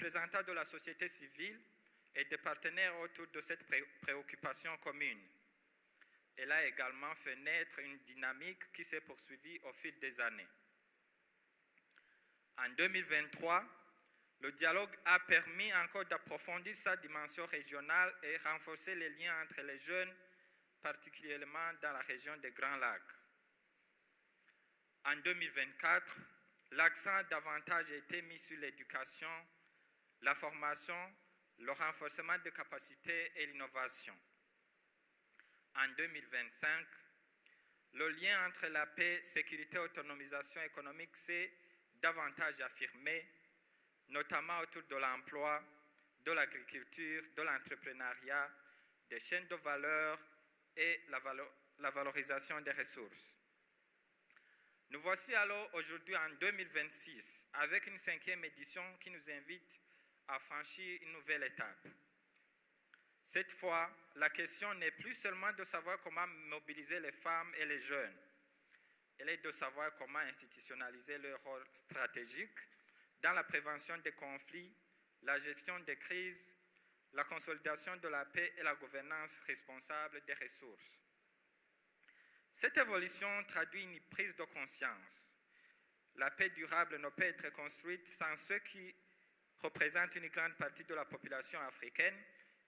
représentants de la société civile et des partenaires autour de cette préoccupation commune. Elle a également fait naître une dynamique qui s'est poursuivie au fil des années. En 2023, le dialogue a permis encore d'approfondir sa dimension régionale et renforcer les liens entre les jeunes, particulièrement dans la région des Grands Lacs. En 2024, l'accent davantage a été mis sur l'éducation, la formation, le renforcement de capacités et l'innovation. En 2025, le lien entre la paix, sécurité et autonomisation économique s'est davantage affirmé, notamment autour de l'emploi, de l'agriculture, de l'entrepreneuriat, des chaînes de valeur et la valorisation des ressources. Nous voici alors aujourd'hui en 2026 avec une 5e édition qui nous invite à franchir une nouvelle étape. Cette fois, la question n'est plus seulement de savoir comment mobiliser les femmes et les jeunes. Elle est de savoir comment institutionnaliser leur rôle stratégique dans la prévention des conflits, la gestion des crises, la consolidation de la paix et la gouvernance responsable des ressources. Cette évolution traduit une prise de conscience. La paix durable ne peut être construite sans ceux qui représentent une grande partie de la population africaine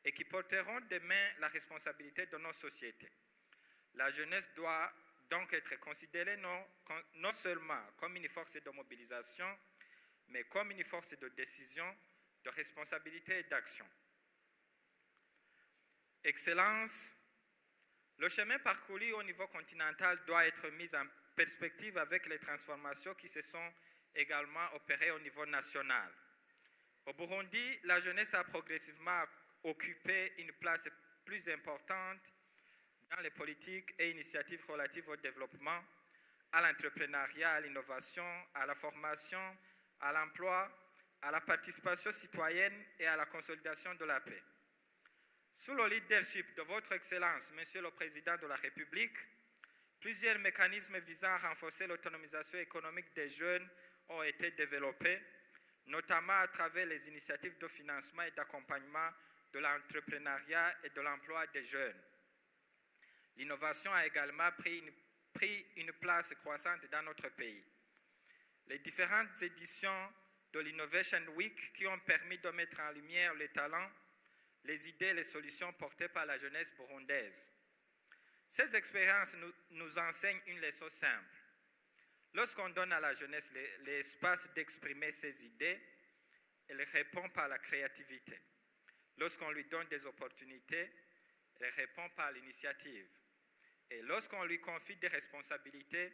et qui porteront demain la responsabilité de nos sociétés. La jeunesse doit donc être considérée non seulement comme une force de mobilisation, mais comme une force de décision, de responsabilité et d'action. Excellence, le chemin parcouru au niveau continental doit être mis en perspective avec les transformations qui se sont également opérées au niveau national. Au Burundi, la jeunesse a progressivement occupé une place plus importante dans les politiques et initiatives relatives au développement, à l'entrepreneuriat, à l'innovation, à la formation, à l'emploi, à la participation citoyenne et à la consolidation de la paix. Sous le leadership de votre Excellence, Monsieur le Président de la République, plusieurs mécanismes visant à renforcer l'autonomisation économique des jeunes ont été développés, notamment à travers les initiatives de financement et d'accompagnement de l'entrepreneuriat et de l'emploi des jeunes. L'innovation a également pris une place croissante dans notre pays. Les différentes éditions de l'Innovation Week qui ont permis de mettre en lumière les talents, les idées et les solutions portées par la jeunesse burundaise. Ces expériences nous enseignent une leçon simple. Lorsqu'on donne à la jeunesse l'espace d'exprimer ses idées, elle répond par la créativité. Lorsqu'on lui donne des opportunités, elle répond par l'initiative. Et lorsqu'on lui confie des responsabilités,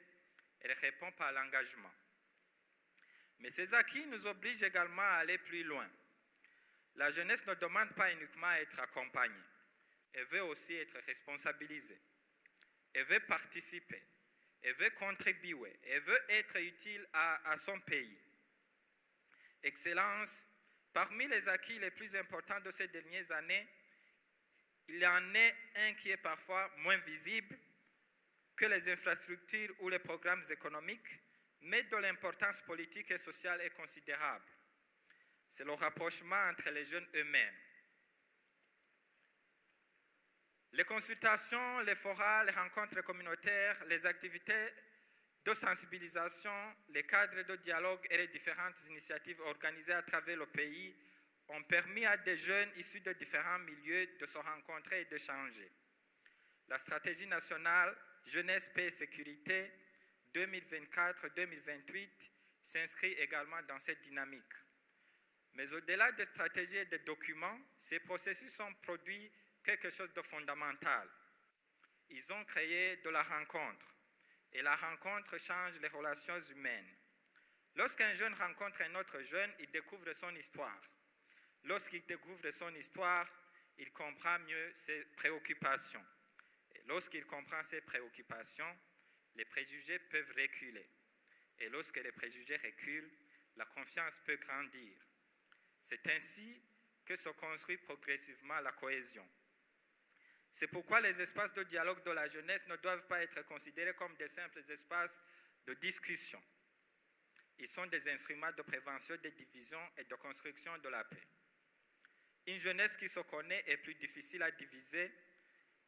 elle répond par l'engagement. Mais ces acquis nous obligent également à aller plus loin. La jeunesse ne demande pas uniquement à être accompagnée. Elle veut aussi être responsabilisée. Elle veut participer. Elle veut contribuer. Elle veut être utile à son pays. Excellence, parmi les acquis les plus importants de ces dernières années, il y en a un qui est parfois moins visible que les infrastructures ou les programmes économiques, mais dont l'importance politique et sociale est considérable. C'est le rapprochement entre les jeunes eux-mêmes. Les consultations, les forats, les rencontres communautaires, les activités de sensibilisation, les cadres de dialogue et les différentes initiatives organisées à travers le pays ont permis à des jeunes issus de différents milieux de se rencontrer et d'échanger. La stratégie nationale Jeunesse, Paix et Sécurité 2024-2028 s'inscrit également dans cette dynamique. Mais au-delà des stratégies et des documents, ces processus ont produit quelque chose de fondamental. Ils ont créé de la rencontre. Et la rencontre change les relations humaines. Lorsqu'un jeune rencontre un autre jeune, il découvre son histoire. Lorsqu'il découvre son histoire, il comprend mieux ses préoccupations. Et lorsqu'il comprend ses préoccupations, les préjugés peuvent reculer. Et lorsque les préjugés reculent, la confiance peut grandir. C'est ainsi que se construit progressivement la cohésion. C'est pourquoi les espaces de dialogue de la jeunesse ne doivent pas être considérés comme des simples espaces de discussion. Ils sont des instruments de prévention des divisions et de construction de la paix. Une jeunesse qui se connaît est plus difficile à diviser.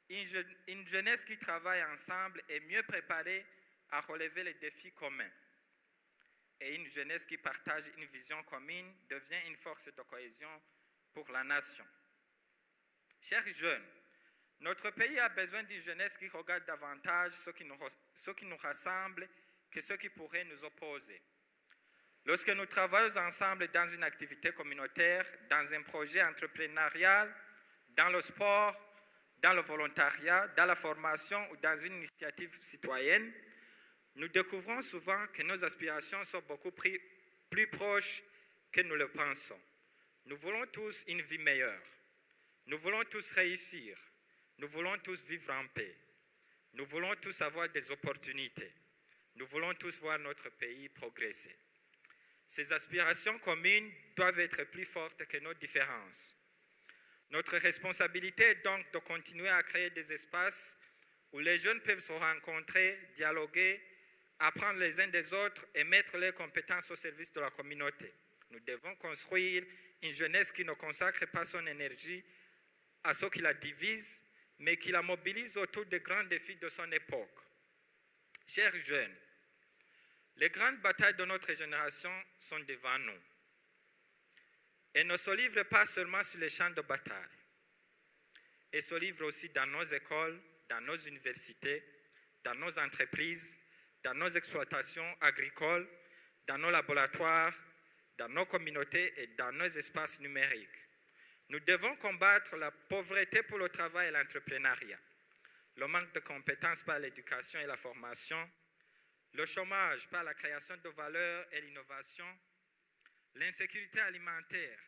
Une jeunesse qui travaille ensemble est mieux préparée à relever les défis communs. Et une jeunesse qui partage une vision commune devient une force de cohésion pour la nation. Chers jeunes, notre pays a besoin d'une jeunesse qui regarde davantage ce qui nous rassemble que ce qui pourrait nous opposer. Lorsque nous travaillons ensemble dans une activité communautaire, dans un projet entrepreneurial, dans le sport, dans le volontariat, dans la formation ou dans une initiative citoyenne, nous découvrons souvent que nos aspirations sont beaucoup plus proches que nous le pensons. Nous voulons tous une vie meilleure. Nous voulons tous réussir. Nous voulons tous vivre en paix. Nous voulons tous avoir des opportunités. Nous voulons tous voir notre pays progresser. Ces aspirations communes doivent être plus fortes que nos différences. Notre responsabilité est donc de continuer à créer des espaces où les jeunes peuvent se rencontrer, dialoguer, apprendre les uns des autres et mettre leurs compétences au service de la communauté. Nous devons construire une jeunesse qui ne consacre pas son énergie à ce qui la divise, mais qui la mobilise autour des grands défis de son époque. Chers jeunes, les grandes batailles de notre génération sont devant nous. Et ne se livrent pas seulement sur les champs de bataille. Elles se livrent aussi dans nos écoles, dans nos universités, dans nos entreprises, dans nos exploitations agricoles, dans nos laboratoires, dans nos communautés et dans nos espaces numériques. Nous devons combattre la pauvreté pour le travail et l'entrepreneuriat, le manque de compétences par l'éducation et la formation, le chômage par la création de valeur et l'innovation, l'insécurité alimentaire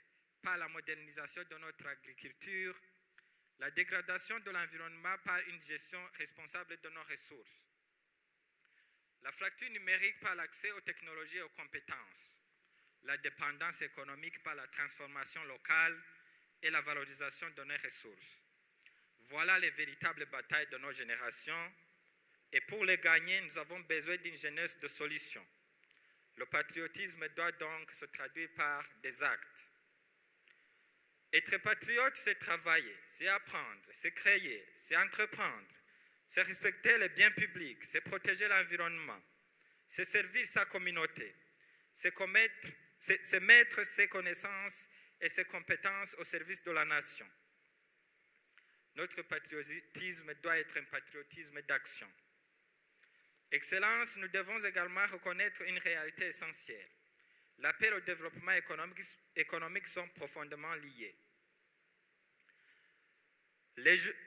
par la modernisation de notre agriculture, la dégradation de l'environnement par une gestion responsable de nos ressources, la fracture numérique par l'accès aux technologies et aux compétences, la dépendance économique par la transformation locale et la valorisation de nos ressources. Voilà les véritables batailles de nos générations. Et pour les gagner, nous avons besoin d'une jeunesse de solutions. Le patriotisme doit donc se traduire par des actes. Être patriote, c'est travailler, c'est apprendre, c'est créer, c'est entreprendre, c'est respecter les biens publics, c'est protéger l'environnement, c'est servir sa communauté, c'est mettre ses connaissances et ses compétences au service de la nation. Notre patriotisme doit être un patriotisme d'action. Excellence, nous devons également reconnaître une réalité essentielle. La paix et le développement économique sont profondément liés.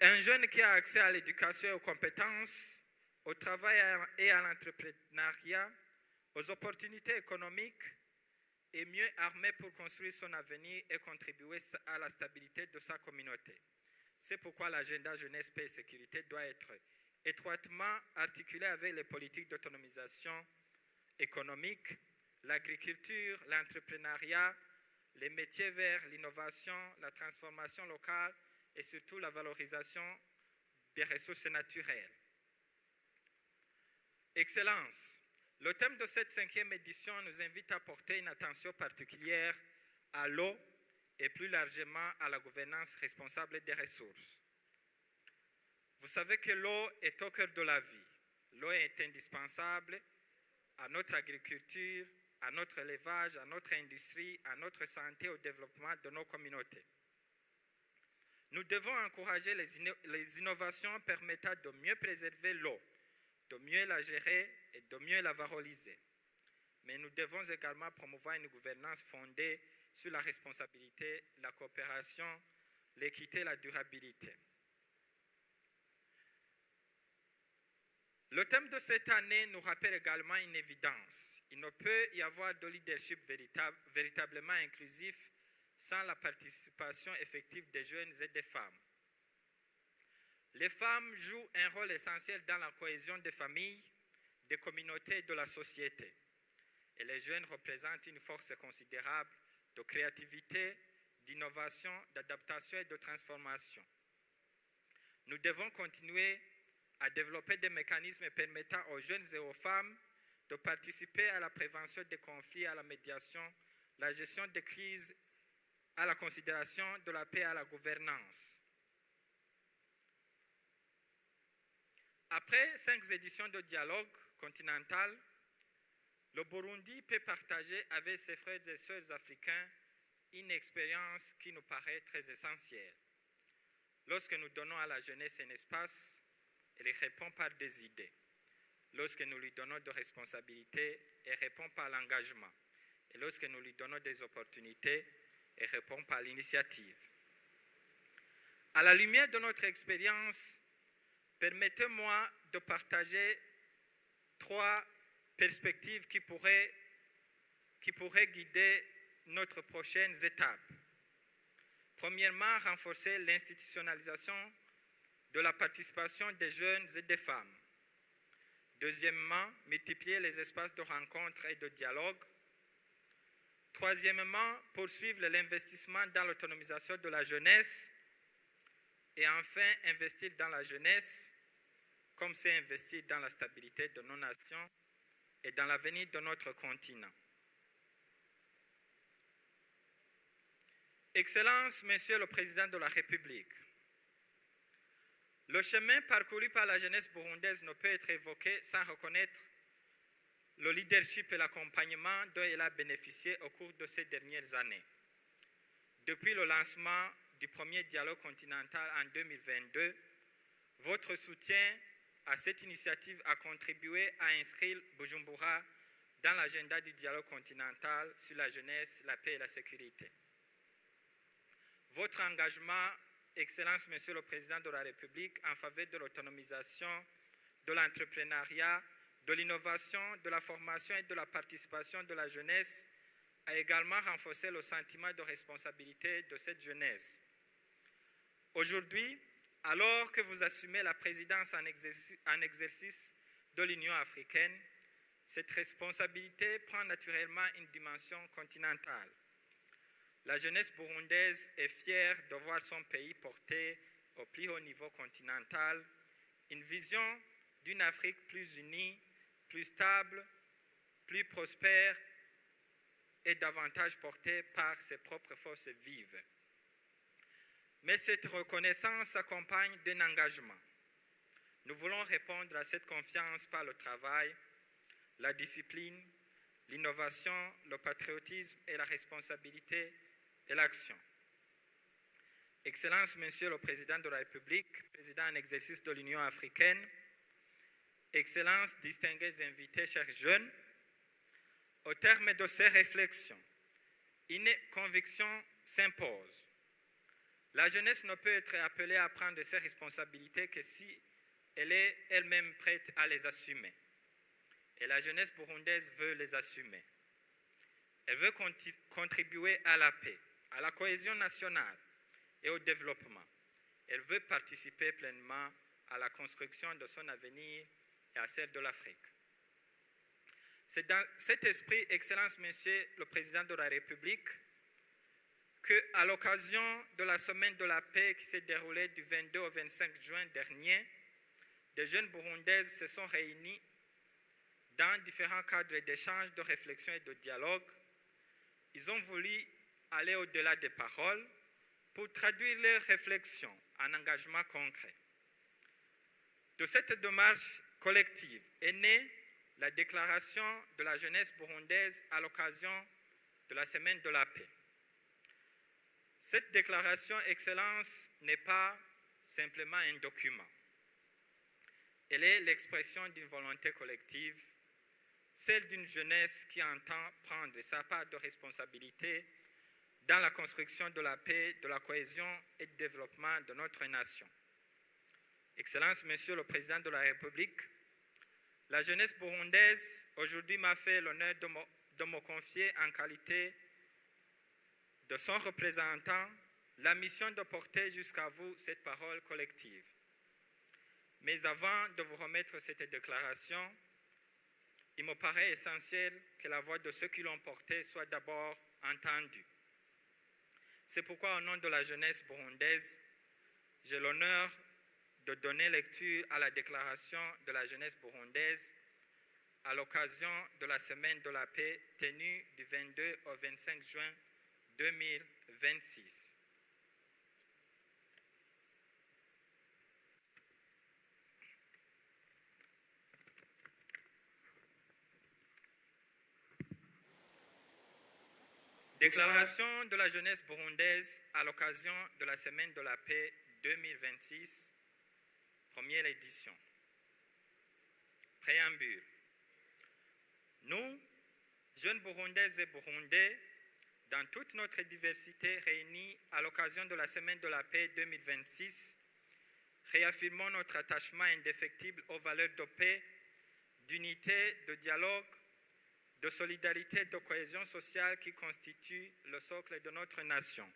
Un jeune qui a accès à l'éducation et aux compétences, au travail et à l'entrepreneuriat, aux opportunités économiques, est mieux armé pour construire son avenir et contribuer à la stabilité de sa communauté. C'est pourquoi l'agenda jeunesse, paix et sécurité doit être étroitement articulé avec les politiques d'autonomisation économique, l'agriculture, l'entrepreneuriat, les métiers verts, l'innovation, la transformation locale et surtout la valorisation des ressources naturelles. Excellence, le thème de cette 5e édition nous invite à porter une attention particulière à l'eau et plus largement à la gouvernance responsable des ressources. Vous savez que l'eau est au cœur de la vie. L'eau est indispensable à notre agriculture, à notre élevage, à notre industrie, à notre santé, au développement de nos communautés. Nous devons encourager les innovations permettant de mieux préserver l'eau, de mieux la gérer et de mieux la valoriser. Mais nous devons également promouvoir une gouvernance fondée sur la responsabilité, la coopération, l'équité et la durabilité. Le thème de cette année nous rappelle également une évidence. Il ne peut y avoir de leadership véritablement inclusif sans la participation effective des jeunes et des femmes. Les femmes jouent un rôle essentiel dans la cohésion des familles, des communautés et de la société. Et les jeunes représentent une force considérable de créativité, d'innovation, d'adaptation et de transformation. Nous devons continuer à développer des mécanismes permettant aux jeunes et aux femmes de participer à la prévention des conflits, à la médiation, la gestion des crises, à la considération de la paix et à la gouvernance. Après 5 éditions de dialogue continental, le Burundi peut partager avec ses frères et sœurs africains une expérience qui nous paraît très essentielle. Lorsque nous donnons à la jeunesse un espace, elle répond par des idées. Lorsque nous lui donnons des responsabilités, elle répond par l'engagement. Et lorsque nous lui donnons des opportunités, elle répond par l'initiative. À la lumière de notre expérience, permettez-moi de partager 3 perspectives qui pourraient guider notre prochaines étapes. Premièrement, renforcer l'institutionnalisation de la participation des jeunes et des femmes. Deuxièmement, multiplier les espaces de rencontre et de dialogue. Troisièmement, poursuivre l'investissement dans l'autonomisation de la jeunesse. Et enfin, investir dans la jeunesse, comme c'est investir dans la stabilité de nos nations et dans l'avenir de notre continent. Excellences, Monsieur le Président de la République, le chemin parcouru par la jeunesse burundaise ne peut être évoqué sans reconnaître le leadership et l'accompagnement dont elle a bénéficié au cours de ces dernières années. Depuis le lancement du premier dialogue continental en 2022, votre soutien à cette initiative a contribué à inscrire Bujumbura dans l'agenda du dialogue continental sur la jeunesse, la paix et la sécurité. Votre engagement, Excellence, Monsieur le Président de la République, en faveur de l'autonomisation, de l'entrepreneuriat, de l'innovation, de la formation et de la participation de la jeunesse a également renforcé le sentiment de responsabilité de cette jeunesse. Aujourd'hui, alors que vous assumez la présidence en exercice de l'Union africaine, cette responsabilité prend naturellement une dimension continentale. La jeunesse burundaise est fière de voir son pays porter au plus haut niveau continental une vision d'une Afrique plus unie, plus stable, plus prospère et davantage portée par ses propres forces vives. Mais cette reconnaissance s'accompagne d'un engagement. Nous voulons répondre à cette confiance par le travail, la discipline, l'innovation, le patriotisme et la responsabilité et l'action. Excellence, Monsieur le Président de la République, Président en exercice de l'Union africaine, Excellences, distingués invités, chers jeunes, au terme de ces réflexions, une conviction s'impose. La jeunesse ne peut être appelée à prendre ses responsabilités que si elle est elle-même prête à les assumer. Et la jeunesse burundaise veut les assumer. Elle veut contribuer à la paix, à la cohésion nationale et au développement. Elle veut participer pleinement à la construction de son avenir et à celle de l'Afrique. C'est dans cet esprit, Excellence, Monsieur le Président de la République, qu'à l'occasion de la Semaine de la Paix qui s'est déroulée du 22 au 25 juin dernier, des jeunes burundaises se sont réunis dans différents cadres d'échange, de réflexion et de dialogue. Ils ont voulu aller au-delà des paroles pour traduire leurs réflexions en engagement concret. De cette démarche collective est née la déclaration de la jeunesse burundaise à l'occasion de la Semaine de la Paix. Cette déclaration, Excellence, n'est pas simplement un document. Elle est l'expression d'une volonté collective, celle d'une jeunesse qui entend prendre sa part de responsabilité dans la construction de la paix, de la cohésion et du développement de notre nation. Excellence, Monsieur le Président de la République, la jeunesse burundaise aujourd'hui m'a fait l'honneur de me confier en qualité de son représentant la mission de porter jusqu'à vous cette parole collective. Mais avant de vous remettre cette déclaration, il me paraît essentiel que la voix de ceux qui l'ont portée soit d'abord entendue. C'est pourquoi, au nom de la jeunesse burundaise, j'ai l'honneur de donner lecture à la déclaration de la jeunesse burundaise à l'occasion de la Semaine de la Paix tenue du 22 au 25 juin 2026. Déclaration de la jeunesse burundaise à l'occasion de la Semaine de la Paix 2026, première édition. Préambule. Nous, jeunes Burundaises et Burundais, dans toute notre diversité réunis à l'occasion de la Semaine de la Paix 2026, réaffirmons notre attachement indéfectible aux valeurs de paix, d'unité, de dialogue, de solidarité et de cohésion sociale qui constituent le socle de notre nation.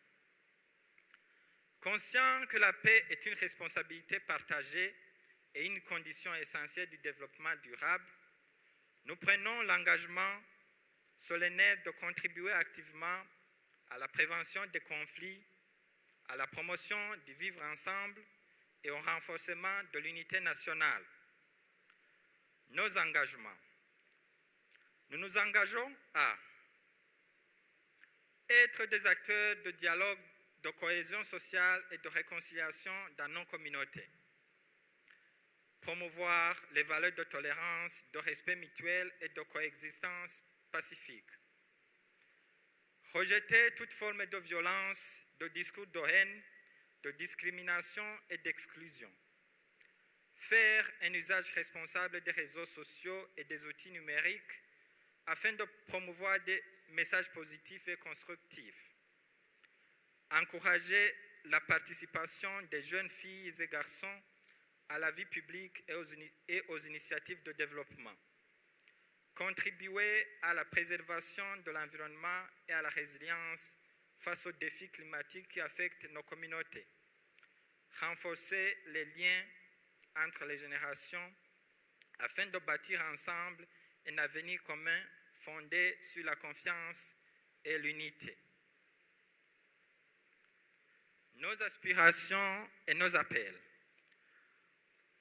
Conscient que la paix est une responsabilité partagée et une condition essentielle du développement durable, nous prenons l'engagement solennel de contribuer activement à la prévention des conflits, à la promotion du vivre ensemble et au renforcement de l'unité nationale. Nos engagements. Nous nous engageons à être des acteurs de dialogue, de cohésion sociale et de réconciliation dans nos communautés. Promouvoir les valeurs de tolérance, de respect mutuel et de coexistence pacifique. Rejeter toute forme de violence, de discours de haine, de discrimination et d'exclusion. Faire un usage responsable des réseaux sociaux et des outils numériques afin de promouvoir des messages positifs et constructifs. Encourager la participation des jeunes filles et garçons à la vie publique et aux initiatives de développement. Contribuer à la préservation de l'environnement et à la résilience face aux défis climatiques qui affectent nos communautés. Renforcer les liens entre les générations afin de bâtir ensemble un avenir commun fondé sur la confiance et l'unité. Nos aspirations et nos appels.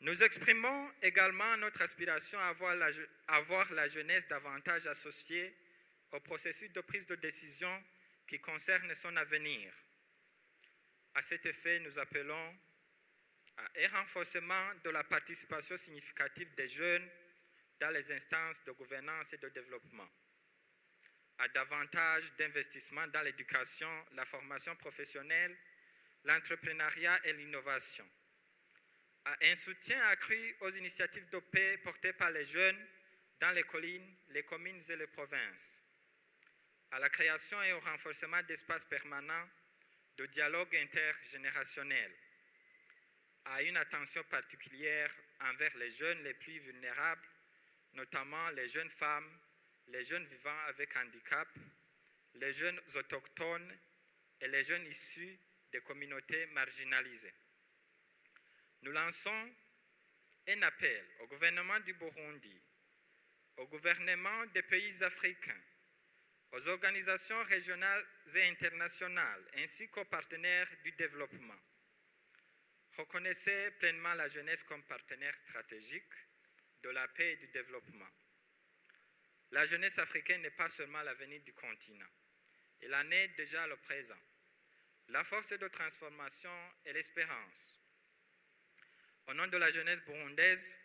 Nous exprimons également notre aspiration à voir la jeunesse davantage associée au processus de prise de décision qui concerne son avenir. À cet effet, nous appelons à un renforcement de la participation significative des jeunes dans les instances de gouvernance et de développement, à davantage d'investissement dans l'éducation, la formation professionnelle, l'entrepreneuriat et l'innovation, à un soutien accru aux initiatives de paix portées par les jeunes dans les collines, les communes et les provinces, à la création et au renforcement d'espaces permanents de dialogue intergénérationnel, à une attention particulière envers les jeunes les plus vulnérables, notamment les jeunes femmes, les jeunes vivant avec handicap, les jeunes autochtones et les jeunes issus des communautés marginalisées. Nous lançons un appel au gouvernement du Burundi, au gouvernement des pays africains, aux organisations régionales et internationales, ainsi qu'aux partenaires du développement. Reconnaissez pleinement la jeunesse comme partenaire stratégique de la paix et du développement. La jeunesse africaine n'est pas seulement l'avenir du continent, elle en est déjà le présent, la force de transformation et l'espérance. Au nom de la jeunesse burundaise,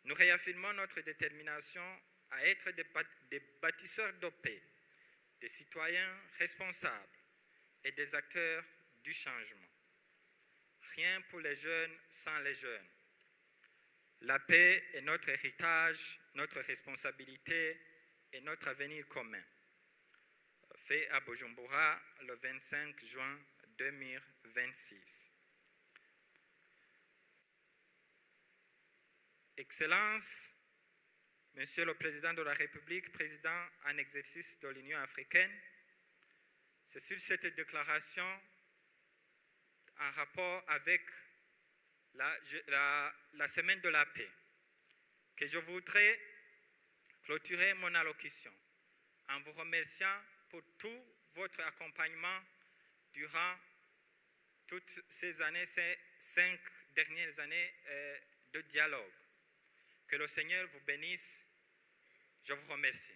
nous réaffirmons notre détermination à être des bâtisseurs de paix, des citoyens responsables et des acteurs du changement. Rien pour les jeunes sans les jeunes. La paix est notre héritage, notre responsabilité et notre avenir commun. Fait à Bujumbura le 25 juin 2026. Excellences, Monsieur le Président de la République, Président en exercice de l'Union africaine, c'est sur cette déclaration en rapport avec la Semaine de la Paix que je voudrais clôturer mon allocution en vous remerciant pour tout votre accompagnement durant toutes ces années, ces 5 dernières années de dialogue. Que le Seigneur vous bénisse Je vous remercie.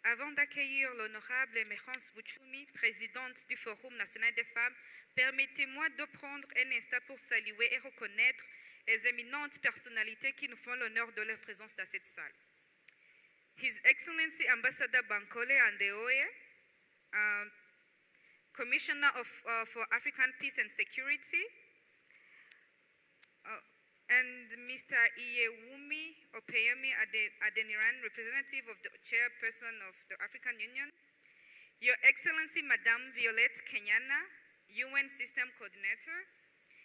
Avant d'accueillir l'honorable Emerence Bouchoumi, présidente du Forum national des femmes, permettez-moi de prendre un instant pour saluer et reconnaître les éminentes personnalités qui nous font l'honneur de leur présence dans cette salle. His Excellency Ambassador Bankole Andeoye, Commissioner for African Peace and Security, and Mr. Iyewumi Opeyemi Adeniran, representative of the chairperson of the African Union, Your Excellency Madame Violette Kenyana, UN System Coordinator,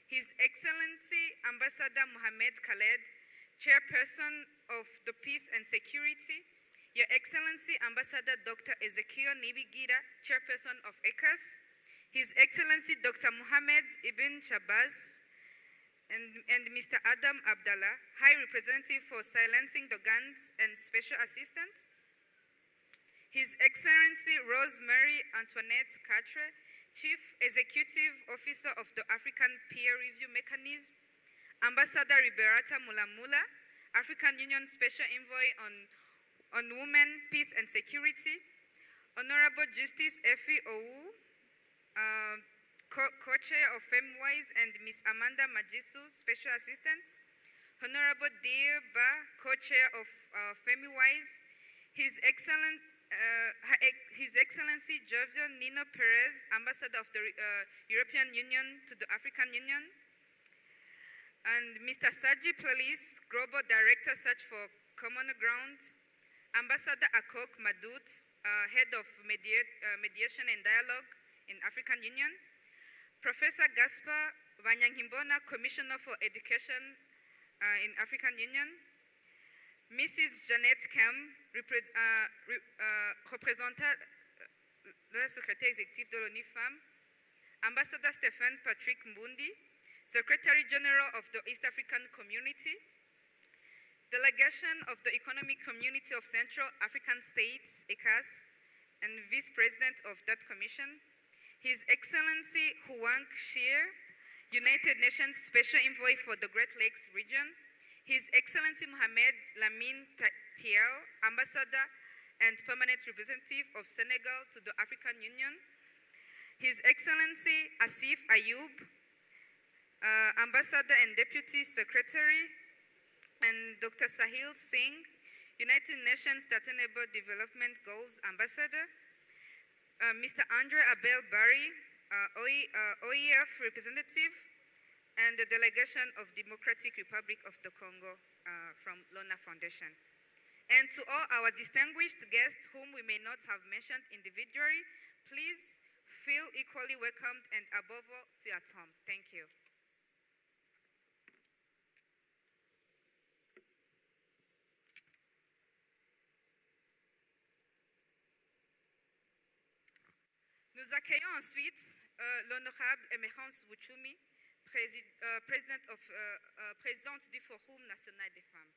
His Excellency Ambassador Mohamed Khaled, chairperson of the Peace and Security, Your Excellency Ambassador Dr. Ezekiel Nibigira, chairperson of ECAS, His Excellency Dr. Mohamed Ibn Shabazz, and Mr. Adam Abdallah, High Representative for Silencing the Guns and Special Assistance, His Excellency Rosemary Antoinette Catre, Chief Executive Officer of the African Peer Review Mechanism, Ambassador Liberata Mulamula, African Union Special Envoy on Women, Peace and Security, Honorable Justice Effie Owu, Co-Chair of FemWise, and Ms. Amanda Majisu, Special Assistant, Honorable Dear Ba, Co-Chair of FemWise, His Excellency Giorgio Nino Perez, Ambassador of the European Union to the African Union, and Mr. Saji Police, Global Director Search for Common Ground, Ambassador Akok Madut, Head of Mediation and Dialogue in African Union, Professor Gaspar Vanyangimbona, Commissioner for Education in African Union, Mrs. Jeanette Kem, représentante de la Secrétaire exécutive de l'ONU Femmes, Ambassador Stephen Patrick Mbundi, Secretary General of the East African Community, Delegation of the Economic Community of Central African States, ECAS, and Vice President of that Commission, His Excellency Huang Shir, United Nations Special Envoy for the Great Lakes region, His Excellency Mohamed Lamine Tiao, Ambassador and Permanent Representative of Senegal to the African Union, His Excellency Asif Ayub, Ambassador and Deputy Secretary, and Dr. Sahil Singh, United Nations Sustainable Development Goals Ambassador, Mr. Andre Abel Barry, OEF representative, and the delegation of Democratic Republic of the Congo from Lona Foundation. And to all our distinguished guests whom we may not have mentioned individually, please feel equally welcomed and above all, feel at home. Thank you. Nous accueillons ensuite l'honorable Emerence Bouchoumi, présidente du Forum national des femmes.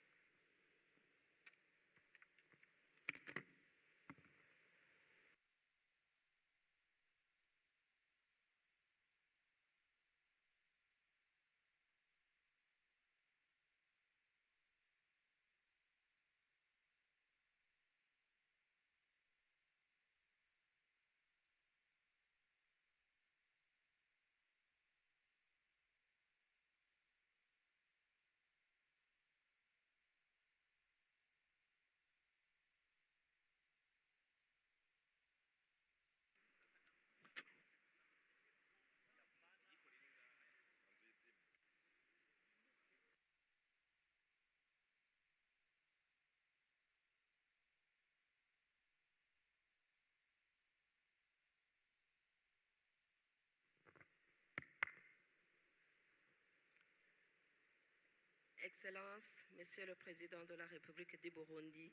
Excellences, Monsieur le Président de la République du Burundi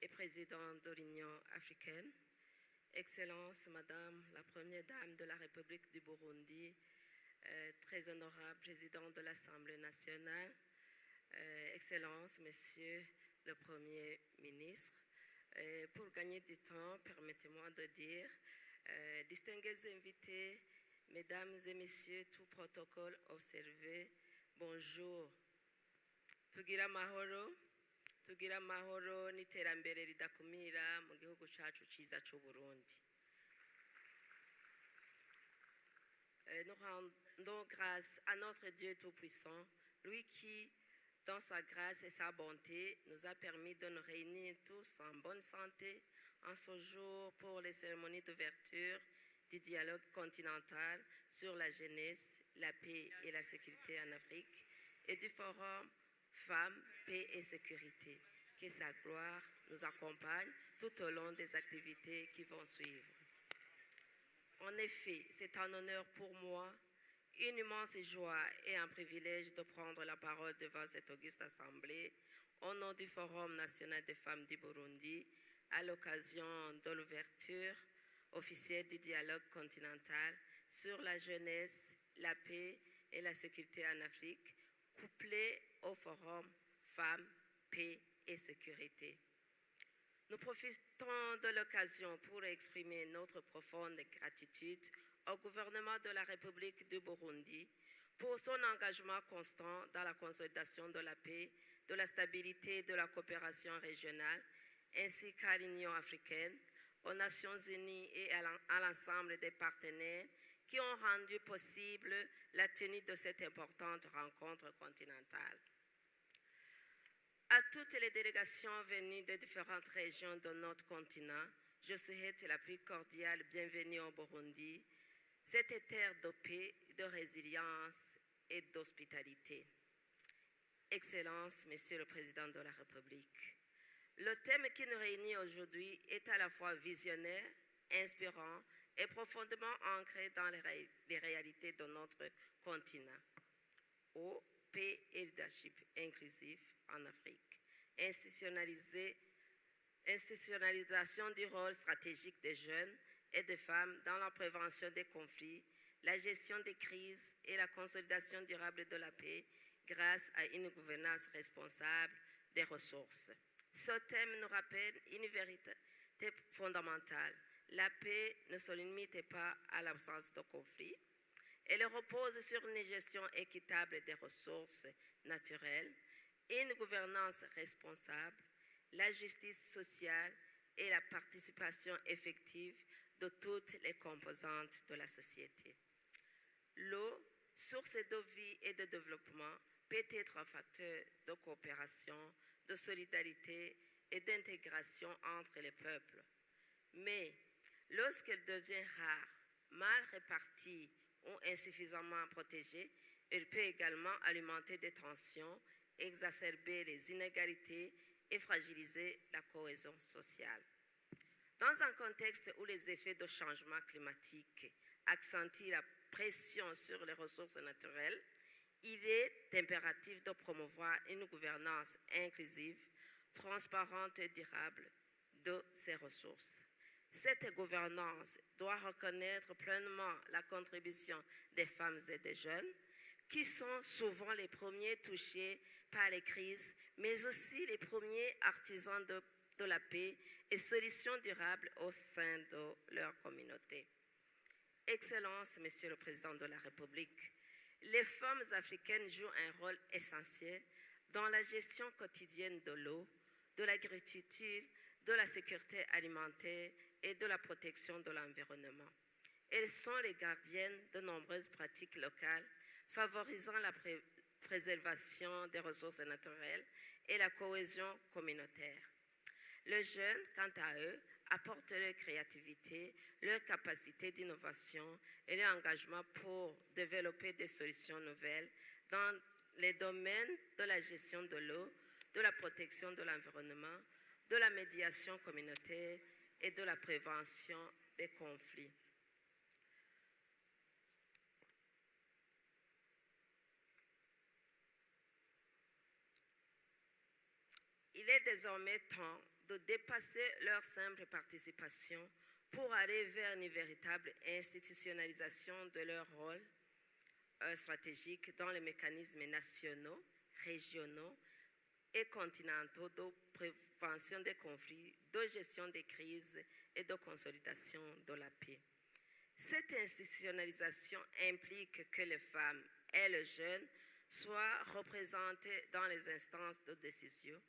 et Président de l'Union africaine, Excellence, Madame la Première Dame de la République du Burundi, très honorable Président de l'Assemblée nationale, Excellence, Monsieur le Premier ministre, pour gagner du temps, permettez-moi de dire, distingués invités, Mesdames et Messieurs, tout protocole observé, bonjour. Tugira mahoro n'iterambere ridakumira mu gihugu cyacu cyiza cy'u Burundi. Nous rendons grâce à notre Dieu Tout-Puissant, lui qui, dans sa grâce et sa bonté, nous a permis de nous réunir tous en bonne santé en ce jour pour les cérémonies d'ouverture du dialogue continental sur la jeunesse, la paix et la sécurité en Afrique et du forum Femmes, Paix et Sécurité. Que sa gloire nous accompagne tout au long des activités qui vont suivre. En effet, c'est un honneur pour moi, une immense joie et un privilège de prendre la parole devant cette auguste assemblée au nom du Forum national des femmes du Burundi à l'occasion de l'ouverture officielle du dialogue continental sur la jeunesse, la paix et la sécurité en Afrique, couplé au Forum Femmes, Paix et Sécurité. Nous profitons de l'occasion pour exprimer notre profonde gratitude au gouvernement de la République du Burundi pour son engagement constant dans la consolidation de la paix, de la stabilité et de la coopération régionale, ainsi qu'à l'Union africaine, aux Nations unies et à l'ensemble des partenaires qui ont rendu possible la tenue de cette importante rencontre continentale. À toutes les délégations venues de différentes régions de notre continent, je souhaite la plus cordiale bienvenue au Burundi, cette terre de paix, de résilience et d'hospitalité. Excellence, Monsieur le Président de la République, le thème qui nous réunit aujourd'hui est à la fois visionnaire, inspirant et profondément ancré dans les réalités de notre continent. Eau, paix et leadership inclusif en Afrique. Institutionnalisation du rôle stratégique des jeunes et des femmes dans la prévention des conflits, la gestion des crises et la consolidation durable de la paix grâce à une gouvernance responsable des ressources. Ce thème nous rappelle une vérité fondamentale. La paix ne se limite pas à l'absence de conflit. Elle repose sur une gestion équitable des ressources naturelles, une gouvernance responsable, la justice sociale et la participation effective de toutes les composantes de la société. L'eau, source de vie et de développement, peut être un facteur de coopération, de solidarité et d'intégration entre les peuples. Mais lorsqu'elle devient rare, mal répartie ou insuffisamment protégée, elle peut également alimenter des tensions, exacerber les inégalités et fragiliser la cohésion sociale. Dans un contexte où les effets de changement climatique accentuent la pression sur les ressources naturelles, il est impératif de promouvoir une gouvernance inclusive, transparente et durable de ces ressources. Cette gouvernance doit reconnaître pleinement la contribution des femmes et des jeunes, qui sont souvent les premiers touchés par les crises, mais aussi les premiers artisans de la paix et solutions durables au sein de leur communauté. Excellence, Monsieur le Président de la République, les femmes africaines jouent un rôle essentiel dans la gestion quotidienne de l'eau, de l'agriculture, de la sécurité alimentaire et de la protection de l'environnement. Elles sont les gardiennes de nombreuses pratiques locales favorisant la préservation des ressources naturelles et la cohésion communautaire. Les jeunes, quant à eux, apportent leur créativité, leur capacité d'innovation et leur engagement pour développer des solutions nouvelles dans les domaines de la gestion de l'eau, de la protection de l'environnement, de la médiation communautaire et de la prévention des conflits. Il est désormais temps de dépasser leur simple participation pour aller vers une véritable institutionnalisation de leur rôle stratégique dans les mécanismes nationaux, régionaux et continentaux de prévention des conflits, de gestion des crises et de consolidation de la paix. Cette institutionnalisation implique que les femmes et les jeunes soient représentés dans les instances de décision,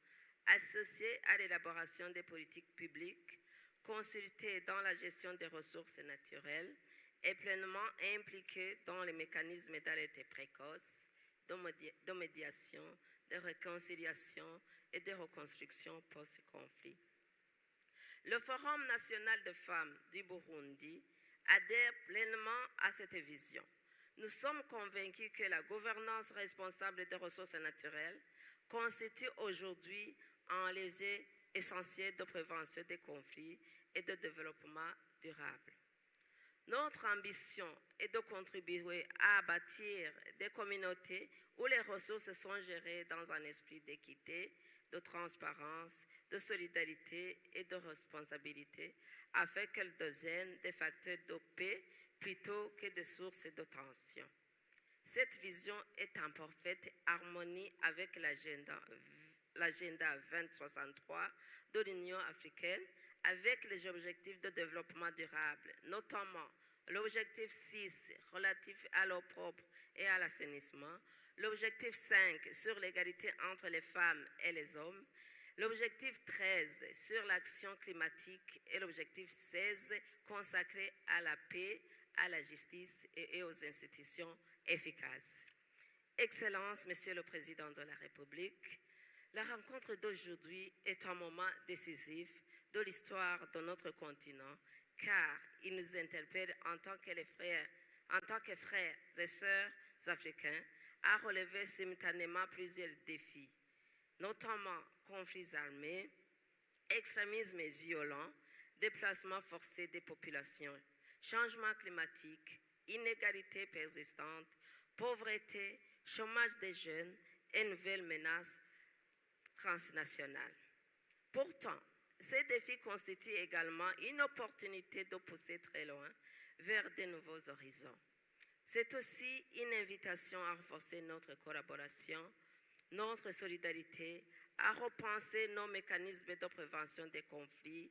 associés à l'élaboration des politiques publiques, consultés dans la gestion des ressources naturelles et pleinement impliqués dans les mécanismes d'alerte précoce, de médiation, de réconciliation et de reconstruction post-conflit. Le Forum national de femmes du Burundi adhère pleinement à cette vision. Nous sommes convaincus que la gouvernance responsable des ressources naturelles constitue aujourd'hui un levier essentiel de prévention des conflits et de développement durable. Notre ambition est de contribuer à bâtir des communautés où les ressources sont gérées dans un esprit d'équité, de transparence, de solidarité et de responsabilité, afin qu'elles deviennent des facteurs de paix plutôt que des sources de tension. Cette vision est en parfaite harmonie avec l'agenda 2063 de l'Union africaine, avec les objectifs de développement durable, notamment l'objectif 6 relatif à l'eau propre et à l'assainissement, l'objectif 5 sur l'égalité entre les femmes et les hommes, l'objectif 13 sur l'action climatique et l'objectif 16 consacré à la paix, à la justice et aux institutions efficaces. Excellences, Monsieur le Président de la République, la rencontre d'aujourd'hui est un moment décisif de l'histoire de notre continent, car il nous interpelle en tant que frères et sœurs africains à relever simultanément plusieurs défis, notamment conflits armés, extrémisme violent, déplacement forcé des populations, changement climatique, inégalités persistantes, pauvreté, chômage des jeunes et nouvelles menaces transnationales. Pourtant, ces défis constituent également une opportunité de pousser très loin vers de nouveaux horizons. C'est aussi une invitation à renforcer notre collaboration, notre solidarité, à repenser nos mécanismes de prévention des conflits,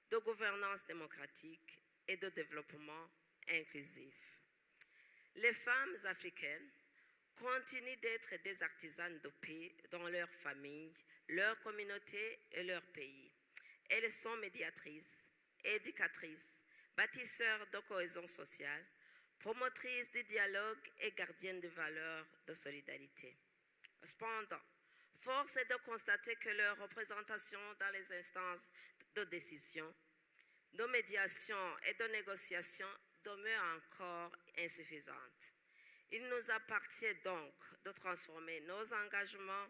de gouvernance démocratique et de développement inclusif. Les femmes africaines continuent d'être des artisanes de paix dans leur famille, leur communauté et leur pays. Elles sont médiatrices, éducatrices, bâtisseurs de cohésion sociale, promotrices du dialogue et gardiennes de valeurs de solidarité. Cependant, force est de constater que leur représentation dans les instances de décision, de médiation et de négociation demeure encore insuffisante. Il nous appartient donc de transformer nos engagements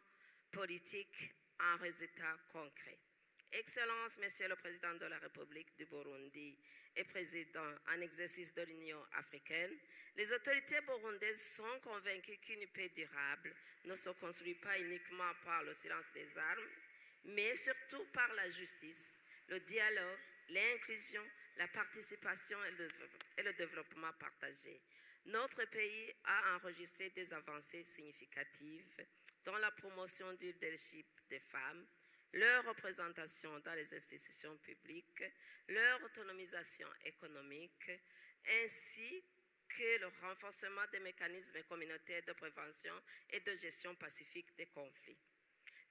politiques en résultats concrets. Excellences, Monsieur le Président de la République du Burundi et Président en exercice de l'Union africaine, les autorités burundaises sont convaincues qu'une paix durable ne se construit pas uniquement par le silence des armes, mais surtout par la justice, le dialogue, l'inclusion, la participation et le développement partagé. Notre pays a enregistré des avancées significatives dans la promotion du leadership des femmes, leur représentation dans les institutions publiques, leur autonomisation économique, ainsi que le renforcement des mécanismes communautaires de prévention et de gestion pacifique des conflits.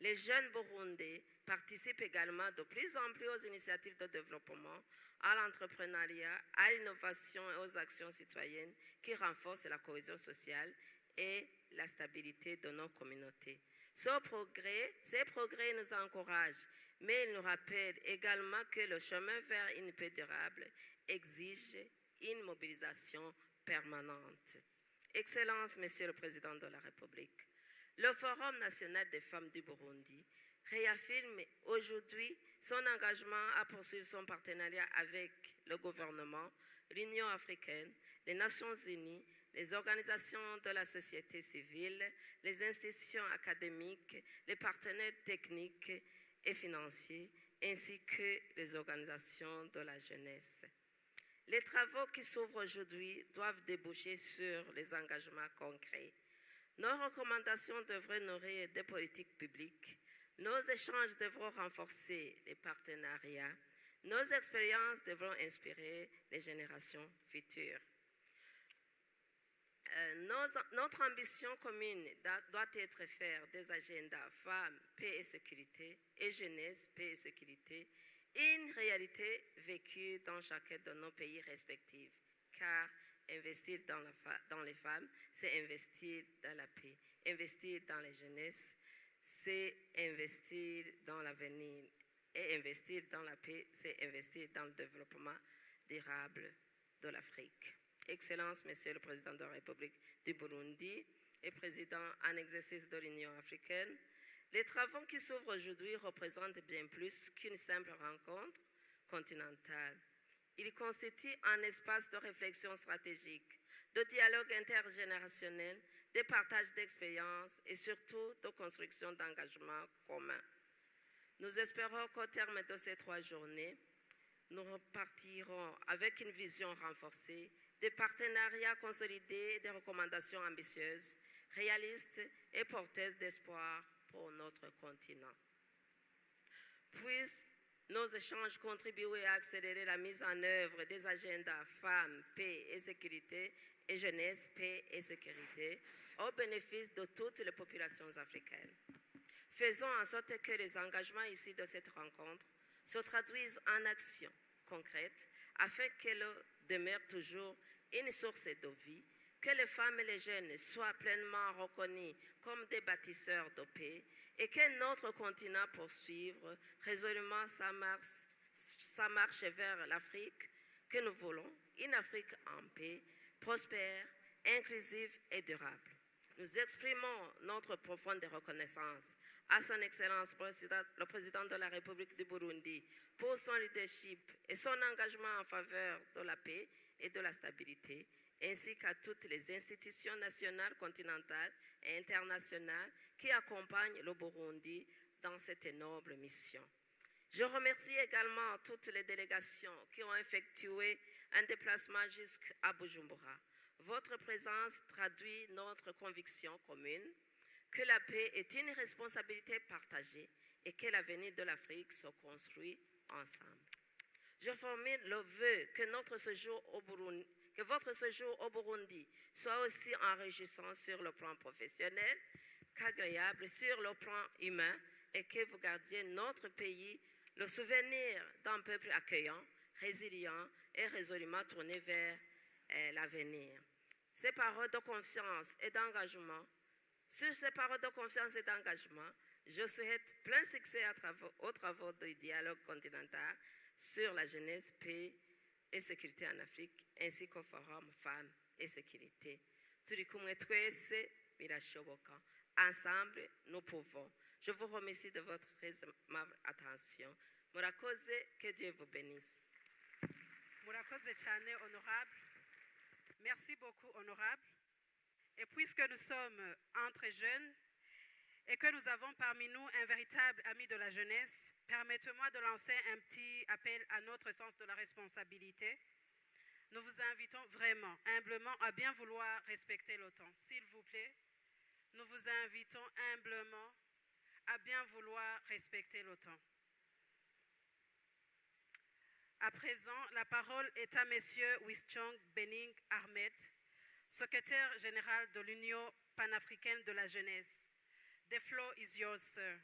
Les jeunes burundais participent également de plus en plus aux initiatives de développement, à l'entrepreneuriat, à l'innovation et aux actions citoyennes qui renforcent la cohésion sociale et la stabilité de nos communautés. Ces progrès nous encouragent, mais ils nous rappellent également que le chemin vers une paix durable exige une mobilisation permanente. Excellences, Monsieur le Président de la République, le Forum national des femmes du Burundi réaffirme aujourd'hui son engagement à poursuivre son partenariat avec le gouvernement, l'Union africaine, les Nations unies, les organisations de la société civile, les institutions académiques, les partenaires techniques et financiers, ainsi que les organisations de la jeunesse. Les travaux qui s'ouvrent aujourd'hui doivent déboucher sur les engagements concrets. Nos recommandations devraient nourrir des politiques publiques. Nos échanges devront renforcer les partenariats. Nos expériences devront inspirer les générations futures. Notre ambition commune doit être faire des agendas femmes, paix et sécurité et jeunesse, paix et sécurité une réalité vécue dans chacun de nos pays respectifs. Car investir dans les femmes, c'est investir dans la paix. Investir dans les jeunesses, c'est investir dans l'avenir. Et investir dans la paix, c'est investir dans le développement durable de l'Afrique. Excellences, Monsieur le Président de la République du Burundi et Président en exercice de l'Union africaine, les travaux qui s'ouvrent aujourd'hui représentent bien plus qu'une simple rencontre continentale. Ils constituent un espace de réflexion stratégique, de dialogue intergénérationnel, de partage d'expériences et surtout de construction d'engagements communs. Nous espérons qu'au terme de ces 3 journées, nous repartirons avec une vision renforcée, des partenariats consolidés, des recommandations ambitieuses, réalistes et porteuses d'espoir pour notre continent. Puissent nos échanges contribuer à accélérer la mise en œuvre des agendas femmes, paix et sécurité et jeunesse, paix et sécurité au bénéfice de toutes les populations africaines. Faisons en sorte que les engagements issus de cette rencontre se traduisent en actions concrètes afin qu'elles demeurent toujours une source de vie, que les femmes et les jeunes soient pleinement reconnus comme des bâtisseurs de paix et que notre continent poursuive résolument sa marche vers l'Afrique que nous voulons, une Afrique en paix, prospère, inclusive et durable. Nous exprimons notre profonde reconnaissance à son Excellence le Président de la République du Burundi pour son leadership et son engagement en faveur de la paix et de la stabilité, ainsi qu'à toutes les institutions nationales, continentales et internationales qui accompagnent le Burundi dans cette noble mission. Je remercie également toutes les délégations qui ont effectué un déplacement jusqu'à Bujumbura. Votre présence traduit notre conviction commune que la paix est une responsabilité partagée et que l'avenir de l'Afrique se construit ensemble. Je formule le vœu que votre séjour au Burundi soit aussi enrichissant sur le plan professionnel qu'agréable sur le plan humain et que vous gardiez notre pays le souvenir d'un peuple accueillant, résilient et résolument tourné vers l'avenir. Ces paroles de confiance et d'engagement, sur ces paroles de confiance et d'engagement, je souhaite plein succès aux travaux du dialogue continental sur la jeunesse, paix et sécurité en Afrique, ainsi qu'au forum femmes et sécurité. Turi kumwe twese birashoboka. Ensemble, nous pouvons. Je vous remercie de votre aimable attention. Murakoze, que Dieu vous bénisse. Murakoze cyane, honorable. Merci beaucoup, honorable. Et puisque nous sommes entre jeunes et que nous avons parmi nous un véritable ami de la jeunesse, permettez-moi de lancer un petit appel à notre sens de la responsabilité. Nous vous invitons vraiment, humblement, à bien vouloir respecter le temps. S'il vous plaît, nous vous invitons humblement à bien vouloir respecter le temps. À présent, la parole est à Monsieur Wischong Bening Ahmed, secrétaire général de l'Union panafricaine de la jeunesse. The floor is yours, sir.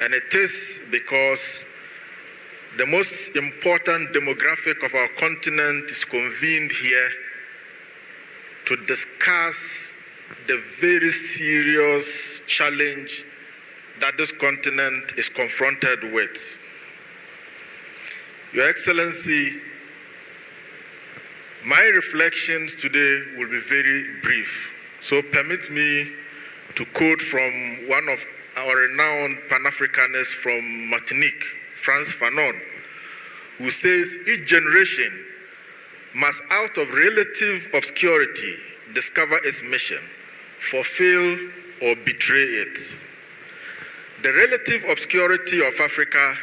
And it is because the most important demographic of our continent is convened here to discuss the very serious challenge that this continent is confronted with. Your Excellency, my reflections today will be very brief. So permit me to quote from one of our renowned Pan-Africanists from Martinique, Frantz Fanon, who says, each generation must out of relative obscurity discover its mission, fulfill or betray it. The relative obscurity of Africa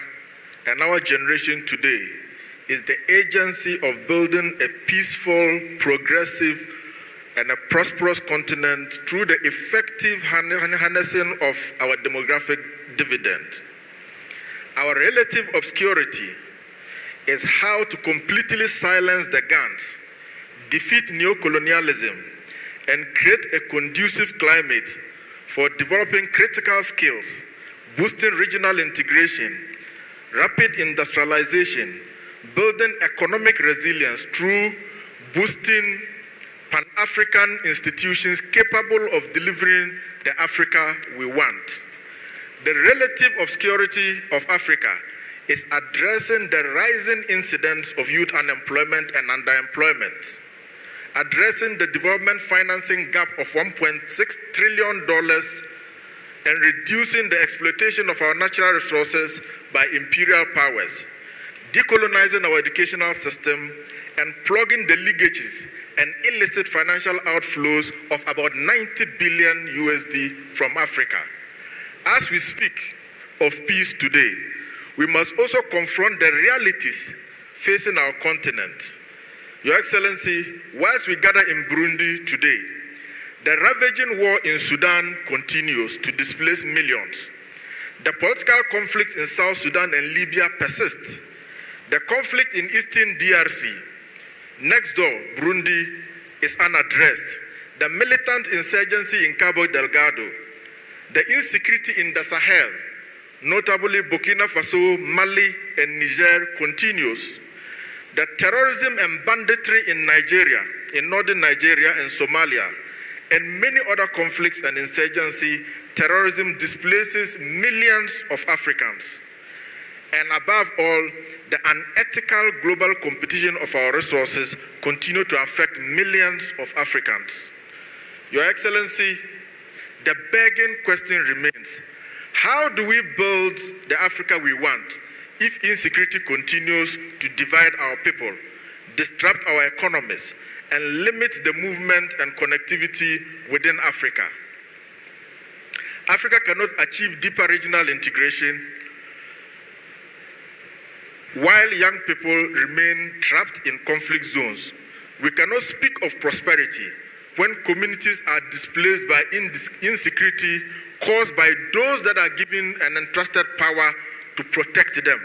and our generation today is the agency of building a peaceful, progressive, and a prosperous continent through the effective harnessing of our demographic dividend. Our relative obscurity is how to completely silence the guns, defeat neocolonialism, and create a conducive climate for developing critical skills, boosting regional integration, rapid industrialization, building economic resilience through boosting Pan-African institutions capable of delivering the Africa we want. The relative obscurity of Africa is addressing the rising incidence of youth unemployment and underemployment, addressing the development financing gap of $1.6 trillion and reducing the exploitation of our natural resources by imperial powers, decolonizing our educational system, and plugging the leakages and illicit financial outflows of about 90 billion USD from Africa. As we speak of peace today, we must also confront the realities facing our continent. Your Excellency, whilst we gather in Burundi today, the ravaging war in Sudan continues to displace millions. The political conflict in South Sudan and Libya persists. The conflict in Eastern DRC, next door, Burundi, is unaddressed. The militant insurgency in Cabo Delgado, the insecurity in the Sahel, notably Burkina Faso, Mali, and Niger, continues. The terrorism and banditry in Nigeria, in northern Nigeria and Somalia, and many other conflicts and insurgency, terrorism displaces millions of Africans. And above all, the unethical global competition of our resources continue to affect millions of Africans. Your Excellency, the begging question remains, how do we build the Africa we want if insecurity continues to divide our people, disrupt our economies, and limit the movement and connectivity within Africa? Africa cannot achieve deeper regional integration while young people remain trapped in conflict zones. We cannot speak of prosperity when communities are displaced by insecurity caused by those that are given an entrusted power to protect them.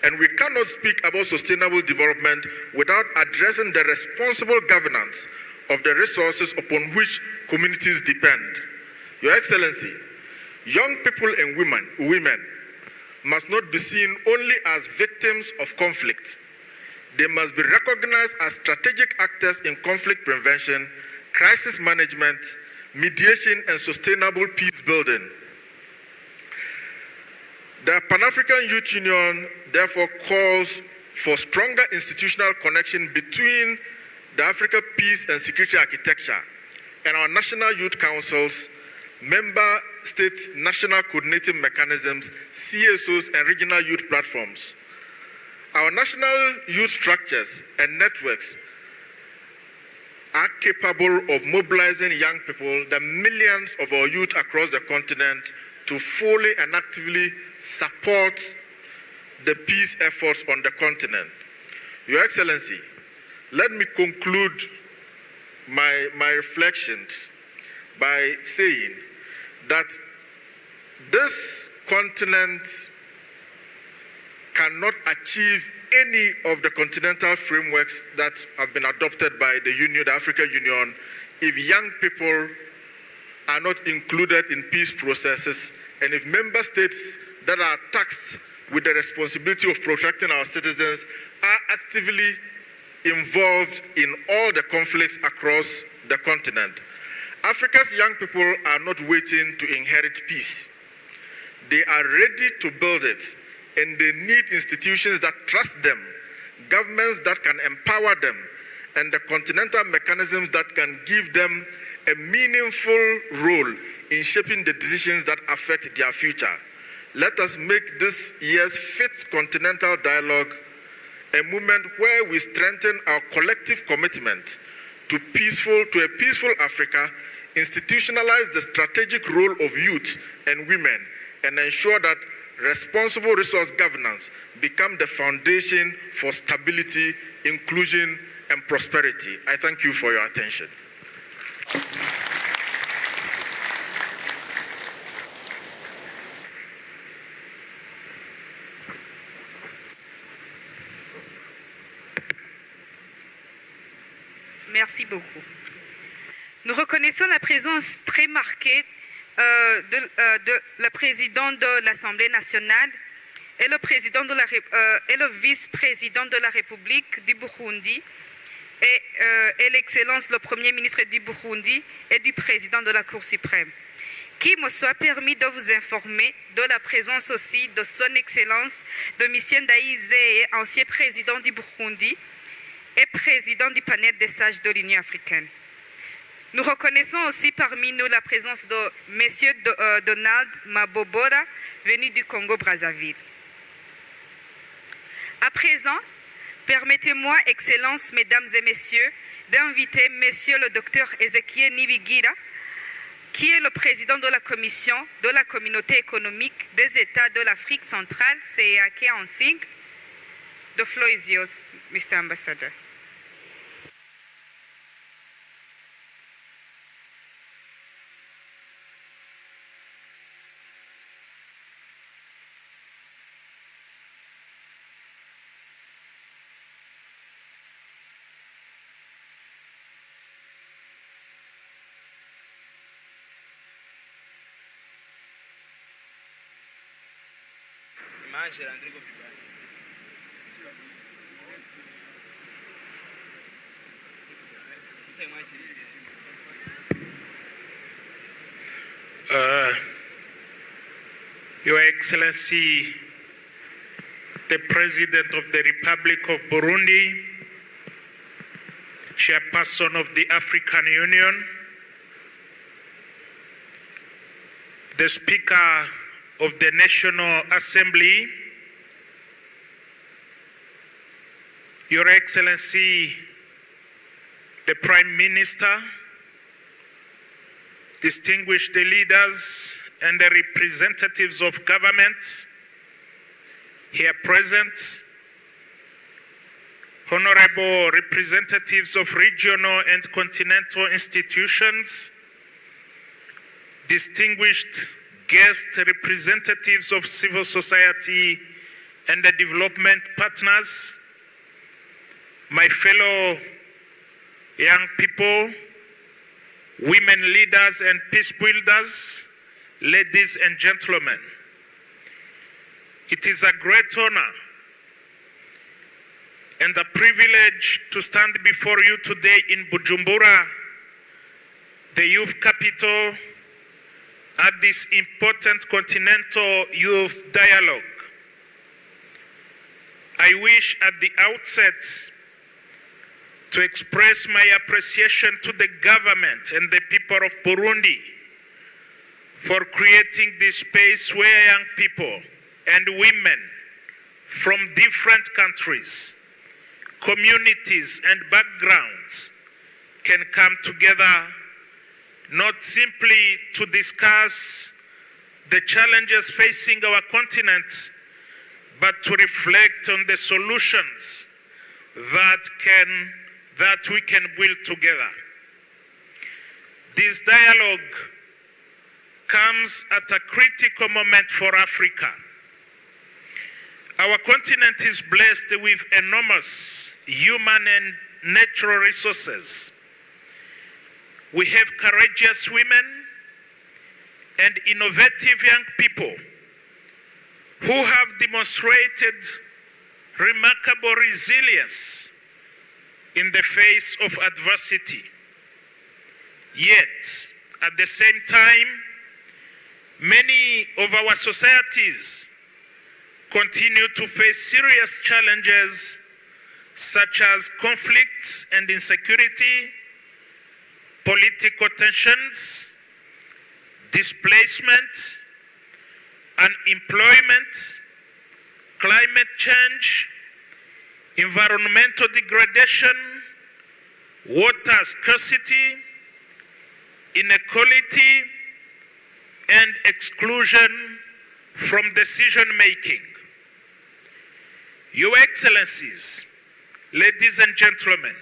And we cannot speak about sustainable development without addressing the responsible governance of the resources upon which communities depend. Your Excellency, young people and women must not be seen only as victims of conflict. They must be recognized as strategic actors in conflict prevention, crisis management, mediation, and sustainable peace building. The Pan-African Youth Union therefore calls for stronger institutional connection between the Africa Peace and Security Architecture and our national youth councils, member state national coordinating mechanisms, CSOs, and regional youth platforms. Our national youth structures and networks are capable of mobilizing young people, the millions of our youth across the continent, to fully and actively support the peace efforts on the continent. Your Excellency, let me conclude my reflections by saying that this continent cannot achieve any of the continental frameworks that have been adopted by the Union, the African Union, if young people are not included in peace processes, and if member states that are tasked with the responsibility of protecting our citizens are actively involved in all the conflicts across the continent. Africa's young people are not waiting to inherit peace. They are ready to build it, and they need institutions that trust them, governments that can empower them, and the continental mechanisms that can give them a meaningful role in shaping the decisions that affect their future. Let us make this year's 5th Continental Dialogue a moment where we strengthen our collective commitment to a peaceful Africa, institutionalize the strategic role of youth and women, and ensure that responsible resource governance become the foundation for stability, inclusion, and prosperity. I thank you for your attention. Merci beaucoup. Nous reconnaissons la présence très marquée de la présidente de l'Assemblée nationale et le vice-président de la République du Burundi et l'excellence le Premier ministre du Burundi et du président de la Cour suprême. Qu'il me soit permis de vous informer de la présence aussi de son excellence Domitien Ndayizeye, ancien président du Burundi et président du panel des sages de l'Union africaine. Nous reconnaissons aussi parmi nous la présence de M. Donald Mabobora, venu du Congo-Brazzaville. À présent, permettez-moi, Excellences, Mesdames et Messieurs, d'inviter M. le Dr Ezekiel Nibigira, qui est le président de la Commission de la Communauté économique des États de l'Afrique centrale, CEAC en sigle. The floor is yours, Mr. Ambassador. Your Excellency, the President of the Republic of Burundi, Chairperson of the African Union, the Speaker of the National Assembly, Your Excellency, the Prime Minister, distinguished leaders and the representatives of government here present, honorable representatives of regional and continental institutions, distinguished guest representatives of civil society and the development partners, my fellow young people, women leaders and peace builders, ladies and gentlemen. It is a great honor and a privilege to stand before you today in Bujumbura, the youth capital, at this important continental youth dialogue. I wish at the outset to express my appreciation to the government and the people of Burundi for creating this space where young people and women from different countries, communities, and backgrounds can come together, not simply to discuss the challenges facing our continent, but to reflect on the solutions that we can build together. This dialogue comes at a critical moment for Africa. Our continent is blessed with enormous human and natural resources. We have courageous women and innovative young people who have demonstrated remarkable resilience in the face of adversity. Yet, at the same time, many of our societies continue to face serious challenges such as conflicts and insecurity, political tensions, displacement, unemployment, climate change, environmental degradation, water scarcity, inequality, and exclusion from decision making. Your Excellencies, ladies and gentlemen,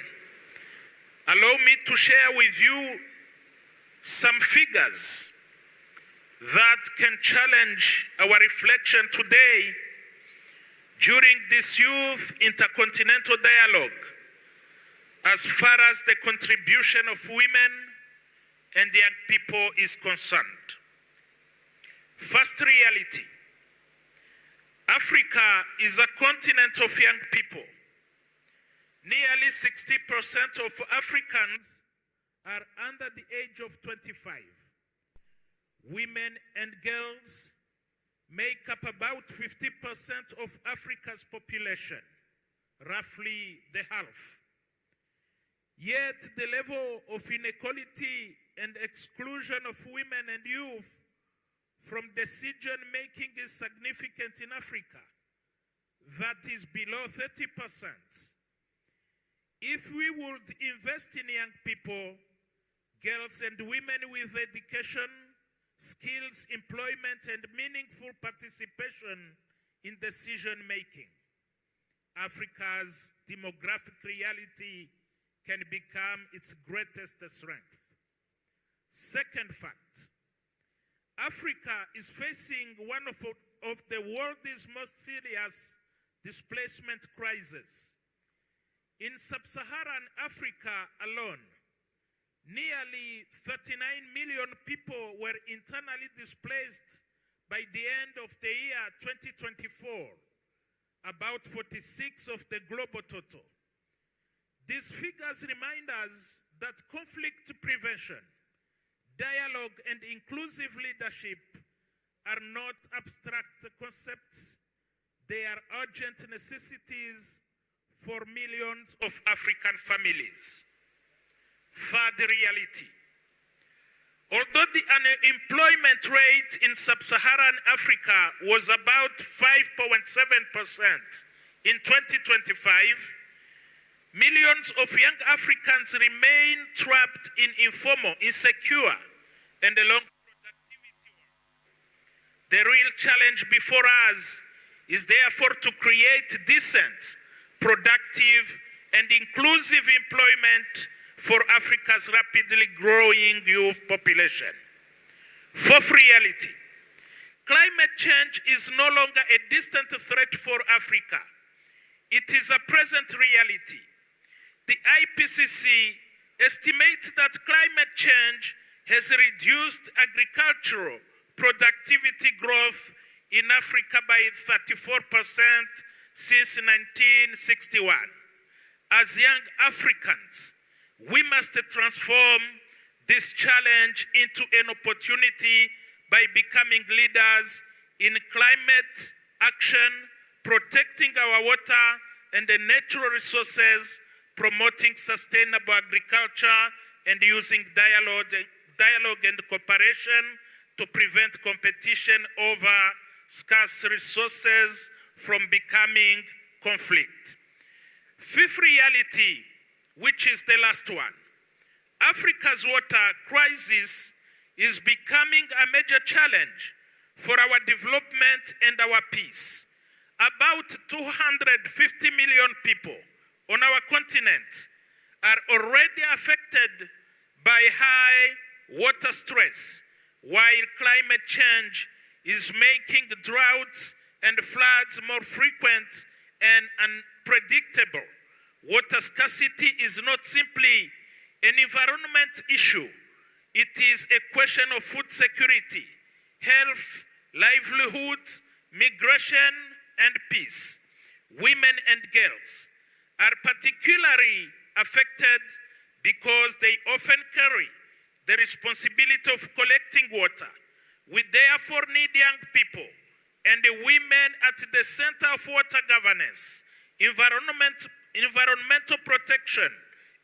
allow me to share with you some figures that can challenge our reflection today during this youth intercontinental dialogue as far as the contribution of women and young people is concerned. First reality, Africa is a continent of young people. Nearly 60% of Africans are under the age of 25. Women and girls make up about 50% of Africa's population, roughly the half. Yet the level of inequality and exclusion of women and youth from decision making is significant in Africa. That is below 30%. If we would invest in young people, girls and women with education, skills, employment, and meaningful participation in decision making, Africa's demographic reality can become its greatest strength. Second fact, Africa is facing one of the world's most serious displacement crises. In sub-Saharan Africa alone, nearly 39 million people were internally displaced by the end of the year 2024, about 46 of the global total. These figures remind us that conflict prevention, dialogue, and inclusive leadership are not abstract concepts. They are urgent necessities for millions of African families. Third reality, although the unemployment rate in sub-Saharan Africa was about 5.7% in 2025, millions of young Africans remain trapped in informal, insecure, and a long productivity work. The real challenge before us is therefore to create decent, productive, and inclusive employment for Africa's rapidly growing youth population. Fourth reality, climate change is no longer a distant threat for Africa. It is a present reality. The IPCC estimates that climate change has reduced agricultural productivity growth in Africa by 34% since 1961. As young Africans, we must transform this challenge into an opportunity by becoming leaders in climate action, protecting our water and the natural resources, promoting sustainable agriculture, and using dialogue and cooperation to prevent competition over scarce resources from becoming conflict. Fifth reality, which is the last one, Africa's water crisis is becoming a major challenge for our development and our peace. About 250 million people on our continent are already affected by high water stress, while climate change is making droughts and floods more frequent and unpredictable. Water scarcity is not simply an environment issue. It is a question of food security, health, livelihoods, migration and peace, women and girls are particularly affected because they often carry the responsibility of collecting water. We therefore need young people and the women at the center of water governance, environmental protection,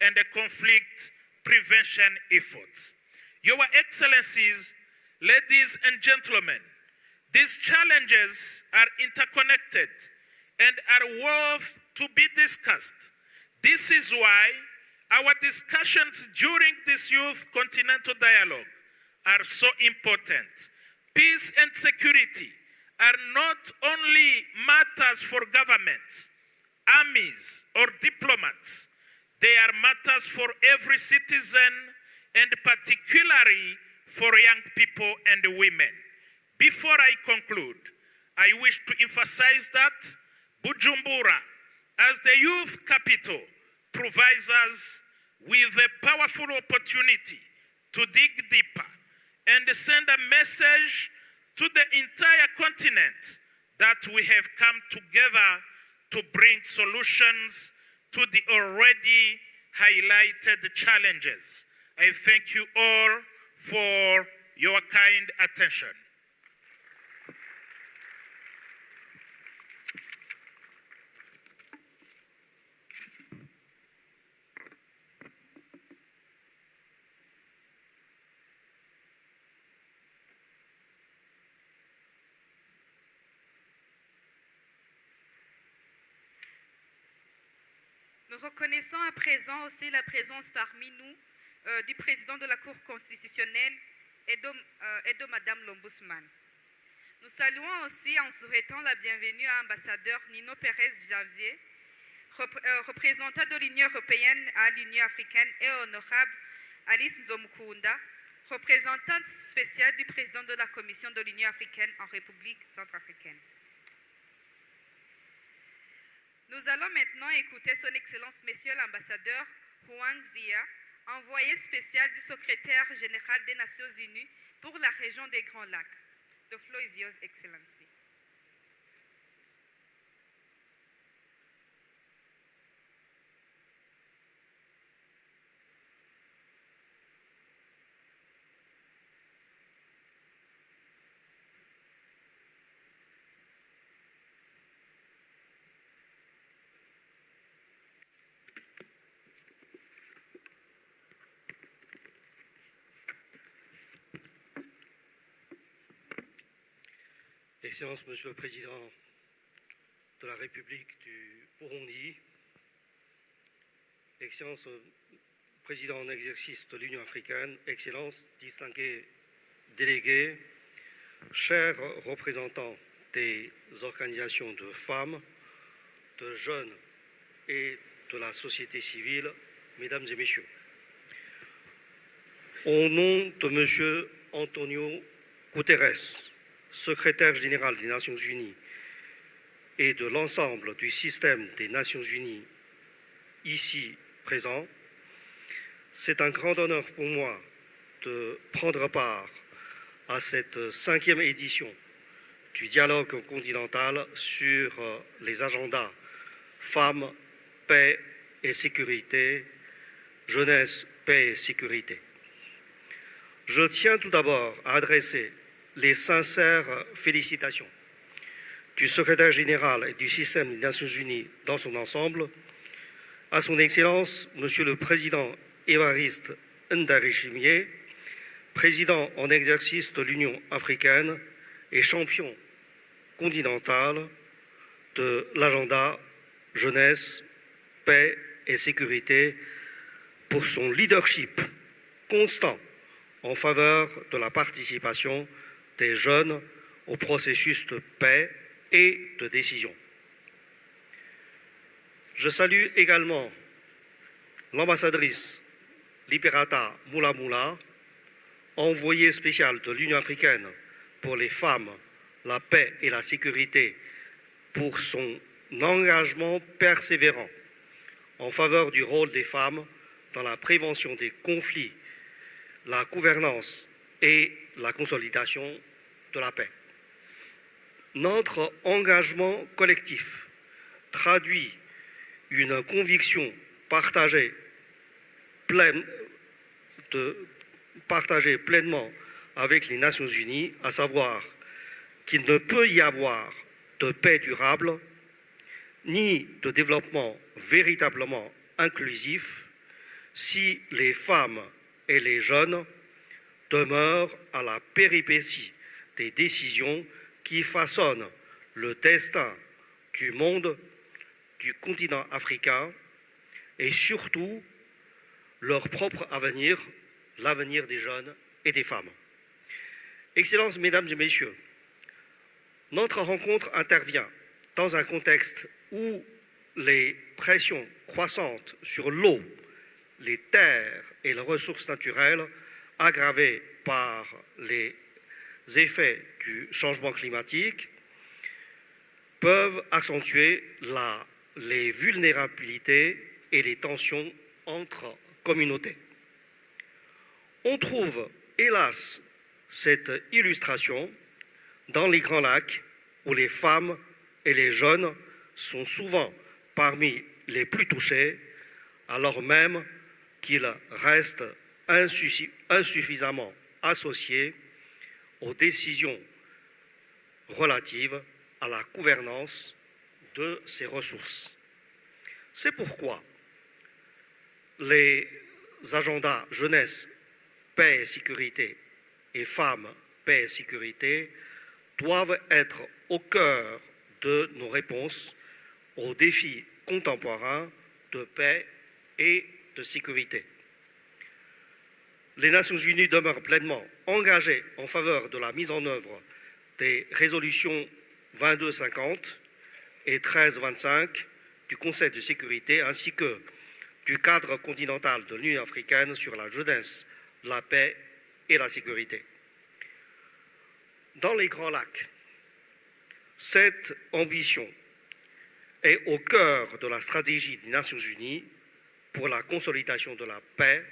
and the conflict prevention efforts. Your Excellencies, ladies and gentlemen, these challenges are interconnected and are worth to be discussed. This is why our discussions during this Youth Continental Dialogue are so important. Peace and security are not only matters for governments, armies, or diplomats. They are matters for every citizen, and particularly for young people and women. Before I conclude, I wish to emphasize that Bujumbura, as the youth capital, provides us with a powerful opportunity to dig deeper and send a message to the entire continent that we have come together to bring solutions to the already highlighted challenges. I thank you all for your kind attention. Nous reconnaissons à présent aussi la présence parmi nous du président de la Cour constitutionnelle et de Madame l'Ombudsman. Nous saluons aussi en souhaitant la bienvenue à l'ambassadeur Nino Pérez-Javier, représentant de l'Union européenne à l'Union africaine, et honorable Alice Nzomukunda, représentante spéciale du président de la Commission de l'Union africaine en République centrafricaine. Nous allons maintenant écouter son Excellence Monsieur l'ambassadeur Huang Zia, envoyé spécial du secrétaire général des Nations Unies pour la région des Grands Lacs. The floor is yours, Excellency. Excellence, Monsieur le Président de la République du Burundi, Excellence, Président en exercice de l'Union africaine, Excellence, distingués délégués, chers représentants des organisations de femmes, de jeunes et de la société civile, Mesdames et Messieurs. Au nom de Monsieur Antonio Guterres, secrétaire général des Nations Unies, et de l'ensemble du système des Nations Unies ici présent, c'est un grand honneur pour moi de prendre part à cette 5e édition du dialogue continental sur les agendas femmes, paix et sécurité, jeunesse, paix et sécurité. Je tiens tout d'abord à adresser les sincères félicitations du secrétaire général et du système des Nations Unies dans son ensemble à son Excellence, Monsieur le Président Évariste Ndayishimiye, président en exercice de l'Union africaine et champion continental de l'agenda jeunesse, paix et sécurité, pour son leadership constant en faveur de la participation des jeunes au processus de paix et de décision. Je salue également l'ambassadrice Liberata Mulamula, envoyée spéciale de l'Union africaine pour les femmes, la paix et la sécurité, pour son engagement persévérant en faveur du rôle des femmes dans la prévention des conflits, la gouvernance et la consolidation de la paix. Notre engagement collectif traduit une conviction partagée pleinement avec les Nations Unies, à savoir qu'il ne peut y avoir de paix durable ni de développement véritablement inclusif si les femmes et les jeunes demeurent à la péripétie des décisions qui façonnent le destin du monde, du continent africain et surtout leur propre avenir, l'avenir des jeunes et des femmes. Excellences, Mesdames et Messieurs, notre rencontre intervient dans un contexte où les pressions croissantes sur l'eau, les terres et les ressources naturelles, aggravées par les effets du changement climatique, peuvent accentuer les vulnérabilités et les tensions entre communautés. On trouve, hélas, cette illustration dans les Grands Lacs, où les femmes et les jeunes sont souvent parmi les plus touchés, alors même qu'ils restent insuffisamment associés aux décisions relatives à la gouvernance de ces ressources. C'est pourquoi les agendas jeunesse, paix et sécurité et femmes, paix et sécurité doivent être au cœur de nos réponses aux défis contemporains de paix et de sécurité. Les Nations Unies demeurent pleinement engagées en faveur de la mise en œuvre des résolutions 2250 et 1325 du Conseil de sécurité ainsi que du cadre continental de l'Union africaine sur la jeunesse, la paix et la sécurité. Dans les Grands Lacs, cette ambition est au cœur de la stratégie des Nations Unies pour la consolidation de la paix,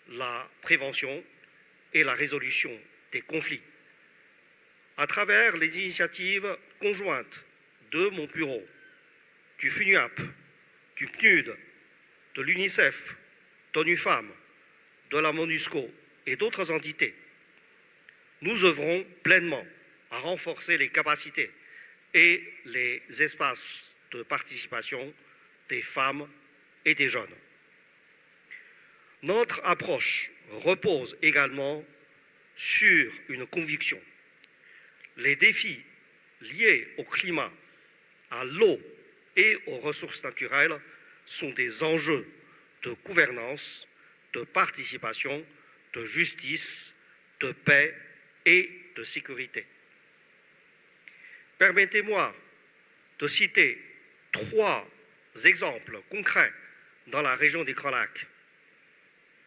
la prévention et la résolution des conflits. À travers les initiatives conjointes de mon bureau, du FUNUAP, du PNUD, de l'UNICEF, d'ONU Femmes, de la MONUSCO et d'autres entités, nous œuvrons pleinement à renforcer les capacités et les espaces de participation des femmes et des jeunes. Notre approche repose également sur une conviction. Les défis liés au climat, à l'eau et aux ressources naturelles sont des enjeux de gouvernance, de participation, de justice, de paix et de sécurité. Permettez-moi de citer 3 exemples concrets dans la région des Grands Lacs.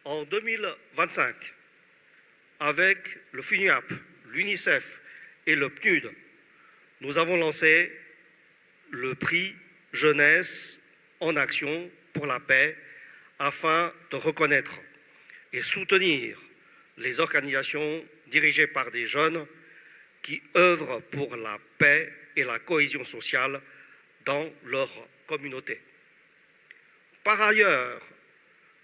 En 2025, avec le FUNUAP, l'UNICEF et le PNUD, nous avons lancé le prix Jeunesse en action pour la paix afin de reconnaître et soutenir les organisations dirigées par des jeunes qui œuvrent pour la paix et la cohésion sociale dans leur communauté. Par ailleurs,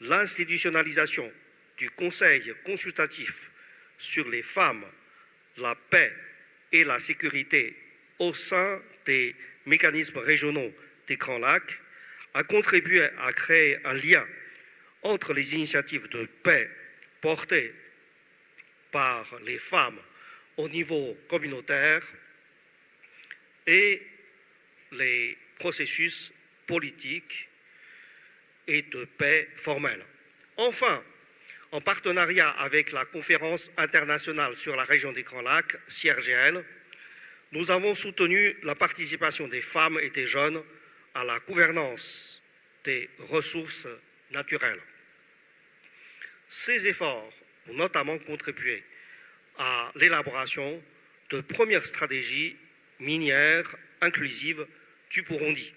l'institutionnalisation du Conseil consultatif sur les femmes, la paix et la sécurité au sein des mécanismes régionaux des Grands Lacs a contribué à créer un lien entre les initiatives de paix portées par les femmes au niveau communautaire et les processus politiques et de paix formels. Enfin, en partenariat avec la Conférence internationale sur la région des Grands Lacs, CIRGL, nous avons soutenu la participation des femmes et des jeunes à la gouvernance des ressources naturelles. Ces efforts ont notamment contribué à l'élaboration de premières stratégies minières inclusives du Burundi.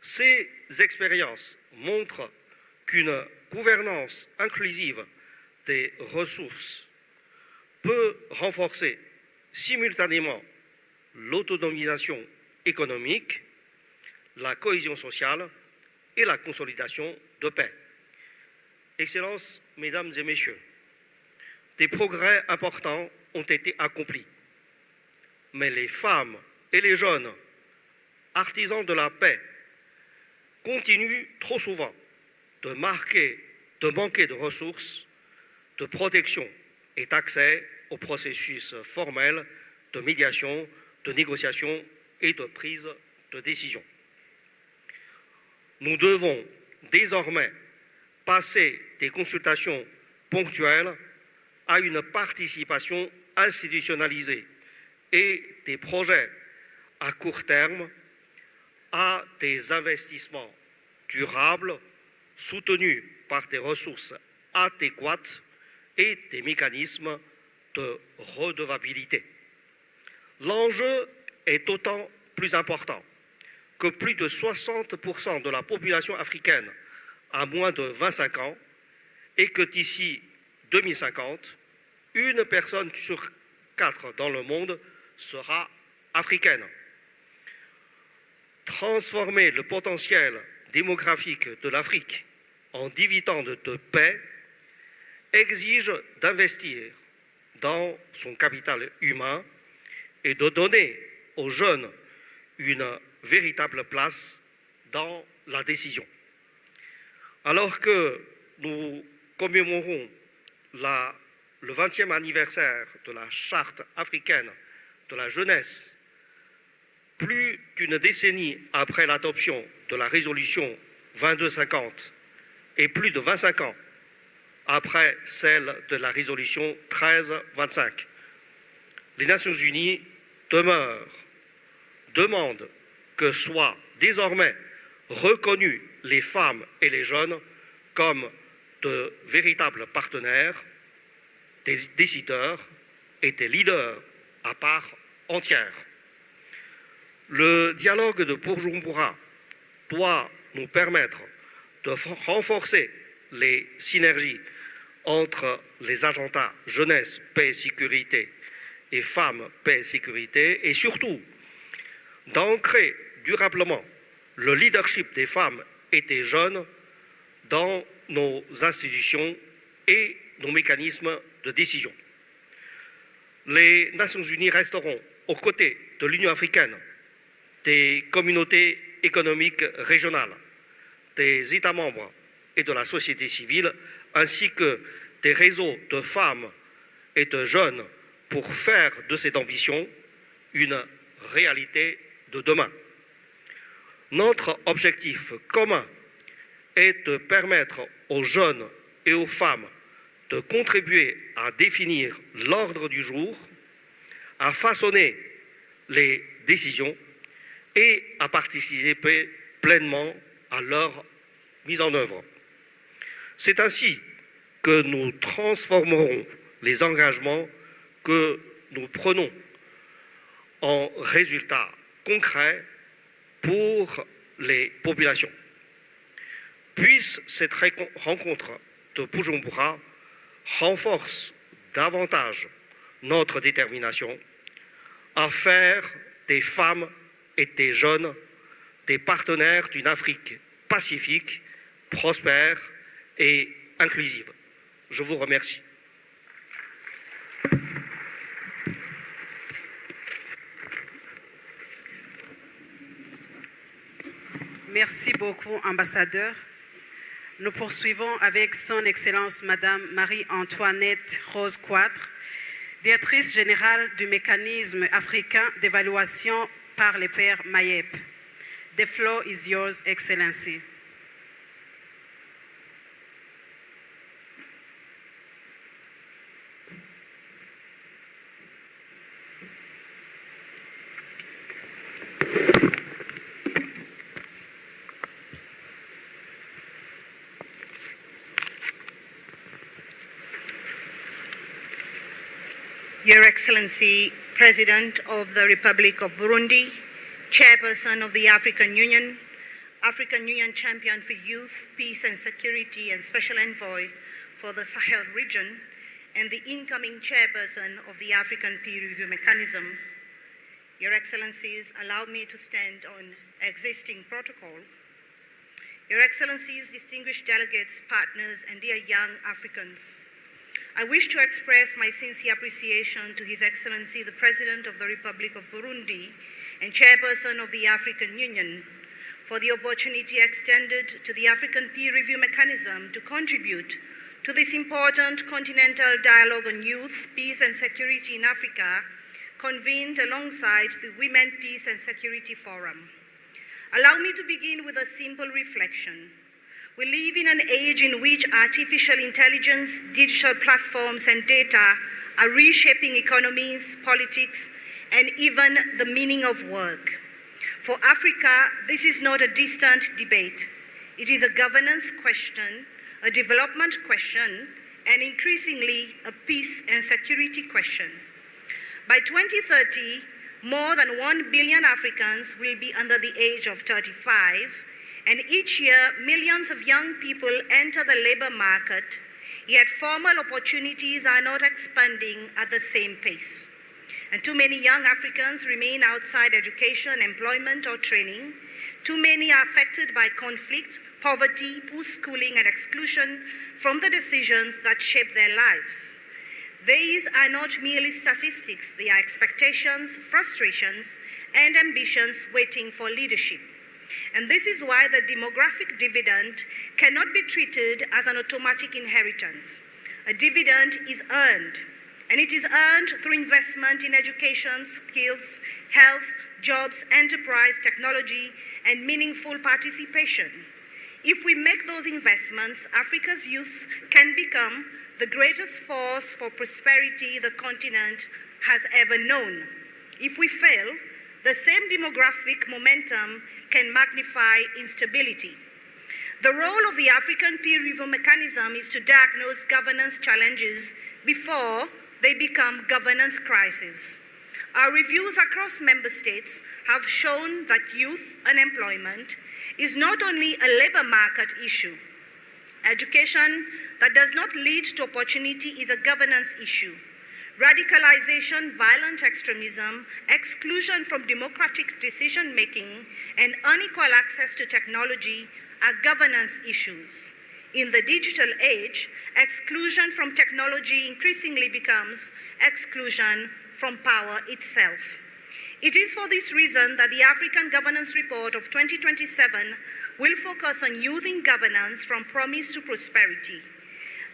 Ces expériences montrent qu'une gouvernance inclusive des ressources peut renforcer simultanément l'autonomisation économique, la cohésion sociale et la consolidation de paix. Excellences, Mesdames et Messieurs, des progrès importants ont été accomplis. Mais les femmes et les jeunes, artisans de la paix, continuent trop souvent de manquer de ressources, de protection et d'accès au processus formel de médiation, de négociation et de prise de décision. Nous devons désormais passer des consultations ponctuelles à une participation institutionnalisée et des projets à court terme à des investissements durables soutenus par des ressources adéquates et des mécanismes de redevabilité. L'enjeu est d'autant plus important que plus de 60% de la population africaine a moins de 25 ans et que d'ici 2050, une personne sur 4 dans le monde sera africaine. Transformer le potentiel démographique de l'Afrique en dividende de paix exige d'investir dans son capital humain et de donner aux jeunes une véritable place dans la décision. Alors que nous commémorons le 20e anniversaire de la Charte africaine de la jeunesse, plus d'une décennie après l'adoption de la résolution 2250 et plus de 25 ans après celle de la résolution 1325, les Nations Unies demandent que soient désormais reconnues les femmes et les jeunes comme de véritables partenaires, des décideurs et des leaders à part entière. Le dialogue de Bujumbura doit nous permettre de renforcer les synergies entre les agendas jeunesse, paix et sécurité et femmes, paix et sécurité, et surtout d'ancrer durablement le leadership des femmes et des jeunes dans nos institutions et nos mécanismes de décision. Les Nations Unies resteront aux côtés de l'Union africaine, des communautés économiques régionales, des États membres et de la société civile, ainsi que des réseaux de femmes et de jeunes pour faire de cette ambition une réalité de demain. Notre objectif commun est de permettre aux jeunes et aux femmes de contribuer à définir l'ordre du jour, à façonner les décisions et à participer pleinement à leur mise en œuvre. C'est ainsi que nous transformerons les engagements que nous prenons en résultats concrets pour les populations. Puisse cette rencontre de Bujumbura renforce davantage notre détermination à faire des femmes et des jeunes des partenaires d'une Afrique pacifique, prospère et inclusive. Je vous remercie. Merci beaucoup, ambassadeur. Nous poursuivons avec son Excellence Madame Marie-Antoinette Rose-Quadre, directrice générale du mécanisme africain d'évaluation par les pairs MAEP. The floor is yours, Excellency. Your Excellency, President of the Republic of Burundi, Chairperson of the African Union Champion for Youth, Peace and Security and Special Envoy for the Sahel region, and the incoming Chairperson of the African Peer Review Mechanism, Your Excellencies, allow me to stand on existing protocol. Your Excellencies, distinguished delegates, partners, and dear young Africans, I wish to express my sincere appreciation to His Excellency, the President of the Republic of Burundi and Chairperson of the African Union, for the opportunity extended to the African Peer Review Mechanism to contribute to this important continental dialogue on youth, peace, and security in Africa, convened alongside the Women, Peace, and Security Forum. Allow me to begin with a simple reflection. We live in an age in which artificial intelligence, digital platforms, and data are reshaping economies, politics, and even the meaning of work. For Africa, this is not a distant debate. It is a governance question, a development question, and increasingly a peace and security question. By 2030, more than 1 billion Africans will be under the age of 35, and each year, millions of young people enter the labor market, yet formal opportunities are not expanding at the same pace. And too many young Africans remain outside education, employment, or training. Too many are affected by conflict, poverty, poor schooling, and exclusion from the decisions that shape their lives. These are not merely statistics, they are expectations, frustrations, and ambitions waiting for leadership. And this is why the demographic dividend cannot be treated as an automatic inheritance. A dividend is earned, and it is earned through investment in education, skills, health, jobs, enterprise, technology, and meaningful participation. If we make those investments, Africa's youth can become the greatest force for prosperity the continent has ever known. If we fail, the same demographic momentum can magnify instability. The role of the African Peer Review Mechanism is to diagnose governance challenges before they become governance crises. Our reviews across member states have shown that youth unemployment is not only a labor market issue. Education that does not lead to opportunity is a governance issue. Radicalization, violent extremism, exclusion from democratic decision-making, and unequal access to technology are governance issues. In the digital age, exclusion from technology increasingly becomes exclusion from power itself. It is for this reason that the African Governance Report of 2027 will focus on youth in governance from promise to prosperity.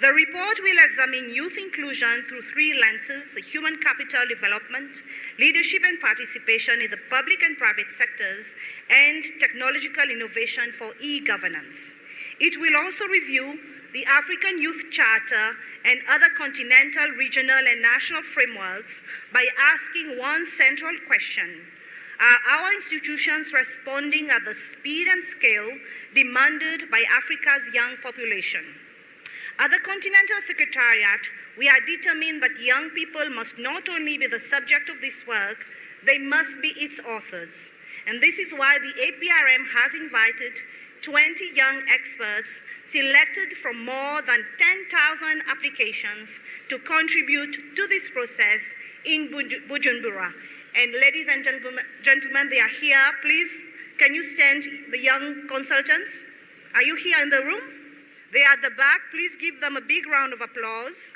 The report will examine youth inclusion through three lenses: human capital development, leadership and participation in the public and private sectors, and technological innovation for e-governance. It will also review the African Youth Charter and other continental, regional, and national frameworks by asking one central question: are our institutions responding at the speed and scale demanded by Africa's young population? At the Continental Secretariat, we are determined that young people must not only be the subject of this work, they must be its authors. And this is why the APRM has invited 20 young experts selected from more than 10,000 applications to contribute to this process in Bujumbura. And ladies and gentlemen, they are here. Please, can you stand, the young consultants? Are you here in the room? They are at the back. Please give them a big round of applause.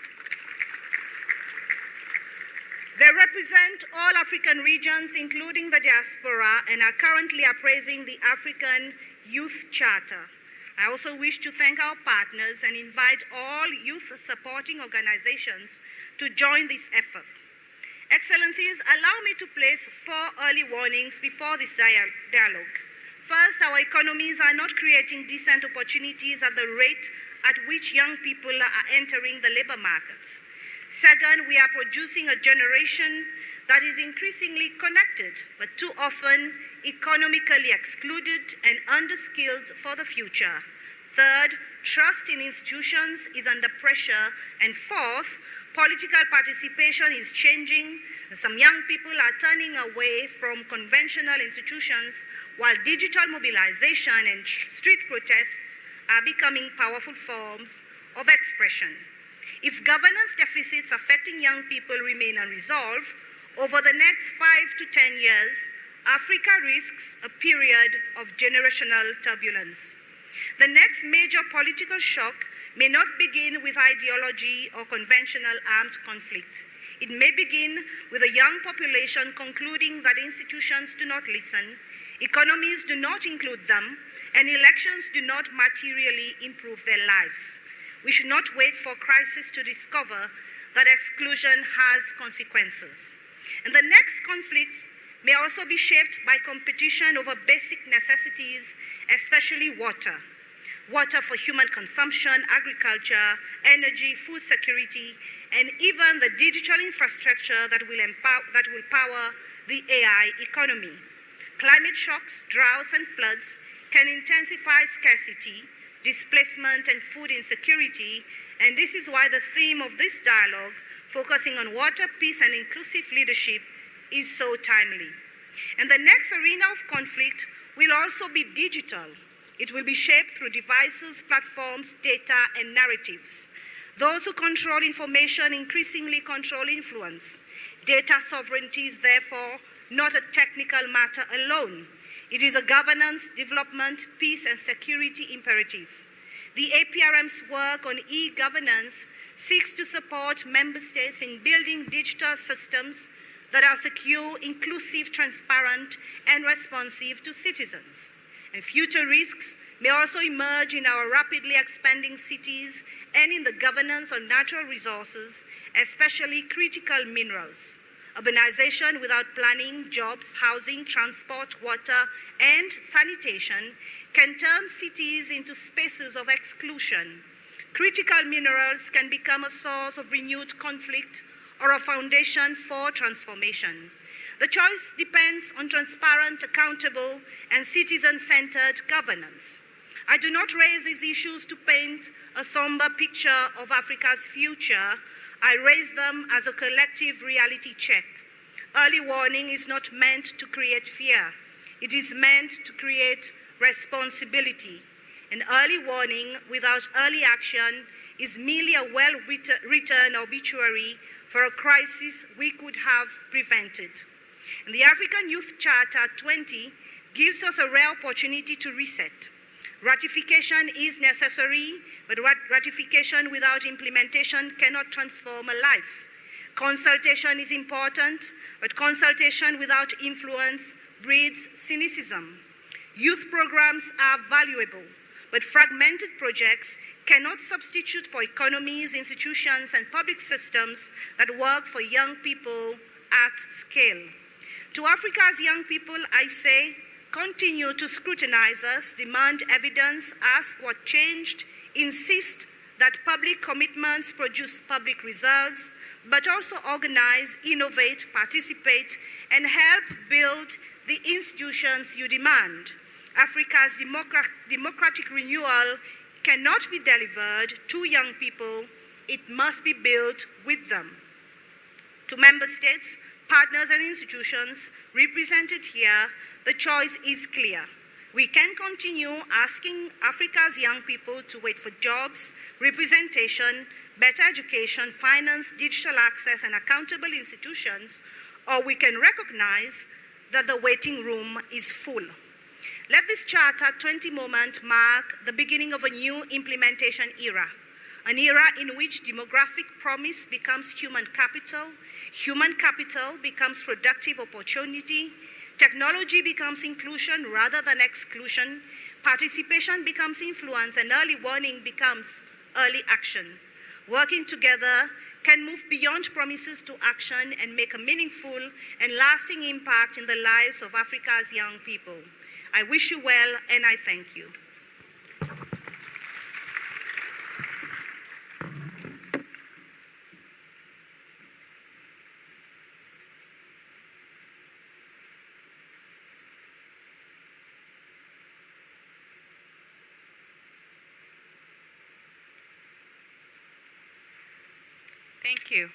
They represent all African regions, including the diaspora, and are currently appraising the African Youth Charter. I also wish to thank our partners and invite all youth-supporting organizations to join this effort. Excellencies, allow me to place 4 early warnings before this dialogue. First, our economies are not creating decent opportunities at the rate at which young people are entering the labor markets. Second, we are producing a generation that is increasingly connected, but too often economically excluded and underskilled for the future. Third, trust in institutions is under pressure. And fourth, political participation is changing. Some young people are turning away from conventional institutions, while digital mobilization and street protests are becoming powerful forms of expression. If governance deficits affecting young people remain unresolved, Over the next 5 to 10 years, Africa risks a period of generational turbulence. The next major political shock may not begin with ideology or conventional armed conflict. It may begin with a young population concluding that institutions do not listen, economies do not include them, and elections do not materially improve their lives. We should not wait for crisis to discover that exclusion has consequences. And the next conflicts may also be shaped by competition over basic necessities, especially water. Water for human consumption, agriculture, energy, food security, and even the digital infrastructure that will power the AI economy. Climate shocks, droughts, and floods can intensify scarcity, displacement, and food insecurity, and this is why the theme of this dialogue, focusing on water, peace, and inclusive leadership, is so timely. And the next arena of conflict will also be digital. It will be shaped through devices, platforms, data, and narratives. Those who control information increasingly control influence. Data sovereignty is therefore not a technical matter alone. It is a governance, development, peace, and security imperative. The APRM's work on e-governance seeks to support member states in building digital systems that are secure, inclusive, transparent, and responsive to citizens. And future risks may also emerge in our rapidly expanding cities and in the governance of natural resources, especially critical minerals. Urbanization without planning, jobs, housing, transport, water, and sanitation can turn cities into spaces of exclusion. Critical minerals can become a source of renewed conflict or a foundation for transformation. The choice depends on transparent, accountable, and citizen-centered governance. I do not raise these issues to paint a somber picture of Africa's future. I raise them as a collective reality check. Early warning is not meant to create fear. It is meant to create responsibility. An early warning without early action is merely a well-written obituary for a crisis we could have prevented. And the African Youth Charter 20 gives us a rare opportunity to reset. Ratification is necessary, but ratification without implementation cannot transform a life. Consultation is important, but consultation without influence breeds cynicism. Youth programs are valuable, but fragmented projects cannot substitute for economies, institutions, and public systems that work for young people at scale. To Africa's young people, I say, continue to scrutinize us, demand evidence, ask what changed, insist that public commitments produce public results, but also organize, innovate, participate, and help build the institutions you demand. Africa's democratic renewal cannot be delivered to young people, it must be built with them. To member states, partners, and institutions represented here, the choice is clear. We can continue asking Africa's young people to wait for jobs, representation, better education, finance, digital access, and accountable institutions, or we can recognize that the waiting room is full. Let this Charter 20 moment mark the beginning of a new implementation era, an era in which demographic promise becomes human capital becomes productive opportunity, technology becomes inclusion rather than exclusion, participation becomes influence, and early warning becomes early action. Working together can move beyond promises to action and make a meaningful and lasting impact in the lives of Africa's young people. I wish you well, and I thank you. Thank you.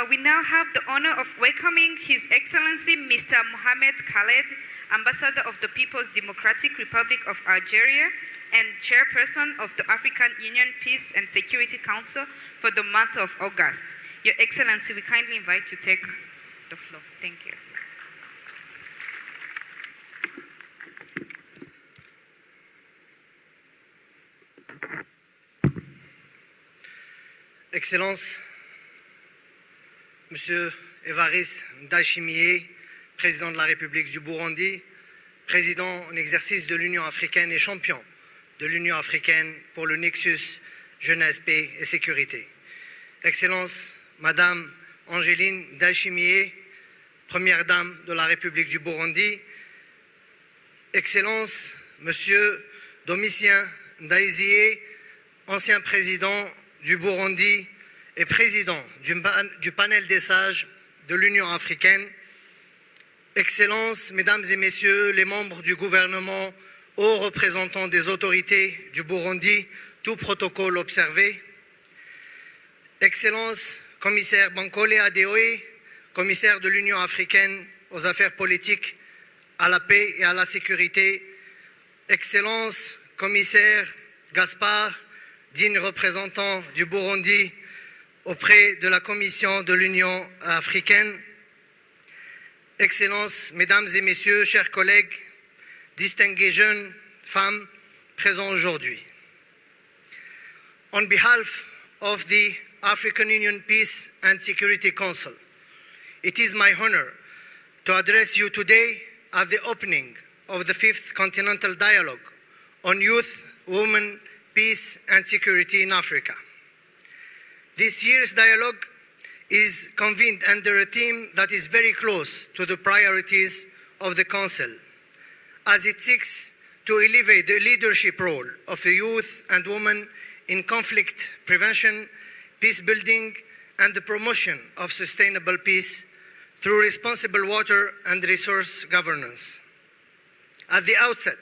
We now have the honor of welcoming His Excellency Mr. Mohamed Khaled, Ambassador of the People's Democratic Republic of Algeria, and Chairperson of the African Union Peace and Security Council for the month of August. Your Excellency, we kindly invite you to take the floor. Thank you. Excellences, Monsieur Évariste Ndayishimiye, président de la République du Burundi, président en exercice de l'Union africaine et champion de l'Union africaine pour le Nexus Jeunesse, Paix et Sécurité. Excellences, Madame Angéline Ndayishimiye, première dame de la République du Burundi. Excellences, Monsieur Domitien Ndayizeye, ancien président du Burundi et président du panel des sages de l'Union africaine. Excellences, Mesdames et Messieurs les membres du gouvernement, hauts représentants des autorités du Burundi, tout protocole observé. Excellences, Commissaire Bankole Adeoye, commissaire de l'Union africaine aux affaires politiques, à la paix et à la sécurité. Excellences, Commissaire Gaspard, digne représentant du Burundi auprès de la Commission de l'Union africaine. Excellences, Mesdames et Messieurs, chers collègues, distingués jeunes, femmes présents aujourd'hui. On behalf of the African Union Peace and Security Council, it is my honor to address you today at the opening of the 5th Continental Dialogue on Youth, Women, Peace and Security in Africa. This year's dialogue is convened under a theme that is very close to the priorities of the Council, as it seeks to elevate the leadership role of the youth and women in conflict prevention, peace building, and the promotion of sustainable peace through responsible water and resource governance. At the outset,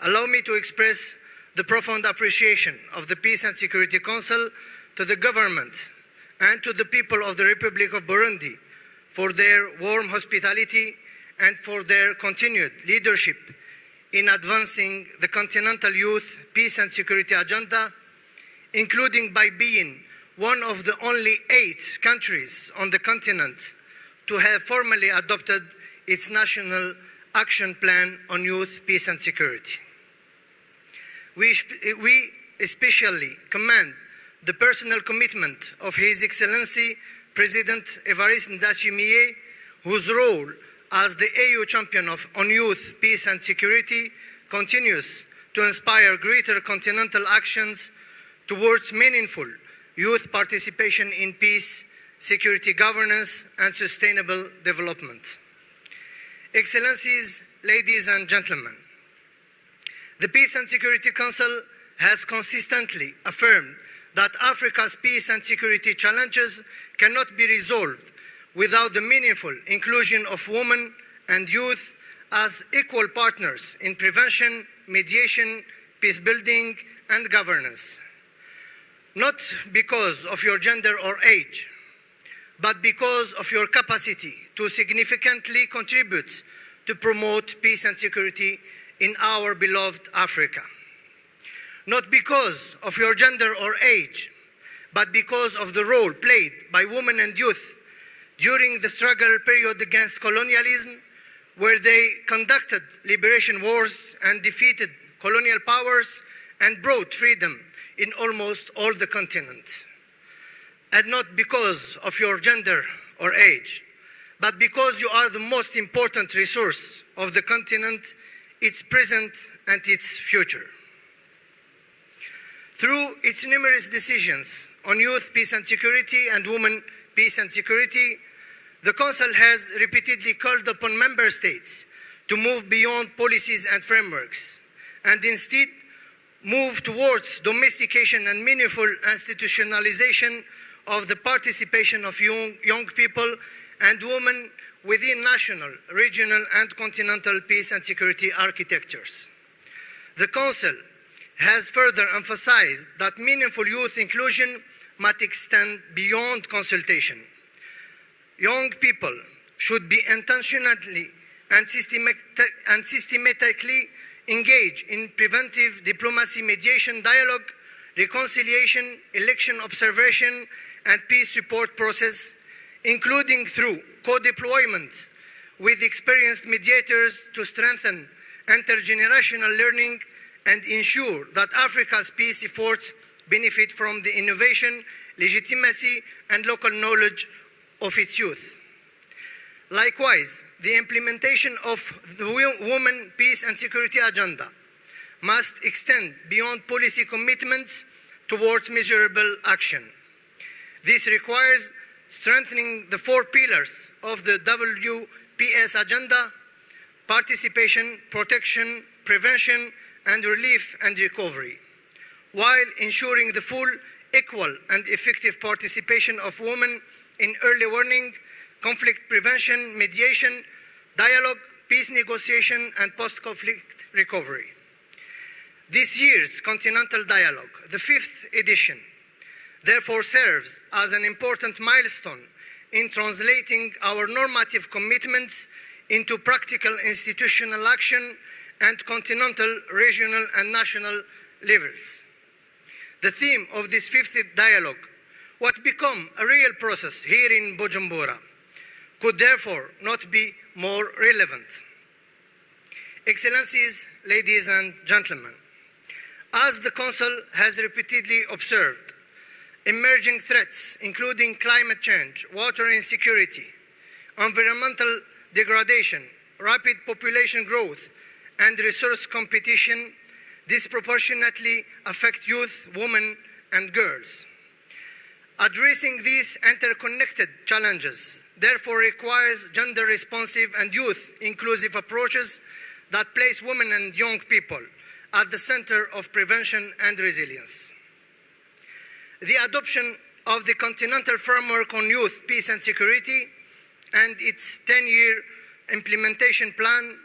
allow me to express the profound appreciation of the Peace and Security Council to the government and to the people of the Republic of Burundi for their warm hospitality and for their continued leadership in advancing the Continental Youth Peace and Security Agenda, including by being one of the only 8 countries on the continent to have formally adopted its National Action Plan on Youth, Peace and Security. We especially commend the personal commitment of His Excellency President Évariste Ndayishimiye, whose role as the AU champion on youth, peace and security continues to inspire greater continental actions towards meaningful youth participation in peace, security governance, and sustainable development. Excellencies, ladies and gentlemen, the Peace and Security Council has consistently affirmed that Africa's peace and security challenges cannot be resolved without the meaningful inclusion of women and youth as equal partners in prevention, mediation, peace building, and governance. Not because of your gender or age, but because of your capacity to significantly contribute to promote peace and security in our beloved Africa. Not because of your gender or age, but because of the role played by women and youth during the struggle period against colonialism, where they conducted liberation wars and defeated colonial powers and brought freedom in almost all the continent. And not because of your gender or age, but because you are the most important resource of the continent, its present and its future. Through its numerous decisions on youth, peace and security and women, peace and security, the Council has repeatedly called upon member states to move beyond policies and frameworks and instead move towards domestication and meaningful institutionalization of the participation of young people and women within national, regional, and continental peace and security architectures. The Council has further emphasized that meaningful youth inclusion must extend beyond consultation. Young people should be intentionally and systematically engage in preventive diplomacy, mediation, dialogue, reconciliation, election observation, and peace support process, including through co-deployment with experienced mediators to strengthen intergenerational learning and ensure that Africa's peace efforts benefit from the innovation, legitimacy, and local knowledge of its youth. Likewise, the implementation of the Women, Peace and Security Agenda must extend beyond policy commitments towards measurable action. This requires strengthening the 4 pillars of the WPS agenda: participation, protection, prevention, and relief and recovery, while ensuring the full, equal, and effective participation of women in early warning, conflict prevention, mediation, dialogue, peace negotiation, and post-conflict recovery. This year's Continental Dialogue, the 5th edition, therefore serves as an important milestone in translating our normative commitments into practical institutional action at continental, regional, and national levels. The theme of this 5th dialogue, what become a real process here in Bujumbura, could therefore not be more relevant. Excellencies, ladies and gentlemen, as the Council has repeatedly observed, emerging threats including climate change, water insecurity, environmental degradation, rapid population growth, and resource competition disproportionately affect youth, women, and girls. Addressing these interconnected challenges therefore requires gender-responsive and youth-inclusive approaches that place women and young people at the center of prevention and resilience. The adoption of the Continental Framework on Youth, Peace and Security and its 10-year implementation plan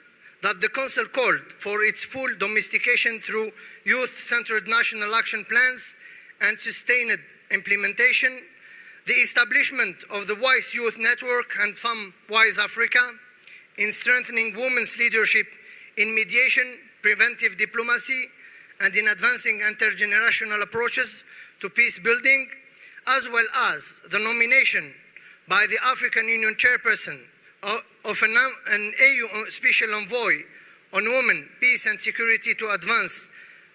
that the Council called for its full domestication through youth-centered national action plans and sustained implementation, the establishment of the WISE Youth Network and FAM WISE Africa in strengthening women's leadership in mediation, preventive diplomacy, and in advancing intergenerational approaches to peace building, as well as the nomination by the African Union chairperson of an AU Special Envoy on Women, Peace and Security to advance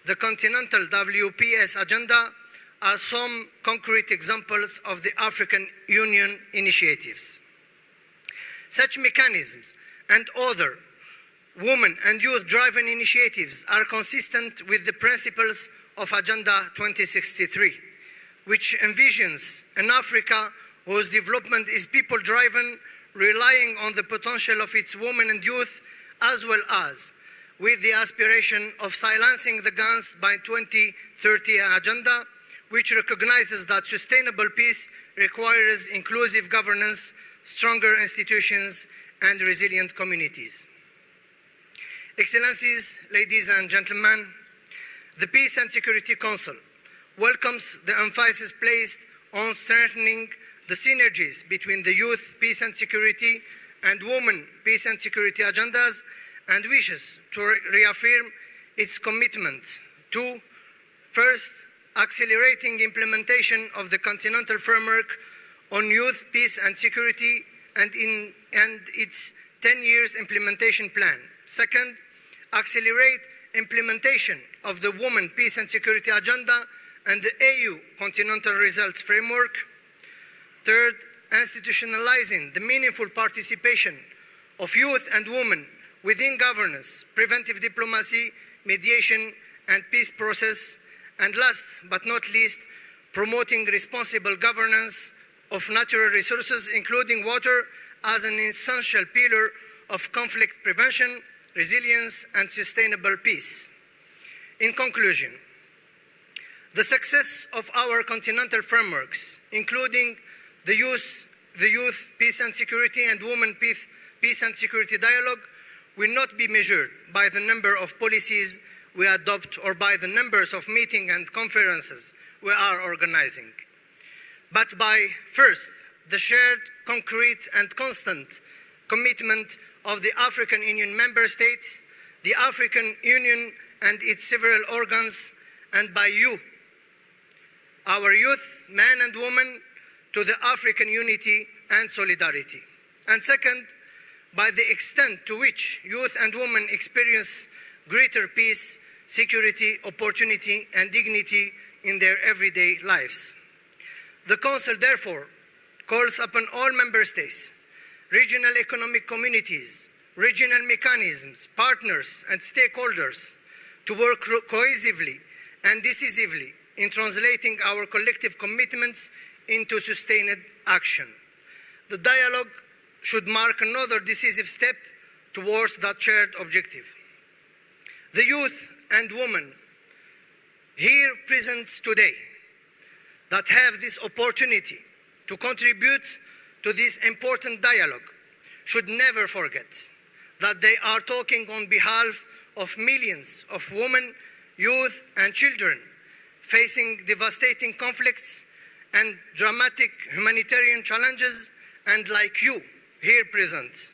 the Continental WPS agenda are some concrete examples of the African Union initiatives. Such mechanisms and other women and youth-driven initiatives are consistent with the principles of Agenda 2063, which envisions an Africa whose development is people-driven, relying on the potential of its women and youth, as well as with the aspiration of silencing the guns by 2030 agenda, which recognizes that sustainable peace requires inclusive governance, stronger institutions, and resilient communities. Excellencies, ladies and gentlemen, the Peace and Security Council welcomes the emphasis placed on strengthening the synergies between the youth, peace and security, and women, peace and security agendas, and wishes to reaffirm its commitment to, first, accelerating implementation of the Continental Framework on Youth, Peace and Security and its 10 years implementation plan. Second, accelerate implementation of the Women, Peace and Security Agenda and the AU Continental Results Framework. Third, institutionalizing the meaningful participation of youth and women within governance, preventive diplomacy, mediation, and peace process. And last but not least, promoting responsible governance of natural resources, including water, as an essential pillar of conflict prevention, resilience, and sustainable peace. In conclusion, the success of our continental frameworks, including the Youth, Peace and Security and Women, Peace and Security Dialogue, will not be measured by the number of policies we adopt or by the numbers of meetings and conferences we are organizing, but by, first, the shared, concrete, and constant commitment of the African Union member states, the African Union and its several organs, and by you, our youth, men and women, to the African unity and solidarity. And second, by the extent to which youth and women experience greater peace, security, opportunity, and dignity in their everyday lives. The Council, therefore, calls upon all member states, regional economic communities, regional mechanisms, partners, and stakeholders to work cohesively and decisively in translating our collective commitments into sustained action. The dialogue should mark another decisive step towards that shared objective. The youth and women here present today that have this opportunity to contribute to this important dialogue should never forget that they are talking on behalf of millions of women, youth, and children facing devastating conflicts and dramatic humanitarian challenges, and like you here present,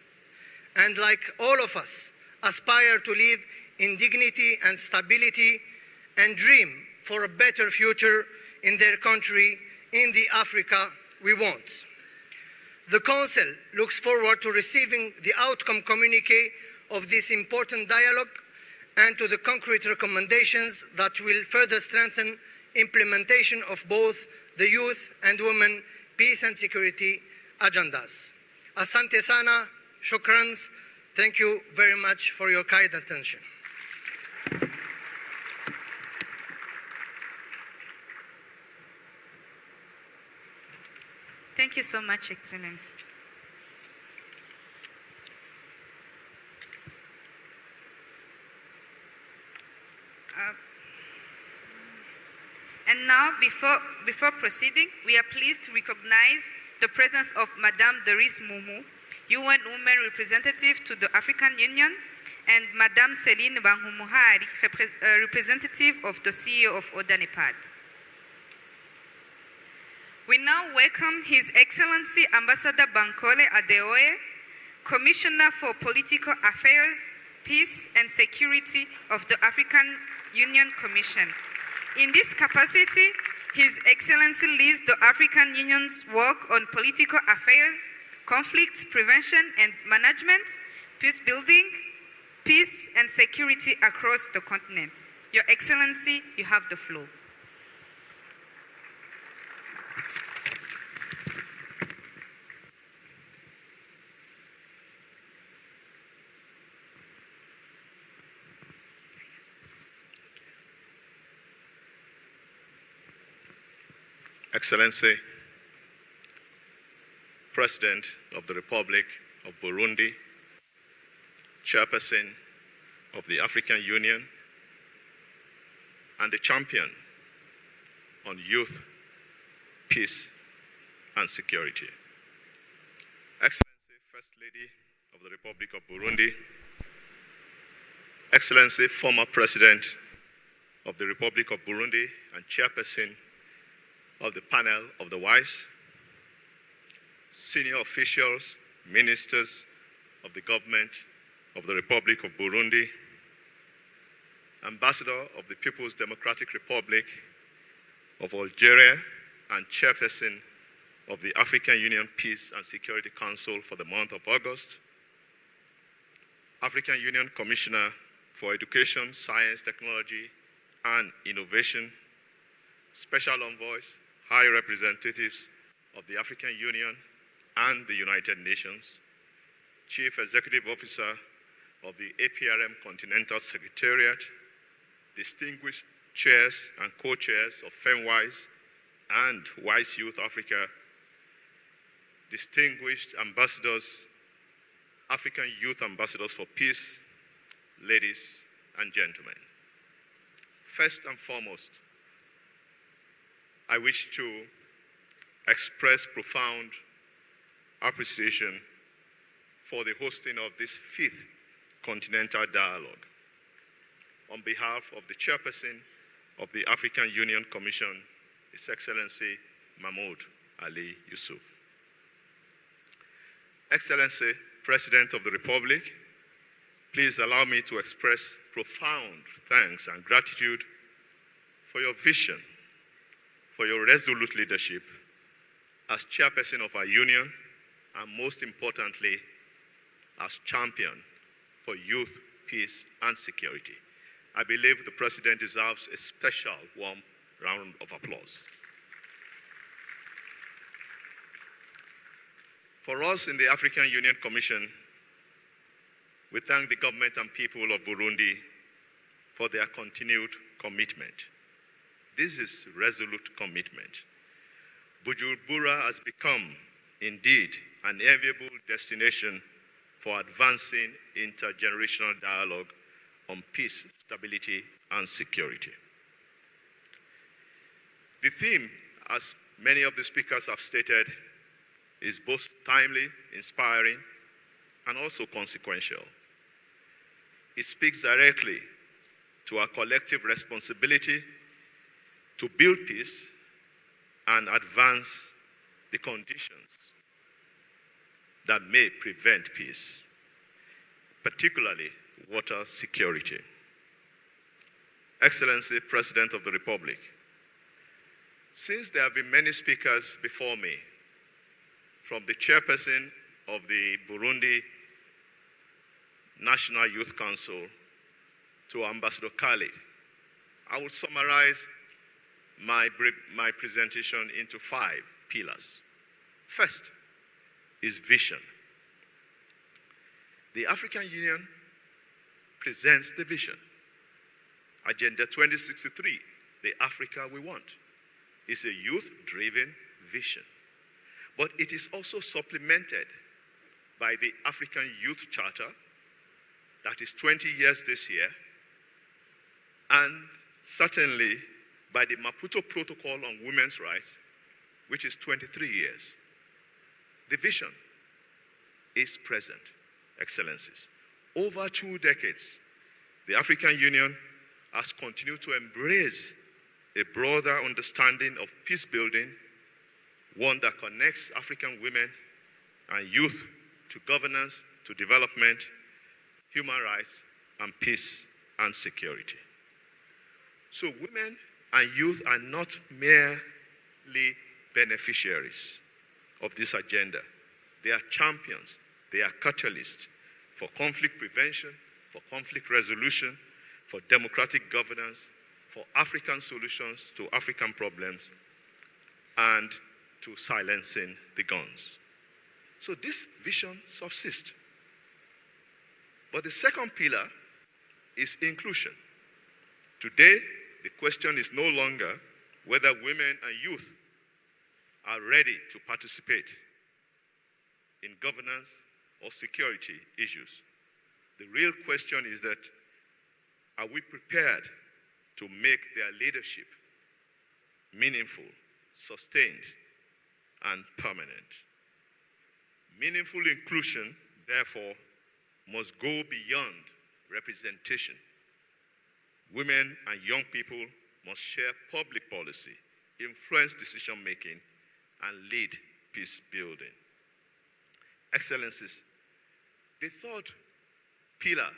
and like all of us, aspire to live in dignity and stability and dream for a better future in their country, in the Africa we want. The Council looks forward to receiving the outcome communiqué of this important dialogue and to the concrete recommendations that will further strengthen implementation of both the youth and women peace and security agendas. Asante sana, shukrans. Thank you very much for your kind attention. Thank you so much, Excellency. And now, before proceeding, we are pleased to recognize the presence of Madame Doris Mumu, UN Women Representative to the African Union, and Madame Celine Banghumuhari, representative of the CEO of ODA-NEPAD. We now welcome His Excellency Ambassador Bankole Adeoye, Commissioner for Political Affairs, Peace and Security of the African Union Commission. In this capacity, His Excellency leads the African Union's work on political affairs, conflict prevention and management, peace building, peace and security across the continent. Your Excellency, you have the floor. Excellency, President of the Republic of Burundi, Chairperson of the African Union, and the champion on youth, peace, and security. Excellency, First Lady of the Republic of Burundi, Excellency, former President of the Republic of Burundi and Chairperson of the panel of the wise, senior officials, ministers of the government of the Republic of Burundi, Ambassador of the People's Democratic Republic of Algeria, and Chairperson of the African Union Peace and Security Council for the month of August, African Union Commissioner for Education, Science, Technology, and Innovation, Special Envoys, High Representatives of the African Union and the United Nations, Chief Executive Officer of the APRM Continental Secretariat, distinguished chairs and co-chairs of FEMWISE and WISE Youth Africa, distinguished ambassadors, African Youth Ambassadors for Peace, ladies and gentlemen. First and foremost, I wish to express profound appreciation for the hosting of this 5th Continental Dialogue on behalf of the Chairperson of the African Union Commission, His Excellency Mahmoud Ali Yusuf. Excellency, President of the Republic, please allow me to express profound thanks and gratitude for your vision, for your resolute leadership as chairperson of our union, and most importantly, as champion for youth, peace, and security. I believe the President deserves a special warm round of applause. For us in the African Union Commission, we thank the government and people of Burundi for their continued commitment. This is resolute commitment. Bujumbura has become, indeed, an enviable destination for advancing intergenerational dialogue on peace, stability, and security. The theme, as many of the speakers have stated, is both timely, inspiring, and also consequential. It speaks directly to our collective responsibility to build peace and advance the conditions that may prevent peace, particularly water security. Excellency, President of the Republic, since there have been many speakers before me, from the chairperson of the Burundi National Youth Council to Ambassador Khalid, I will summarize my presentation into 5 pillars. First is vision. The African Union presents the vision. Agenda 2063, the Africa we want, is a youth-driven vision. But it is also supplemented by the African Youth Charter, that is 20 years this year, and certainly by the Maputo Protocol on Women's Rights, which is 23 years. The vision is present, Excellencies. Over 2 decades, the African Union has continued to embrace a broader understanding of peace building, one that connects African women and youth to governance, to development, human rights, and peace and security. So women and youth are not merely beneficiaries of this agenda. They are champions, they are catalysts for conflict prevention, for conflict resolution, for democratic governance, for African solutions to African problems, and to silencing the guns. So this vision subsists. But the second pillar is inclusion. Today, the question is no longer whether women and youth are ready to participate in governance or security issues. The real question is that, are we prepared to make their leadership meaningful, sustained, and permanent? Meaningful inclusion, therefore, must go beyond representation. Women and young people must share public policy, influence decision-making, and lead peace building. Excellencies, the third pillar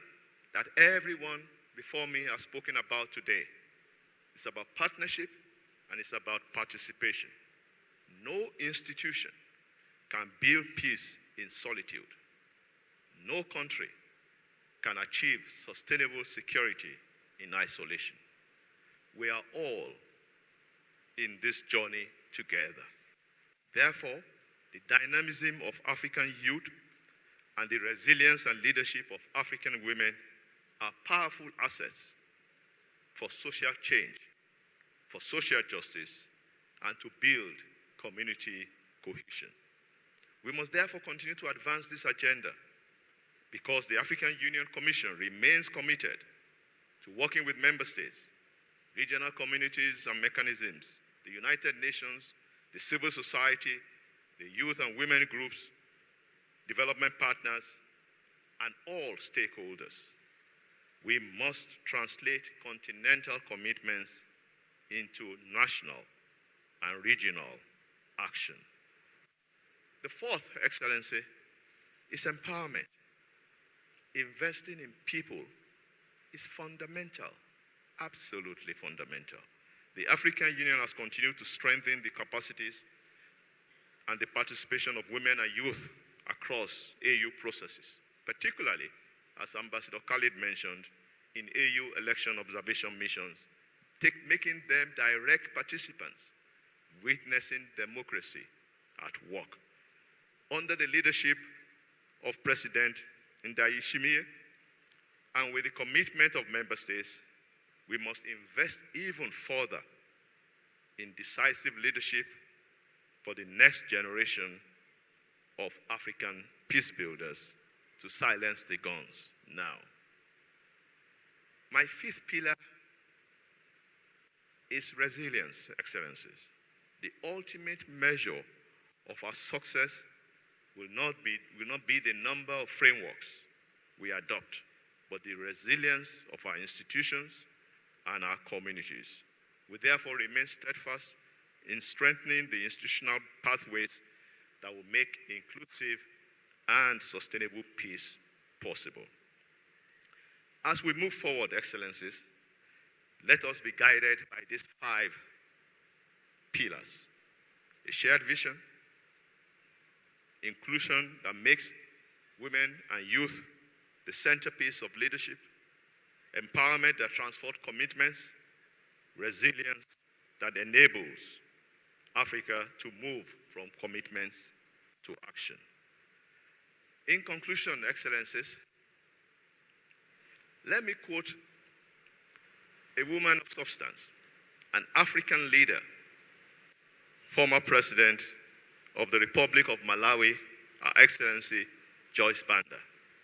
that everyone before me has spoken about today is about partnership and it's about participation. No institution can build peace in solitude. No country can achieve sustainable security in isolation. We are all in this journey together. Therefore, the dynamism of African youth and the resilience and leadership of African women are powerful assets for social change, for social justice, and to build community cohesion. We must therefore continue to advance this agenda because the African Union Commission remains committed to working with member states, regional communities and mechanisms, the United Nations, the civil society, the youth and women groups, development partners, and all stakeholders. We must translate continental commitments into national and regional action. The fourth, Excellency, is empowerment. investing in people is fundamental, absolutely fundamental. The African Union has continued to strengthen the capacities and the participation of women and youth across AU processes, particularly, as Ambassador Khalid mentioned, in AU election observation missions, making them direct participants, witnessing democracy at work. Under the leadership of President Ndayishimiye, and with the commitment of member states, we must invest even further in decisive leadership for the next generation of African peace builders to silence the guns now. My fifth pillar is resilience, Excellencies. The ultimate measure of our success will not be the number of frameworks we adopt, but the resilience of our institutions and our communities. We therefore remain steadfast in strengthening the institutional pathways that will make inclusive and sustainable peace possible. As we move forward, Excellencies, let us be guided by these 5 pillars: a shared vision, inclusion that makes women and youth the centerpiece of leadership, empowerment that transforms commitments, resilience that enables Africa to move from commitments to action. In conclusion, Excellencies, let me quote a woman of substance, an African leader, former President of the Republic of Malawi, Her Excellency Joyce Banda,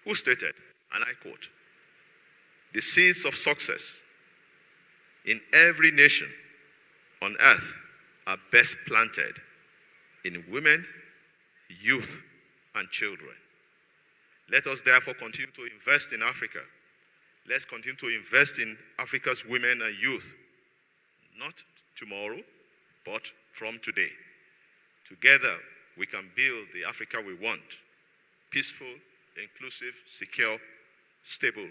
who stated, and I quote, "The seeds of success in every nation on earth are best planted in women, youth, and children. Let us therefore continue to invest in Africa. Let's continue to invest in Africa's women and youth, not tomorrow, but from today. Together, we can build the Africa we want: peaceful, inclusive, secure, stable,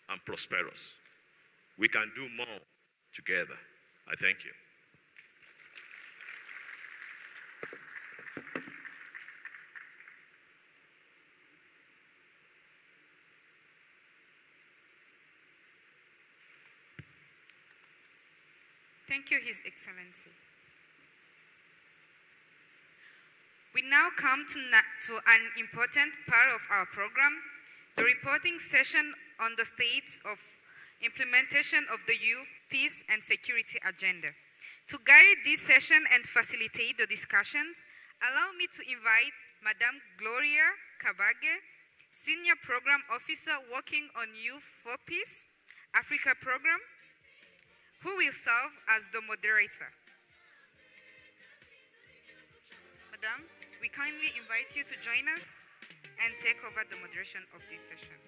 and prosperous. We can do more together." I thank you. Thank you, His Excellency. We now come to an important part of our program, the reporting session on the states of implementation of the Youth, Peace, and Security Agenda. To guide this session and facilitate the discussions, allow me to invite Madame Gloria Kabage, Senior Program Officer working on Youth for Peace, Africa Program, who will serve as the moderator. Madam, we kindly invite you to join us and take over the moderation of this session.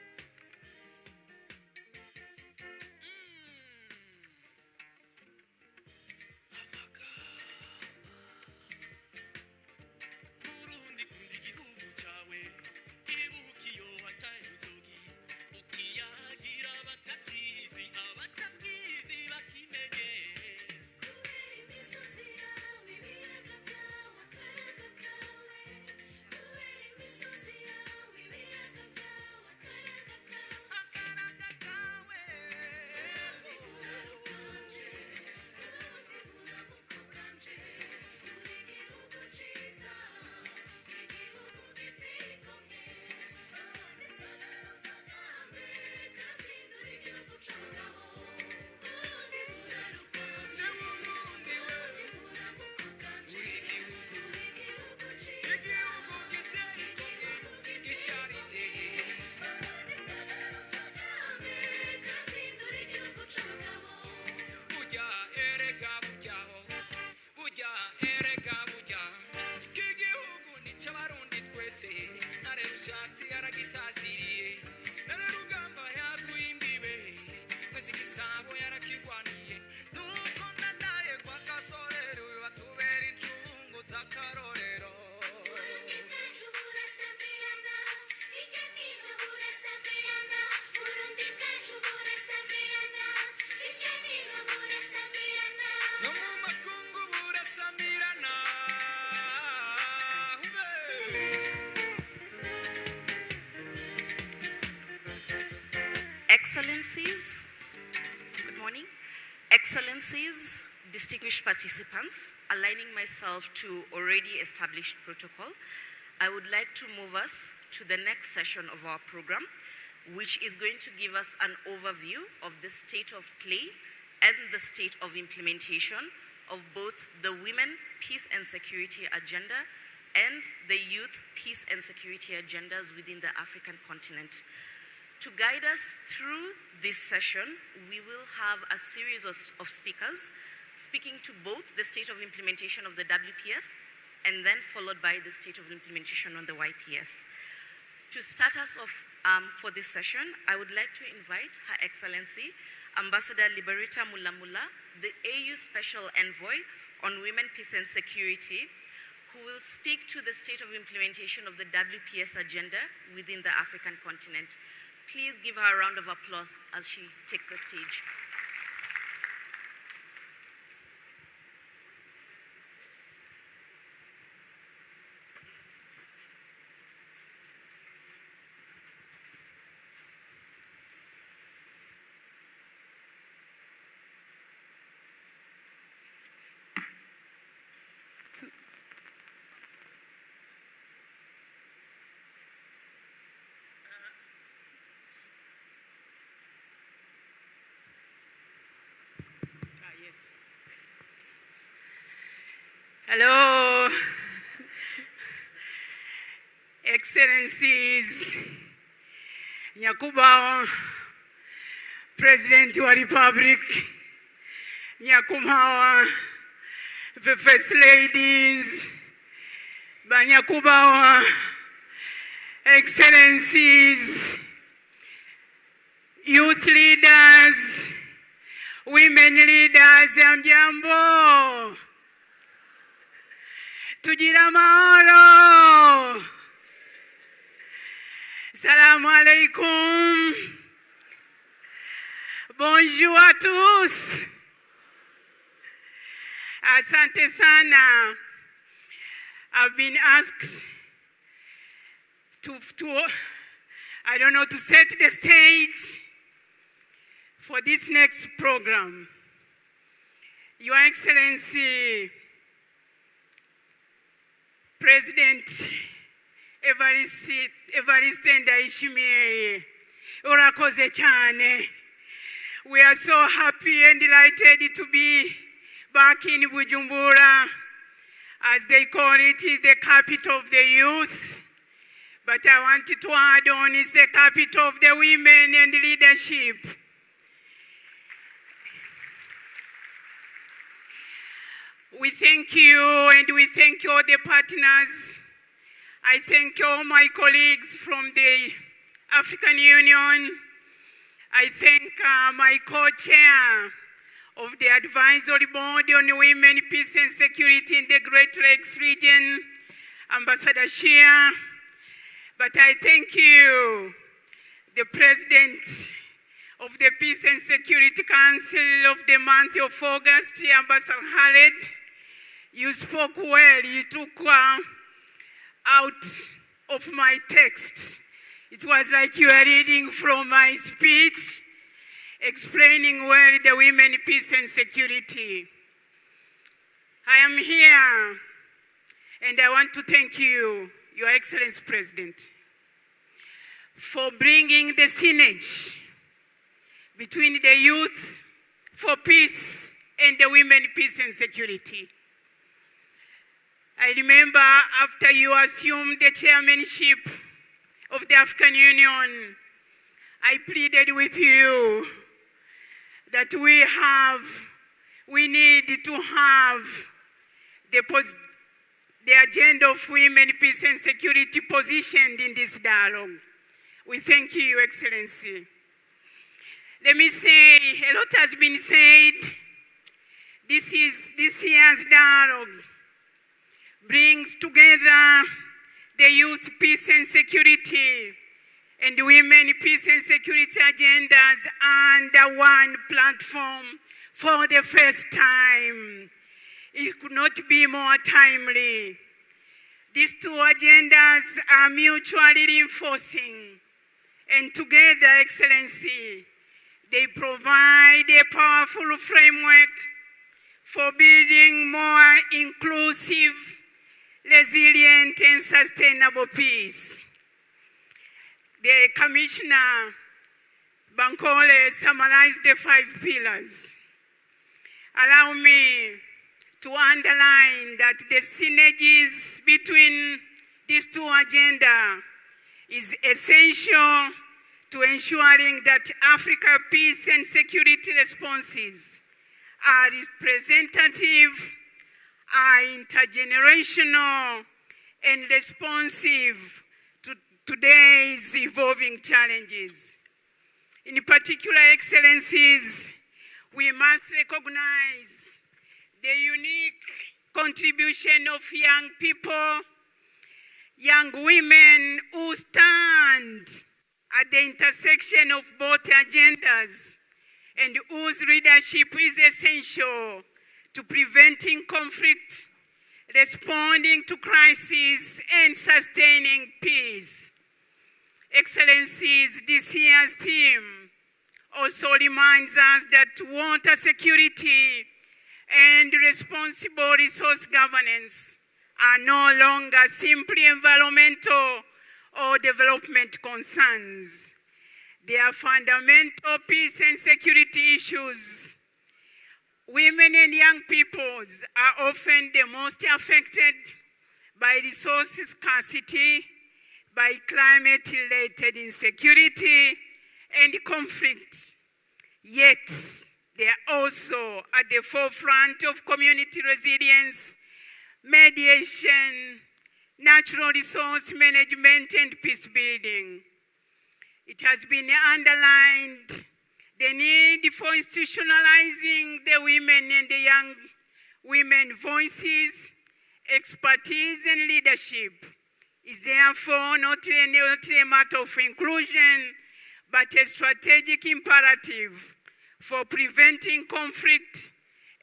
Excellencies, distinguished participants, aligning myself to already established protocol, I would like to move us to the next session of our program, which is going to give us an overview of the state of play and the state of implementation of both the Women, Peace and Security Agenda and the Youth, Peace and Security Agendas within the African continent. To guide us through this session, we will have a series of speakers speaking to both the state of implementation of the WPS and then followed by the state of implementation on the YPS. To start us off for this session, I would like to invite Her Excellency Ambassador Liberata Mulamula, the AU Special Envoy on Women, Peace and Security, who will speak to the state of implementation of the WPS agenda within the African continent. Please give her a round of applause as she takes the stage. Hello, Excellencies, Nyakubawa, President wa Republic, Nyakubawa, the First Ladies, Banyakubawa, Excellencies, Youth Leaders, Women Leaders, Mjambo. Tujira mahalo. Salamu alaikum. Bonjour à tous. Asante sana. I've been asked to set the stage for this next program. Your Excellency, President Evariste Ndayishimiye, urakoze cyane. We are so happy and delighted to be back in Bujumbura. As they call it, is the capital of the youth. But I wanted to add on, it's the capital of the women and leadership. We thank you, and we thank all the partners. I thank all my colleagues from the African Union. I thank my co-chair of the Advisory Board on Women, Peace and Security in the Great Lakes region, Ambassador Shia. But I thank you, the President of the Peace and Security Council of the month of August, Ambassador Khaled. You spoke well. You took out of my text. It was like you were reading from my speech, explaining well the women, peace and security. I am here, and I want to thank you, Your Excellency President, for bringing the synergy between the youth for peace and the women, peace and security. I remember after you assumed the chairmanship of the African Union, I pleaded with you that we need to have the agenda of women, peace and security positioned in this dialogue. We thank you, Your Excellency. Let me say, a lot has been said. This year's dialogue brings together the youth, peace and security and women, peace and security agendas under one platform for the first time. It could not be more timely. These two agendas are mutually reinforcing, and together, Excellency, They provide a powerful framework for building more inclusive, resilient, and sustainable peace. The Commissioner Bankole summarized the 5 pillars. Allow me to underline that the synergies between these 2 agendas is essential to ensuring that Africa peace and security responses are representative, are intergenerational, and responsive to today's evolving challenges. In particular, Excellencies, we must recognize the unique contribution of young people, young women who stand at the intersection of both agendas and whose leadership is essential to preventing conflict, responding to crises, and sustaining peace. Excellencies, this year's theme also reminds us that water security and responsible resource governance are no longer simply environmental or development concerns. They are fundamental peace and security issues. Women and young peoples are often the most affected by resource scarcity, by climate-related insecurity and conflict. Yet, they are also at the forefront of community resilience, mediation, natural resource management, and peace building. It has been underlined the need for institutionalizing the women and the young women voices, expertise, and leadership is therefore not a matter of inclusion, but a strategic imperative for preventing conflict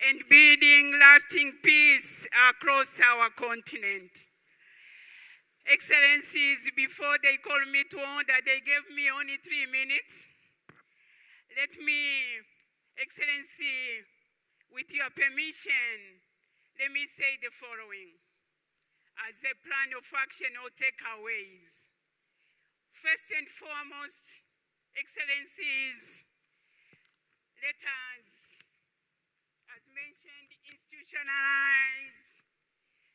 and building lasting peace across our continent. Excellencies, before they called me to order, they gave me only 3 minutes. Let me, Excellency, with your permission, let me say the following as a plan of action or takeaways. First and foremost, Excellencies, let us, as mentioned, institutionalize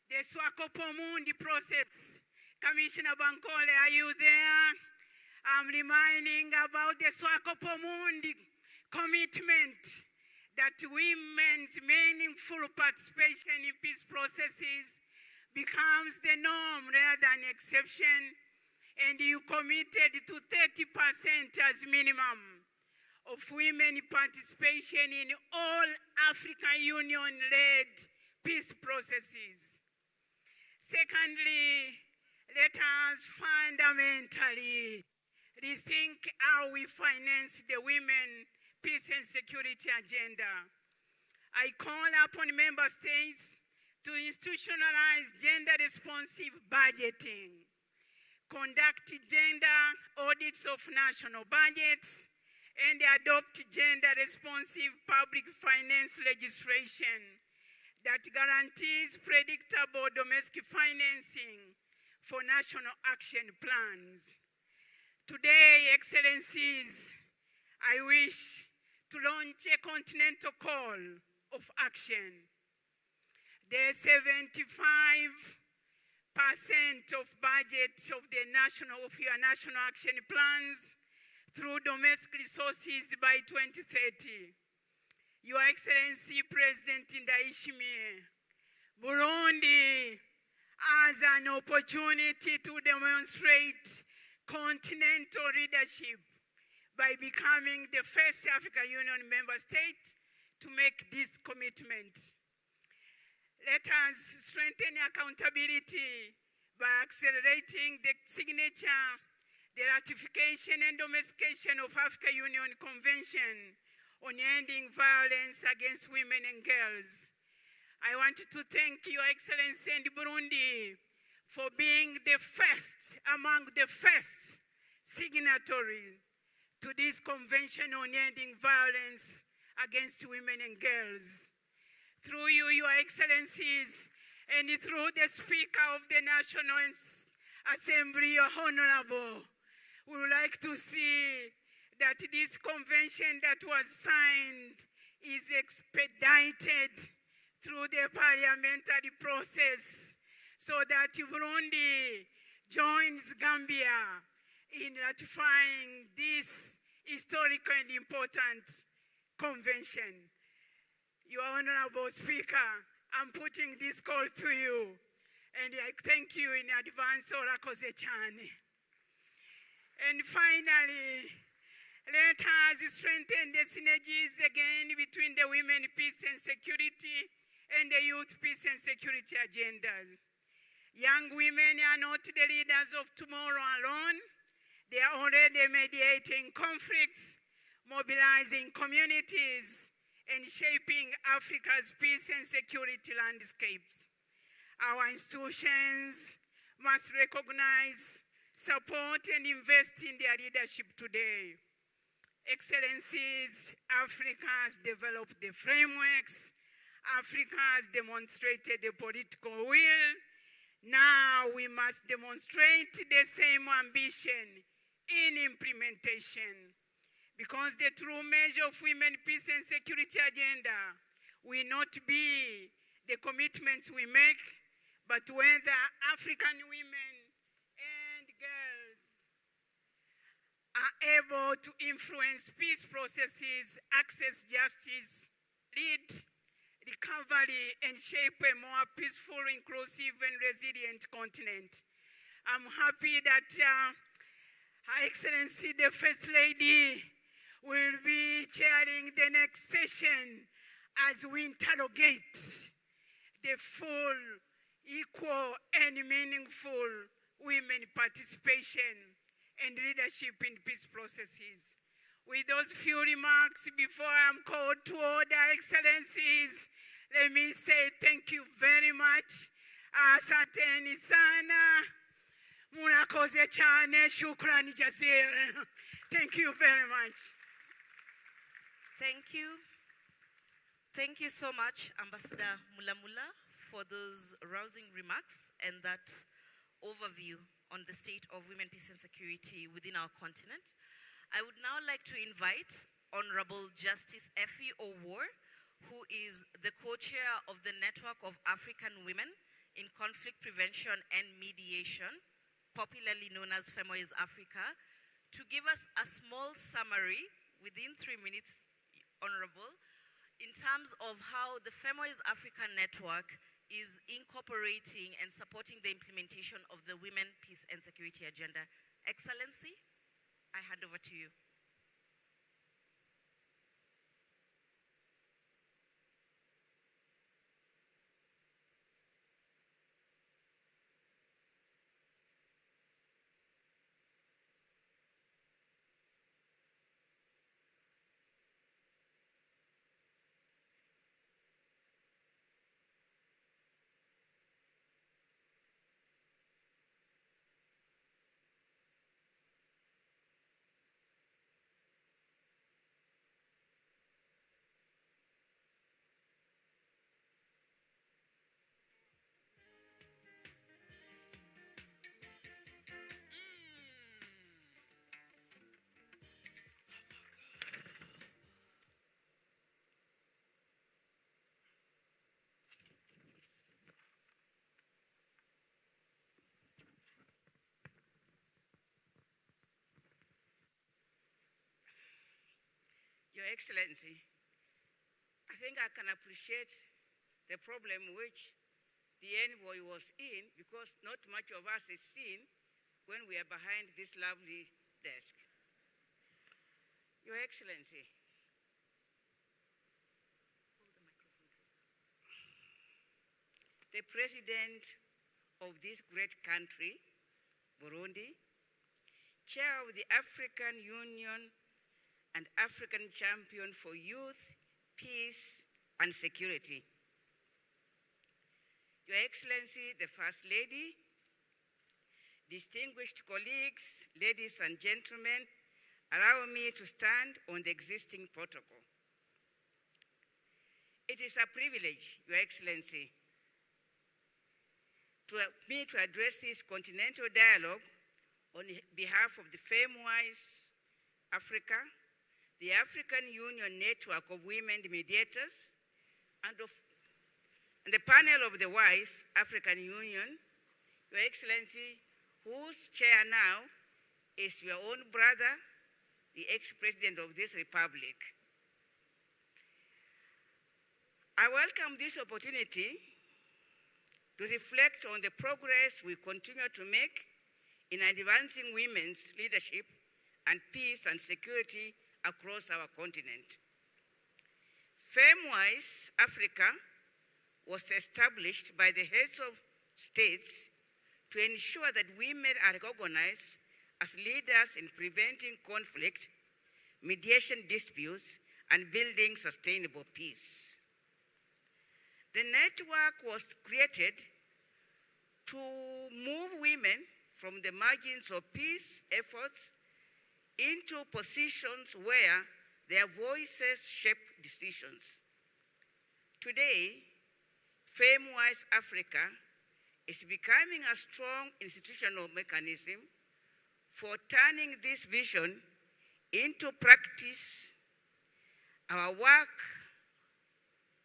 the Swakopomund process. Commissioner Bankole, are you there? I'm reminding about the Swakopomund commitment that women's meaningful participation in peace processes becomes the norm rather than exception, and you committed to 30% as minimum of women participation in all African Union-led peace processes. Secondly, let us fundamentally rethink how we finance the women peace and security agenda. I call upon member states to institutionalize gender-responsive budgeting, conduct gender audits of national budgets, and adopt gender-responsive public finance legislation that guarantees predictable domestic financing for national action plans. Today, Excellencies, I wish to launch a continental call of action. The 75% of budget of your national action plans through domestic resources by 2030. Your Excellency President Ndayishimiye, Burundi has an opportunity to demonstrate continental leadership by becoming the first African Union member state to make this commitment. Let us strengthen accountability by accelerating the signature, the ratification and domestication of African Union Convention on ending violence against women and girls. I want to thank Your Excellency and Burundi for being the first among the first signatories to this Convention on Ending Violence against Women and Girls. Through you, Your Excellencies, and through the Speaker of the National Assembly, Your Honorable, we would like to see that this convention that was signed is expedited through the parliamentary process so that Burundi joins Gambia in ratifying this historic and important convention. Your Honorable Speaker, I'm putting this call to you, and I thank you in advance, Orakoze Chane. And finally, let us strengthen the synergies again between the women peace and security and the youth peace and security agendas. Young women are not the leaders of tomorrow alone. They are already mediating conflicts, mobilizing communities, and shaping Africa's peace and security landscapes. Our institutions must recognize, support, and invest in their leadership today. Excellencies, Africa has developed the frameworks. Africa has demonstrated the political will. Now we must demonstrate the same ambition in implementation, because the true measure of women peace and security agenda will not be the commitments we make, but whether African women and girls are able to influence peace processes, access justice, lead recovery, and shape a more peaceful, inclusive, and resilient continent. I'm happy that Her Excellency, the First Lady, will be chairing the next session as we interrogate the full, equal, and meaningful women participation and leadership in peace processes. With those few remarks, before I'm called to order, Excellencies, let me say thank you very much. Asanteni sana. Munakoze chane. Shukrani jazira. Thank you very much. Thank you. Thank you so much, Ambassador Mulamula, for those rousing remarks and that overview on the state of women, peace, and security within our continent. I would now like to invite Honorable Justice Effie Owor, who is the co-chair of the Network of African Women in Conflict Prevention and Mediation, popularly known as FEMOIS Africa, to give us a small summary within 3 minutes, Honorable, in terms of how the FEMOIS Africa Network is incorporating and supporting the implementation of the Women, Peace, and Security Agenda. Excellency, I hand over to you. Your Excellency, I think I can appreciate the problem which the envoy was in, because not much of us is seen when we are behind this lovely desk. Your Excellency, hold the microphone closer. The President of this great country, Burundi, Chair of the African Union and African Champion for Youth, Peace, and Security. Your Excellency, the First Lady, distinguished colleagues, ladies and gentlemen, Allow me to stand on the existing protocol. It is a privilege, Your Excellency, to me to address this continental dialogue on behalf of the FameWise Africa, the African Union Network of Women Mediators, and the panel of the WISE African Union, Your Excellency, whose chair now is your own brother, the ex-president of this republic. I welcome this opportunity to reflect on the progress we continue to make in advancing women's leadership and peace and security across our continent. FameWise Africa was established by the heads of states to ensure that women are recognized as leaders in preventing conflict, mediation disputes, and building sustainable peace. The network was created to move women from the margins of peace efforts into positions where their voices shape decisions. Today, FameWise Africa is becoming a strong institutional mechanism for turning this vision into practice. Our work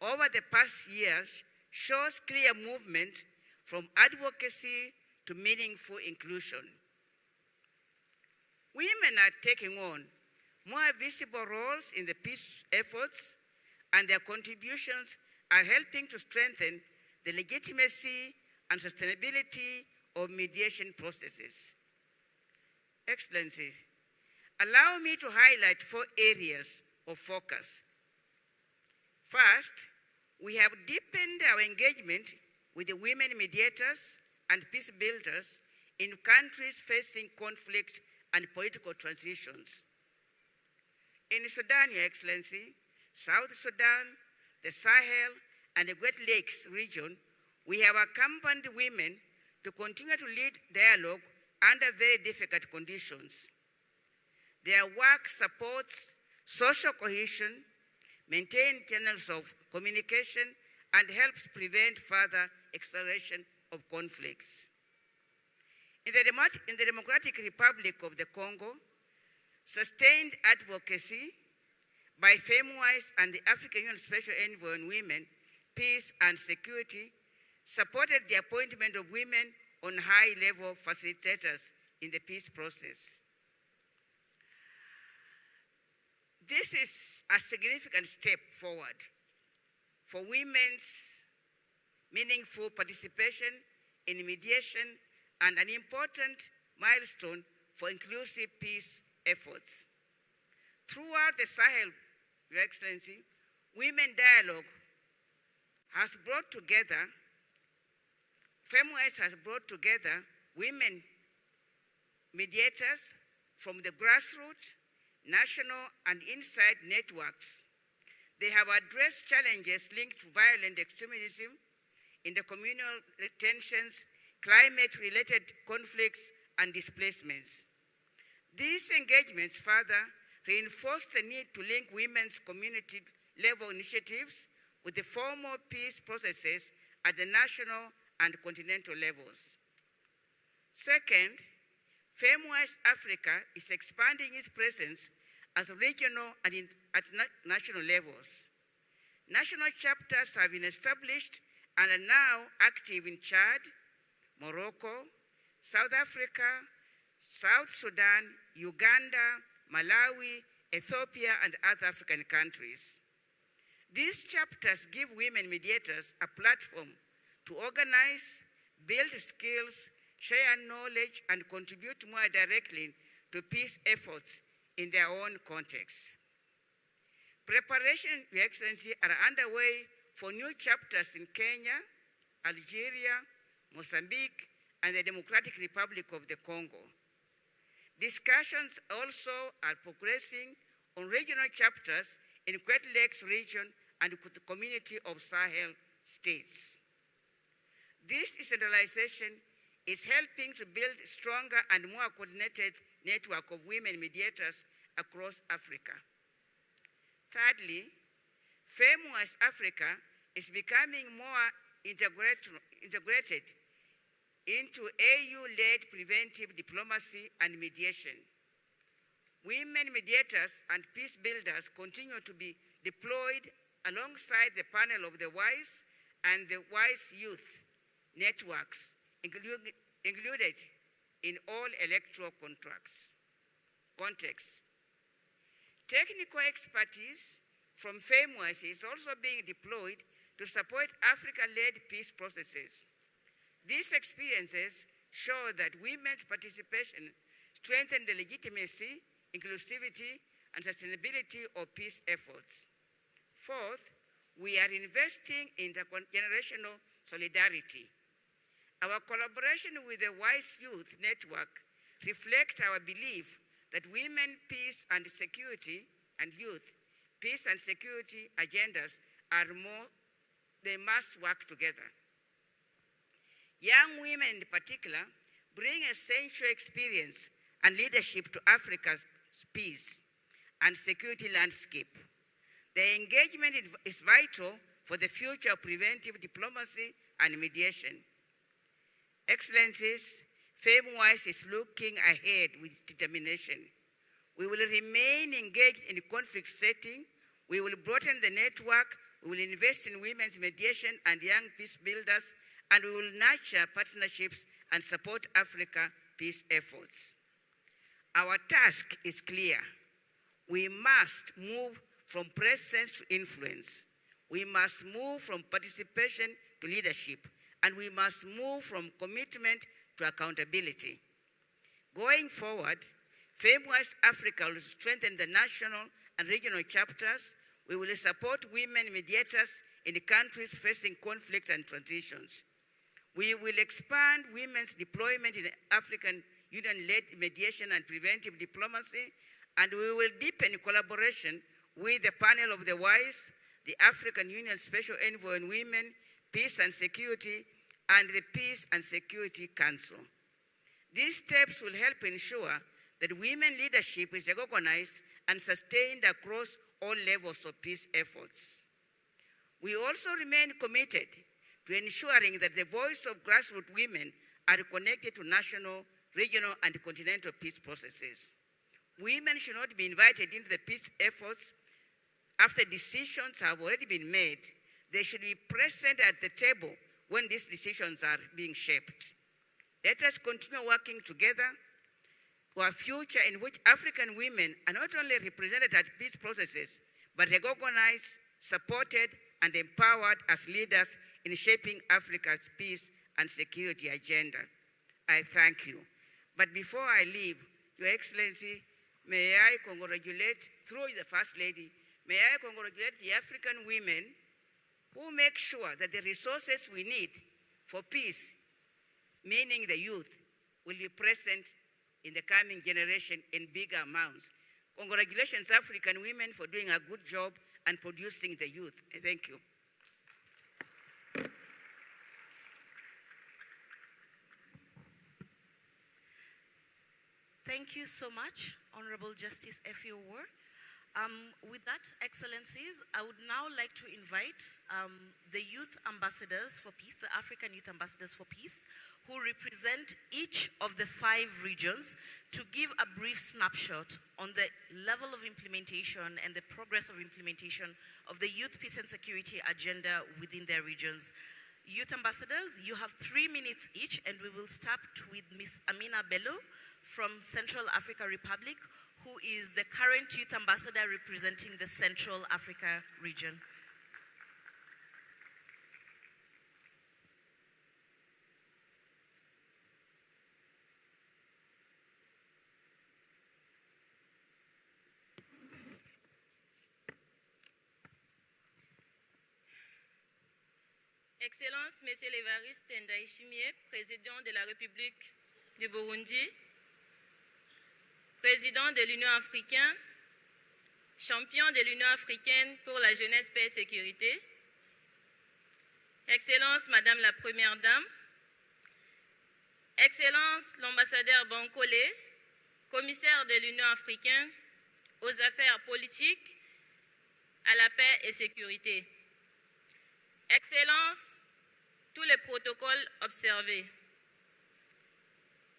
over the past years shows clear movement from advocacy to meaningful inclusion. Women are taking on more visible roles in the peace efforts, and their contributions are helping to strengthen the legitimacy and sustainability of mediation processes. Excellencies, allow me to highlight 4 areas of focus. First, we have deepened our engagement with the women mediators and peace builders in countries facing conflict and political transitions. In Sudan, Your Excellency, South Sudan, the Sahel, and the Great Lakes region, we have accompanied women to continue to lead dialogue under very difficult conditions. Their work supports social cohesion, maintains channels of communication, and helps prevent further acceleration of conflicts. In the Democratic Republic of the Congo, sustained advocacy by FameWise and the African Union Special Envoy on Women, Peace and Security supported the appointment of women on high-level facilitators in the peace process. This is a significant step forward for women's meaningful participation in mediation and an important milestone for inclusive peace efforts. Throughout the Sahel, Your Excellency, Women Dialogue has brought together, FameWise has brought together women mediators from the grassroots, national, and inside networks. They have addressed challenges linked to violent extremism, intercommunal tensions, climate-related conflicts, and displacements. These engagements further reinforce the need to link women's community-level initiatives with the formal peace processes at the national and continental levels. Second, FameWise Africa is expanding its presence as regional and at national levels. National chapters have been established and are now active in Chad, Morocco, South Africa, South Sudan, Uganda, Malawi, Ethiopia, and other African countries. These chapters give women mediators a platform to organize, build skills, share knowledge, and contribute more directly to peace efforts in their own context. Preparations, Your Excellency, are underway for new chapters in Kenya, Algeria, Mozambique, and the Democratic Republic of the Congo. Discussions also are progressing on regional chapters in Great Lakes region and with the community of Sahel states. This decentralization is helping to build stronger and more coordinated network of women mediators across Africa. Thirdly, FameWise Africa is becoming more integrated into AU-led preventive diplomacy and mediation. Women mediators and peace builders continue to be deployed alongside the panel of the WISE and the WISE youth networks, included in all electoral contexts. Technical expertise from FameWise is also being deployed to support Africa-led peace processes. These experiences show that women's participation strengthens the legitimacy, inclusivity, and sustainability of peace efforts. Fourth, we are investing in intergenerational solidarity. Our collaboration with the WISE Youth Network reflects our belief that women, peace, and security, and youth, peace and security agendas are they must work together. Young women in particular bring essential experience and leadership to Africa's peace and security landscape. Their engagement is vital for the future of preventive diplomacy and mediation. Excellencies, FameWise is looking ahead with determination. We will remain engaged in conflict setting. We will broaden the network. We will invest in women's mediation and young peace builders, and we will nurture partnerships and support Africa peace efforts. Our task is clear. We must move from presence to influence. We must move from participation to leadership, and we must move from commitment to accountability. Going forward, FameWise Africa will strengthen the national and regional chapters. We will support women mediators in the countries facing conflict and transitions. We will expand women's deployment in African Union-led mediation and preventive diplomacy, and we will deepen collaboration with the panel of the WISE, the African Union Special Envoy on Women, Peace and Security, and the Peace and Security Council. These steps will help ensure that women leadership is recognized and sustained across all levels of peace efforts. We also remain committed to ensuring that the voice of grassroots women are connected to national, regional, and continental peace processes. Women should not be invited into the peace efforts after decisions have already been made. They should be present at the table when these decisions are being shaped. Let us continue working together for a future in which African women are not only represented at peace processes, but recognized, supported, and empowered as leaders in shaping Africa's peace and security agenda. I thank you. But before I leave, Your Excellency, may I congratulate, through the First Lady, may I congratulate the African women who make sure that the resources we need for peace, meaning the youth, will be present in the coming generation in bigger amounts. Congratulations, African women, for doing a good job and producing the youth. Thank you. Thank you so much, Honorable Justice Effie Owour. With that, Excellencies, I would now like to invite the Youth Ambassadors for Peace, the African Youth Ambassadors for Peace, who represent each of the 5 regions, to give a brief snapshot on the level of implementation and the progress of implementation of the youth peace and security agenda within their regions. Youth Ambassadors, you have 3 minutes each, and we will start with Ms. Amina Bello from Central Africa Republic, who is the current Youth Ambassador representing the Central Africa region. Excellences, Monsieur l'Évariste Ndayishimiye, Président de la République du Burundi, Président de l'Union africaine, champion de l'Union africaine pour la jeunesse, paix et sécurité, Excellence Madame la Première Dame, Excellence l'ambassadeur Bankole, commissaire de l'Union africaine, aux affaires politiques, à la paix et sécurité. Excellences, tous les protocoles observés.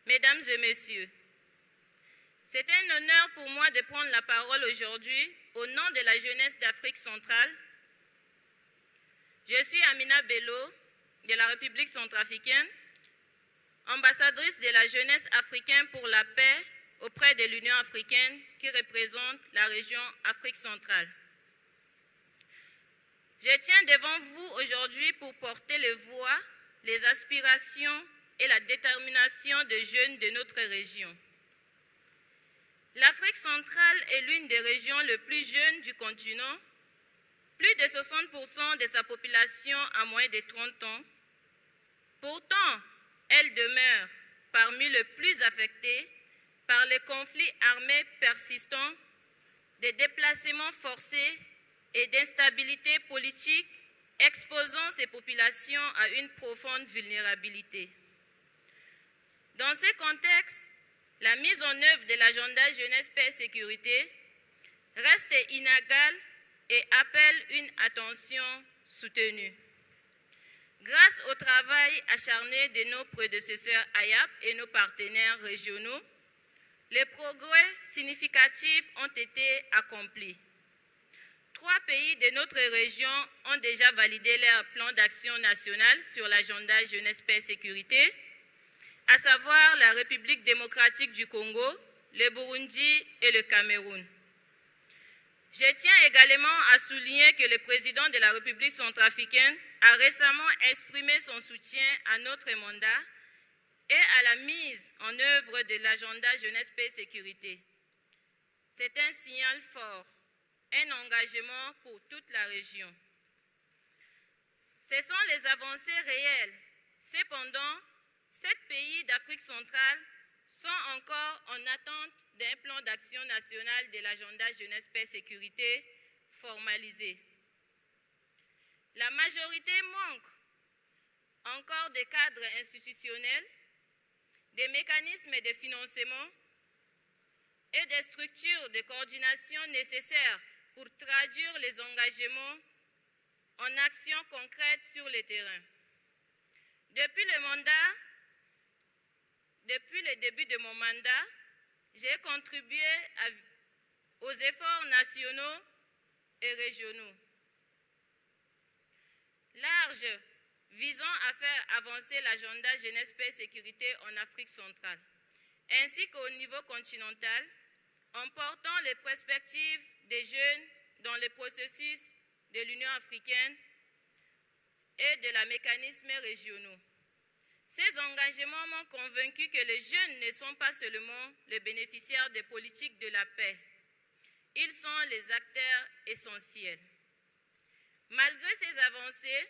Mesdames et messieurs, c'est un honneur pour moi de prendre la parole aujourd'hui au nom de la jeunesse d'Afrique centrale. Je suis Amina Bello de la République centrafricaine, ambassadrice de la jeunesse africaine pour la paix auprès de l'Union africaine qui représente la région Afrique centrale. Je tiens devant vous aujourd'hui pour porter les voix, les aspirations et la détermination des jeunes de notre région. L'Afrique centrale est l'une des régions les plus jeunes du continent. Plus de 60% de sa population a moins de 30 ans. Pourtant, elle demeure parmi les plus affectées par les conflits armés persistants, des déplacements forcés et d'instabilité politique, exposant ces populations à une profonde vulnérabilité. Dans ce contexte, la mise en œuvre de l'agenda jeunesse, paix et sécurité reste inégale et appelle une attention soutenue. Grâce au travail acharné de nos prédécesseurs AYAP et nos partenaires régionaux, les progrès significatifs ont été accomplis. 3 pays de notre région ont déjà validé leur plan d'action national sur l'agenda jeunesse, paix et sécurité, à savoir la République démocratique du Congo, le Burundi et le Cameroun. Je tiens également à souligner que le président de la République centrafricaine a récemment exprimé son soutien à notre mandat et à la mise en œuvre de l'agenda jeunesse, paix et sécurité. C'est un signal fort, un engagement pour toute la région. Ce sont les avancées réelles. Cependant, 7 pays d'Afrique centrale sont encore en attente d'un plan d'action national de l'agenda jeunesse, paix et sécurité formalisé. La majorité manque encore des cadres institutionnels, des mécanismes de financement et des structures de coordination nécessaires pour traduire les engagements en actions concrètes sur le terrain. Depuis le début de mon mandat, j'ai contribué aux efforts nationaux et régionaux larges visant à faire avancer l'agenda jeunesse, paix et sécurité en Afrique centrale, ainsi qu'au niveau continental, en portant les perspectives des jeunes dans le processus de l'Union africaine et de la mécanismes régionaux. Ces engagements m'ont convaincu que les jeunes ne sont pas seulement les bénéficiaires des politiques de la paix, ils sont les acteurs essentiels. Malgré ces avancées,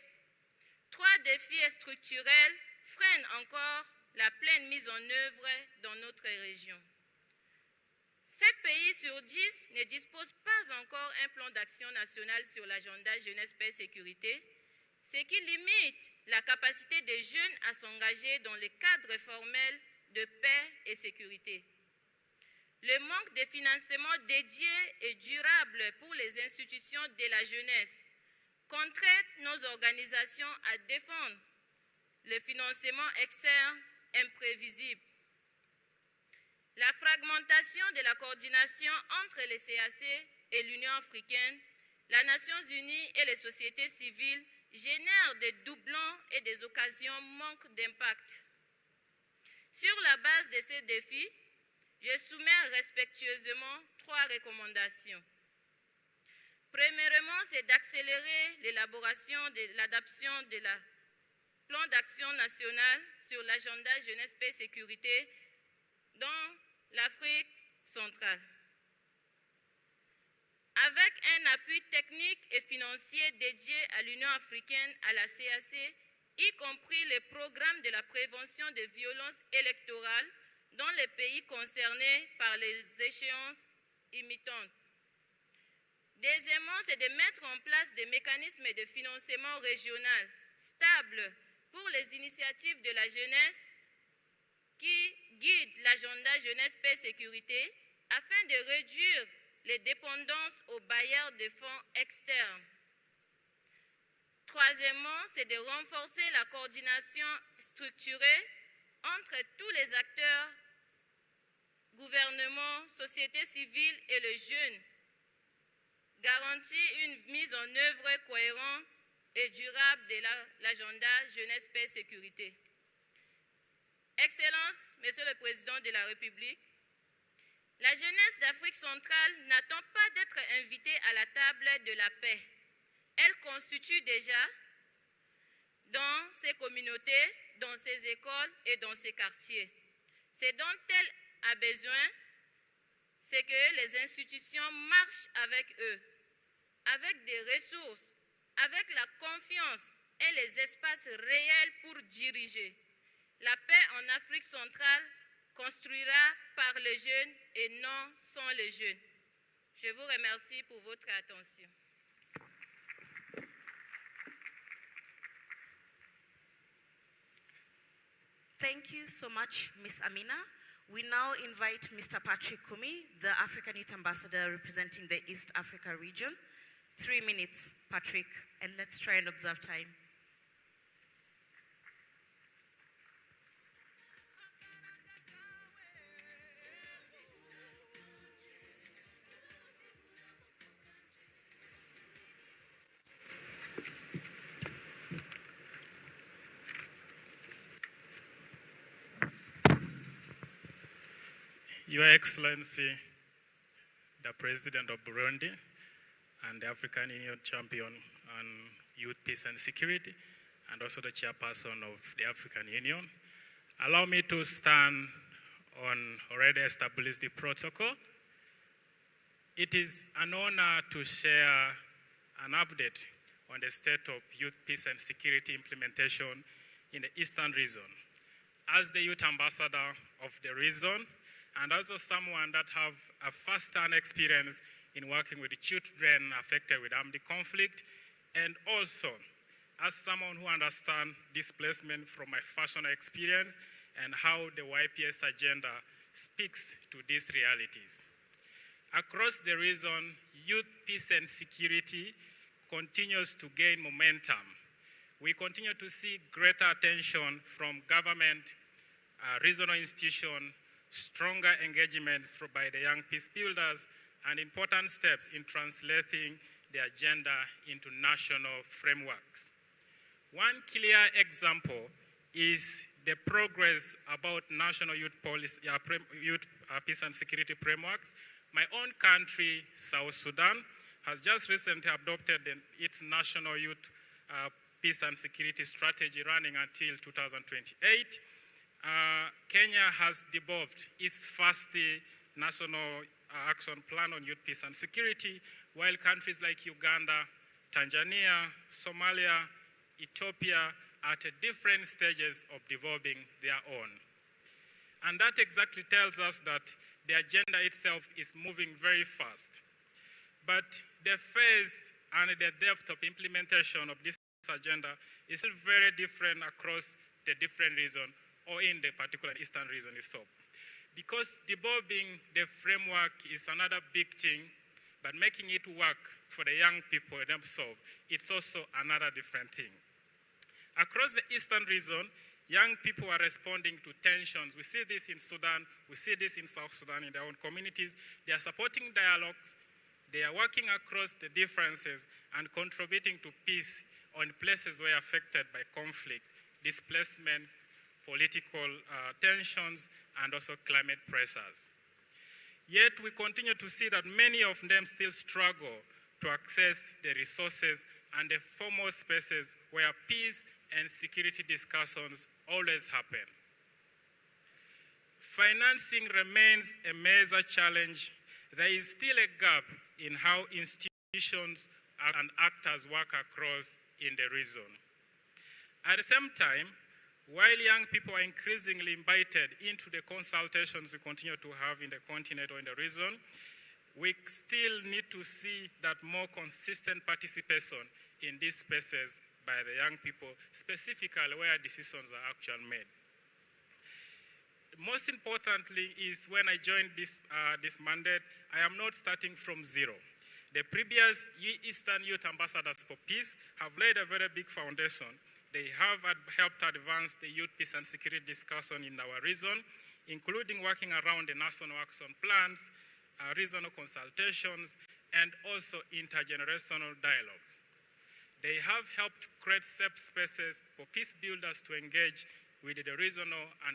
3 défis structurels freinent encore la pleine mise en œuvre dans notre région. 7 pays sur 10 ne disposent pas encore un plan d'action national sur l'agenda jeunesse, paix et sécurité, ce qui limite la capacité des jeunes à s'engager dans le cadre formel de paix et sécurité. Le manque de financement dédié et durable pour les institutions de la jeunesse contraint nos organisations à défendre le financement externe imprévisible. La fragmentation de la coordination entre les CAC et l'Union africaine, les Nations unies et les sociétés civiles génère des doublons et des occasions manquent d'impact. Sur la base de ces défis, je soumets respectueusement 3 recommandations. Premièrement, c'est d'accélérer l'élaboration de l'adoption de la plan d'action national sur l'agenda jeunesse, paix et sécurité dans l'Afrique centrale. Avec un appui technique et financier dédié à l'Union africaine, à la CAC, y compris les programmes de la prévention des violences électorales dans les pays concernés par les échéances imitantes. Deuxièmement, c'est de mettre en place des mécanismes de financement régional stables pour les initiatives de la jeunesse qui guident l'agenda jeunesse, paix et sécurité afin de réduire les dépendances aux bailleurs de fonds externes. Troisièmement, c'est de renforcer la coordination structurée entre tous les acteurs, gouvernement, société civile et les jeunes. Garantir une mise en œuvre cohérente et durable de l'agenda Jeunesse, Paix, Sécurité. Excellence, Monsieur le Président de la République, la jeunesse d'Afrique centrale n'attend pas d'être invitée à la table de la paix. Elle constitue déjà dans ses communautés, dans ses écoles et dans ses quartiers. Ce dont elle a besoin, c'est que les institutions marchent avec eux, avec des ressources, avec la confiance et les espaces réels pour diriger. La paix en Afrique centrale construira par les jeunes et non sans les jeunes. Je vous remercie pour votre attention. Thank you so much, Ms. Amina. We now invite Mr. Patrick Kumi, the African Youth Ambassador representing the East Africa region. 3 minutes, Patrick, and let's try and observe time. Your Excellency, the President of Burundi and the African Union Champion on Youth, Peace and Security, and also the Chairperson of the African Union, allow me to stand on already established the protocol. It is an honor to share an update on the state of youth, peace and security implementation in the Eastern region. As the Youth Ambassador of the region, and also someone that have a first-hand experience in working with the children affected with armed conflict, and also as someone who understands displacement from my personal experience and how the YPS agenda speaks to these realities. Across the region, youth, peace and security continues to gain momentum. We continue to see greater attention from government, regional institutions, stronger engagements by the young peace builders, and important steps in translating the agenda into national frameworks. One clear example is the progress about national youth policy, peace and security frameworks. My own country, South Sudan, has just recently adopted its national youth peace and security strategy running until 2028. Kenya has developed its first national action plan on youth, peace and security, while countries like Uganda, Tanzania, Somalia, Ethiopia are at different stages of developing their own. And that exactly tells us that the agenda itself is moving very fast. But the phase and the depth of implementation of this agenda is still very different across the different regions, or in the particular Eastern region itself. Because developing the framework is another big thing, but making it work for the young people themselves, it's also another different thing. Across the Eastern region, young people are responding to tensions. We see this in Sudan, we see this in South Sudan in their own communities. They are supporting dialogues, they are working across the differences and contributing to peace on places where affected by conflict, displacement, political tensions, and also climate pressures. Yet we continue to see that many of them still struggle to access the resources and the formal spaces where peace and security discussions always happen. Financing remains a major challenge. There is still a gap in how institutions and actors work across in the region. At the same time, while young people are increasingly invited into the consultations we continue to have in the continent or in the region, we still need to see that more consistent participation in these spaces by the young people, specifically where decisions are actually made. most importantly is when I joined this mandate, I am not starting from zero. The previous Eastern Youth Ambassadors for Peace have laid a very big foundation. They have helped advance the youth peace and security discussion in our region, including working around the national action plans, regional consultations, and also intergenerational dialogues. They have helped create safe spaces for peace builders to engage with the regional and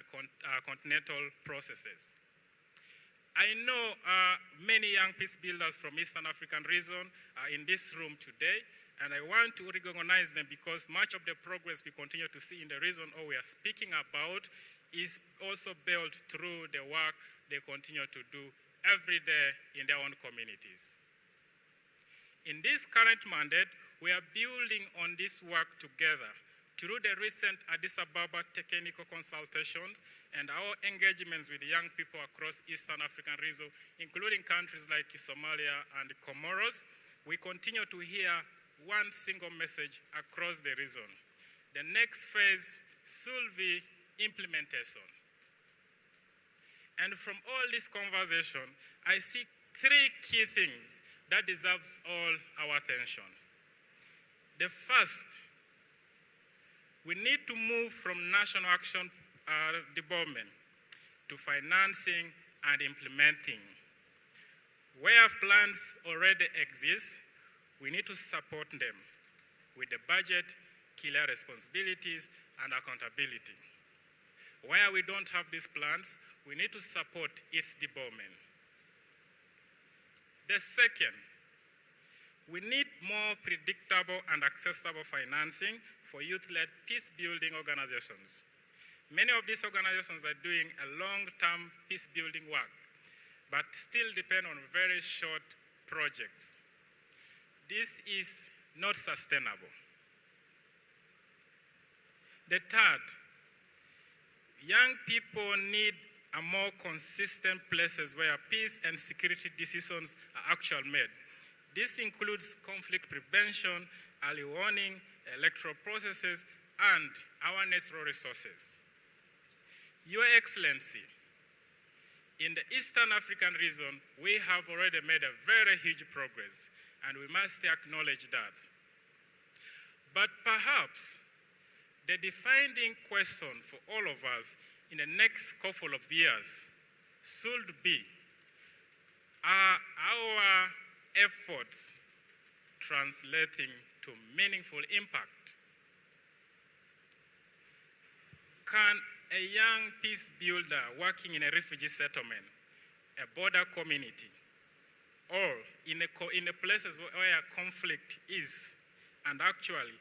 continental processes. I know many young peace builders from Eastern African region are in this room today, and I want to recognize them because much of the progress we continue to see in the region or we are speaking about is also built through the work they continue to do every day in their own communities. In this current mandate, we are building on this work together through the recent Addis Ababa technical consultations and our engagements with young people across Eastern African region, including countries like Somalia and Comoros. We continue to hear one single message across the region. The next phase should be implementation. And from all this conversation, I see three key things that deserves all our attention. The first, we need to move from national action development to financing and implementing. Where plans already exist, we need to support them with the budget, clear responsibilities, and accountability. Where we don't have these plans, we need to support its development. The second, we need more predictable and accessible financing for youth-led peace-building organizations. Many of these organizations are doing a long-term peace-building work, but still depend on very short projects. This is not sustainable. The third, young people need a more consistent places where peace and security decisions are actually made. This includes conflict prevention, early warning, electoral processes, and our natural resources. Your Excellency, in the Eastern African region, we have already made a very huge progress, and we must acknowledge that. But perhaps the defining question for all of us in the next couple of years should be, are our efforts translating to meaningful impact? Can a young peace builder working in a refugee settlement, a border community, or in the places where conflict is, and actually,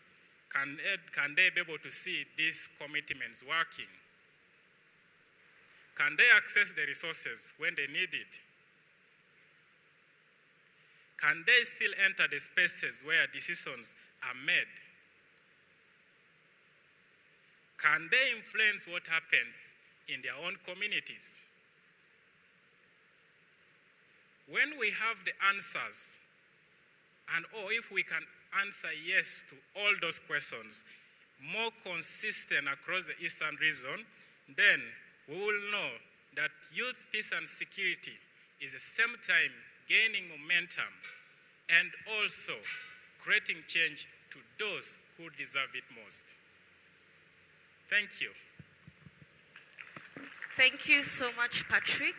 can they be able to see these commitments working? Can they access the resources when they need it? Can they still enter the spaces where decisions are made? Can they influence what happens in their own communities? When we have the answers, or if we can answer yes to all those questions, more consistent across the Eastern region, then we will know that youth, peace, and security is at the same time gaining momentum and also creating change to those who deserve it most. Thank you. Thank you so much, Patrick.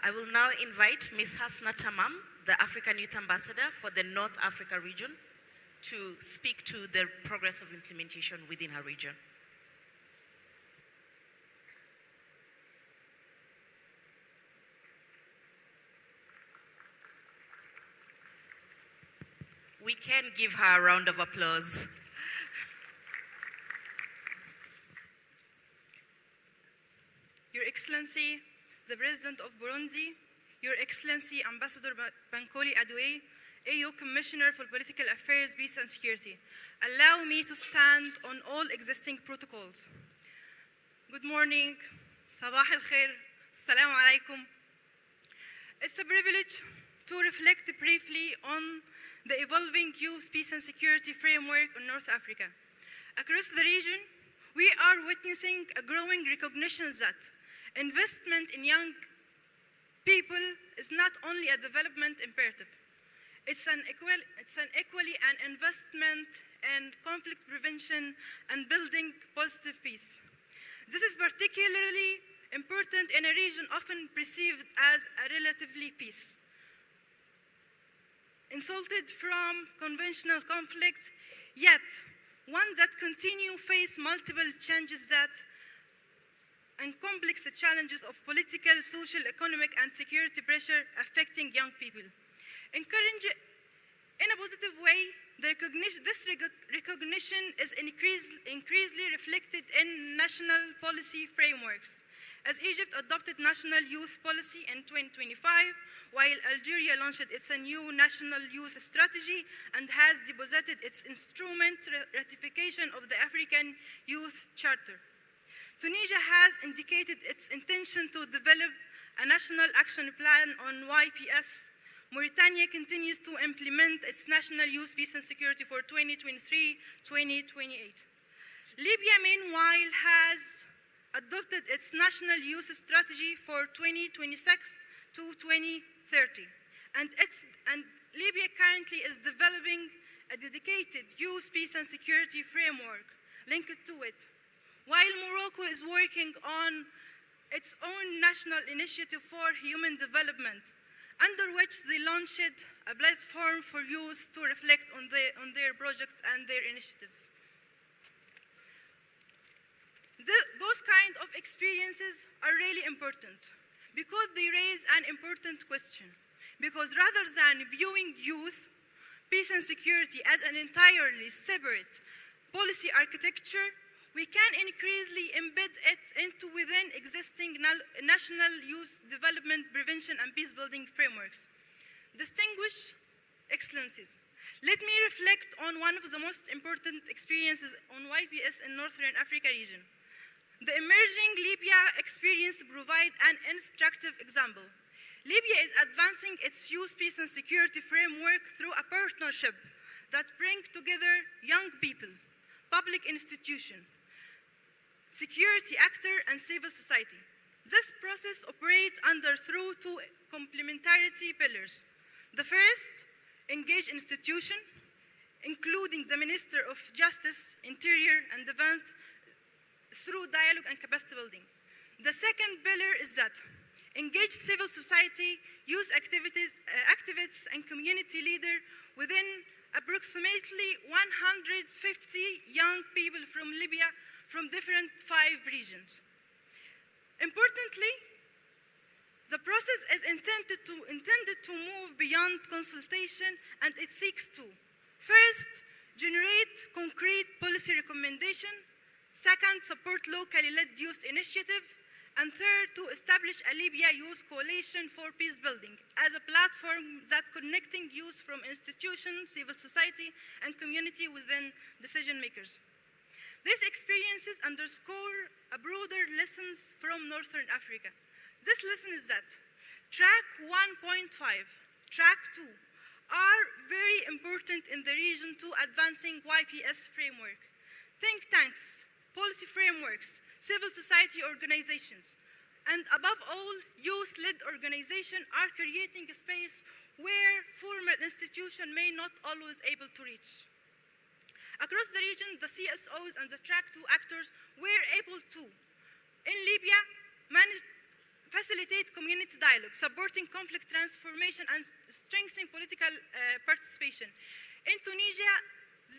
I will now invite Ms. Hasna Tamam, the African Youth Ambassador for the North Africa region, to speak to the progress of implementation within her region. We can give her a round of applause. Your Excellency, the President of Burundi, Your Excellency, Ambassador Bankole Adoue, AU Commissioner for Political Affairs, Peace and Security, allow me to stand on all existing protocols. Good morning, Sabah al-Khair, Assalamu alaikum. It's a privilege to reflect briefly on the evolving youth peace and security framework in North Africa. Across the region, we are witnessing a growing recognition that Investment in young people is not only a development imperative, it's equally an investment in conflict prevention and building positive peace. This is particularly important in a region often perceived as a relatively peace, insulted from conventional conflicts, yet one that continue face multiple changes and complex challenges of political, social, economic, and security pressure affecting young people. In a positive way, this recognition is increasingly reflected in national policy frameworks. As Egypt adopted national youth policy in 2025, while Algeria launched its new national youth strategy and has deposited its instrument ratification of the African Youth Charter. Tunisia has indicated its intention to develop a national action plan on YPS. Mauritania continues to implement its national youth peace and security for 2023-2028. Libya, meanwhile, has adopted its national youth strategy for 2026 to 2030. And Libya currently is developing a dedicated youth peace and security framework linked to it, while Morocco is working on its own national initiative for human development, under which they launched a platform for youth to reflect on their projects and their initiatives. Those kind of experiences are really important because they raise an important question. Because rather than viewing youth, peace and security as an entirely separate policy architecture, we can increasingly embed it into within existing national youth development, prevention, and peace-building frameworks. Distinguished Excellencies, let me reflect on one of the most important experiences on YPS in Northern Africa region. The emerging Libya experience provides an instructive example. Libya is advancing its youth peace and security framework through a partnership that brings together young people, public institutions, security actors, and civil society. This process operates through two complementarity pillars. The first, engage institutions, including the Minister of Justice, Interior, and Defense, through dialogue and capacity building. The second pillar is that engage civil society, youth activists, and community leaders within approximately 150 young people from Libya from different 5 regions. Importantly, the process is intended to move beyond consultation, and it seeks to, first, generate concrete policy recommendations, second, support locally led youth initiatives, and third, to establish a Libya Youth Coalition for Peace Building as a platform that connecting youth from institutions, civil society, and community within decision makers. These experiences underscore a broader lessons from Northern Africa. This lesson is that track 1.5, track 2 are very important in the region to advancing YPS framework. Think tanks, policy frameworks, civil society organizations, and above all, youth-led organizations are creating a space where formal institutions may not always able to reach. Across the region, the CSOs and the track 2 actors were able to, in Libya, facilitate community dialogue, supporting conflict transformation and strengthening political participation. In Tunisia,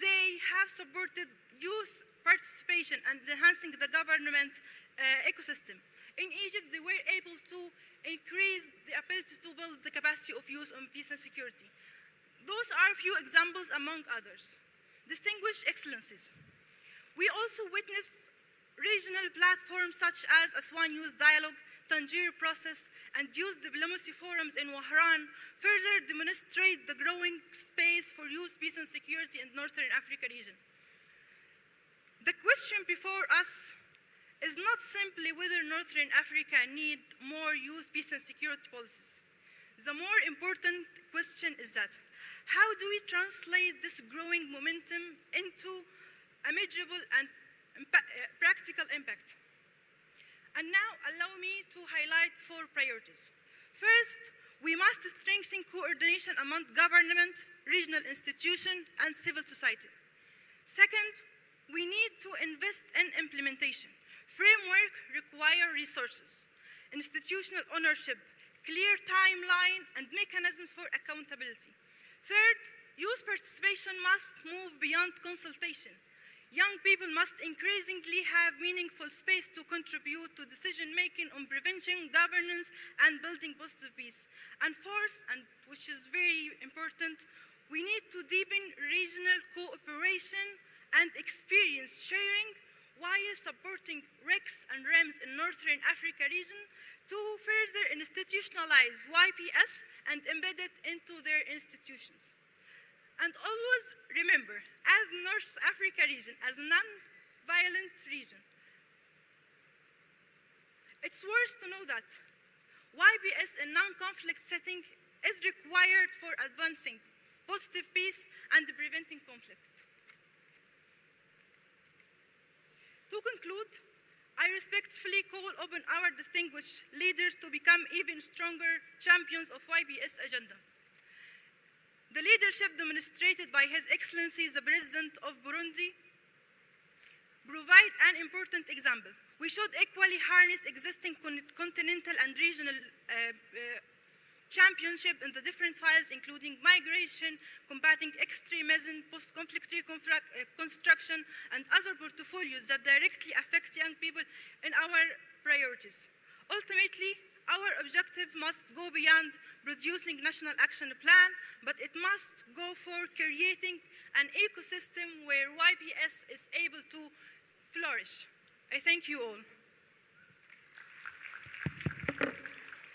they have supported youth participation and enhancing the government ecosystem. In Egypt, they were able to increase the ability to build the capacity of youth on peace and security. Those are a few examples among others. Distinguished Excellencies, we also witnessed regional platforms such as Aswan Youth Dialogue, Tangier Process, and Youth Diplomacy Forums in Wahran further demonstrate the growing space for youth peace and security in Northern Africa region. The question before us is not simply whether Northern Africa needs more youth peace and security policies. The more important question is that, how do we translate this growing momentum into a measurable and practical impact? And now, allow allow me to highlight 4 priorities. First, we must strengthen coordination among government, regional institutions, and civil society. Second, we need to invest in implementation. Framework require resources, institutional ownership, clear timeline, and mechanisms for accountability. Third, youth participation must move beyond consultation. Young people must increasingly have meaningful space to contribute to decision-making on prevention, governance, and building positive peace. And fourth, and which is very important, we need to deepen regional cooperation and experience sharing while supporting RICS and REMS in Northern Africa region to further institutionalize YPS and embed it into their institutions. And always remember, as North Africa region, as a non-violent region, it's worth to know that YPS in non-conflict setting is required for advancing positive peace and preventing conflict. To conclude, I respectfully call upon our distinguished leaders to become even stronger champions of YPS agenda. The leadership demonstrated by His Excellency the President of Burundi provide an important example. We should equally harness existing continental and regional championship in the different files, including migration, combating extremism, post-conflict reconstruction, and other portfolios that directly affect young people in our priorities. Ultimately, our objective must go beyond producing national action plan, but it must go for creating an ecosystem where YPS is able to flourish. I thank you all.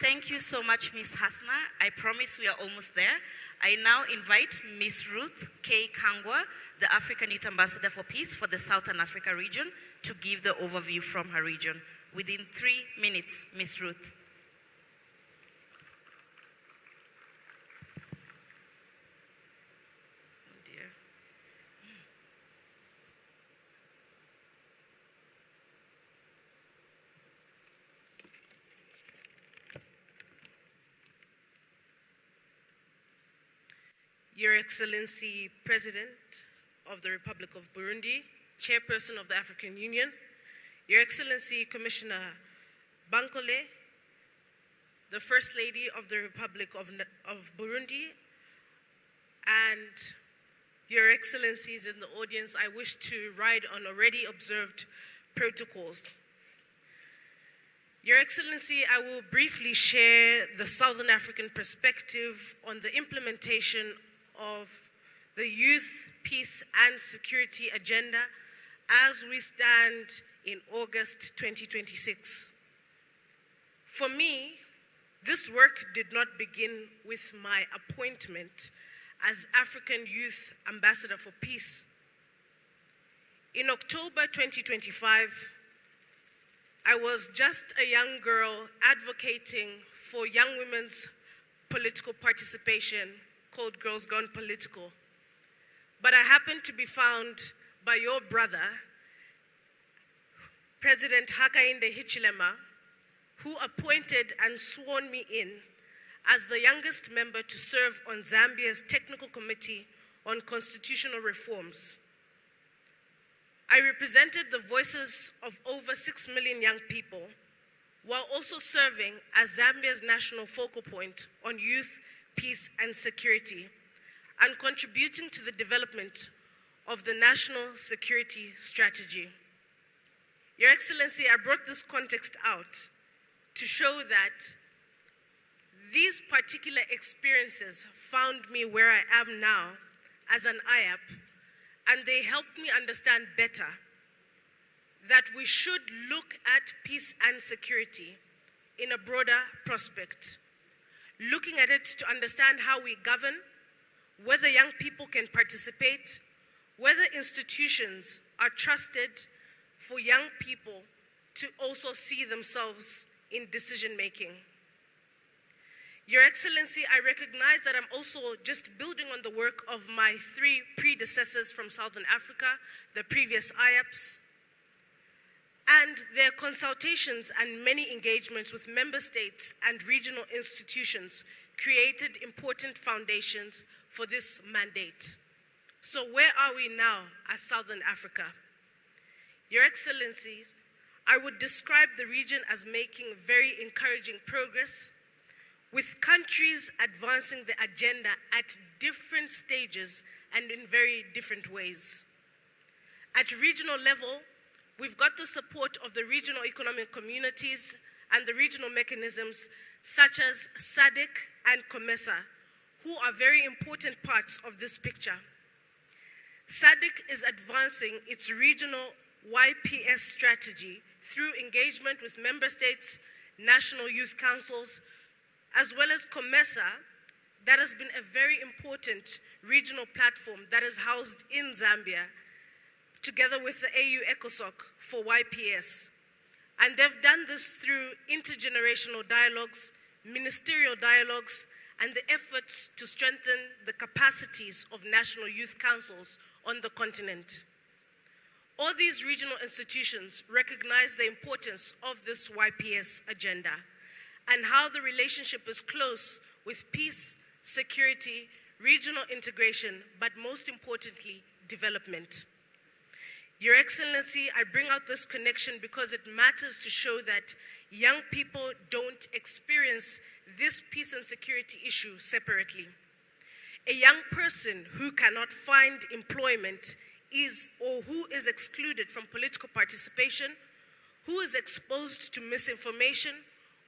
Thank you so much, Ms. Hasna. I promise we are almost there. I now invite Ms. Ruth K. Kangwa, the African Youth Ambassador for Peace for the Southern Africa region, to give the overview from her region. Within 3 minutes, Ms. Ruth. Your Excellency, President of the Republic of Burundi, Chairperson of the African Union, Your Excellency, Commissioner Bankole, the First Lady of the Republic of Burundi, and Your Excellencies in the audience, I wish to ride on already observed protocols. Your Excellency, I will briefly share the Southern African perspective on the implementation of the Youth, Peace and Security Agenda as we stand in August 2026. For me, this work did not begin with my appointment as African Youth Ambassador for Peace. In October 2025, I was just a young girl advocating for young women's political participation called Girls Gone Political. But I happened to be found by your brother, President Hakainde Hichilema, who appointed and sworn me in as the youngest member to serve on Zambia's Technical Committee on Constitutional Reforms. I represented the voices of over 6 million young people, while also serving as Zambia's national focal point on youth, peace and security, and contributing to the development of the national security strategy. Your Excellency, I brought this context out to show that these particular experiences found me where I am now as an IAP, and they helped me understand better that we should look at peace and security in a broader prospect, looking at it to understand how we govern, whether young people can participate, whether institutions are trusted for young people to also see themselves in decision-making. Your Excellency, I recognize that I'm also just building on the work of my 3 predecessors from Southern Africa, the previous IAPs. and their consultations and many engagements with member states and regional institutions created important foundations for this mandate. So where are we now as Southern Africa? Your Excellencies, I would describe the region as making very encouraging progress, with countries advancing the agenda at different stages and in very different ways. At regional level, we've got the support of the regional economic communities and the regional mechanisms such as SADC and COMESA, who are very important parts of this picture. SADC is advancing its regional YPS strategy through engagement with member states, national youth councils, as well as COMESA, that has been a very important regional platform that is housed in Zambia, together with the AU ECOSOC for YPS. And they've done this through intergenerational dialogues, ministerial dialogues, and the efforts to strengthen the capacities of national youth councils on the continent. All these regional institutions recognize the importance of this YPS agenda and how the relationship is close with peace, security, regional integration, but most importantly, development. Your Excellency, I bring out this connection because it matters to show that young people don't experience this peace and security issue separately. A young person who cannot find employment or who is excluded from political participation, who is exposed to misinformation,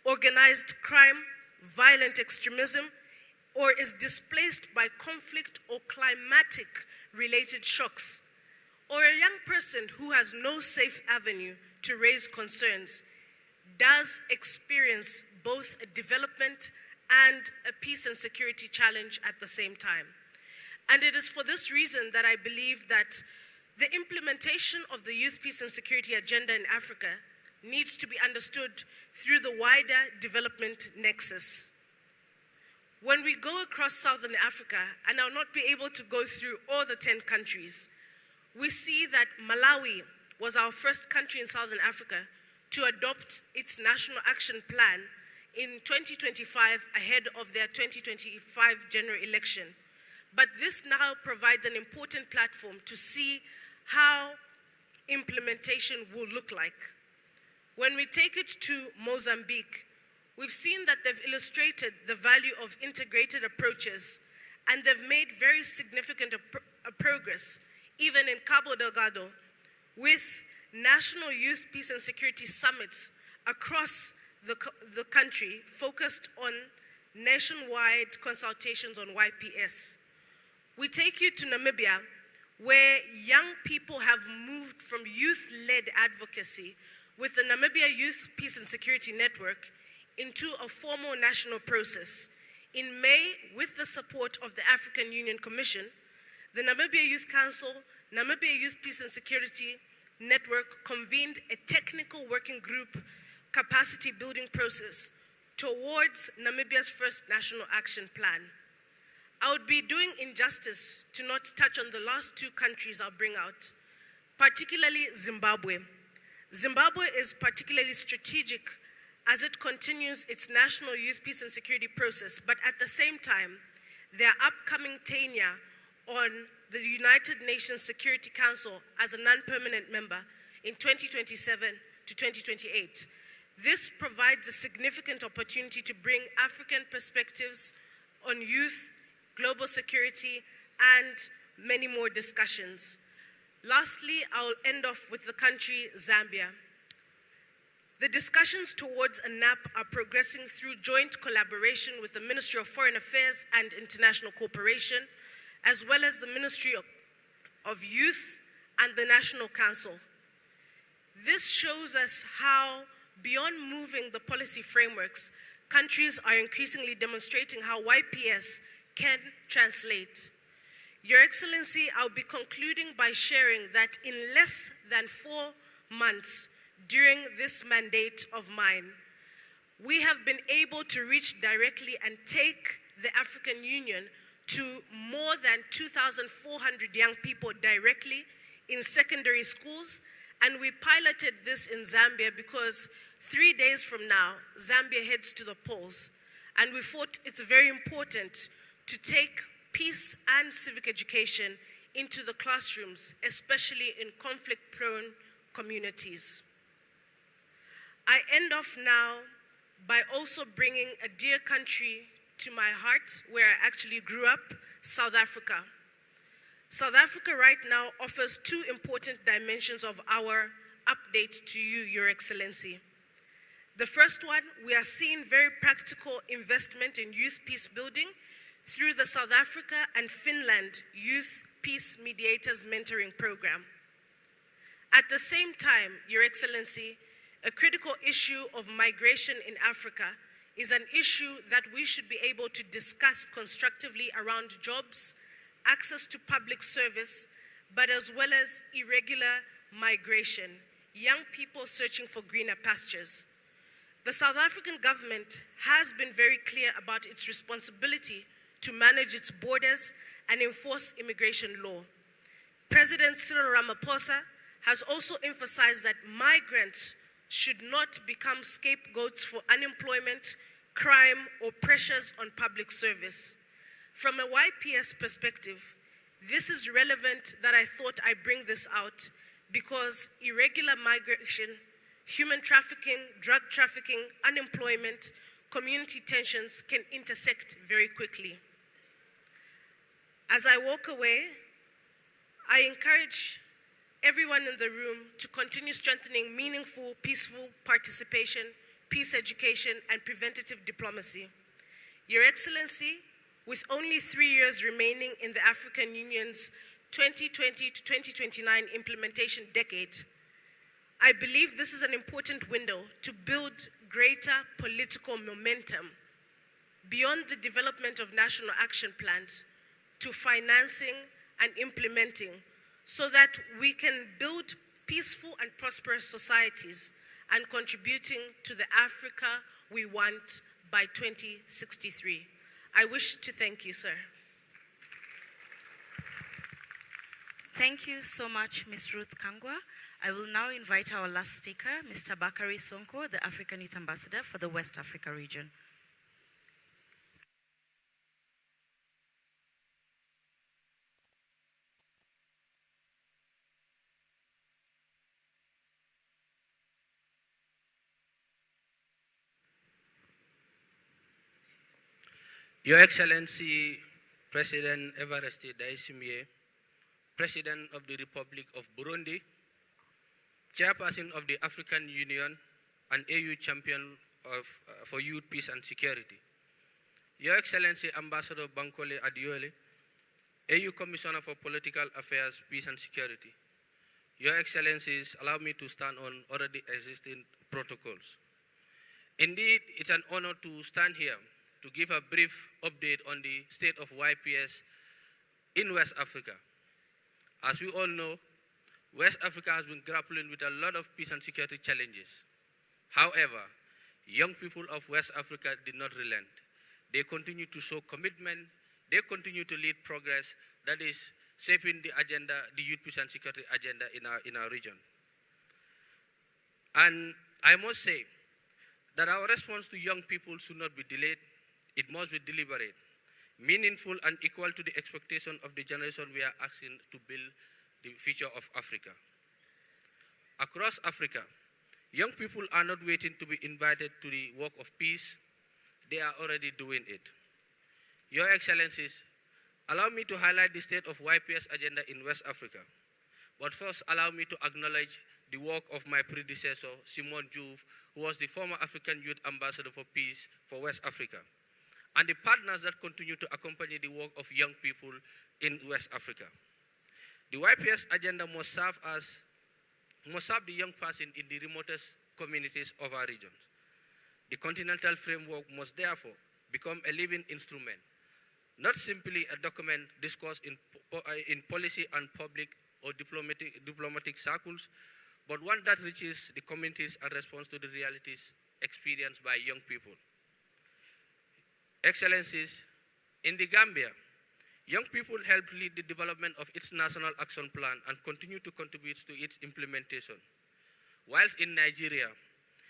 organized crime, violent extremism, or is displaced by conflict or climatic-related shocks, or a young person who has no safe avenue to raise concerns, does experience both a development and a peace and security challenge at the same time. And it is for this reason that I believe that the implementation of the Youth Peace and Security Agenda in Africa needs to be understood through the wider development nexus. When we go across Southern Africa, and I'll not be able to go through all the 10 countries, we see that Malawi was our first country in Southern Africa to adopt its National Action Plan in 2025 ahead of their 2025 general election. But this now provides an important platform to see how implementation will look like. When we take it to Mozambique, we've seen that they've illustrated the value of integrated approaches, and they've made very significant progress, even in Cabo Delgado, with national youth peace and security summits across the country focused on nationwide consultations on YPS. We take you to Namibia, where young people have moved from youth-led advocacy with the Namibia Youth Peace and Security Network into a formal national process. In May, with the support of the African Union Commission, the Namibia Youth Council, Namibia Youth Peace and Security Network convened a technical working group capacity building process towards Namibia's first national action plan. I would be doing injustice to not touch on the last 2 countries I'll bring out, particularly Zimbabwe. Zimbabwe is particularly strategic as it continues its national youth peace and security process, but at the same time, their upcoming tenure on the United Nations Security Council as a non-permanent member in 2027 to 2028. This provides a significant opportunity to bring African perspectives on youth, global security, and many more discussions. Lastly, I'll end off with the country Zambia. The discussions towards a NAP are progressing through joint collaboration with the Ministry of Foreign Affairs and International Cooperation, as well as the Ministry of Youth and the National Council. This shows us how, beyond moving the policy frameworks, countries are increasingly demonstrating how YPS can translate. Your Excellency, I'll be concluding by sharing that in less than 4 months during this mandate of mine, we have been able to reach directly and take the African Union to more than 2,400 young people directly in secondary schools And we piloted this in Zambia because 3 days from now, Zambia heads to the polls. And we thought it's very important to take peace and civic education into the classrooms, especially in conflict-prone communities. I end off now by also bringing a dear country to my heart, where I actually grew up, South Africa. South Africa right now offers two important dimensions of our update to you, Your Excellency. The first one, we are seeing very practical investment in youth peace building through the South Africa and Finland Youth Peace Mediators Mentoring Program. At the same time, Your Excellency, a critical issue of migration in Africa is an issue that we should be able to discuss constructively around jobs, access to public service, but as well as irregular migration, young people searching for greener pastures. The South African government has been very clear about its responsibility to manage its borders and enforce immigration law. President Cyril Ramaphosa has also emphasized that migrants should not become scapegoats for unemployment, crime, or pressures on public service. From a YPS perspective, this is relevant that I thought I bring this out because irregular migration, human trafficking, drug trafficking, unemployment, community tensions can intersect very quickly. As I walk away, I encourage everyone in the room to continue strengthening meaningful, peaceful participation, peace education, and preventative diplomacy. Your Excellency, with only 3 years remaining in the African Union's 2020 to 2029 implementation decade, I believe this is an important window to build greater political momentum beyond the development of national action plans to financing and implementing so that we can build peaceful and prosperous societies and contributing to the Africa we want by 2063. I wish to thank you, sir. Thank you so much, Ms. Ruth Kangwa. I will now invite our last speaker, Mr. Bakari Sonko, the African Youth Ambassador for the West Africa region. Your Excellency, President Evariste Ndayishimiye, President of the Republic of Burundi, Chairperson of the African Union and AU Champion for Youth, Peace and Security, Your Excellency Ambassador Bankole Adiole, AU Commissioner for Political Affairs, Peace and Security, Your Excellencies, allow me to stand on already existing protocols. Indeed, it's an honor to stand here to give a brief update on the state of YPS in West Africa. As we all know, West Africa has been grappling with a lot of peace and security challenges. However, young people of West Africa did not relent. They continue to show commitment. They continue to lead progress that is shaping the agenda, the youth peace and security agenda in our region. And I must say that our response to young people should not be delayed. It must be deliberate, meaningful, and equal to the expectation of the generation we are asking to build the future of Africa. Across Africa, young people are not waiting to be invited to the work of peace. They are already doing it. Your Excellencies, allow me to highlight the state of YPS agenda in West Africa. But first, allow me to acknowledge the work of my predecessor, Simon Diouf, who was the former African Youth Ambassador for Peace for West Africa, and the partners that continue to accompany the work of young people in West Africa. The YPS agenda must serve the young person in the remotest communities of our regions. The continental framework must therefore become a living instrument, not simply a document discussed in policy and public or diplomatic circles, but one that reaches the communities and responds to the realities experienced by young people. Excellencies, in the Gambia, Young people help lead the development of its national action plan and continue to contribute to its implementation. Whilst in Nigeria,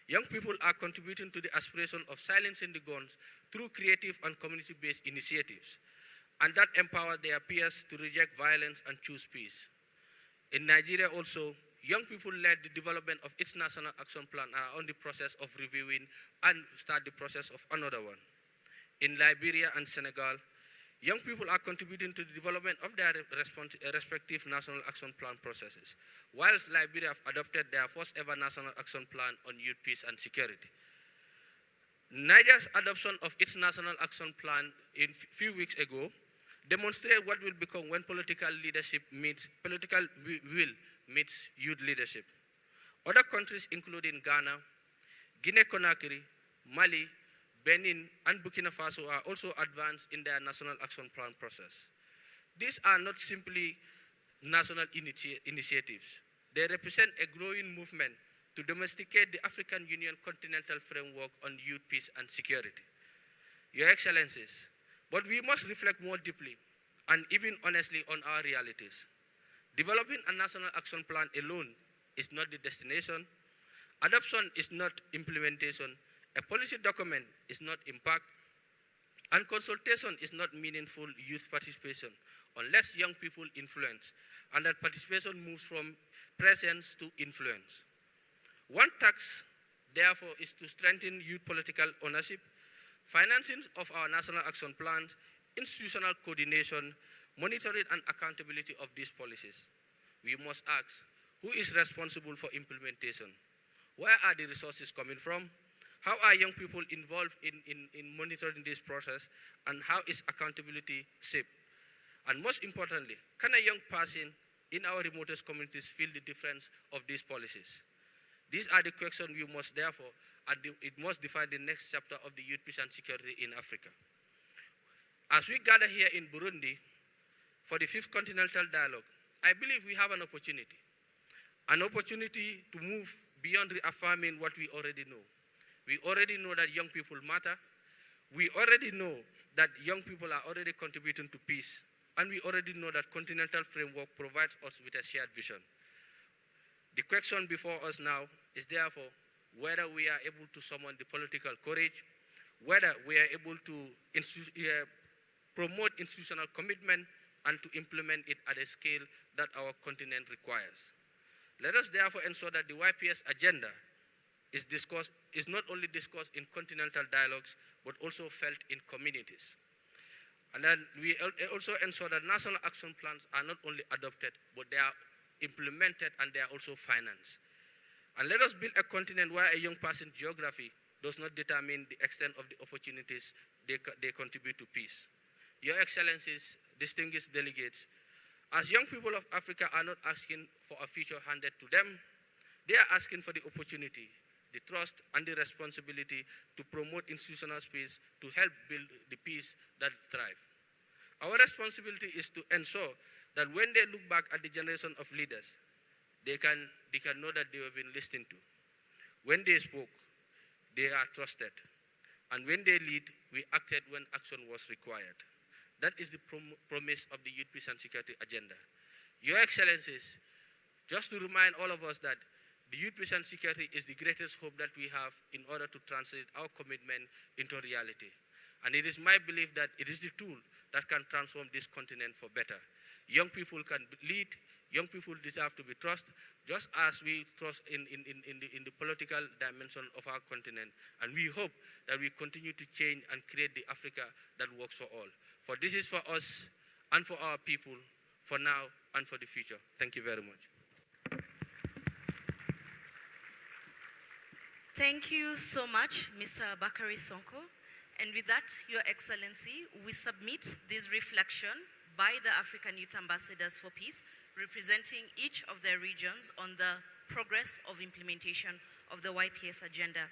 young people are contributing to the aspiration of silencing the guns through creative and community-based initiatives, and that empower their peers to reject violence and choose peace. In Nigeria also, young people led the development of its national action plan and are on the process of reviewing and start the process of another one. In Liberia and Senegal, young people are contributing to the development of their respective national action plan processes, whilst Liberia have adopted their first ever national action plan on youth, peace, and security. Niger's adoption of its national action plan a few weeks ago demonstrated what will become when political will meets youth leadership. Other countries, including Ghana, Guinea-Conakry, Mali, Benin, and Burkina Faso are also advanced in their national action plan process. These are not simply national initiatives. They represent a growing movement to domesticate the African Union Continental Framework on Youth, Peace, and Security. Your Excellencies, but we must reflect more deeply and even honestly on our realities. Developing a national action plan alone is not the destination. Adoption is not implementation. A policy document is not impact, and consultation is not meaningful youth participation unless young people influence, and that participation moves from presence to influence. One task, therefore, is to strengthen youth political ownership, financing of our national action plans, institutional coordination, monitoring and accountability of these policies. We must ask, who is responsible for implementation? Where are the resources coming from? How are young people involved in monitoring this process, and how is accountability shaped? And most importantly, can a young person in our remotest communities feel the difference of these policies? These are the questions we must therefore, and it must define the next chapter of the youth, peace, and security in Africa. As we gather here in Burundi for the 5th Continental Dialogue, I believe we have an opportunity to move beyond reaffirming what we already know. We already know that young people matter. We already know that young people are already contributing to peace. And we already know that Continental Framework provides us with a shared vision. The question before us now is therefore whether we are able to summon the political courage, whether we are able to promote institutional commitment and to implement it at a scale that our continent requires. Let us therefore ensure that the YPS agenda is not only discussed in continental dialogues, but also felt in communities. And then we also ensure that national action plans are not only adopted, but they are implemented and they are also financed. And let us build a continent where a young person's geography does not determine the extent of the opportunities they contribute to peace. Your Excellencies, distinguished delegates, as young people of Africa are not asking for a future handed to them, they are asking for the opportunity, the trust, and the responsibility to promote institutional space to help build the peace that thrive. Our responsibility is to ensure that when they look back at the generation of leaders, they can know that they have been listened to. When they spoke, they are trusted. And when they lead, we acted when action was required. That is the promise of the Youth, Peace, and Security agenda. Your Excellencies, just to remind all of us that the Youth, Peace, and Security is the greatest hope that we have in order to translate our commitment into reality. And it is my belief that it is the tool that can transform this continent for better. Young people can lead, young people deserve to be trusted, just as we trust in the political dimension of our continent. And we hope that we continue to change and create the Africa that works for all. For this is for us and for our people, for now and for the future. Thank you very much. Thank you so much, Mr. Bakari Sonko. And with that, Your Excellency, we submit this reflection by the African Youth Ambassadors for Peace, representing each of their regions on the progress of implementation of the YPS agenda.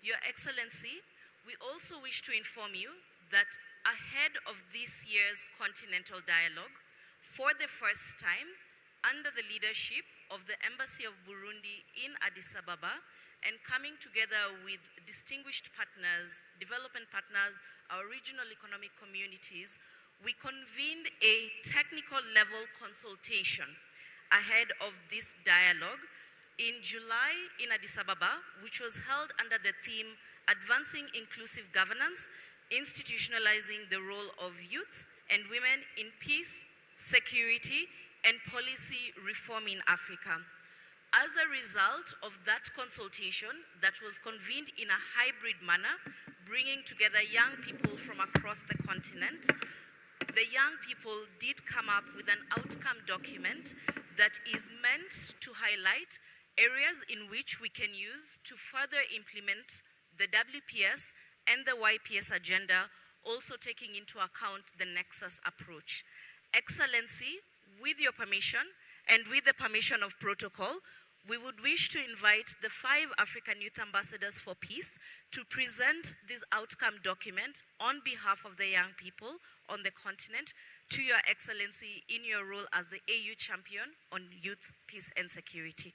Your Excellency, we also wish to inform you that ahead of this year's Continental Dialogue, for the first time, under the leadership of the Embassy of Burundi in Addis Ababa, and coming together with distinguished partners, development partners, our regional economic communities, we convened a technical level consultation ahead of this dialogue in July in Addis Ababa, which was held under the theme Advancing Inclusive Governance, Institutionalizing the Role of Youth and Women in Peace, Security, and Policy Reform in Africa. As a result of that consultation that was convened in a hybrid manner, bringing together young people from across the continent, the young people did come up with an outcome document that is meant to highlight areas in which we can use to further implement the WPS and the YPS agenda, also taking into account the Nexus approach. Excellency, with your permission and with the permission of protocol, we would wish to invite the 5 African Youth Ambassadors for Peace to present this outcome document on behalf of the young people on the continent to Your Excellency in your role as the AU champion on youth, peace, and security.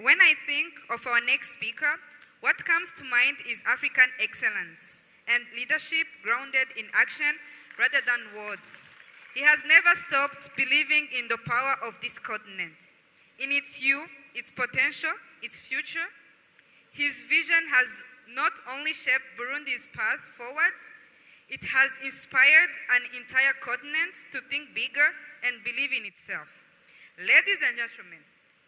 When I think of our next speaker, what comes to mind is African excellence and leadership grounded in action rather than words. He has never stopped believing in the power of this continent, in its youth, its potential, its future. His vision has not only shaped Burundi's path forward, it has inspired an entire continent to think bigger and believe in itself. Ladies and gentlemen,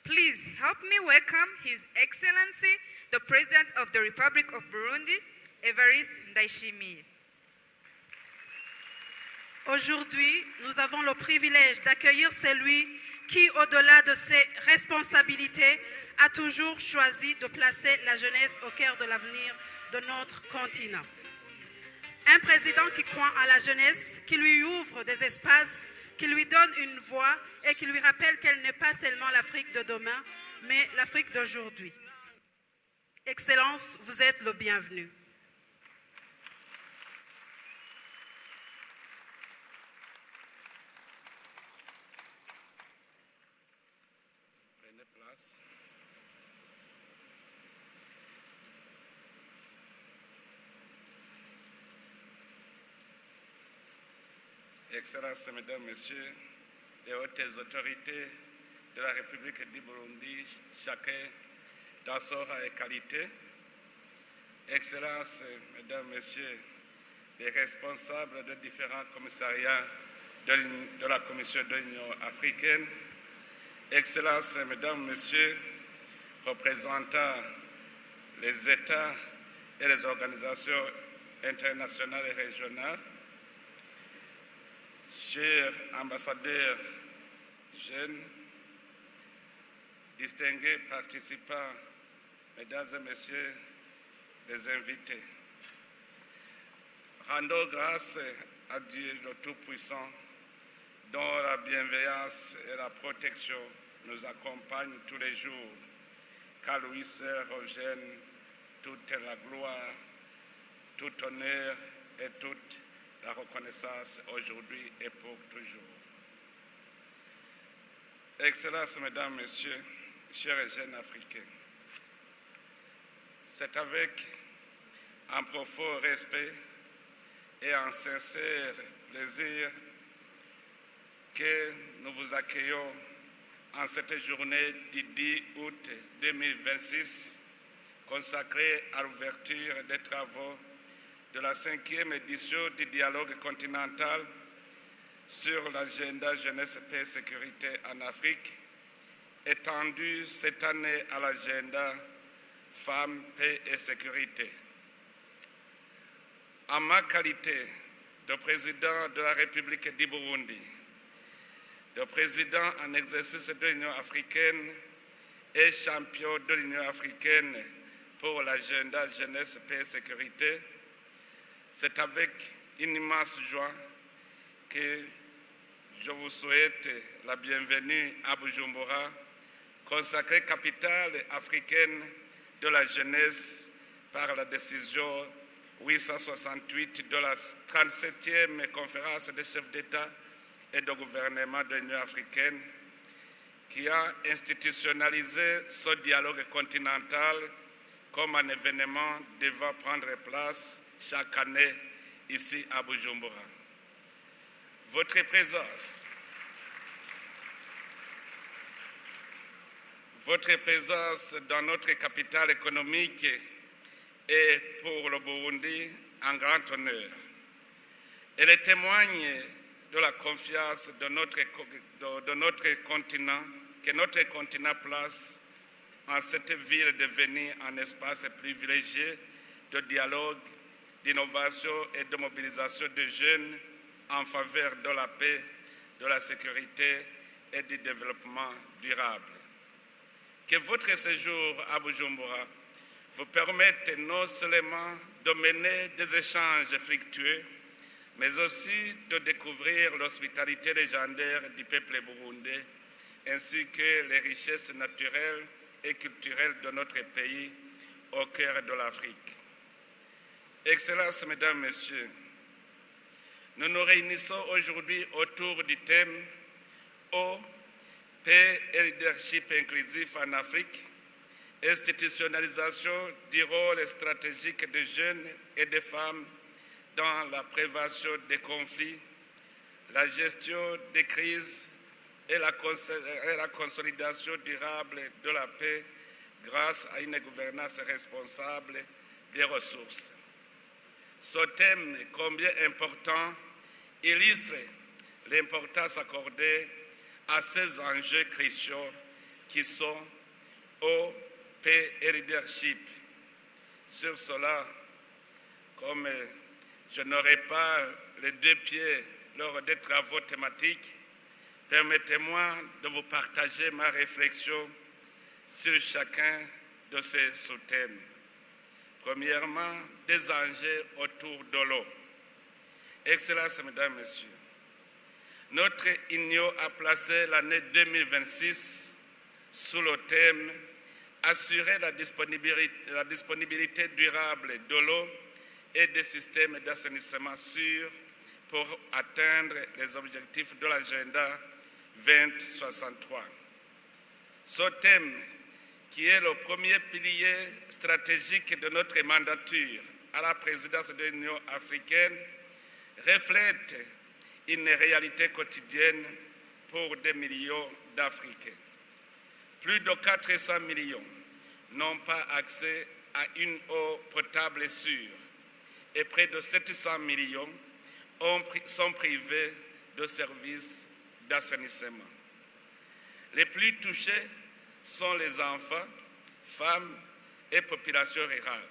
please help me welcome His Excellency, the President of the Republic of Burundi, Evariste Ndayishimiye. Aujourd'hui, nous avons le privilège d'accueillir celui qui, au-delà de ses responsabilités, a toujours choisi de placer la jeunesse au cœur de l'avenir de notre continent. Un président qui croit à la jeunesse, qui lui ouvre des espaces, qui lui donne une voix et qui lui rappelle qu'elle n'est pas seulement l'Afrique de demain, mais l'Afrique d'aujourd'hui. Excellence, vous êtes le bienvenu. Prenez place. Excellences, Mesdames, Messieurs, les hautes autorités de la République du Burundi, chacun dans son rang et qualité. Excellences, Mesdames, Messieurs, les responsables de différents commissariats de la Commission de l'Union africaine. Excellences, Mesdames, Messieurs, représentants les États et les organisations internationales et régionales. Chers ambassadeurs jeunes, distingués participants, mesdames et messieurs, les invités, rendons grâce à Dieu le Tout-Puissant, dont la bienveillance et la protection nous accompagnent tous les jours, qu'à lui seul revienne toute la gloire, tout honneur et toute la reconnaissance aujourd'hui et pour toujours. Excellences, Mesdames, Messieurs, chers et jeunes Africains, c'est avec un profond respect et un sincère plaisir que nous vous accueillons en cette journée du 10 août 2026, consacrée à l'ouverture des travaux de la 5e édition du dialogue continental sur l'agenda jeunesse, paix et sécurité en Afrique, étendue cette année à l'agenda femmes, paix et sécurité. En ma qualité de président de la République du Burundi, de président en exercice de l'Union africaine et champion de l'Union africaine pour l'agenda jeunesse, paix et sécurité, c'est avec une immense joie que je vous souhaite la bienvenue à Bujumbura, consacrée capitale africaine de la jeunesse par la décision 868 de la 37e conférence des chefs d'État et de gouvernement de l'Union africaine, qui a institutionnalisé ce dialogue continental comme un événement devant prendre place chaque année ici à Bujumbura. Votre présence dans notre capitale économique est pour le Burundi un grand honneur. Elle témoigne de la confiance de notre continent, que notre continent place en cette ville devenue un espace privilégié de dialogue, d'innovation et de mobilisation de jeunes en faveur de la paix, de la sécurité et du développement durable. Que votre séjour à Bujumbura vous permette non seulement de mener des échanges fructueux, mais aussi de découvrir l'hospitalité légendaire du peuple burundais, ainsi que les richesses naturelles et culturelles de notre pays au cœur de l'Afrique. Excellences, Mesdames, Messieurs, nous nous réunissons aujourd'hui autour du thème « Eau, paix et leadership inclusif en Afrique », institutionnalisation du rôle stratégique des jeunes et des femmes dans la prévention des conflits, la gestion des crises et la consolidation durable de la paix grâce à une gouvernance responsable des ressources. Ce thème, combien important, illustre l'importance accordée à ces enjeux cruciaux qui sont eau, paix et leadership. Sur cela, comme je n'aurai pas les deux pieds lors des travaux thématiques, permettez-moi de vous partager ma réflexion sur chacun de ces sous-thèmes. Premièrement, des enjeux autour de l'eau. Excellences, Mesdames, Messieurs, notre union a placé l'année 2026 sous le thème « Assurer la disponibilité durable de l'eau et des systèmes d'assainissement sûrs pour atteindre les objectifs de l'agenda 2063 ». Ce thème, qui est le premier pilier stratégique de notre mandature à la présidence de l'Union africaine, reflète une réalité quotidienne pour des millions d'Africains. Plus de 400 millions n'ont pas accès à une eau potable sûre et près de 700 millions sont privés de services d'assainissement. Les plus touchés sont les enfants, femmes et populations rurales.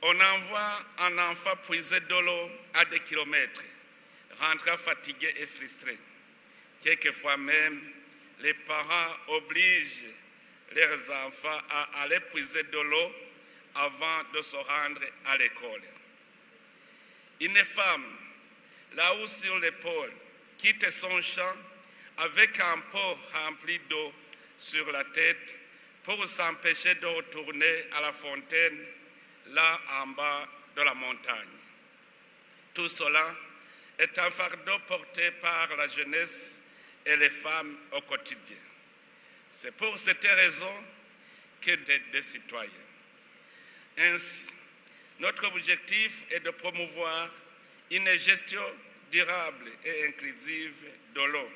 On envoie un enfant puiser de l'eau à des kilomètres, rentrant fatigué et frustré. Quelquefois même, les parents obligent leurs enfants à aller puiser de l'eau avant de se rendre à l'école. Une femme, là-haut sur l'épaule, quitte son champ avec un pot rempli d'eau sur la tête pour s'empêcher de retourner à la fontaine là en bas de la montagne. Tout cela est un fardeau porté par la jeunesse et les femmes au quotidien. C'est pour cette raison que des citoyens. Ainsi, notre objectif est de promouvoir une gestion durable et inclusive de l'eau,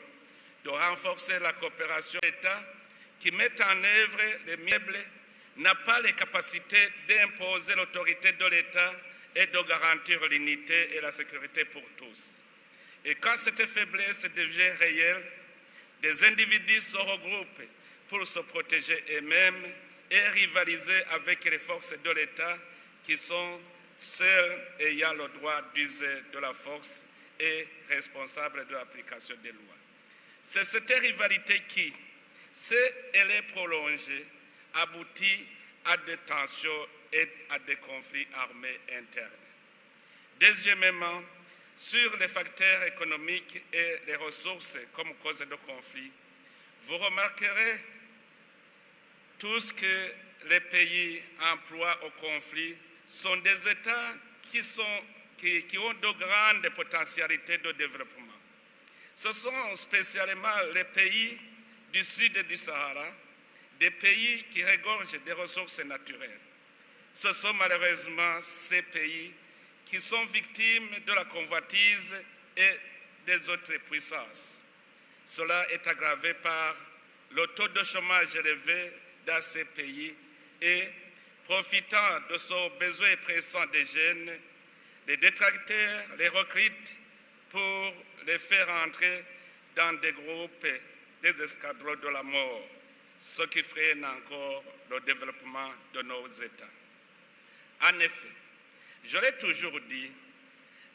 de renforcer la coopération d'États qui mettent en œuvre les meubles n'a pas les capacités d'imposer l'autorité de l'État et de garantir l'unité et la sécurité pour tous. Et quand cette faiblesse devient réelle, des individus se regroupent pour se protéger eux-mêmes et rivaliser avec les forces de l'État qui sont seules ayant le droit d'user de la force et responsables de l'application des lois. C'est cette rivalité qui, si elle est prolongée, aboutit à des tensions et à des conflits armés internes. Deuxièmement, sur les facteurs économiques et les ressources comme cause de conflit, vous remarquerez tous que les pays emploient au conflit sont des États qui ont de grandes potentialités de développement. Ce sont spécialement les pays du sud du Sahara, des pays qui regorgent des ressources naturelles. Ce sont malheureusement ces pays qui sont victimes de la convoitise et des autres puissances. Cela est aggravé par le taux de chômage élevé dans ces pays et, profitant de ce besoin pressant des jeunes, les détracteurs les recrutent pour les faire entrer dans des groupes, des escadrons de la mort, ce qui freine encore le développement de nos États. En effet, je l'ai toujours dit,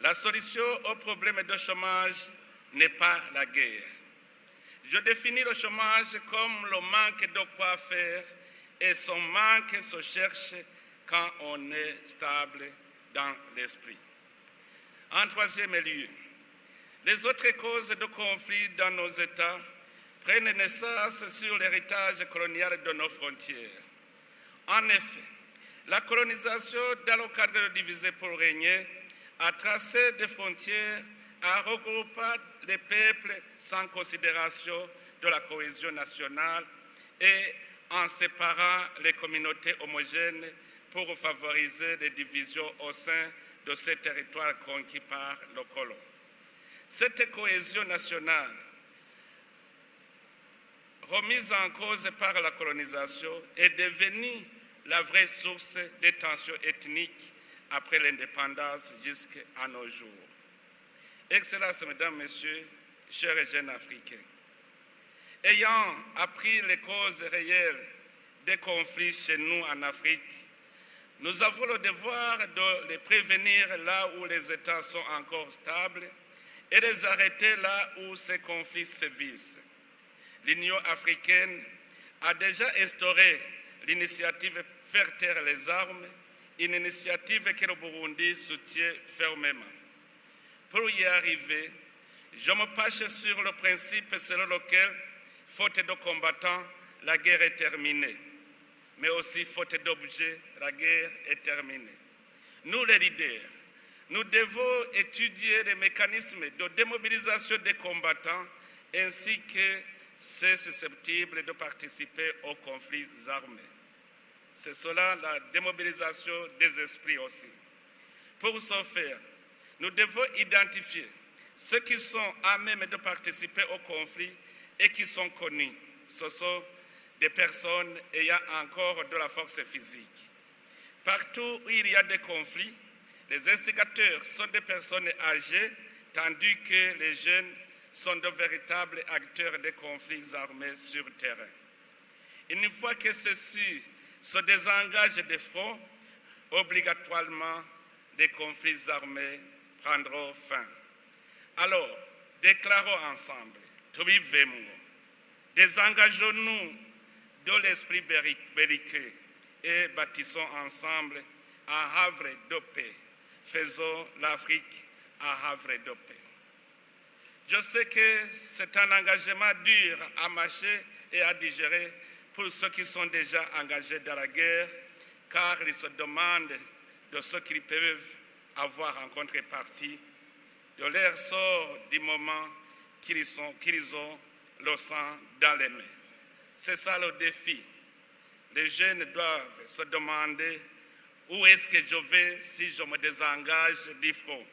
la solution au problème de chômage n'est pas la guerre. Je définis le chômage comme le manque de quoi faire et son manque se cherche quand on est stable dans l'esprit. En troisième lieu, les autres causes de conflit dans nos États prennent naissance sur l'héritage colonial de nos frontières. En effet, la colonisation, dans le cadre de diviser pour régner, a tracé des frontières en regroupant les peuples sans considération de la cohésion nationale et en séparant les communautés homogènes pour favoriser les divisions au sein de ces territoires conquis par le colon. Cette cohésion nationale, remise en cause par la colonisation, est devenue la vraie source des tensions ethniques après l'indépendance jusqu'à nos jours. Excellences, Mesdames, Messieurs, chers et jeunes Africains, ayant appris les causes réelles des conflits chez nous en Afrique, nous avons le devoir de les prévenir là où les États sont encore stables et les arrêter là où ces conflits sévissent. L'Union africaine a déjà instauré l'initiative Faire taire les armes, une initiative que le Burundi soutient fermement. Pour y arriver, je me penche sur le principe selon lequel, faute de combattants, la guerre est terminée. Mais aussi, faute d'objets, la guerre est terminée. Nous, les leaders, nous devons étudier les mécanismes de démobilisation des combattants ainsi que ceux susceptibles de participer aux conflits armés. C'est cela la démobilisation des esprits aussi. Pour ce faire, nous devons identifier ceux qui sont à même de participer au conflit et qui sont connus. Ce sont des personnes ayant encore de la force physique. Partout où il y a des conflits, les instigateurs sont des personnes âgées, tandis que les jeunes sont de véritables acteurs des conflits armés sur le terrain. Une fois que ceux-ci se désengagent des fronts, obligatoirement, les conflits armés prendront fin. Alors, déclarons ensemble, désengageons-nous de l'esprit belliqueux et bâtissons ensemble un havre de paix. Faisons l'Afrique un havre de paix. Je sais que c'est un engagement dur à marcher et à digérer pour ceux qui sont déjà engagés dans la guerre, car ils se demandent de ce qu'ils peuvent avoir en contrepartie, de leur sort du moment qu'ils ont le sang dans les mains. C'est ça le défi. Les jeunes doivent se demander où est-ce que je vais si je me désengage du front.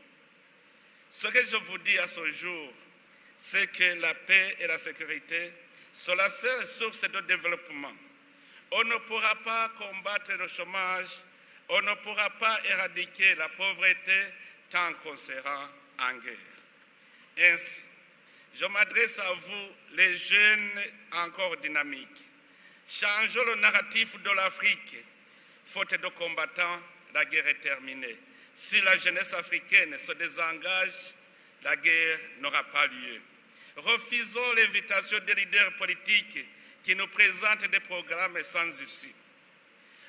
Ce que je vous dis à ce jour, c'est que la paix et la sécurité sont la seule source de développement. On ne pourra pas combattre le chômage, on ne pourra pas éradiquer la pauvreté tant qu'on sera en guerre. Ainsi, je m'adresse à vous, les jeunes encore dynamiques. Changeons le narratif de l'Afrique. Faute de combattants, la guerre est terminée. Si la jeunesse africaine se désengage, la guerre n'aura pas lieu. Refusons l'invitation des leaders politiques qui nous présentent des programmes sans issue.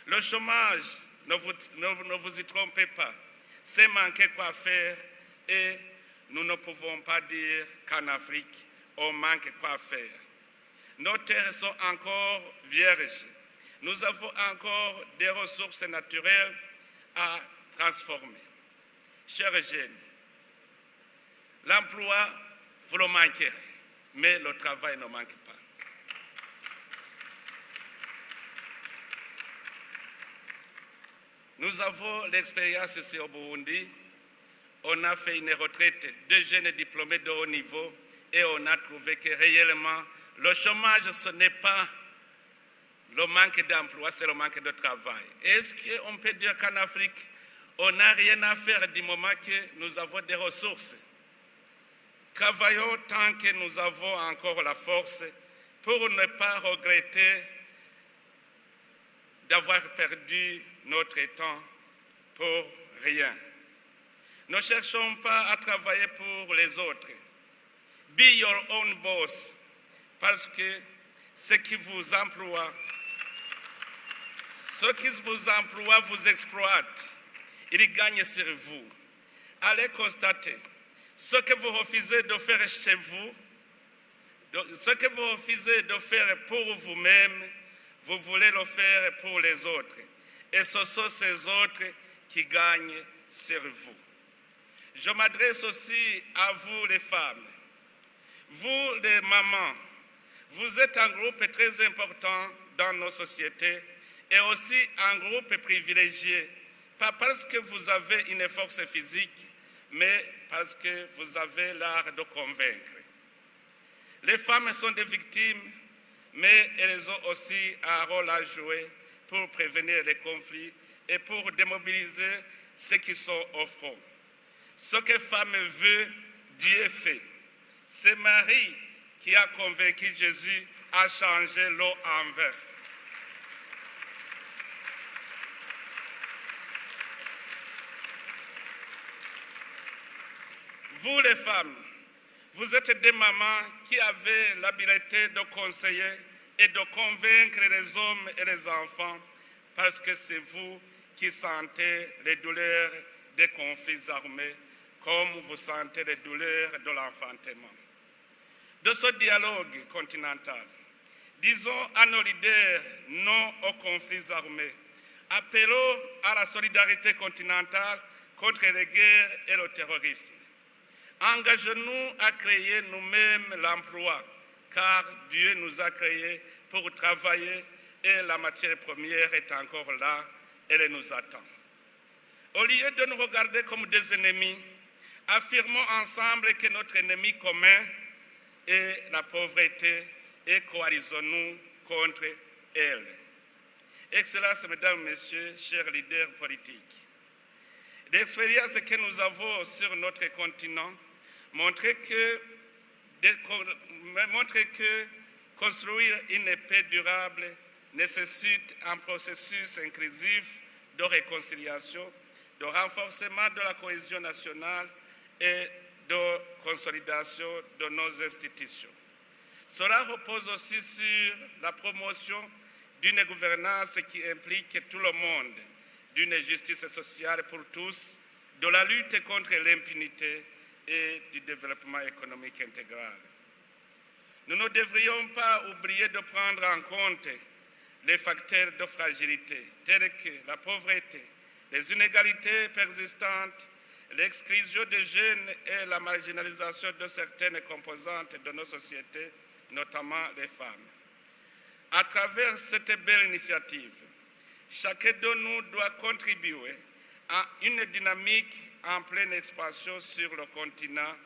Le chômage, ne vous y trompez pas, c'est manquer quoi faire et nous ne pouvons pas dire qu'en Afrique, on manque quoi faire. Nos terres sont encore vierges. Nous avons encore des ressources naturelles à transformer. Chers jeunes, l'emploi, vous le manquerez, mais le travail ne manque pas. Nous avons l'expérience ici au Burundi. On a fait une retraite de jeunes diplômés de haut niveau et on a trouvé que réellement, le chômage, ce n'est pas le manque d'emploi, c'est le manque de travail. Est-ce qu'on peut dire qu'en Afrique, on n'a rien à faire du moment que nous avons des ressources? Travaillons tant que nous avons encore la force pour ne pas regretter d'avoir perdu notre temps pour rien. Ne cherchons pas à travailler pour les autres. Be your own boss, parce que ceux qui vous emploient vous exploitent. Ils gagnent sur vous. Allez constater ce que vous refusez de faire chez vous, ce que vous refusez de faire pour vous-même, vous voulez le faire pour les autres. Et ce sont ces autres qui gagnent sur vous. Je m'adresse aussi à vous les femmes. Vous les mamans, vous êtes un groupe très important dans nos sociétés et aussi un groupe privilégié. Pas parce que vous avez une force physique, mais parce que vous avez l'art de convaincre. Les femmes sont des victimes, mais elles ont aussi un rôle à jouer pour prévenir les conflits et pour démobiliser ceux qui sont au front. Ce que femme veut, Dieu fait. C'est Marie qui a convaincu Jésus à changer l'eau en vin. Vous les femmes, vous êtes des mamans qui avez l'habileté de conseiller et de convaincre les hommes et les enfants parce que c'est vous qui sentez les douleurs des conflits armés comme vous sentez les douleurs de l'enfantement. De ce dialogue continental, disons à nos leaders non aux conflits armés, appelons à la solidarité continentale contre les guerres et le terrorisme. Engageons-nous à créer nous-mêmes l'emploi, car Dieu nous a créés pour travailler et la matière première est encore là, elle nous attend. Au lieu de nous regarder comme des ennemis, affirmons ensemble que notre ennemi commun est la pauvreté et coalisons-nous contre elle. Excellences, mesdames, messieurs, chers leaders politiques, l'expérience que nous avons sur notre continent montre que construire une paix durable nécessite un processus inclusif de réconciliation, de renforcement de la cohésion nationale et de consolidation de nos institutions. Cela repose aussi sur la promotion d'une gouvernance qui implique tout le monde, d'une justice sociale pour tous, de la lutte contre l'impunité et du développement économique intégral. Nous ne devrions pas oublier de prendre en compte les facteurs de fragilité tels que la pauvreté, les inégalités persistantes, l'exclusion des jeunes et la marginalisation de certaines composantes de nos sociétés, notamment les femmes. À travers cette belle initiative, chacun de nous doit contribuer à une dynamique en pleine expansion sur le continent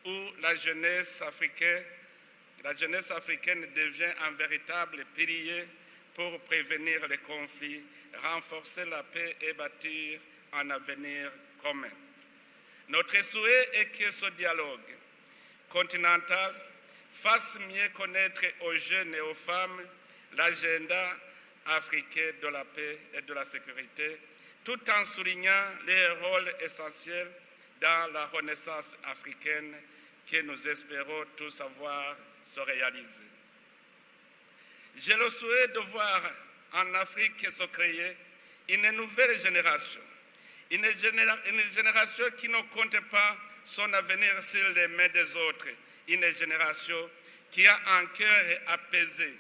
où la jeunesse africaine devient un véritable pilier pour prévenir les conflits, renforcer la paix et bâtir un avenir commun. Notre souhait est que ce dialogue continental fasse mieux connaître aux jeunes et aux femmes l'agenda africain de la paix et de la sécurité, tout en soulignant les rôles essentiels dans la renaissance africaine que nous espérons tous avoir se réaliser. J'ai le souhait de voir en Afrique se créer une nouvelle génération, une génération qui ne compte pas son avenir sur les mains des autres, une génération qui a un cœur apaisé,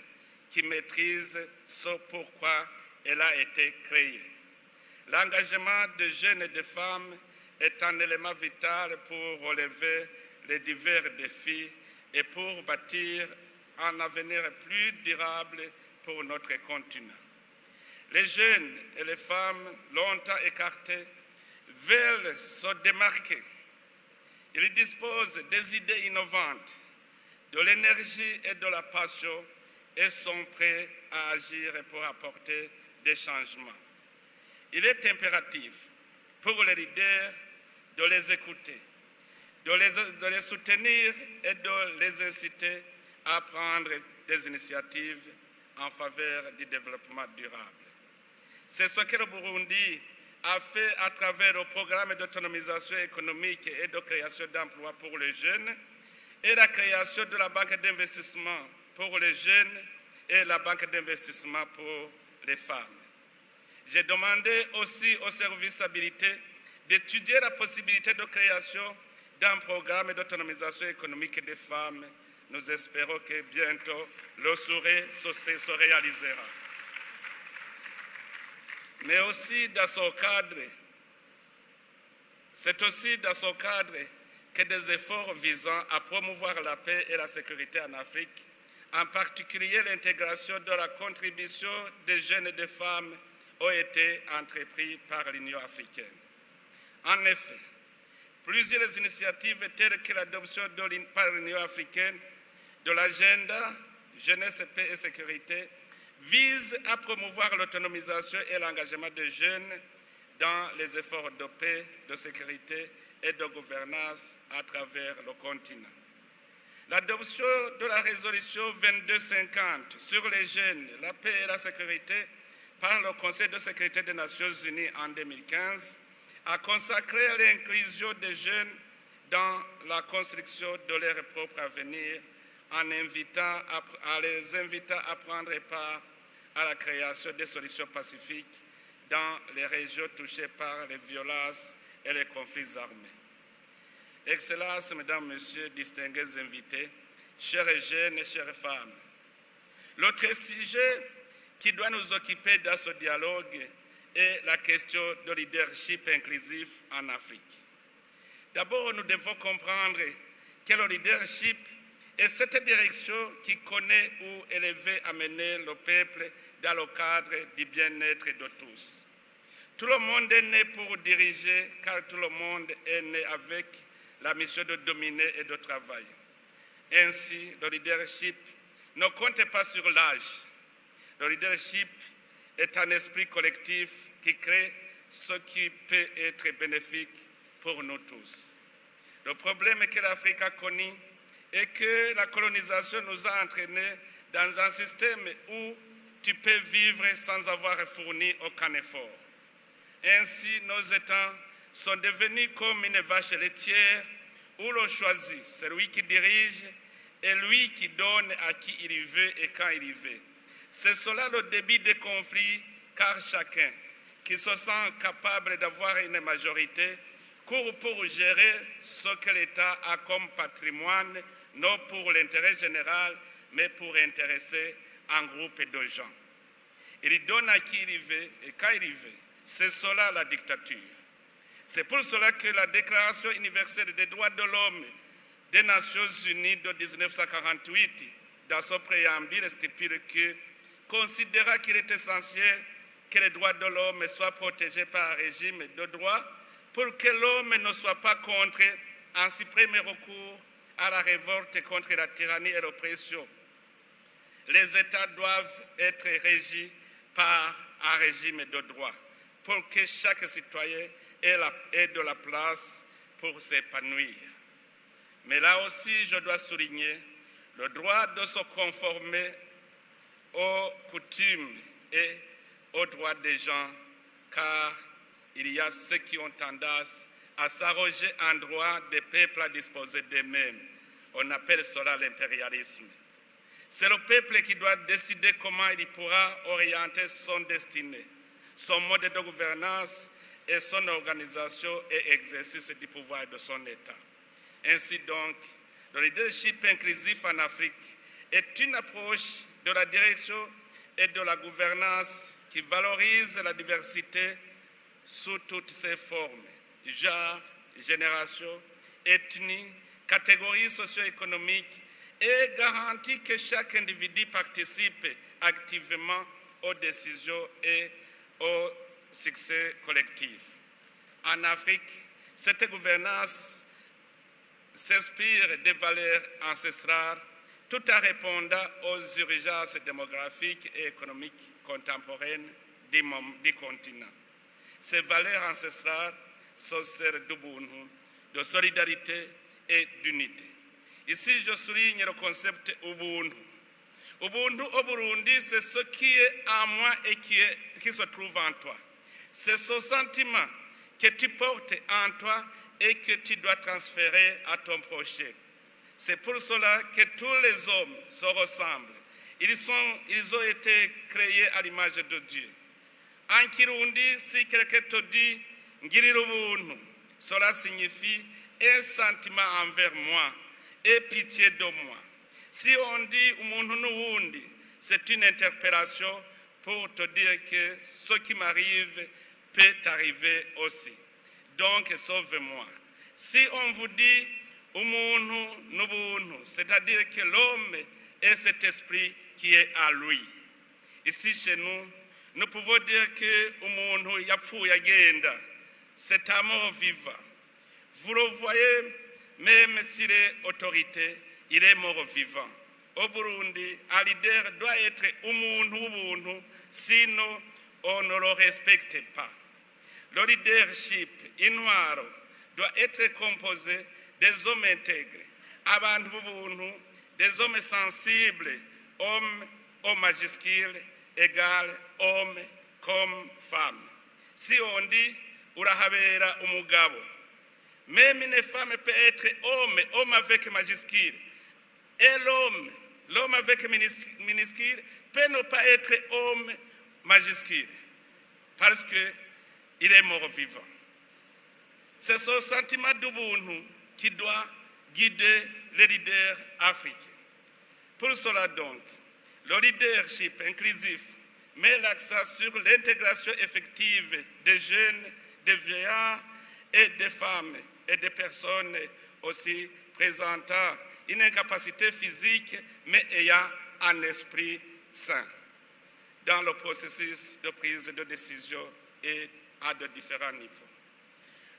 qui maîtrise ce pourquoi elle a été créée. L'engagement de jeunes et de femmes est un élément vital pour relever les divers défis et pour bâtir un avenir plus durable pour notre continent. Les jeunes et les femmes longtemps écartés veulent se démarquer. Ils disposent des idées innovantes, de l'énergie et de la passion et sont prêts à agir pour apporter des changements. Il est impératif pour les leaders de les écouter, de les soutenir et de les inciter à prendre des initiatives en faveur du développement durable. C'est ce que le Burundi a fait à travers le programme d'autonomisation économique et de création d'emplois pour les jeunes et la création de la banque d'investissement pour les jeunes et la banque d'investissement pour les femmes. J'ai demandé aussi au service habilité d'étudier la possibilité de création d'un programme d'autonomisation économique des femmes. Nous espérons que bientôt le souhait se réalisera. Mais aussi dans ce cadre, c'est aussi dans ce cadre que des efforts visant à promouvoir la paix et la sécurité en Afrique, en particulier l'intégration de la contribution des jeunes et des femmes, ont été entrepris par l'Union africaine. En effet, plusieurs initiatives telles que l'adoption par l'Union africaine de l'agenda Jeunesse, Paix et Sécurité visent à promouvoir l'autonomisation et l'engagement des jeunes dans les efforts de paix, de sécurité et de gouvernance à travers le continent. L'adoption de la résolution 2250 sur les jeunes, la paix et la sécurité par le Conseil de sécurité des Nations Unies en 2015 a consacré l'inclusion des jeunes dans la construction de leur propre avenir en les invitant à prendre part à la création des solutions pacifiques dans les régions touchées par les violences et les conflits armés. Excellences, Mesdames, Messieurs, distingués invités, chers jeunes et chères femmes, l'autre sujet qui doit nous occuper dans ce dialogue est la question de leadership inclusif en Afrique. D'abord, nous devons comprendre que le leadership est cette direction qui connaît où elle veut amener le peuple dans le cadre du bien-être de tous. Tout le monde est né pour diriger, car tout le monde est né avec la mission de dominer et de travailler. Ainsi, le leadership ne compte pas sur l'âge. Le leadership est un esprit collectif qui crée ce qui peut être bénéfique pour nous tous. Le problème que l'Afrique a connu est que la colonisation nous a entraînés dans un système où tu peux vivre sans avoir fourni aucun effort. Ainsi, nos États sont devenus comme une vache laitière où l'on choisit celui qui dirige et lui qui donne à qui il veut et quand il veut. C'est cela le début des conflits, car chacun qui se sent capable d'avoir une majorité court pour gérer ce que l'État a comme patrimoine, non pour l'intérêt général, mais pour intéresser un groupe de gens. Il donne à qui il veut et quand il veut. C'est cela la dictature. C'est pour cela que la Déclaration universelle des droits de l'homme des Nations Unies de 1948, dans son préambule, stipule que considéra qu'il est essentiel que les droits de l'homme soient protégés par un régime de droit pour que l'homme ne soit pas contraint en si premier recours à la révolte contre la tyrannie et l'oppression. Les États doivent être régis par un régime de droit pour que chaque citoyen ait de la place pour s'épanouir. Mais là aussi, je dois souligner le droit de se conformer aux coutumes et aux droits des gens, car il y a ceux qui ont tendance à s'arroger un droit des peuples à disposer d'eux-mêmes. On appelle cela l'impérialisme. C'est le peuple qui doit décider comment il pourra orienter son destinée, son mode de gouvernance et son organisation et exercice du pouvoir de son État. Ainsi donc, le leadership inclusif en Afrique est une approche de la direction et de la gouvernance qui valorise la diversité sous toutes ses formes, genre, génération, ethnie, catégories socio-économiques, et garantit que chaque individu participe activement aux décisions et au succès collectif. En Afrique, cette gouvernance s'inspire des valeurs ancestrales tout en répondant aux urgences démographiques et économiques contemporaines du continent. Ces valeurs ancestrales sont celles d'Ubuntu, de solidarité et d'unité. Ici, je souligne le concept Ubuntu. Ubuntu au Burundi, c'est ce qui est en moi et qui se trouve en toi. C'est ce sentiment que tu portes en toi et que tu dois transférer à ton prochain. C'est pour cela que tous les hommes se ressemblent. Ils ont été créés à l'image de Dieu. En Kirundi, si quelqu'un te dit « Ngirira ubuntu », cela signifie un sentiment envers moi et pitié de moi. Si on dit « umuntu n'uwundi », c'est une interpellation pour te dire que ce qui m'arrive peut t'arriver aussi. Donc, sauve-moi. Si on vous dit « umuntu n'ubuntu », c'est-à-dire que l'homme est cet esprit qui est à lui. Ici, chez nous, nous pouvons dire que umuntu yapfuye agenda, c'est un mort vivant. Vous le voyez, même s'il est autorité, il est mort vivant. Au Burundi, un leader doit être umuntu, sinon on ne le respecte pas. Le leadership intwaro doit être composé des hommes intègres, abantu b'ubuntu, des hommes sensibles, hommes au majuscule, égal homme comme femme. Si on dit urahabera umugabo, même une femme peut être homme avec majuscule. Et l'homme avec minuscule peut ne pas être homme majuscule parce qu'il est mort vivant. C'est ce sentiment d'Ubuntu qui doit guider les leaders africains. Pour cela donc, le leadership inclusif met l'accent sur l'intégration effective des jeunes, des vieillards et des femmes et des personnes aussi présentant une incapacité physique mais ayant un esprit sain dans le processus de prise de décision et à de différents niveaux.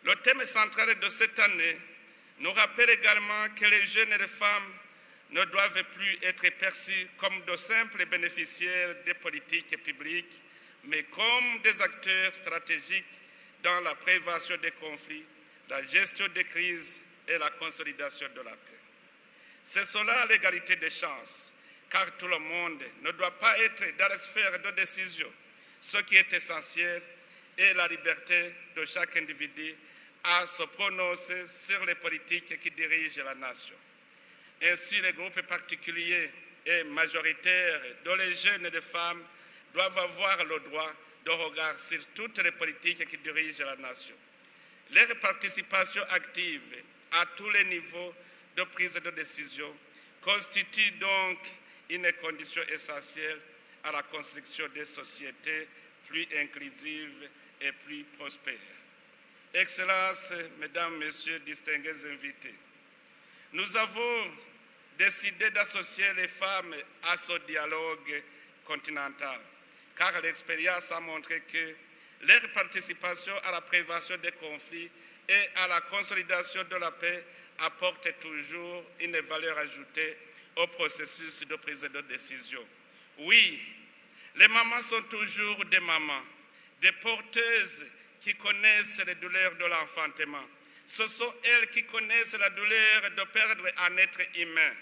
Le thème central de cette année nous rappelle également que les jeunes et les femmes ne doivent plus être perçus comme de simples bénéficiaires des politiques publiques, mais comme des acteurs stratégiques dans la prévention des conflits, la gestion des crises et la consolidation de la paix. C'est cela l'égalité des chances, car tout le monde ne doit pas être dans la sphère de décision. Ce qui est essentiel est la liberté de chaque individu à se prononcer sur les politiques qui dirigent la nation. Ainsi, les groupes particuliers et majoritaires, dont les jeunes et les femmes, doivent avoir le droit de regard sur toutes les politiques qui dirigent la nation. Leur participation active à tous les niveaux de prise de décision constitue donc une condition essentielle à la construction des sociétés plus inclusives et plus prospères. Excellences, Mesdames, Messieurs, distingués invités, nous avons décidé d'associer les femmes à ce dialogue continental, car l'expérience a montré que leur participation à la prévention des conflits et à la consolidation de la paix apporte toujours une valeur ajoutée au processus de prise de décision. Oui, les mamans sont toujours des mamans, des porteuses qui connaissent les douleurs de l'enfantement. Ce sont elles qui connaissent la douleur de perdre un être humain.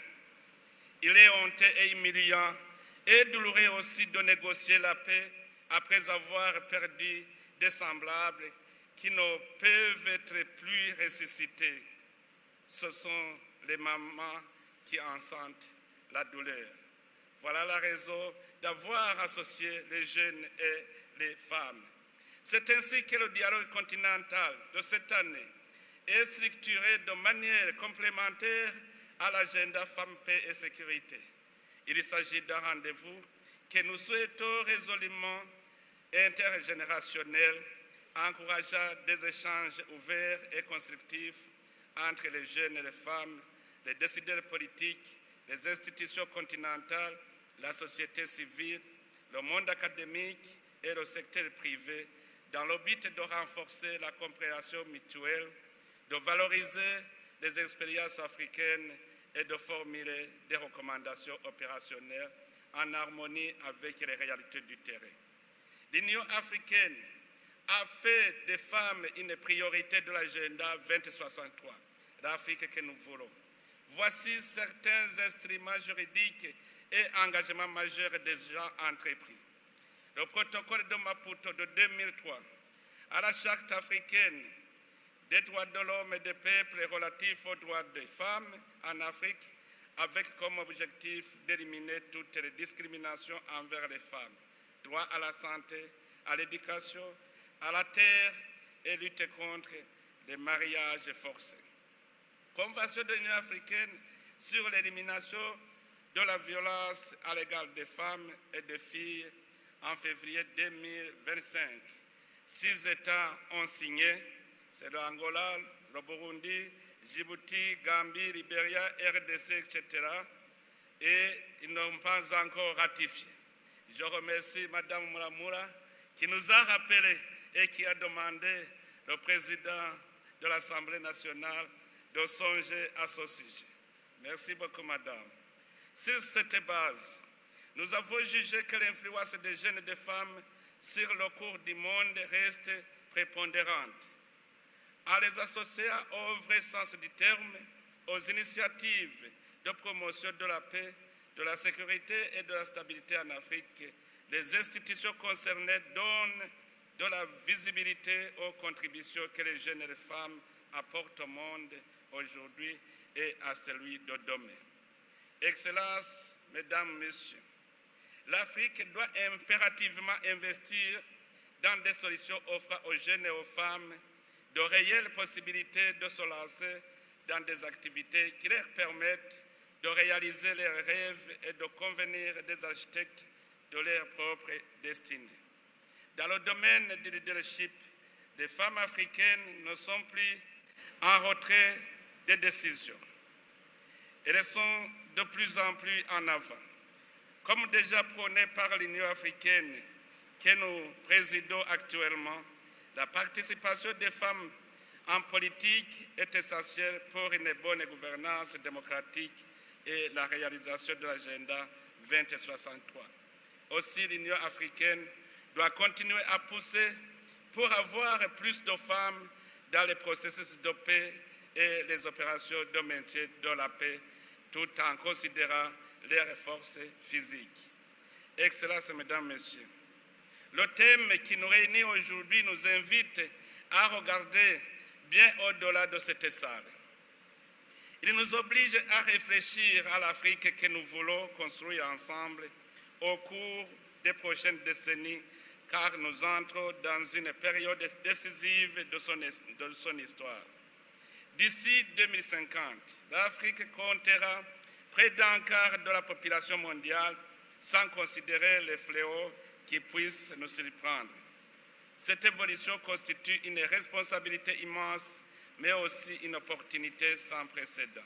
Il est honteux et humiliant et douloureux aussi de négocier la paix après avoir perdu des semblables qui ne peuvent être plus ressuscités. Ce sont les mamans qui en sentent la douleur. Voilà la raison d'avoir associé les jeunes et les femmes. C'est ainsi que le dialogue continental de cette année est structuré de manière complémentaire à l'agenda Femmes, Paix et Sécurité. Il s'agit d'un rendez-vous que nous souhaitons résolument intergénérationnel, encourageant des échanges ouverts et constructifs entre les jeunes et les femmes, les décideurs politiques, les institutions continentales, la société civile, le monde académique et le secteur privé, dans le but de renforcer la compréhension mutuelle, de valoriser les expériences africaines et de formuler des recommandations opérationnelles en harmonie avec les réalités du terrain. L'Union africaine a fait des femmes une priorité de l'agenda 2063, l'Afrique que nous voulons. Voici certains instruments juridiques et engagements majeurs déjà entrepris. Le protocole de Maputo de 2003 à la Charte africaine des droits de l'homme et des peuples relatifs aux droits des femmes en Afrique, avec comme objectif d'éliminer toutes les discriminations envers les femmes, droit à la santé, à l'éducation, à la terre et lutter contre les mariages forcés. Convention de l'Union africaine sur l'élimination de la violence à l'égard des femmes et des filles en février 2025. 6 États ont signé, c'est l'Angola, le Burundi, Djibouti, Gambie, Libéria, RDC, etc. Et ils n'ont pas encore ratifié. Je remercie Mme Mouramura qui nous a rappelé et qui a demandé au président de l'Assemblée nationale de songer à ce sujet. Merci beaucoup, Madame. Sur cette base, nous avons jugé que l'influence des jeunes et des femmes sur le cours du monde reste prépondérante. En les associant au vrai sens du terme, aux initiatives de promotion de la paix, de la sécurité et de la stabilité en Afrique, les institutions concernées donnent de la visibilité aux contributions que les jeunes et les femmes apportent au monde aujourd'hui et à celui de demain. Excellences, Mesdames, Messieurs, l'Afrique doit impérativement investir dans des solutions offrant aux jeunes et aux femmes de réelles possibilités de se lancer dans des activités qui leur permettent de réaliser leurs rêves et de convenir des architectes de leur propre destinée. Dans le domaine du leadership, les femmes africaines ne sont plus en retrait des décisions. Elles sont de plus en plus en avant. Comme déjà prôné par l'Union africaine que nous présidons actuellement, la participation des femmes en politique est essentielle pour une bonne gouvernance démocratique et la réalisation de l'agenda 2063. Aussi, l'Union africaine doit continuer à pousser pour avoir plus de femmes dans les processus de paix et les opérations de maintien de la paix, tout en considérant leurs forces physiques. Excellences, Mesdames, Messieurs, le thème qui nous réunit aujourd'hui nous invite à regarder bien au-delà de cette salle. Il nous oblige à réfléchir à l'Afrique que nous voulons construire ensemble au cours des prochaines décennies, car nous entrons dans une période décisive de son histoire. D'ici 2050, l'Afrique comptera près d'un quart de la population mondiale, sans considérer les fléaux qui puissent nous surprendre. Cette évolution constitue une responsabilité immense, mais aussi une opportunité sans précédent.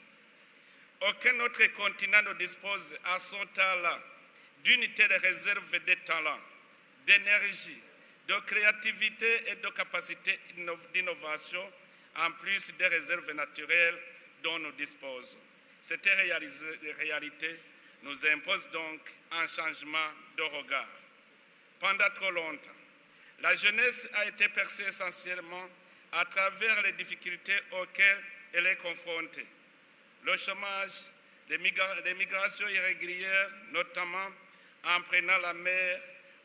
Aucun autre continent ne dispose à son temps-là d'une telle réserve de talents, d'énergie, de créativité et de capacité d'innovation en plus des réserves naturelles dont nous disposons. Cette réalité nous impose donc un changement de regard. Pendant trop longtemps, la jeunesse a été perçue essentiellement à travers les difficultés auxquelles elle est confrontée. Le chômage, les migrations irrégulières, notamment en prenant la mer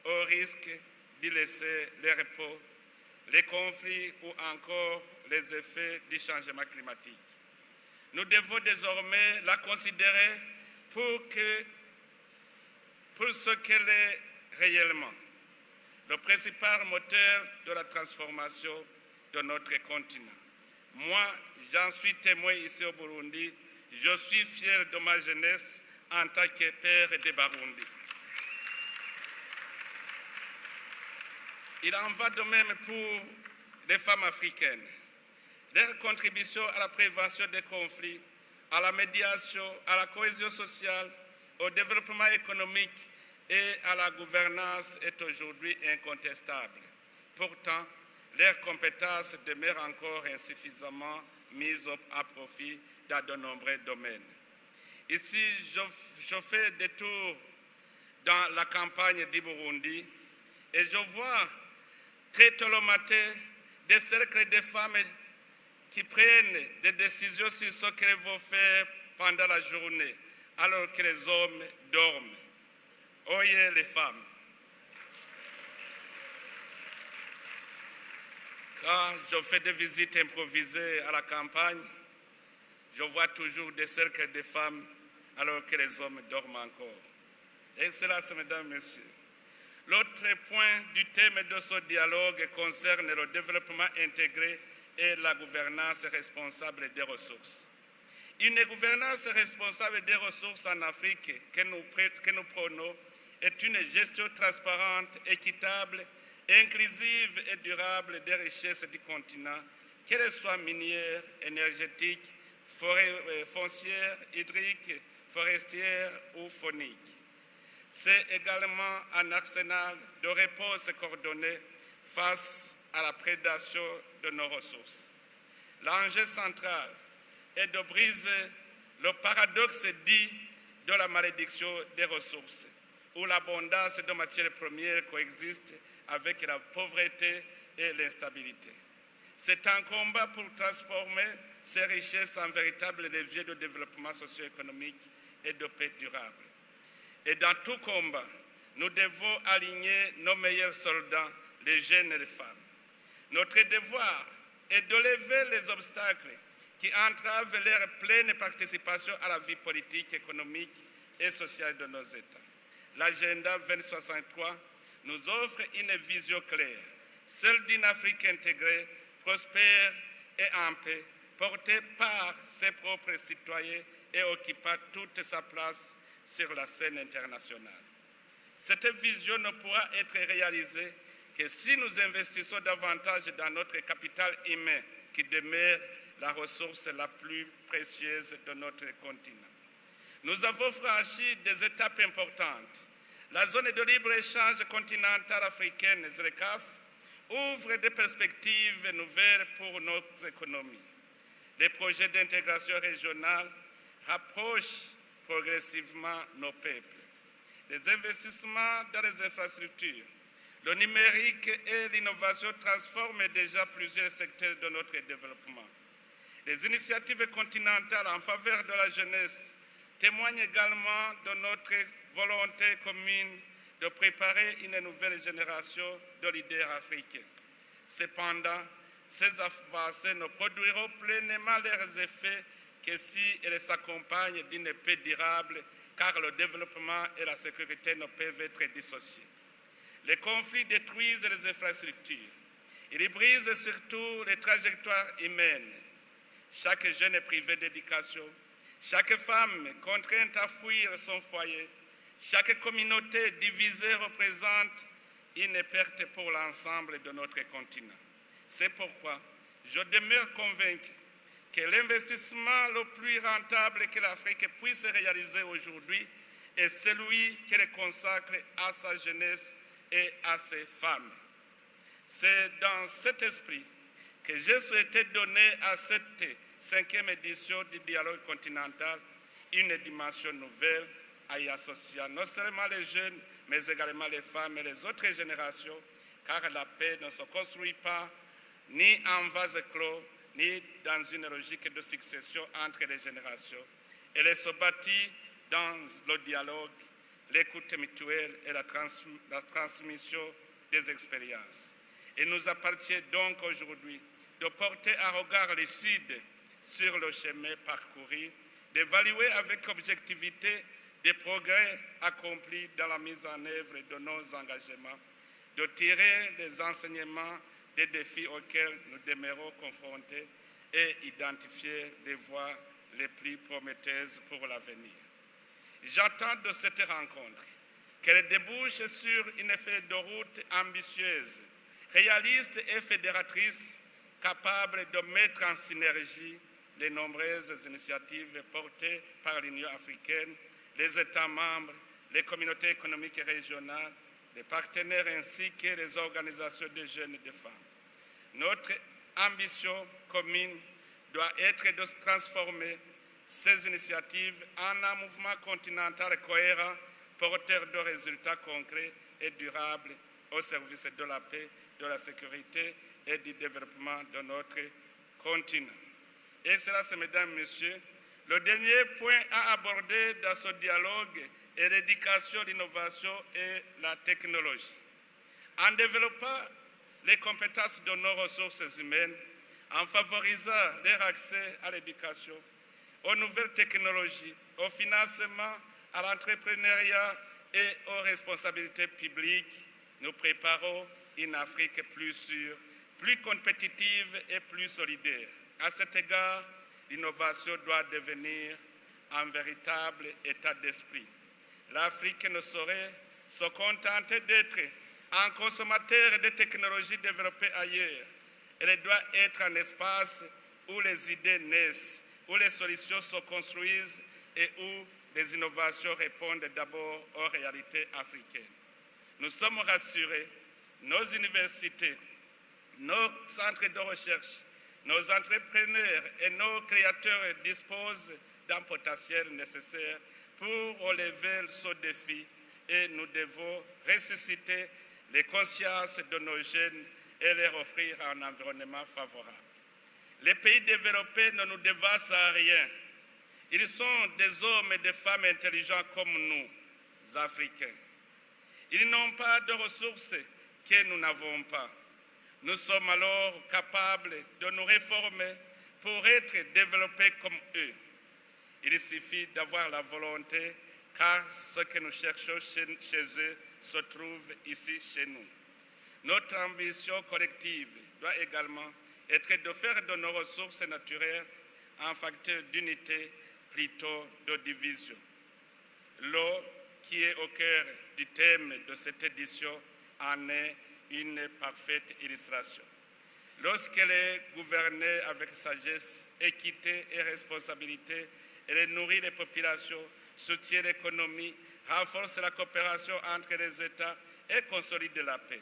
au risque d'y laisser les repos, les conflits ou encore les effets du changement climatique. Nous devons désormais la considérer pour ce qu'elle est réellement, le principal moteur de la transformation de notre continent. Moi, j'en suis témoin ici au Burundi. Je suis fier de ma jeunesse en tant que père de Burundi. Il en va de même pour les femmes africaines. Leur contribution à la prévention des conflits, à la médiation, à la cohésion sociale, au développement économique et à la gouvernance est aujourd'hui incontestable. Pourtant, leurs compétences demeurent encore insuffisamment mises à profit dans de nombreux domaines. Ici, je fais des tours dans la campagne du Burundi et je vois très tôt le matin des cercles de femmes qui prennent des décisions sur ce qu'elles vont faire pendant la journée, alors que les hommes dorment. Oyez les femmes. Quand je fais des visites improvisées à la campagne, je vois toujours des cercles de femmes alors que les hommes dorment encore. Excellences, mesdames et messieurs, l'autre point du thème de ce dialogue concerne le développement intégré et la gouvernance responsable des ressources. Une gouvernance responsable des ressources en Afrique que nous prônons est une gestion transparente, équitable, inclusive et durable des richesses du continent, qu'elles soient minières, énergétiques, foncières, hydriques, forestières ou fauniques. C'est également un arsenal de réponses coordonnées face à la prédation de nos ressources. L'enjeu central est de briser le paradoxe dit de la malédiction des ressources, où l'abondance de matières premières coexiste avec la pauvreté et l'instabilité. C'est un combat pour transformer ces richesses en véritables leviers de développement socio-économique et de paix durable. Et dans tout combat, nous devons aligner nos meilleurs soldats, les jeunes et les femmes. Notre devoir est de lever les obstacles qui entravent leur pleine participation à la vie politique, économique et sociale de nos États. L'agenda 2063 nous offre une vision claire, celle d'une Afrique intégrée, prospère et en paix, portée par ses propres citoyens et occupant toute sa place sur la scène internationale. Cette vision ne pourra être réalisée que si nous investissons davantage dans notre capital humain, qui demeure la ressource la plus précieuse de notre continent. Nous avons franchi des étapes importantes. La zone de libre-échange continentale africaine, ZLECAf, ouvre des perspectives nouvelles pour nos économies. Les projets d'intégration régionale rapprochent progressivement nos peuples. Les investissements dans les infrastructures, le numérique et l'innovation transforment déjà plusieurs secteurs de notre développement. Les initiatives continentales en faveur de la jeunesse témoignent également de notre volonté commune de préparer une nouvelle génération de leaders africains. Cependant, ces avancées ne produiront pleinement leurs effets que si elles s'accompagnent d'une paix durable, car le développement et la sécurité ne peuvent être dissociés. Les conflits détruisent les infrastructures. Ils brisent surtout les trajectoires humaines. Chaque jeune est privé d'éducation. Chaque femme est contrainte à fuir son foyer. Chaque communauté divisée représente une perte pour l'ensemble de notre continent. C'est pourquoi je demeure convaincu que l'investissement le plus rentable que l'Afrique puisse réaliser aujourd'hui est celui qu'elle consacre à sa jeunesse et à ses femmes. C'est dans cet esprit que j'ai souhaité donner à cette 5e édition du dialogue continental une dimension nouvelle à y associer non seulement les jeunes, mais également les femmes et les autres générations, car la paix ne se construit pas ni en vase clos, ni dans une logique de succession entre les générations. Elle se bâtit dans le dialogue, l'écoute mutuelle et la transmission des expériences. Il nous appartient donc aujourd'hui de porter un regard lucide sur le chemin parcouru, d'évaluer avec objectivité des progrès accomplis dans la mise en œuvre de nos engagements, de tirer les enseignements des défis auxquels nous demeurons confrontés et identifier les voies les plus prometteuses pour l'avenir. J'attends de cette rencontre qu'elle débouche sur une feuille de route ambitieuse, réaliste et fédératrice, capable de mettre en synergie les nombreuses initiatives portées par l'Union africaine, les États membres, les communautés économiques et régionales, les partenaires ainsi que les organisations de jeunes et de femmes. Notre ambition commune doit être de transformer ces initiatives en un mouvement continental cohérent, porteur de résultats concrets et durables au service de la paix, de la sécurité et du développement de notre continent. Excellences, Mesdames, Messieurs, le dernier point à aborder dans ce dialogue est l'éducation, l'innovation et la technologie. En développant les compétences de nos ressources humaines, en favorisant leur accès à l'éducation, aux nouvelles technologies, au financement, à l'entrepreneuriat et aux responsabilités publiques, nous préparons une Afrique plus sûre, plus compétitive et plus solidaire. À cet égard, l'innovation doit devenir un véritable état d'esprit. L'Afrique ne saurait se contenter d'être un consommateur de technologies développées ailleurs. Elle doit être un espace où les idées naissent, où les solutions se construisent et où les innovations répondent d'abord aux réalités africaines. Nous sommes rassurés, nos universités, nos centres de recherche, nos entrepreneurs et nos créateurs disposent d'un potentiel nécessaire pour relever ce défi et nous devons ressusciter les consciences de nos jeunes et leur offrir un environnement favorable. Les pays développés ne nous dévassent à rien. Ils sont des hommes et des femmes intelligents comme nous, Africains. Ils n'ont pas de ressources que nous n'avons pas. Nous sommes alors capables de nous réformer pour être développés comme eux. Il suffit d'avoir la volonté, car ce que nous cherchons chez eux se trouve ici chez nous. Notre ambition collective doit également être de faire de nos ressources naturelles un facteur d'unité plutôt de division. L'eau, qui est au cœur du thème de cette édition, en est une parfaite illustration. Lorsqu'elle est gouvernée avec sagesse, équité et responsabilité, elle nourrit les populations, soutient l'économie, renforce la coopération entre les États et consolide la paix.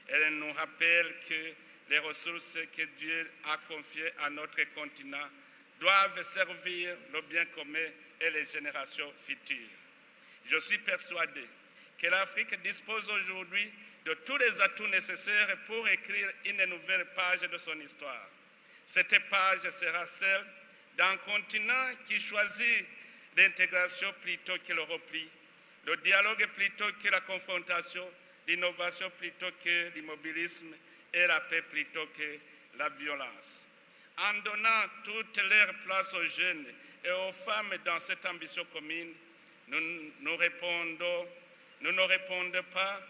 Elle nous rappelle que les ressources que Dieu a confiées à notre continent doivent servir le bien commun et les générations futures. Je suis persuadé que l'Afrique dispose aujourd'hui de tous les atouts nécessaires pour écrire une nouvelle page de son histoire. Cette page sera celle d'un continent qui choisit l'intégration plutôt que le repli, le dialogue plutôt que la confrontation, l'innovation plutôt que l'immobilisme et la paix plutôt que la violence. En donnant toute leur place aux jeunes et aux femmes dans cette ambition commune, nous ne répondons pas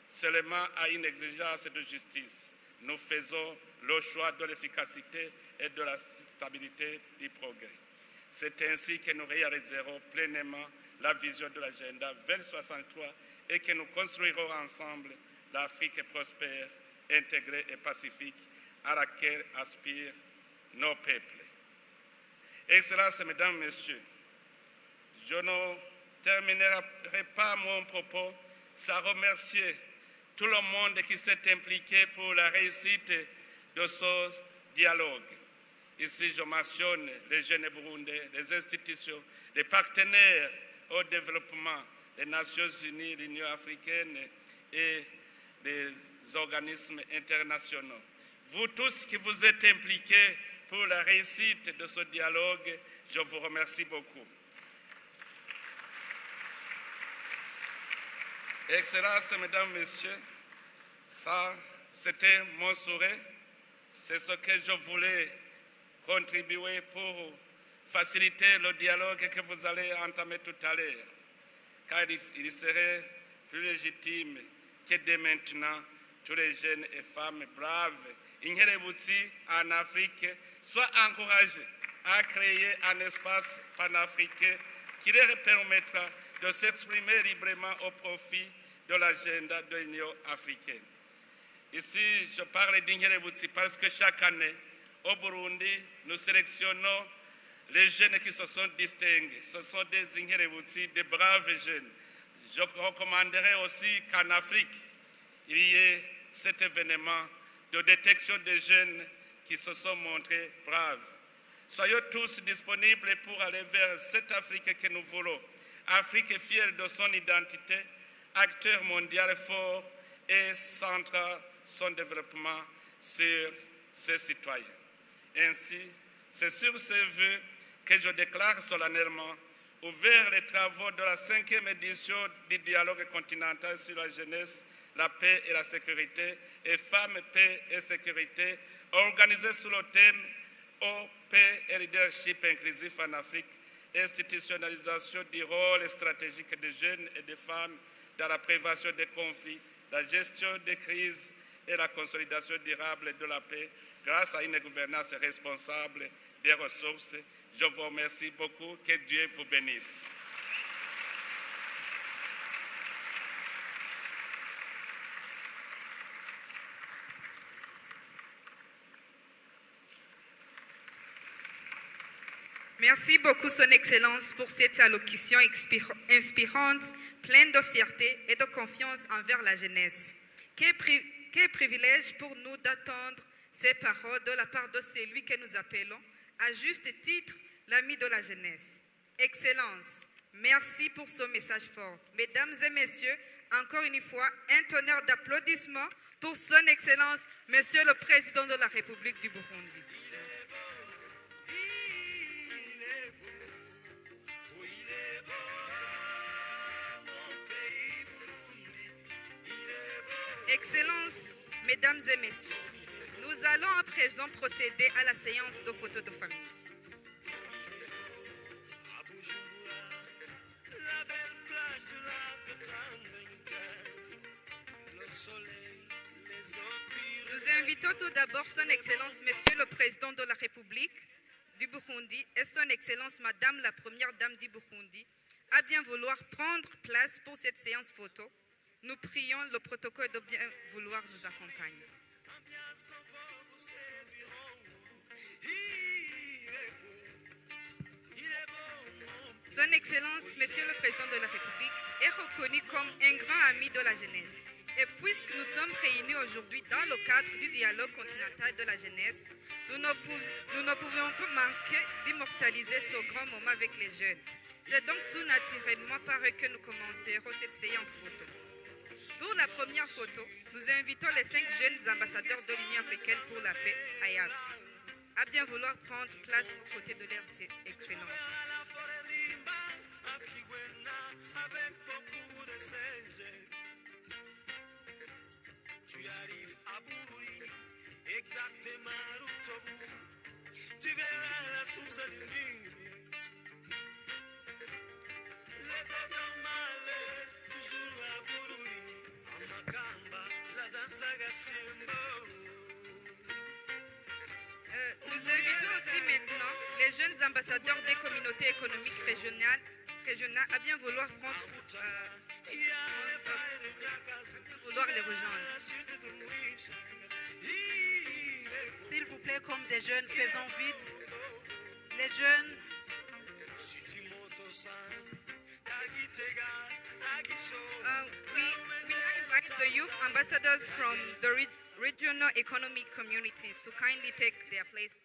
seulement à une exigence de justice. Nous faisons le choix de l'efficacité et de la stabilité du progrès. C'est ainsi que nous réaliserons pleinement la vision de l'agenda 2063 et que nous construirons ensemble l'Afrique prospère, intégrée et pacifique à laquelle aspirent nos peuples. Excellences, Mesdames, Messieurs, je ne terminerai pas mon propos sans remercier tout le monde qui s'est impliqué pour la réussite de ce dialogue. Ici, je mentionne les jeunes burundais, les institutions, les partenaires au développement, les Nations Unies, l'Union africaine et les organismes internationaux. Vous tous qui vous êtes impliqués pour la réussite de ce dialogue, je vous remercie beaucoup. Excellences, Mesdames, Messieurs, ça, c'était mon souhait. C'est ce que je voulais contribuer pour faciliter le dialogue que vous allez entamer tout à l'heure. Car il serait plus légitime que dès maintenant, tous les jeunes et femmes braves, Ingerebutsi en Afrique, soient encouragés à créer un espace panafricain qui leur permettra de s'exprimer librement au profit de l'agenda de l'Union africaine. Ici, je parle d'Ingerebutsi parce que chaque année, au Burundi, nous sélectionnons les jeunes qui se sont distingués. Ce sont des Ingerebutsi, des braves jeunes. Je recommanderais aussi qu'en Afrique, il y ait cet événement de détection des jeunes qui se sont montrés braves. Soyons tous disponibles pour aller vers cette Afrique que nous voulons. Afrique fière de son identité, acteur mondial fort et centre son développement sur ses citoyens. Ainsi, c'est sur ces vœux que je déclare solennellement ouvert les travaux de la 5e édition du dialogue continental sur la jeunesse, la paix et la sécurité, et femmes, paix et sécurité, organisé sous le thème Eau, paix et leadership inclusif en Afrique, institutionnalisation du rôle stratégique des jeunes et des femmes dans la prévention des conflits, la gestion des crises et la consolidation durable de la paix grâce à une gouvernance responsable des ressources. Je vous remercie beaucoup. Que Dieu vous bénisse. Merci beaucoup, Son Excellence, pour cette allocution inspirante, pleine de fierté et de confiance envers la jeunesse. Quel privilège pour nous d'attendre ces paroles de la part de celui que nous appelons, à juste titre, l'ami de la jeunesse. Excellence, merci pour ce message fort. Mesdames et messieurs, encore une fois, un tonnerre d'applaudissements pour Son Excellence, Monsieur le Président de la République du Burundi. Excellences, Mesdames et Messieurs, nous allons à présent procéder à la séance de photos de famille. Nous invitons tout d'abord Son Excellence, Monsieur le Président de la République du Burundi et Son Excellence, Madame la Première Dame du Burundi, à bien vouloir prendre place pour cette séance photo. Nous prions le protocole de bien vouloir nous accompagner. Son Excellence, Monsieur le Président de la République, est reconnu comme un grand ami de la jeunesse. Et puisque nous sommes réunis aujourd'hui dans le cadre du dialogue continental de la jeunesse, nous ne pouvons pas manquer d'immortaliser ce grand moment avec les jeunes. C'est donc tout naturellement par eux que nous commencerons cette séance photo. Pour la première photo, nous invitons les 5 jeunes ambassadeurs de l'Union africaine pour la paix, AYAPS, à bien vouloir prendre place aux côtés de leur excellence. Nous invitons aussi maintenant les jeunes ambassadeurs des communautés économiques régionales à bien vouloir vouloir les rejoindre. S'il vous plaît, comme des jeunes, faisons vite. Les jeunes. We now invite invite the youth ambassadors from the regional economic communities to kindly take their place.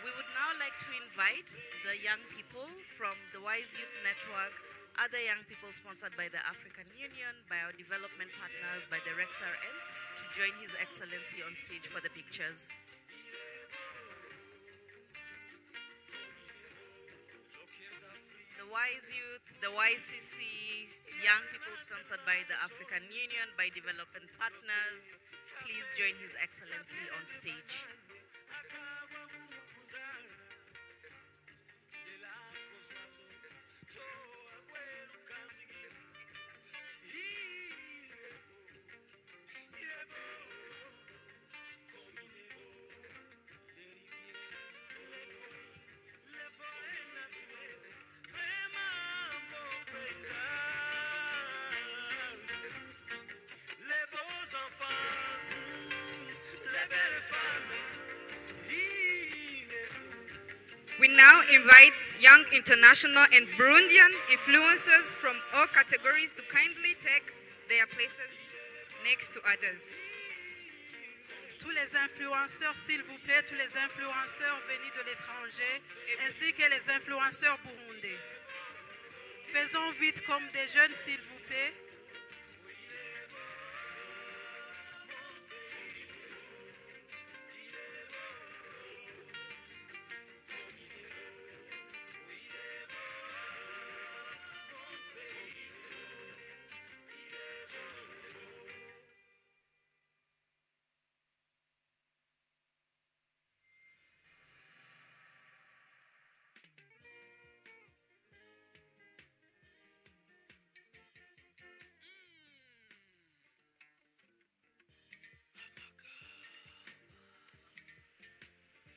We would now like to invite the young people from the Wise Youth Network, other young people sponsored by the African Union, by our development partners, by the REXRMs, to join His Excellency on stage for the pictures. The Wise Youth, the YCC, young people sponsored by the African Union, by development partners, please join His Excellency on stage. We now invite young international and Burundian influencers from all categories to kindly take their places next to others. Tous les influenceurs, s'il vous plaît, tous les influenceurs venus de l'étranger, ainsi que les influenceurs burundais. Faisons vite comme des jeunes, s'il vous plaît.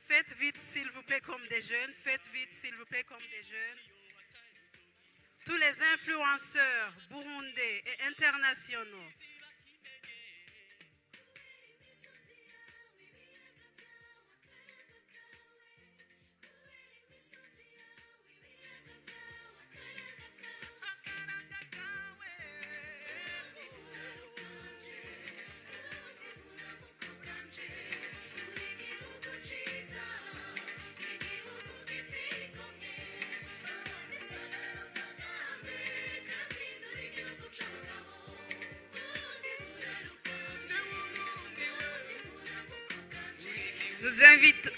Faites vite, s'il vous plaît, comme des jeunes. Faites vite, s'il vous plaît, comme des jeunes. Tous les influenceurs burundais et internationaux.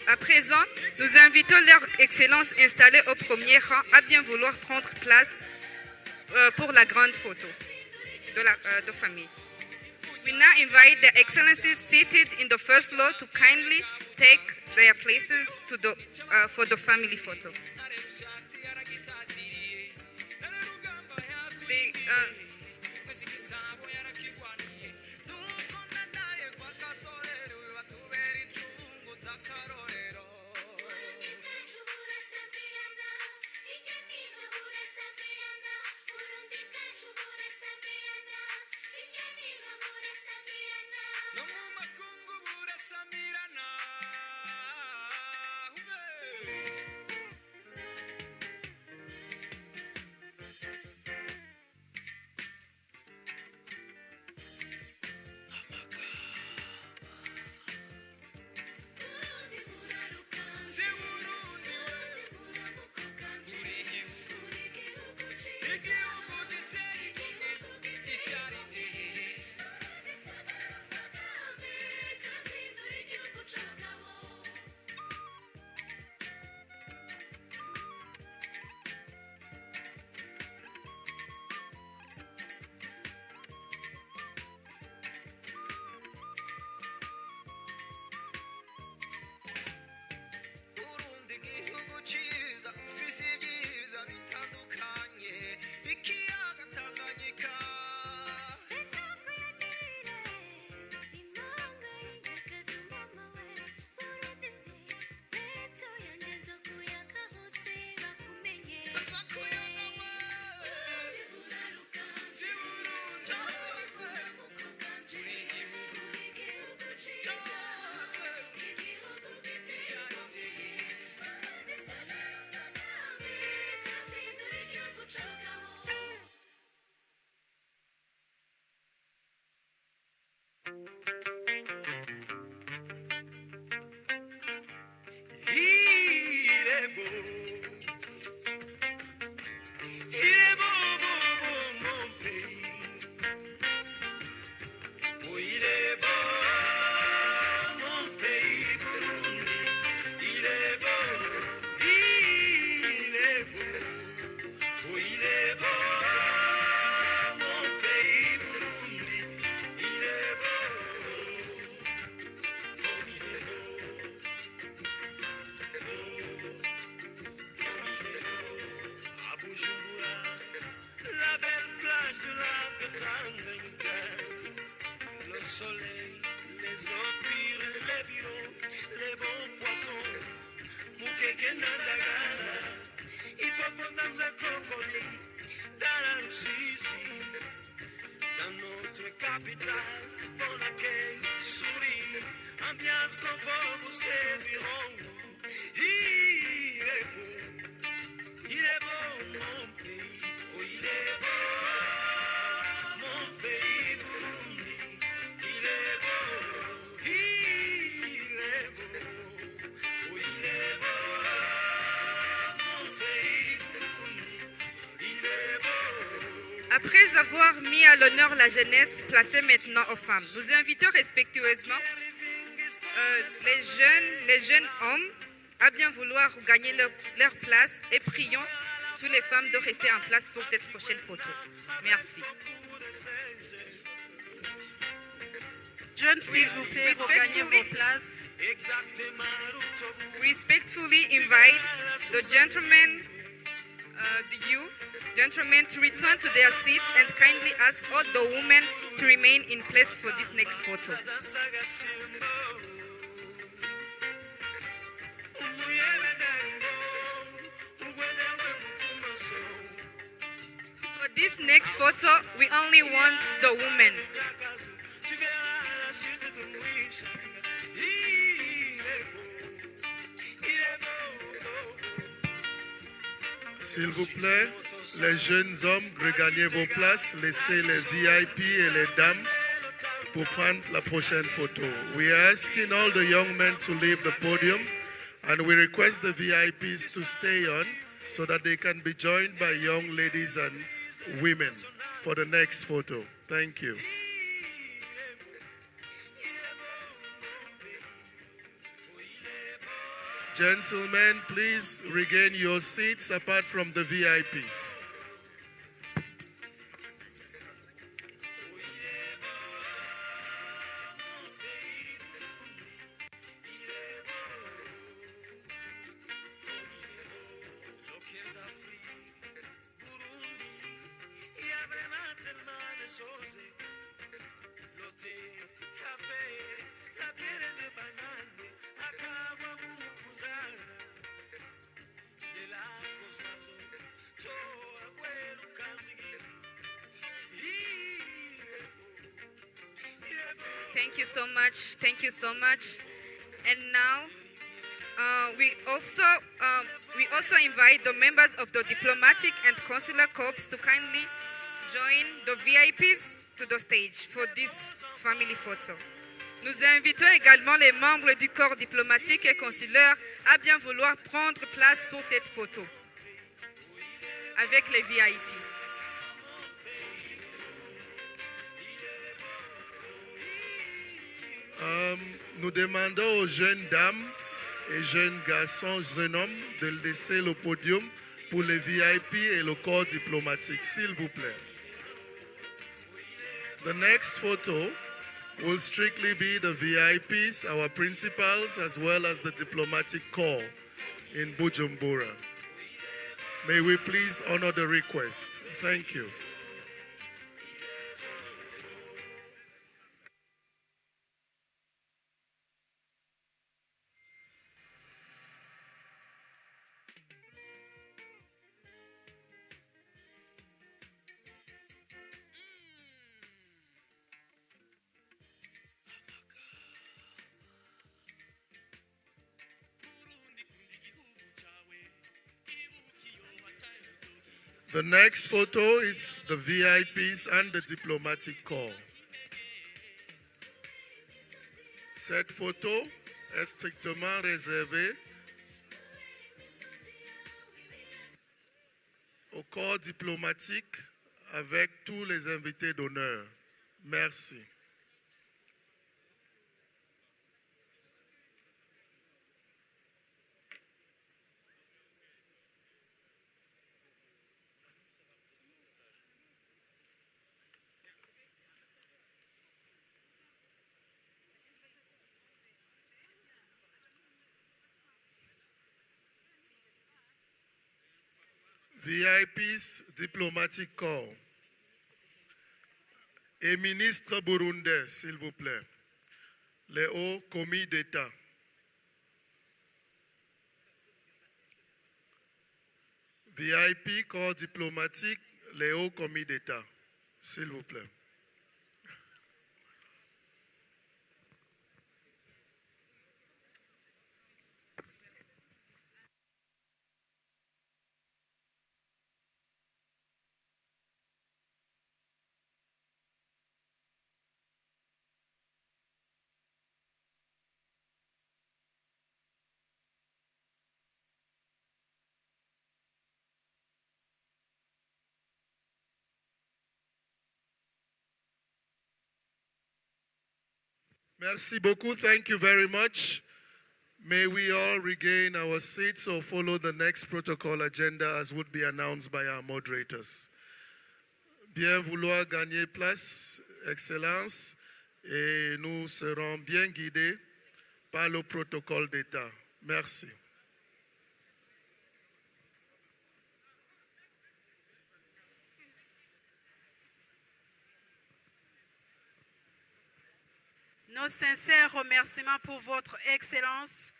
À présent, nous invitons leur Excellence installée au premier rang à bien vouloir prendre place pour la grande photo de famille. We now invite their Excellencies seated in the first row to kindly take their places for the family photo. soleil, les opires, les bureaux, les bons poissons. Mukeke Nandagala, hippopotames et crocodiles, dans la Russie, dans notre capitale, bon accueil, souris, ambiance confort, vous serviront. Il est beau mon pays, oh il est beau, mon pays Burundi, il est beau, oh il est beau, mon pays Burundi, il est beau. Après avoir mis à l'honneur la jeunesse, placez maintenant aux femmes. Nous invitons respectueusement les jeunes hommes à bien vouloir gagner leur place et prions toutes les femmes de rester en place pour cette prochaine photo. Merci. Jeunes, s'il vous plaît, regagnez vos places. Respectfully invite the gentlemen, the youth, gentlemen to return to their seats and kindly ask all the women to remain in place for this next photo. For this next photo, we only want the women. S'il vous plaît, les jeunes hommes, regagnez vos places, laissez les VIP et les dames pour prendre la prochaine photo. We are asking all the young men to leave the podium and we request the VIPs to stay on so that they can be joined by young ladies and women for the next photo. Thank you. Gentlemen, please regain your seats apart from the VIPs. Thank you so much. Thank you so much. And now we also invite the members of the diplomatic and consular corps to kindly join the VIPs to the stage for this family photo. Nous invitons également les membres du corps diplomatique et consulaire à bien vouloir prendre place pour cette photo avec les VIP. Nous demandons aux jeunes dames et jeunes garçons, jeunes hommes, de laisser le podium pour les VIP et le corps diplomatique, s'il vous plaît. The next photo will strictly be the VIPs, our principals, as well as the diplomatic corps in Bujumbura. May we please honor the request. Thank you. The next photo is the VIPs and the diplomatic corps. Cette photo est strictement réservée au corps diplomatique avec tous les invités d'honneur. Merci. VIPs, diplomatic corps. et ministres burundais, s'il vous plaît. Les hauts commis d'État. VIP, corps diplomatique, les hauts commis d'État, s'il vous plaît. Merci beaucoup. Thank you very much. May we all regain our seats or follow the next protocol agenda as would be announced by our moderators. Bien vouloir gagner place, Excellence, et nous serons bien guidés par le protocole d'État. Merci. Nos sincères remerciements pour votre excellence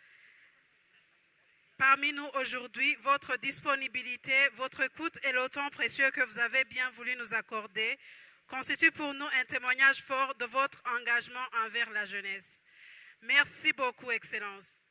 parmi nous aujourd'hui, votre disponibilité, votre écoute et le temps précieux que vous avez bien voulu nous accorder constituent pour nous un témoignage fort de votre engagement envers la jeunesse. Merci beaucoup, Excellence.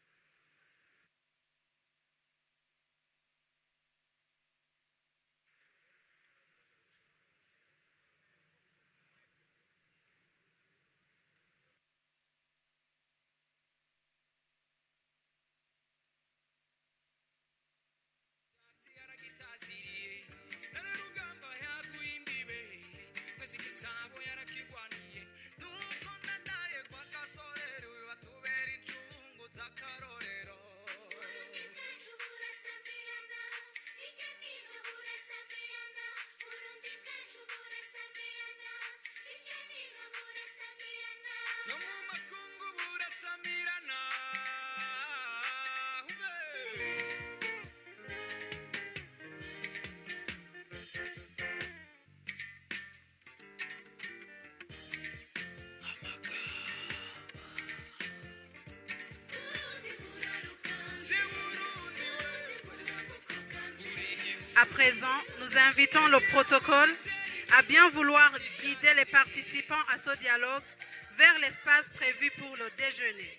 À présent, nous invitons le protocole à bien vouloir guider les participants à ce dialogue vers l'espace prévu pour le déjeuner.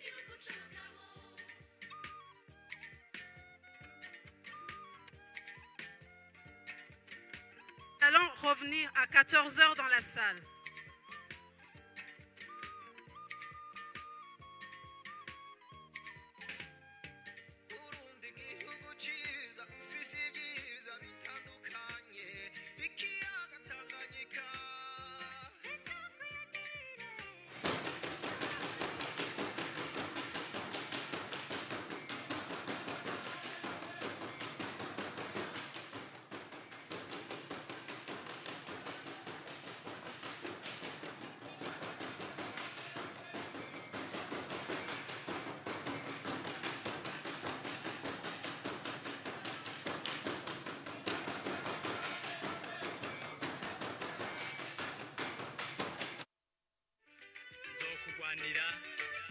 Nous allons revenir à 14 h dans la salle.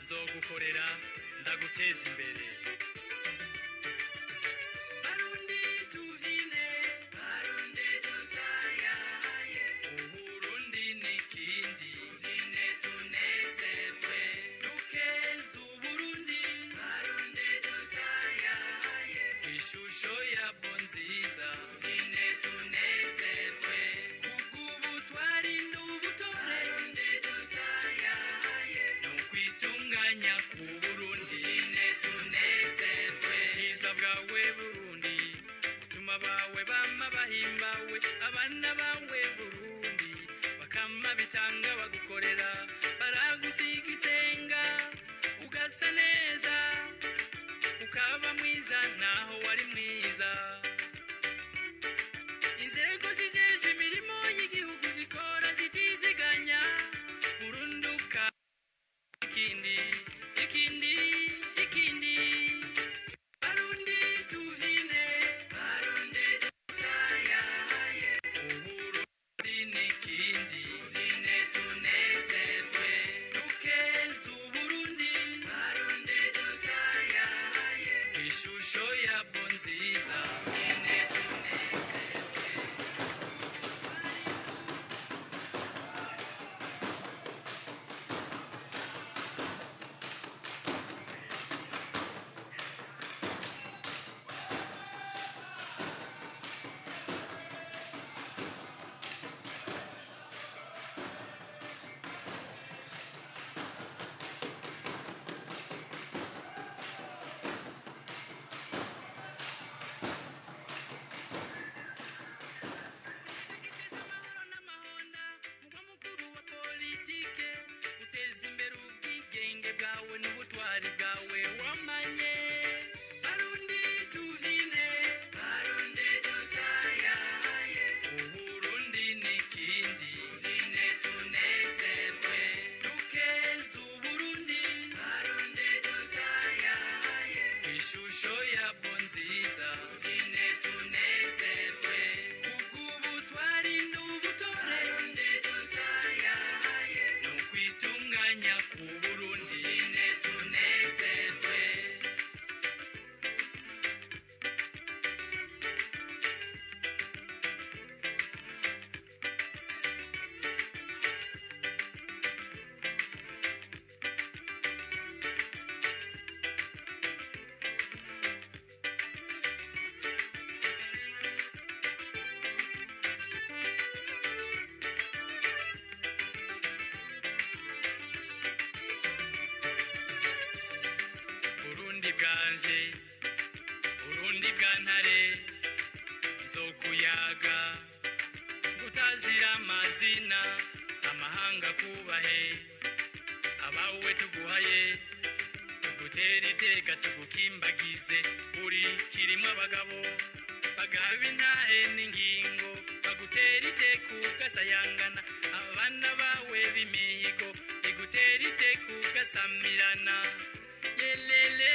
nzogukorera ndaguteza imbere Barundi tuvyine Barundi dutayaye Uburundi nikindi tuvyine tunezerwe dukeze Uburundi Barundi dutayaye kwishusho yabwo nziza tuvyine tunezerwe kubw'ubutwari n'ubutore Barundi dutayaye n'ukwitunganya ku Burundi tuvyine tunezerwe bwiza bwawe Burundi tuma bawe bama bahimbawe abana bawe Burundi bakama bitanga bagukorera baragusiga isenga ugasa neza ukaba mwiza naho wari mwiza inzego zijejwe imirimo y'igihugu zikora zitiziganya burunduka ikindi Barundi tuvyine Barundi dutayaye Uburundi nikindi tuvyine bwawe n'ubutwari bwawe wamanye barundi tuvyine barundi dutayaye uburundi n'ikindi tuvyine tunezerwe dukeze uburundi barundi dutayaye kw'ishusho yabwo nziza tuvyine tunezerwe kubw'ubutwari n'ubutore barundi dutayaye n'ukwitunganya ku Burundi tuvyine tunezerwe Burundi bwanje Burundi bwantare nzokuyaga gutazira amazina amahanga kubahe abawe tuguhaye tugutera iteka tugukimbagize uri kirimwo abagabo bagaba intahe n'ingingo bagutera iteka ugasayangana abana bawe b'imihigo igutera iteka ugasamirana yelele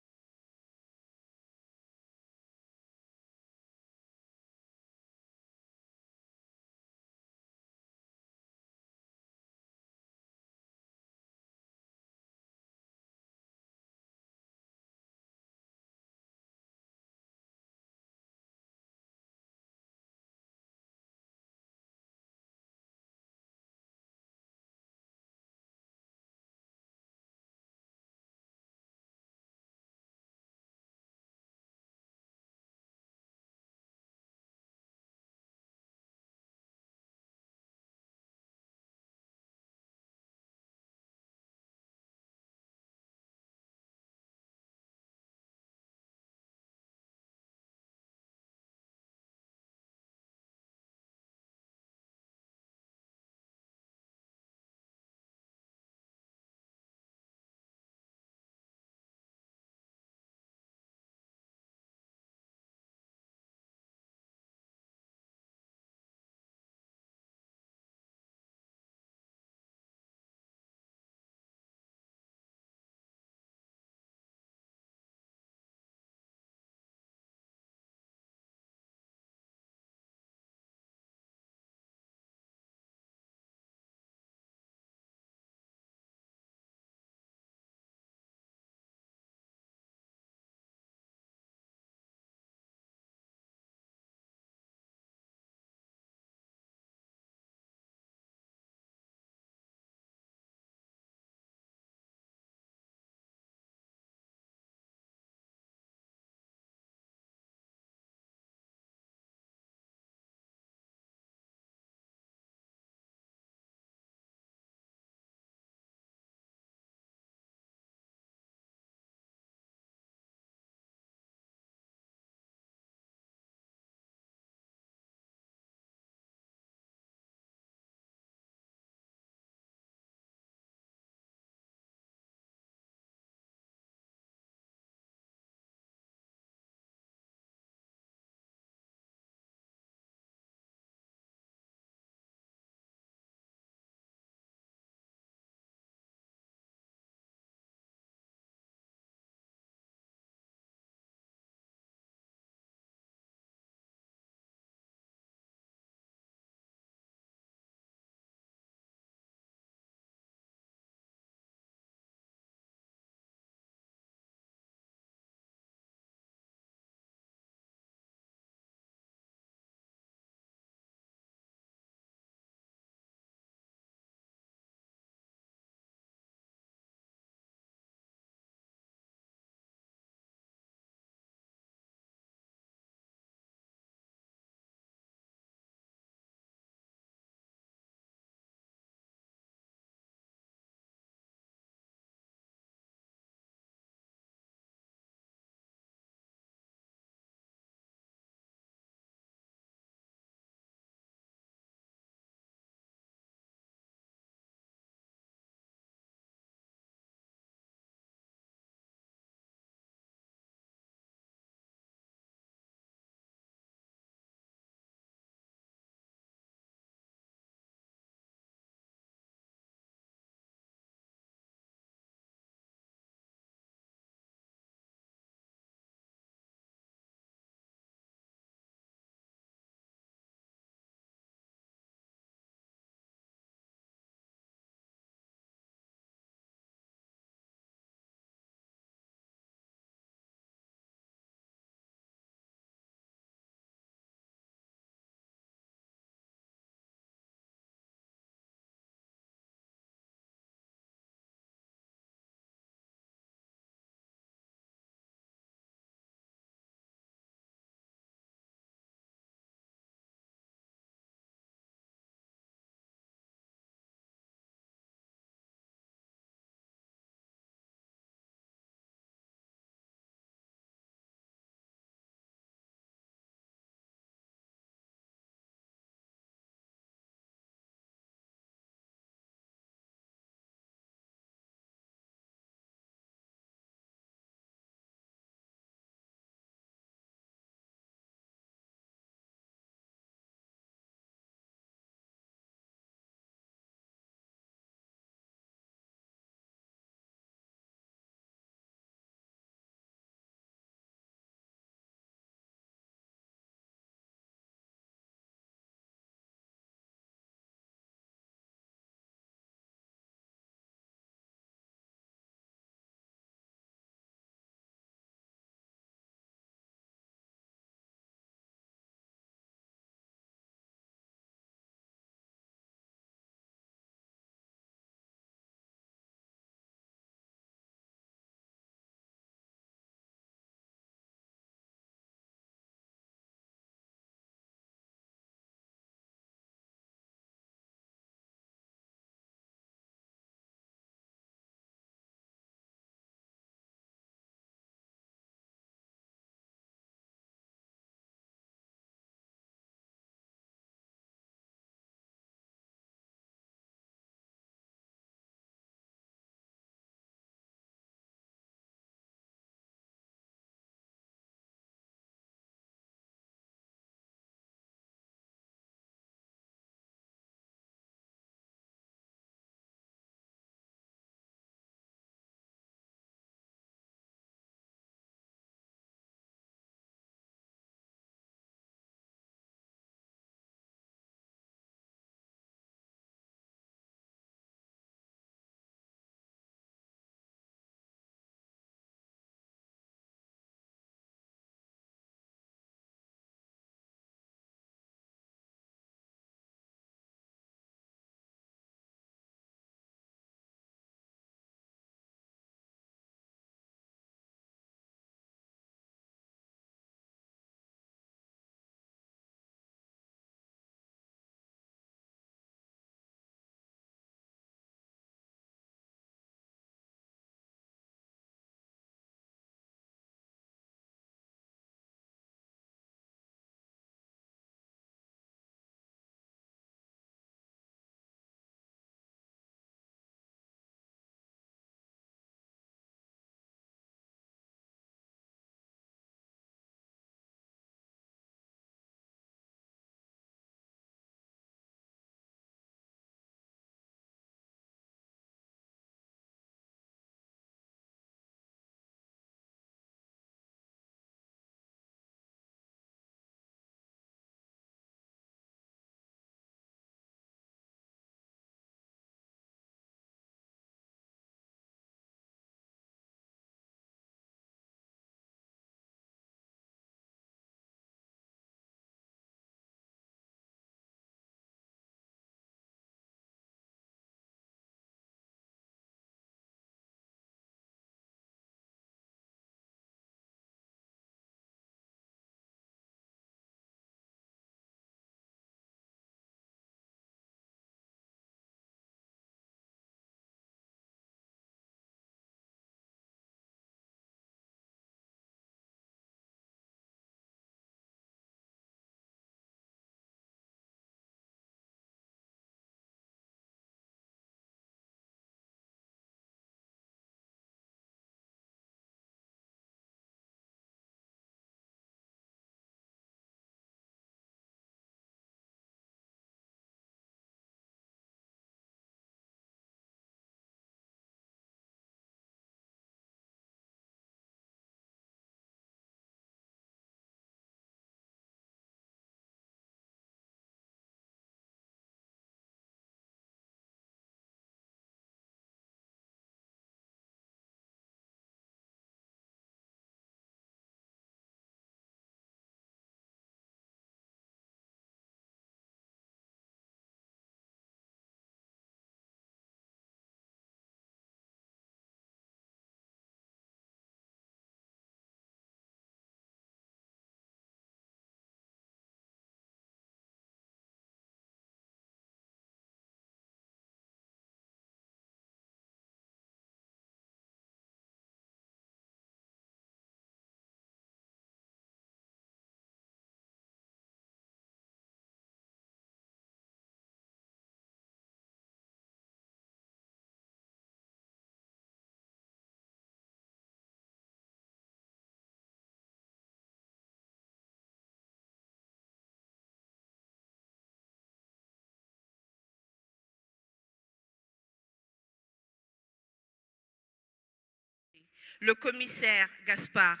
le commissaire Gaspard,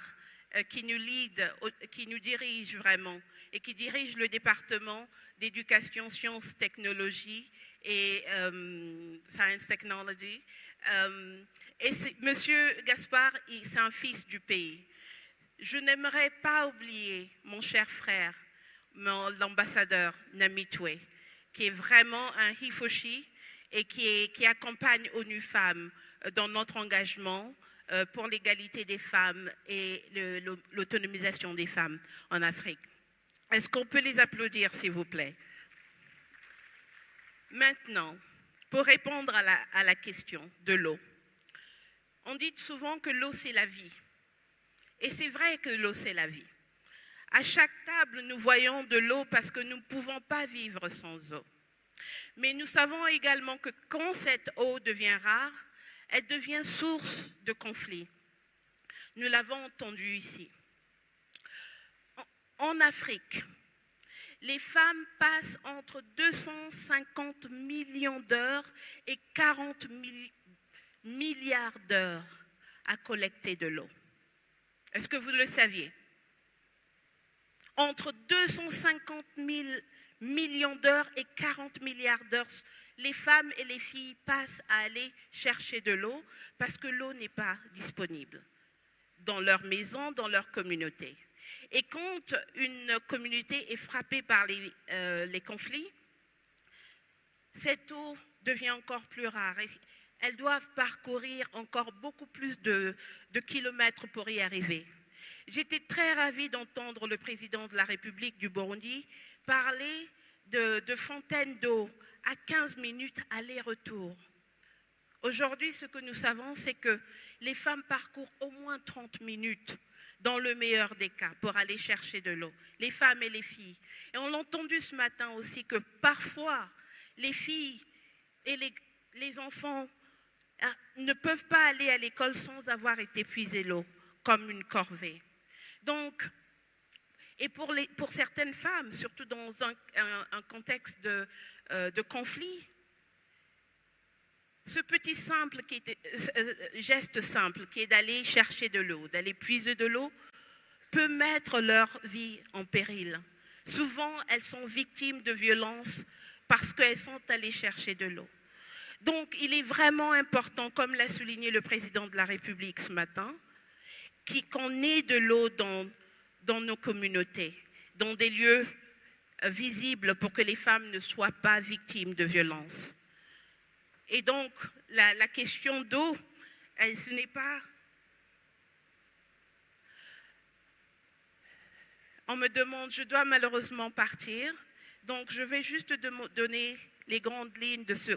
qui nous dirige vraiment et qui dirige le département d'éducation, sciences, technologies et science technology. Et Monsieur Gaspard, c'est un fils du pays. Je n'aimerais pas oublier mon cher frère, l'ambassadeur Namitwe, qui est vraiment un hifoshi et qui accompagne ONU Femmes dans notre engagement pour l'égalité des femmes et l'autonomisation des femmes en Afrique. Est-ce qu'on peut les applaudir, s'il vous plaît? Maintenant, pour répondre à la question de l'eau, on dit souvent que l'eau, c'est la vie. Et c'est vrai que l'eau, c'est la vie. À chaque table, nous voyons de l'eau parce que nous ne pouvons pas vivre sans eau. Mais nous savons également que quand cette eau devient rare, elle devient source de conflits. Nous l'avons entendu ici. En Afrique, les femmes passent entre 250 millions d'heures et 40 milliards d'heures à collecter de l'eau. Est-ce que vous le saviez? Entre 250 millions d'heures et 40 milliards d'heures, les femmes et les filles passent à aller chercher de l'eau parce que l'eau n'est pas disponible dans leur maison, dans leur communauté. Et quand une communauté est frappée par les conflits, cette eau devient encore plus rare. Elles doivent parcourir encore beaucoup plus de kilomètres pour y arriver. J'étais très ravie d'entendre le président de la République du Burundi parler de fontaines d'eau à 15 minutes aller-retour. Aujourd'hui, ce que nous savons, c'est que les femmes parcourent au moins 30 minutes dans le meilleur des cas pour aller chercher de l'eau, les femmes et les filles. Et on l'a entendu ce matin aussi que parfois, les filles et les enfants ne peuvent pas aller à l'école sans avoir été puiser l'eau, comme une corvée. Donc, et pour certaines femmes, surtout dans un contexte de conflit, ce petit geste simple qui est d'aller chercher de l'eau, d'aller puiser de l'eau, peut mettre leur vie en péril. Souvent, elles sont victimes de violences parce qu'elles sont allées chercher de l'eau. Donc, il est vraiment important, comme l'a souligné le président de la République ce matin, qu'on ait de l'eau dans nos communautés, dans des lieux visibles pour que les femmes ne soient pas victimes de violences. Et donc, la question d'eau, ce n'est pas... On me demande, je dois malheureusement partir, donc je vais juste donner les grandes lignes de ce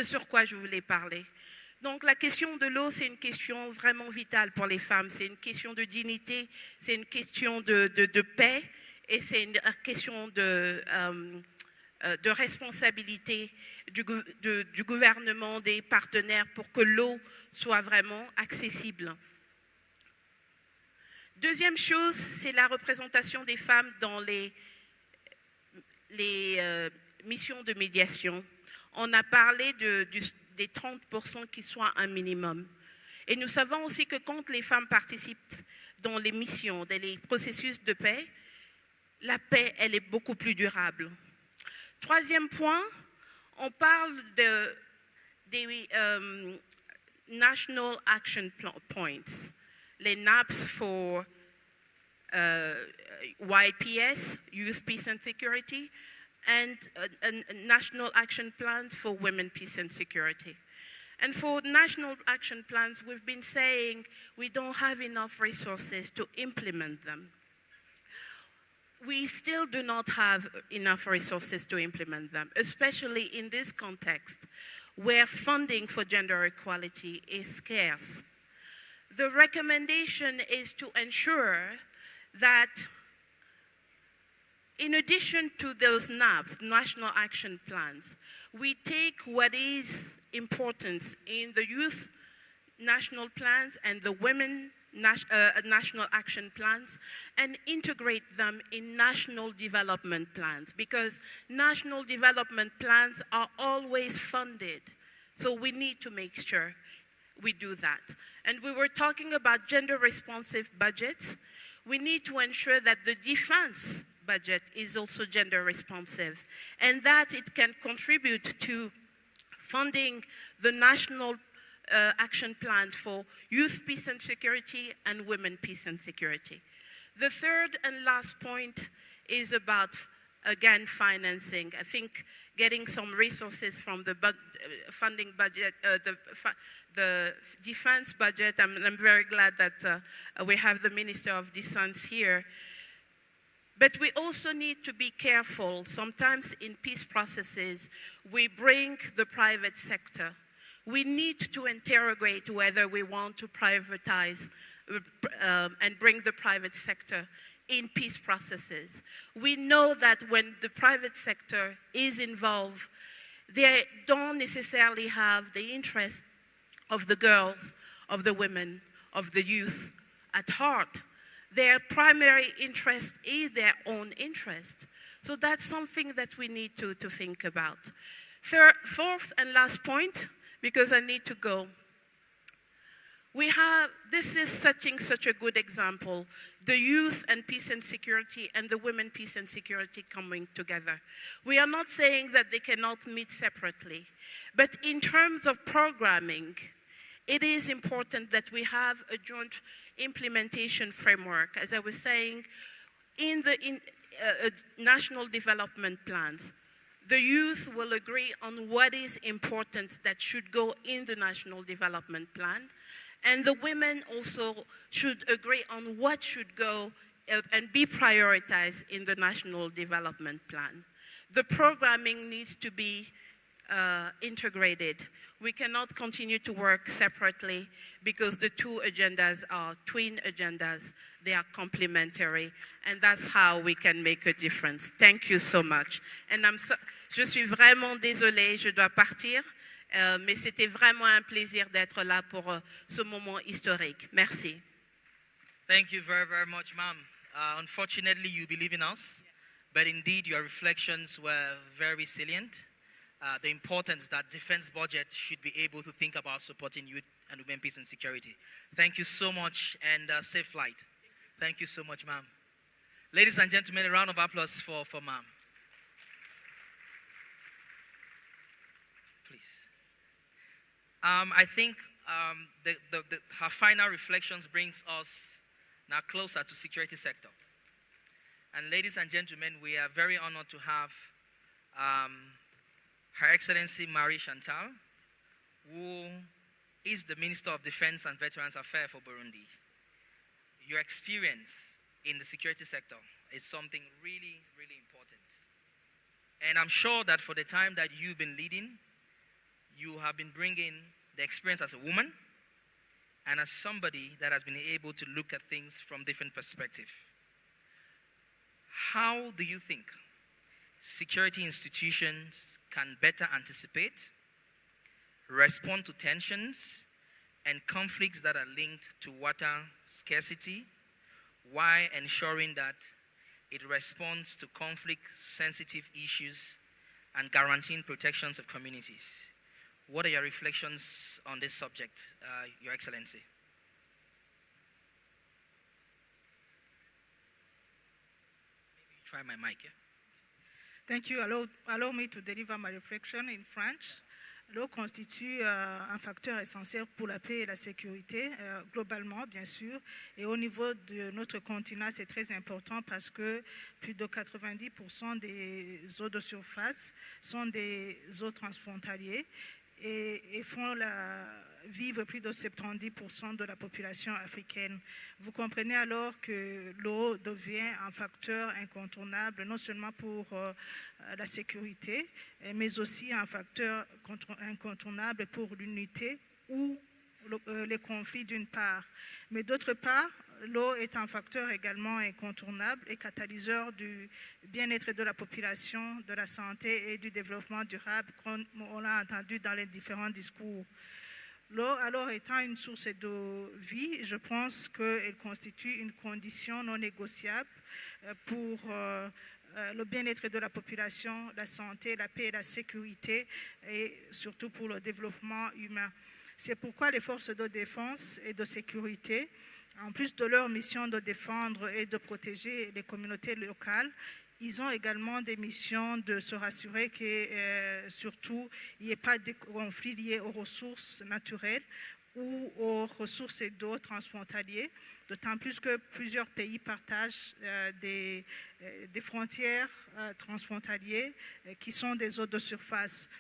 sur quoi je voulais parler. Donc la question de l'eau, c'est une question vraiment vitale pour les femmes, c'est une question de dignité, c'est une question de paix et c'est une question de responsabilité du gouvernement, des partenaires pour que l'eau soit vraiment accessible. Deuxième chose, c'est la représentation des femmes dans les missions de médiation. On a parlé des 30% qui soient un minimum. Et nous savons aussi que quand les femmes participent dans les missions, dans les processus de paix, la paix, elle est beaucoup plus durable. Troisième point, on parle des National Action Points, les NAPS for YPS, Youth, Peace and Security, and National Action Plans for Women, Peace and Security. And for National Action Plans, we've been saying we don't have enough resources to implement them. We still do not have enough resources to implement them, especially in this context where funding for gender equality is scarce. The recommendation is to ensure that in addition to those NAPs, National Action Plans, we take what is important in the youth national plans and the women national action plans and integrate them in national development plans, because national development plans are always funded. So we need to make sure we do that. And we were talking about gender responsive budgets. We need to ensure that the defense budget is also gender responsive and that it can contribute to funding the national action plans for youth peace and security and women peace and security. The third and last point is about, again, financing. I think getting some resources from the funding budget, the defense budget. I'm very glad that we have the Minister of Defense here. But we also need to be careful. Sometimes in peace processes, we bring the private sector. We need to interrogate whether we want to privatize and bring the private sector in peace processes. We know that when the private sector is involved, they don't necessarily have the interest of the girls, of the women, of the youth at heart. Their primary interest is their own interest. So that's something that we need to think about. Fourth and last point, because I need to go. This is such a good example, the youth and peace and security and the women peace and security coming together. We are not saying that they cannot meet separately, but in terms of programming, it is important that we have a joint implementation framework. As I was saying, in the national development plans, the youth will agree on what is important that should go in the national development plan, and the women also should agree on what should go and be prioritized in the national development plan. The programming needs to be integrated. We cannot continue to work separately because the two agendas are twin agendas. They are complementary, and that's how we can make a difference. Thank you so much. And je suis vraiment désolée, je dois partir, mais c'était vraiment un plaisir d'être là pour ce moment historique. Merci. Thank you very, very much, ma'am. Unfortunately, you believe in us, but indeed your reflections were very salient. The importance that defense budget should be able to think about supporting youth and women peace and security. Thank you so much, and safe flight. Thank you so much, ma'am. Ladies and gentlemen, a round of applause for ma'am. Please. I think her final reflections brings us now closer to security sector. And ladies and gentlemen, we are very honored to have Her Excellency Marie Chantal, who is the Minister of Defense and Veterans Affairs for Burundi. Your experience in the security sector is something really, really important. And I'm sure that for the time that you've been leading, you have been bringing the experience as a woman and as somebody that has been able to look at things from different perspectives. How do you think security institutions can better anticipate, respond to tensions and conflicts that are linked to water scarcity, while ensuring that it responds to conflict-sensitive issues and guaranteeing protections of communities? What are your reflections on this subject, Your Excellency? Maybe try my mic, yeah? Thank you. Allow me to deliver my reflection in French. L'eau constitue un facteur essentiel pour la paix et la sécurité, globalement, bien sûr. Et au niveau de notre continent, c'est très important parce que plus de 90% des eaux de surface sont des eaux transfrontalières et font vivre plus de 70% de la population africaine. Vous comprenez alors que l'eau devient un facteur incontournable, non seulement pour la sécurité, mais aussi un facteur incontournable pour l'unité ou les conflits d'une part. Mais d'autre part, l'eau est un facteur également incontournable et catalyseur du bien-être de la population, de la santé et du développement durable, comme on l'a entendu dans les différents discours. L'eau, alors, étant une source de vie, je pense qu'elle constitue une condition non négociable pour le bien-être de la population, la santé, la paix et la sécurité, et surtout pour le développement humain. C'est pourquoi les forces de défense et de sécurité, en plus de leur mission de défendre et de protéger les communautés locales, ils ont également des missions de se rassurer que, surtout, il n'y ait pas de conflits liés aux ressources naturelles ou aux ressources et d'eau transfrontaliers, d'autant plus que plusieurs pays partagent des frontières transfrontalières qui sont des eaux de surface.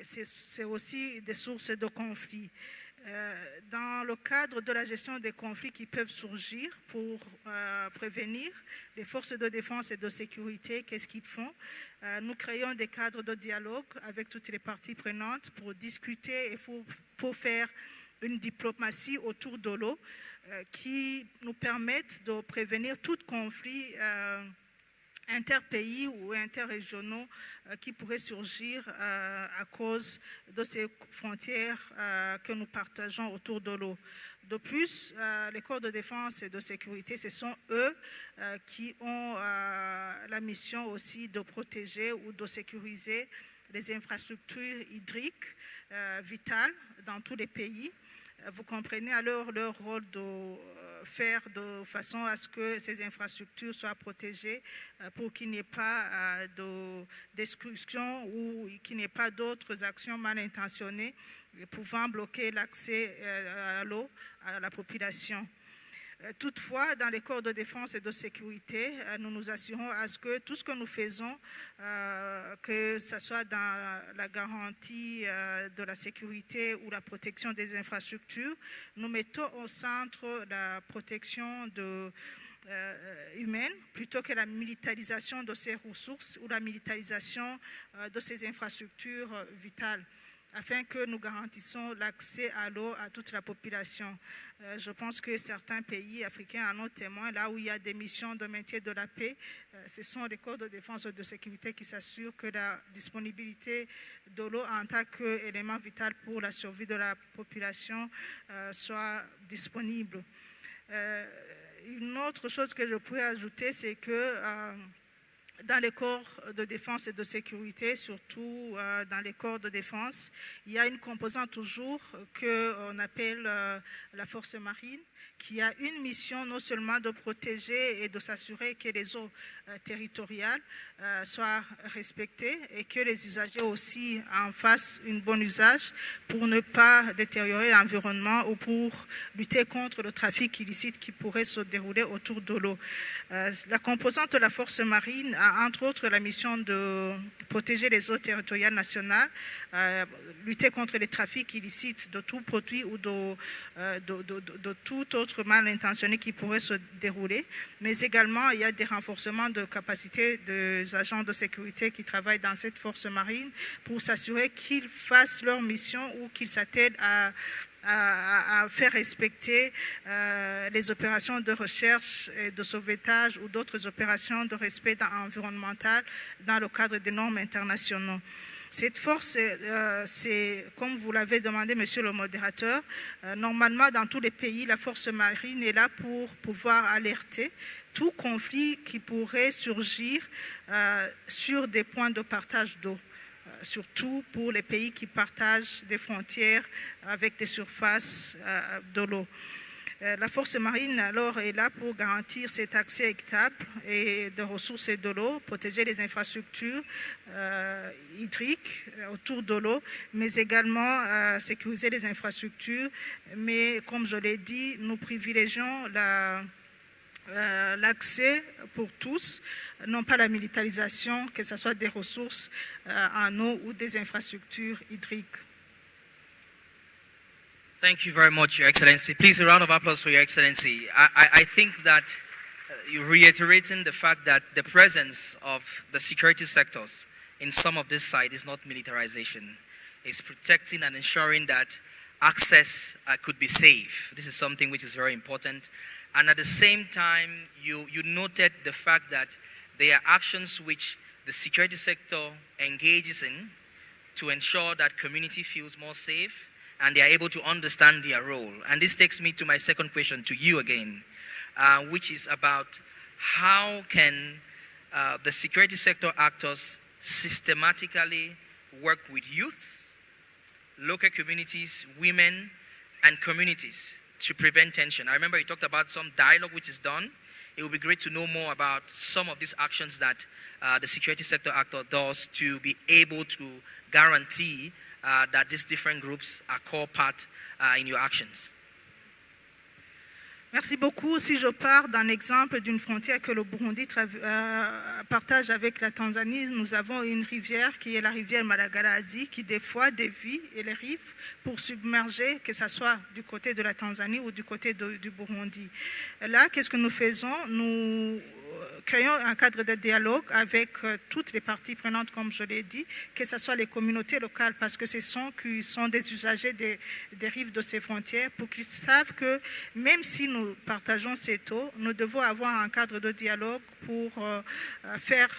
C'est aussi des sources de conflits. Dans le cadre de la gestion des conflits qui peuvent surgir pour prévenir, les forces de défense et de sécurité, qu'est-ce qu'ils font? Nous créons des cadres de dialogue avec toutes les parties prenantes pour discuter et pour faire une diplomatie autour de l'eau qui nous permettent de prévenir tout conflit interpays ou interrégionaux qui pourraient surgir à cause de ces frontières que nous partageons autour de l'eau. De plus, les corps de défense et de sécurité, ce sont eux qui ont la mission aussi de protéger ou de sécuriser les infrastructures hydriques vitales dans tous les pays. Vous comprenez alors leur rôle de faire de façon à ce que ces infrastructures soient protégées pour qu'il n'y ait pas d'exclusion ou qu'il n'y ait pas d'autres actions mal intentionnées pouvant bloquer l'accès à l'eau à la population. Toutefois, dans les corps de défense et de sécurité, nous nous assurons à ce que tout ce que nous faisons, que ce soit dans la garantie de la sécurité ou la protection des infrastructures, nous mettons au centre la protection humaine plutôt que la militarisation de ces ressources ou la militarisation de ces infrastructures vitales, afin que nous garantissons l'accès à l'eau à toute la population. Je pense que certains pays africains en ont témoin, là où il y a des missions de maintien de la paix, ce sont les corps de défense et de sécurité qui s'assurent que la disponibilité de l'eau en tant qu'élément vital pour la survie de la population soit disponible. Une autre chose que je pourrais ajouter, c'est que dans les corps de défense et de sécurité, surtout dans les corps de défense, il y a une composante toujours qu'on appelle la force marine, qui a une mission non seulement de protéger et de s'assurer que les eaux territoriales soient respectées et que les usagers aussi en fassent un bon usage pour ne pas détériorer l'environnement ou pour lutter contre le trafic illicite qui pourrait se dérouler autour de l'eau. La composante de la force marine a entre autres la mission de protéger les eaux territoriales nationales, lutter contre les trafics illicites de tout produit ou de tout autre mal intentionné qui pourrait se dérouler, mais également il y a des renforcements de capacité des agents de sécurité qui travaillent dans cette force marine pour s'assurer qu'ils fassent leur mission ou qu'ils s'attellent à faire respecter les opérations de recherche et de sauvetage ou d'autres opérations de respect environnemental dans le cadre des normes internationaux. Cette force, c'est, comme vous l'avez demandé, monsieur le modérateur, normalement dans tous les pays, la force marine est là pour pouvoir alerter tout conflit qui pourrait surgir sur des points de partage d'eau, surtout pour les pays qui partagent des frontières avec des surfaces de l'eau. La force marine alors est là pour garantir cet accès équitable et de ressources et de l'eau, protéger les infrastructures hydriques autour de l'eau, mais également sécuriser les infrastructures. Mais comme je l'ai dit, nous privilégions l'accès pour tous, non pas la militarisation, que ce soit des ressources en eau ou des infrastructures hydriques. Thank you very much, Your Excellency. Please, a round of applause for Your Excellency. I think that you're reiterating the fact that the presence of the security sectors in some of this site is not militarization. It's protecting and ensuring that access could be safe. This is something which is very important. And at the same time, you noted the fact that there are actions which the security sector engages in to ensure that community feels more safe and they are able to understand their role. And this takes me to my second question to you again, which is about how can the security sector actors systematically work with youth local communities, women, and communities to prevent tension. I remember you talked about some dialogue which is done. It would be great to know more about some of these actions that the security sector actor does to be able to guarantee that these different groups are core part in your actions. Merci beaucoup. Si je pars d'un exemple d'une frontière que le Burundi partage avec la Tanzanie, nous avons une rivière qui est la rivière Malagarasi qui des fois dévie les rives pour submerger, que ce soit du côté de la Tanzanie ou du côté du Burundi. Là, qu'est-ce que nous faisons? Nous créons un cadre de dialogue avec toutes les parties prenantes, comme je l'ai dit, que ce soit les communautés locales, parce que ce sont qui sont des usagers des rives de ces frontières, pour qu'ils savent que même si nous partageons cette eau, nous devons avoir un cadre de dialogue pour faire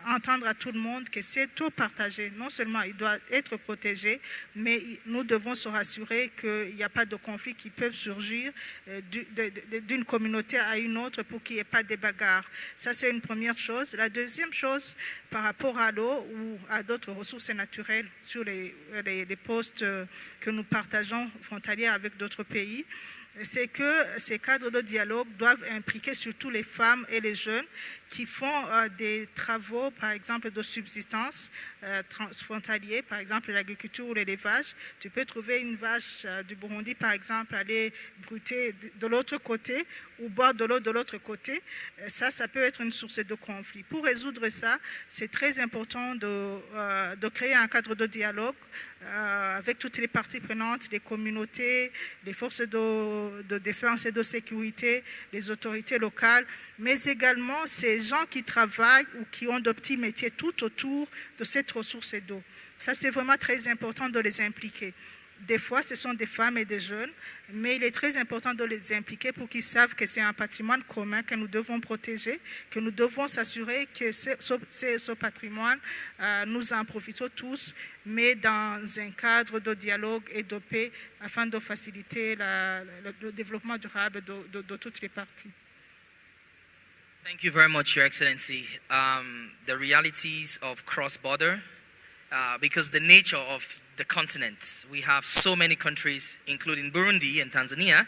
entendre à tout le monde que cette eau partagée, non seulement il doit être protégé, mais nous devons se rassurer qu'il n'y a pas de conflits qui peuvent surgir d'une communauté à une autre pour qu'il n'y ait pas de bagarres. Ça, c'est une première chose. La deuxième chose, par rapport à l'eau ou à d'autres ressources naturelles sur les postes que nous partageons frontaliers avec d'autres pays, c'est que ces cadres de dialogue doivent impliquer surtout les femmes et les jeunes qui font des travaux, par exemple, de subsistance transfrontaliers, par exemple l'agriculture ou l'élevage. Tu peux trouver une vache du Burundi, par exemple, aller brouter de l'autre côté ou boire de l'eau de l'autre côté. Ça peut être une source de conflit. Pour résoudre ça, c'est très important de créer un cadre de dialogue avec toutes les parties prenantes, les communautés, les forces de défense et de sécurité, les autorités locales, mais également ces gens qui travaillent ou qui ont de petits métiers tout autour de cette ressource d'eau. Ça, c'est vraiment très important de les impliquer. Des fois, ce sont des femmes et des jeunes, mais il est très important de les impliquer pour qu'ils savent que c'est un patrimoine commun que nous devons protéger, que nous devons s'assurer que ce patrimoine, nous en profitons tous, mais dans un cadre de dialogue et de paix afin de faciliter le développement durable de toutes les parties. Thank you very much, Your Excellency. The realities of cross-border, because the nature of the continent, we have so many countries, including Burundi and Tanzania,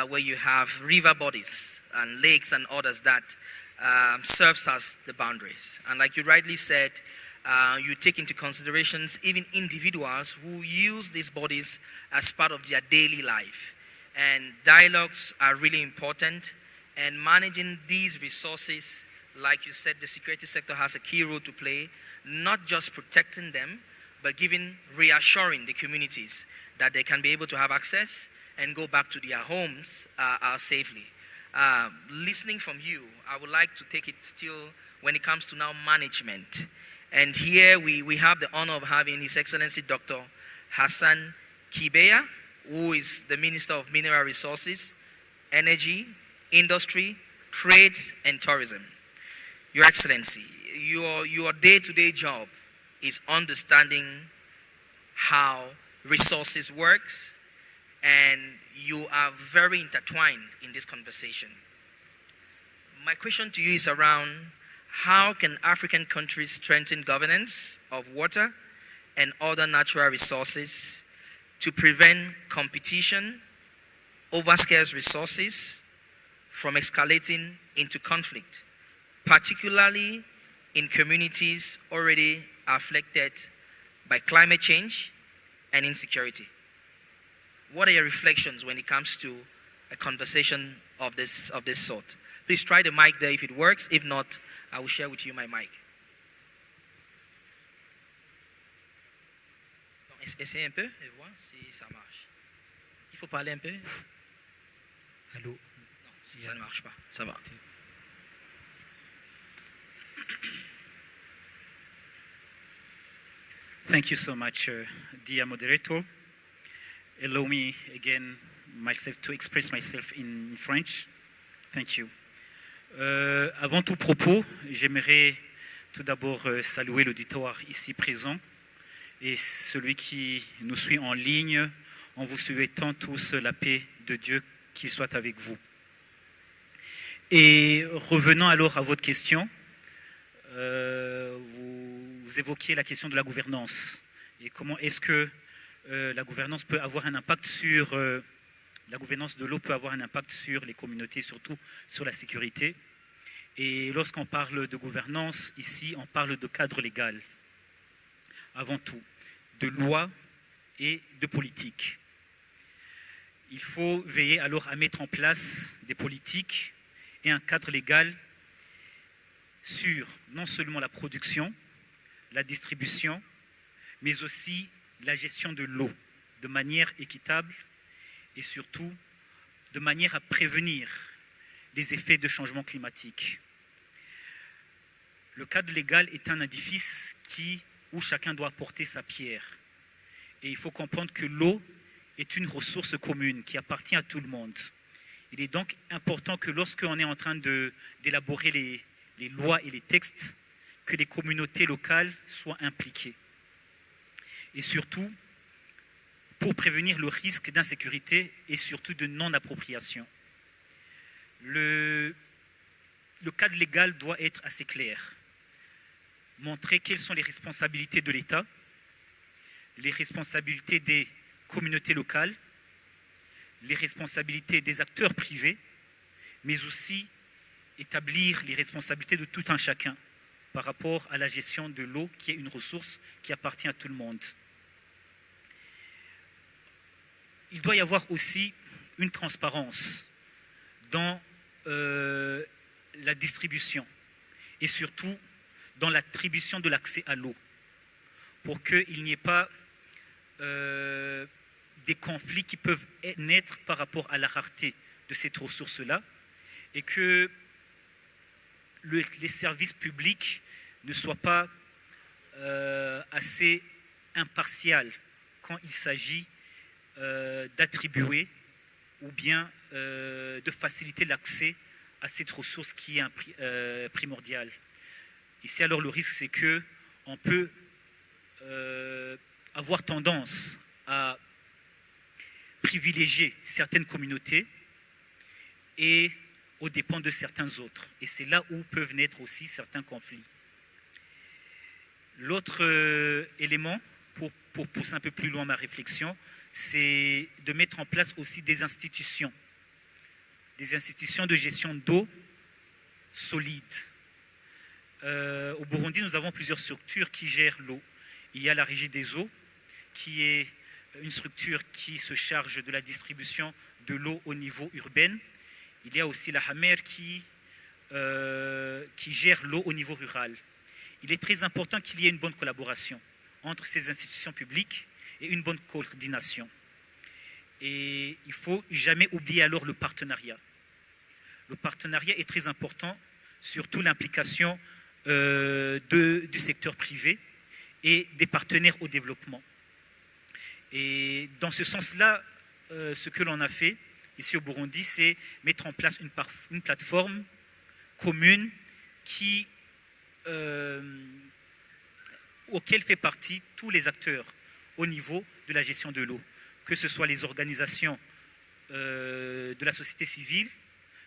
where you have river bodies and lakes and others that serves as the boundaries. And like you rightly said, you take into considerations even individuals who use these bodies as part of their daily life. And dialogues are really important. And managing these resources, like you said, the security sector has a key role to play, not just protecting them, but reassuring the communities that they can be able to have access and go back to their homes safely. Listening from you, I would like to take it still when it comes to now management. And here we have the honor of having His Excellency Dr. Hassan Kibeya, who is the Minister of Mineral Resources, Energy, Industry, Trade, and Tourism. Your Excellency, your day-to-day job is understanding how resources works, and you are very intertwined in this conversation. My question to you is around how can African countries strengthen governance of water and other natural resources to prevent competition over scarce resources from escalating into conflict, particularly in communities already afflicted by climate change and insecurity? What are your reflections when it comes to a conversation of this sort? Please try the mic there if it works. If not, I will share with you my mic. Essayez un peu et voir si ça marche. Il faut parler un peu. Allô? Non, ça ne marche pas. Ça va. Thank you so much, dear moderator. Allow me again myself to express myself in French. Thank you. Avant tout propos, j'aimerais tout d'abord saluer l'auditoire ici présent et celui qui nous suit en ligne en vous souhaitant tous la paix de Dieu, qu'il soit avec vous. Et revenant alors à votre question, vous évoquiez la question de la gouvernance et comment est-ce que la gouvernance peut avoir un impact sur la gouvernance de l'eau peut avoir un impact sur les communautés, surtout sur la sécurité. Et lorsqu'on parle de gouvernance, ici, on parle de cadre légal, avant tout, de loi et de politique. Il faut veiller alors à mettre en place des politiques et un cadre légal sur non seulement la production, la distribution, mais aussi la gestion de l'eau de manière équitable et surtout de manière à prévenir les effets de changement climatique. Le cadre légal est un édifice où chacun doit apporter sa pierre. Et il faut comprendre que l'eau est une ressource commune qui appartient à tout le monde. Il est donc important que lorsqu'on est en train d'élaborer les lois et les textes, que les communautés locales soient impliquées. Et surtout, pour prévenir le risque d'insécurité et surtout de non-appropriation. Le cadre légal doit être assez clair. Montrer quelles sont les responsabilités de l'État, les responsabilités des communautés locales, les responsabilités des acteurs privés, mais aussi établir les responsabilités de tout un chacun par rapport à la gestion de l'eau qui est une ressource qui appartient à tout le monde. Il doit y avoir aussi une transparence dans la distribution et surtout dans l'attribution de l'accès à l'eau pour qu'il n'y ait pas des conflits qui peuvent naître par rapport à la rareté de cette ressource-là et que les services publics ne soient pas assez impartials quand il s'agit d'attribuer ou bien de faciliter l'accès à cette ressource qui est primordiale. Ici, alors, le risque, c'est qu'on peut avoir tendance à privilégier certaines communautés et aux dépens de certains autres. Et c'est là où peuvent naître aussi certains conflits. L'autre élément, pour pousser un peu plus loin ma réflexion, c'est de mettre en place aussi des institutions de gestion d'eau solides. Au Burundi, nous avons plusieurs structures qui gèrent l'eau. Il y a la Régie des eaux, qui est une structure qui se charge de la distribution de l'eau au niveau urbain. Il y a aussi la HAMER qui gère l'eau au niveau rural. Il est très important qu'il y ait une bonne collaboration entre ces institutions publiques et une bonne coordination. Et il ne faut jamais oublier alors le partenariat. Le partenariat est très important, surtout l'implication du secteur privé et des partenaires au développement. Et dans ce sens-là, ce que l'on a fait ici au Burundi, c'est mettre en place une plateforme commune auquel fait partie tous les acteurs au niveau de la gestion de l'eau, que ce soit les organisations de la société civile,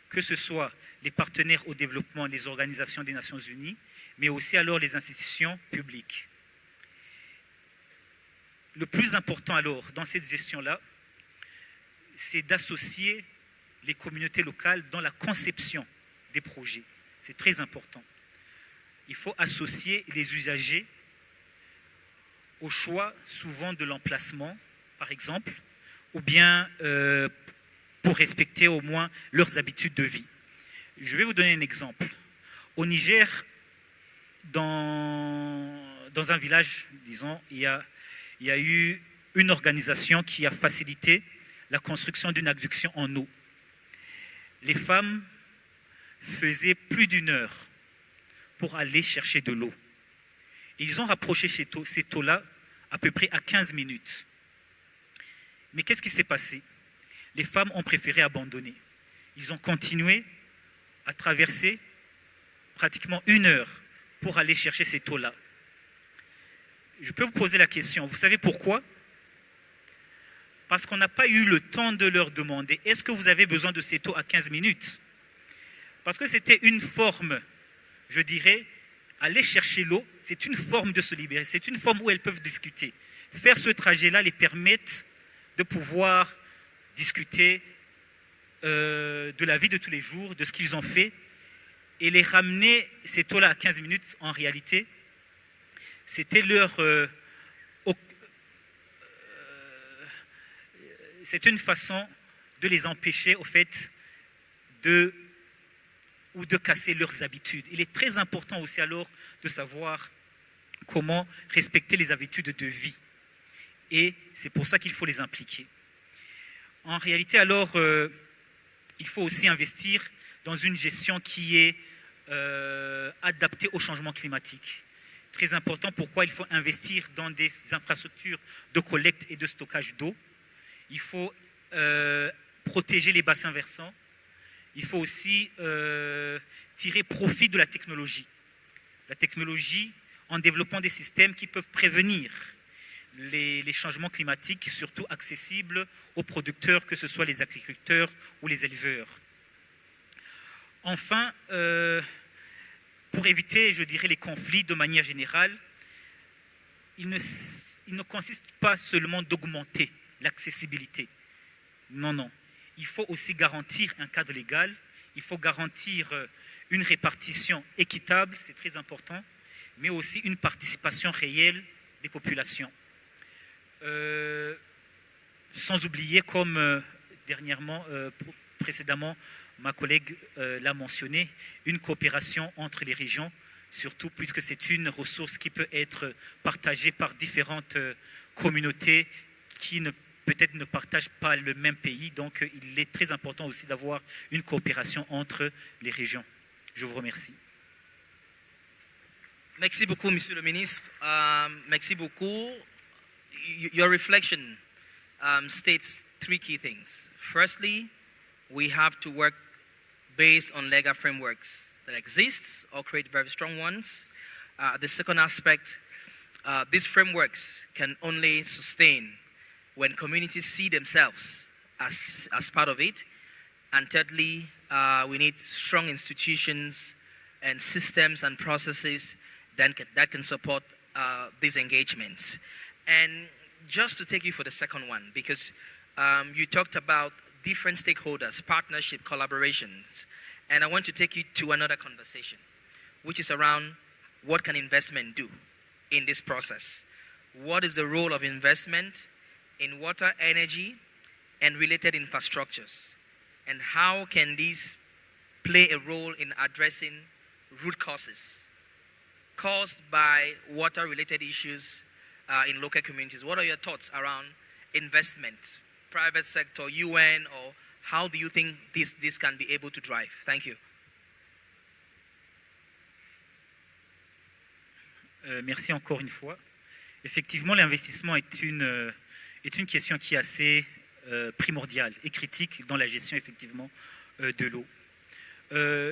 que ce soit les partenaires au développement, les organisations des Nations Unies, mais aussi alors les institutions publiques. Le plus important alors dans cette gestion-là, c'est d'associer les communautés locales dans la conception des projets. C'est très important. Il faut associer les usagers au choix souvent de l'emplacement, par exemple, ou bien pour respecter au moins leurs habitudes de vie. Je vais vous donner un exemple. Au Niger, dans un village, disons, il y a eu une organisation qui a facilité la construction d'une adduction en eau. Les femmes faisaient plus d'1 heure pour aller chercher de l'eau. Et ils ont rapproché cette eau-là à peu près à 15 minutes. Mais qu'est-ce qui s'est passé? Les femmes ont préféré abandonner. Ils ont continué à traverser pratiquement 1 heure pour aller chercher cette eau-là. Je peux vous poser la question, vous savez pourquoi? Parce qu'on n'a pas eu le temps de leur demander, est-ce que vous avez besoin de cette eau à 15 minutes? Parce que c'était une forme, je dirais, aller chercher l'eau, c'est une forme de se libérer, c'est une forme où elles peuvent discuter. faire ce trajet-là les permettent de pouvoir discuter de la vie de tous les jours, de ce qu'ils ont fait, et les ramener ces taux-là à 15 minutes, en réalité, c'était c'est une façon de les empêcher, au fait, de casser leurs habitudes. Il est très important aussi alors de savoir comment respecter les habitudes de vie. Et c'est pour ça qu'il faut les impliquer. En réalité, alors, il faut aussi investir dans une gestion qui est adaptée au changement climatique. Très important, pourquoi il faut investir dans des infrastructures de collecte et de stockage d'eau. Il faut protéger les bassins versants. Il faut aussi tirer profit de la technologie. La technologie en développant des systèmes qui peuvent prévenir les changements climatiques, surtout accessibles aux producteurs, que ce soit les agriculteurs ou les éleveurs. Enfin, pour éviter, je dirais, les conflits de manière générale, il ne consiste pas seulement d'augmenter l'accessibilité. Non, non. Il faut aussi garantir un cadre légal, il faut garantir une répartition équitable, c'est très important, mais aussi une participation réelle des populations. Sans oublier, comme précédemment, ma collègue l'a mentionné, une coopération entre les régions, surtout puisque c'est une ressource qui peut être partagée par différentes communautés qui peut-être ne partagent pas le même pays. Donc, il est très important aussi d'avoir une coopération entre les régions. Je vous remercie. Merci beaucoup, Monsieur le Ministre. Merci beaucoup. Your reflection states three key things. Firstly, we have to work based on legal frameworks that exist or create very strong ones. The second aspect, these frameworks can only sustain when communities see themselves as part of it. And thirdly, we need strong institutions and systems and processes that can support these engagements. And just to take you for the second one, because you talked about different stakeholders, partnership, collaborations, and I want to take you to another conversation, which is around what can investment do in this process? What is the role of investment in water, energy, and related infrastructures? And how can these play a role in addressing root causes caused by water-related issues in local communities? What are your thoughts around investment, private sector, UN, or how do you think this can be able to drive? Thank you. Merci encore une fois. Effectivement, l'investissement est une question qui est assez primordiale et critique dans la gestion effectivement de l'eau.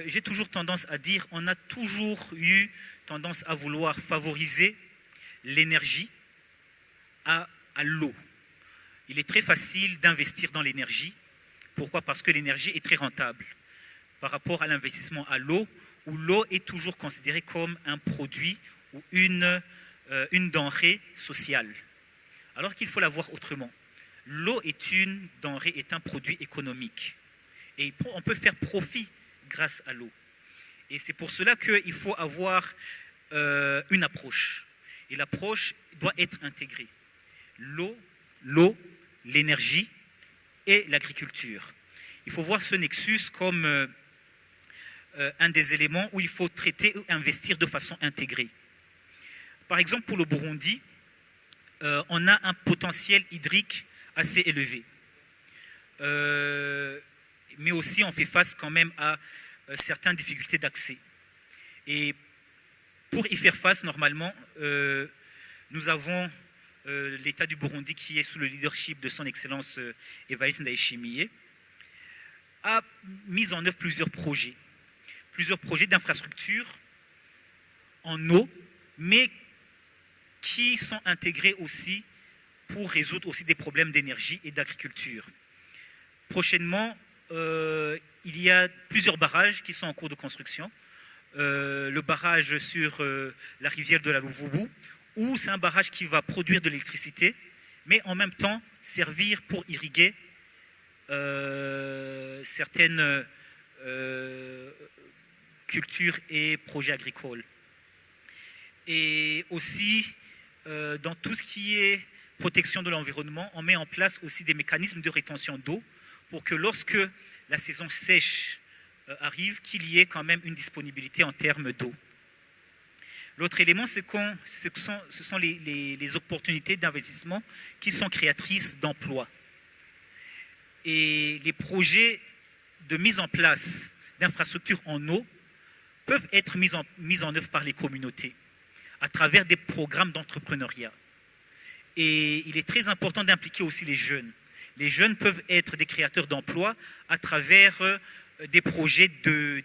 J'ai toujours tendance à dire, on a toujours eu tendance à vouloir favoriser l'énergie à l'eau. Il est très facile d'investir dans l'énergie. Pourquoi? Parce que l'énergie est très rentable par rapport à l'investissement à l'eau, où l'eau est toujours considérée comme un produit ou une denrée sociale. Alors qu'il faut la voir autrement. L'eau est une denrée, est un produit économique. Et on peut faire profit grâce à l'eau. Et c'est pour cela qu'il faut avoir une approche. Et l'approche doit être intégrée. L'eau, l'énergie et l'agriculture. Il faut voir ce nexus comme un des éléments où il faut traiter ou investir de façon intégrée. Par exemple, pour le Burundi, on a un potentiel hydrique assez élevé. Mais aussi, on fait face quand même à certaines difficultés d'accès. Et pour y faire face, normalement, nous avons l'État du Burundi qui est sous le leadership de son Excellence Evariste Ndayishimiye, a mis en œuvre plusieurs projets d'infrastructures en eau, mais qui sont intégrés aussi pour résoudre aussi des problèmes d'énergie et d'agriculture. Prochainement, il y a plusieurs barrages qui sont en cours de construction. Le barrage sur la rivière de la Louvoubou, où c'est un barrage qui va produire de l'électricité, mais en même temps servir pour irriguer certaines cultures et projets agricoles. Et aussi, dans tout ce qui est protection de l'environnement, on met en place aussi des mécanismes de rétention d'eau pour que lorsque la saison sèche arrive, qu'il y ait quand même une disponibilité en termes d'eau. L'autre élément, ce sont les opportunités d'investissement qui sont créatrices d'emplois. Et les projets de mise en place d'infrastructures en eau peuvent être mis en œuvre par les communautés à travers des programmes d'entrepreneuriat. Et il est très important d'impliquer aussi les jeunes. Les jeunes peuvent être des créateurs d'emplois à travers des projets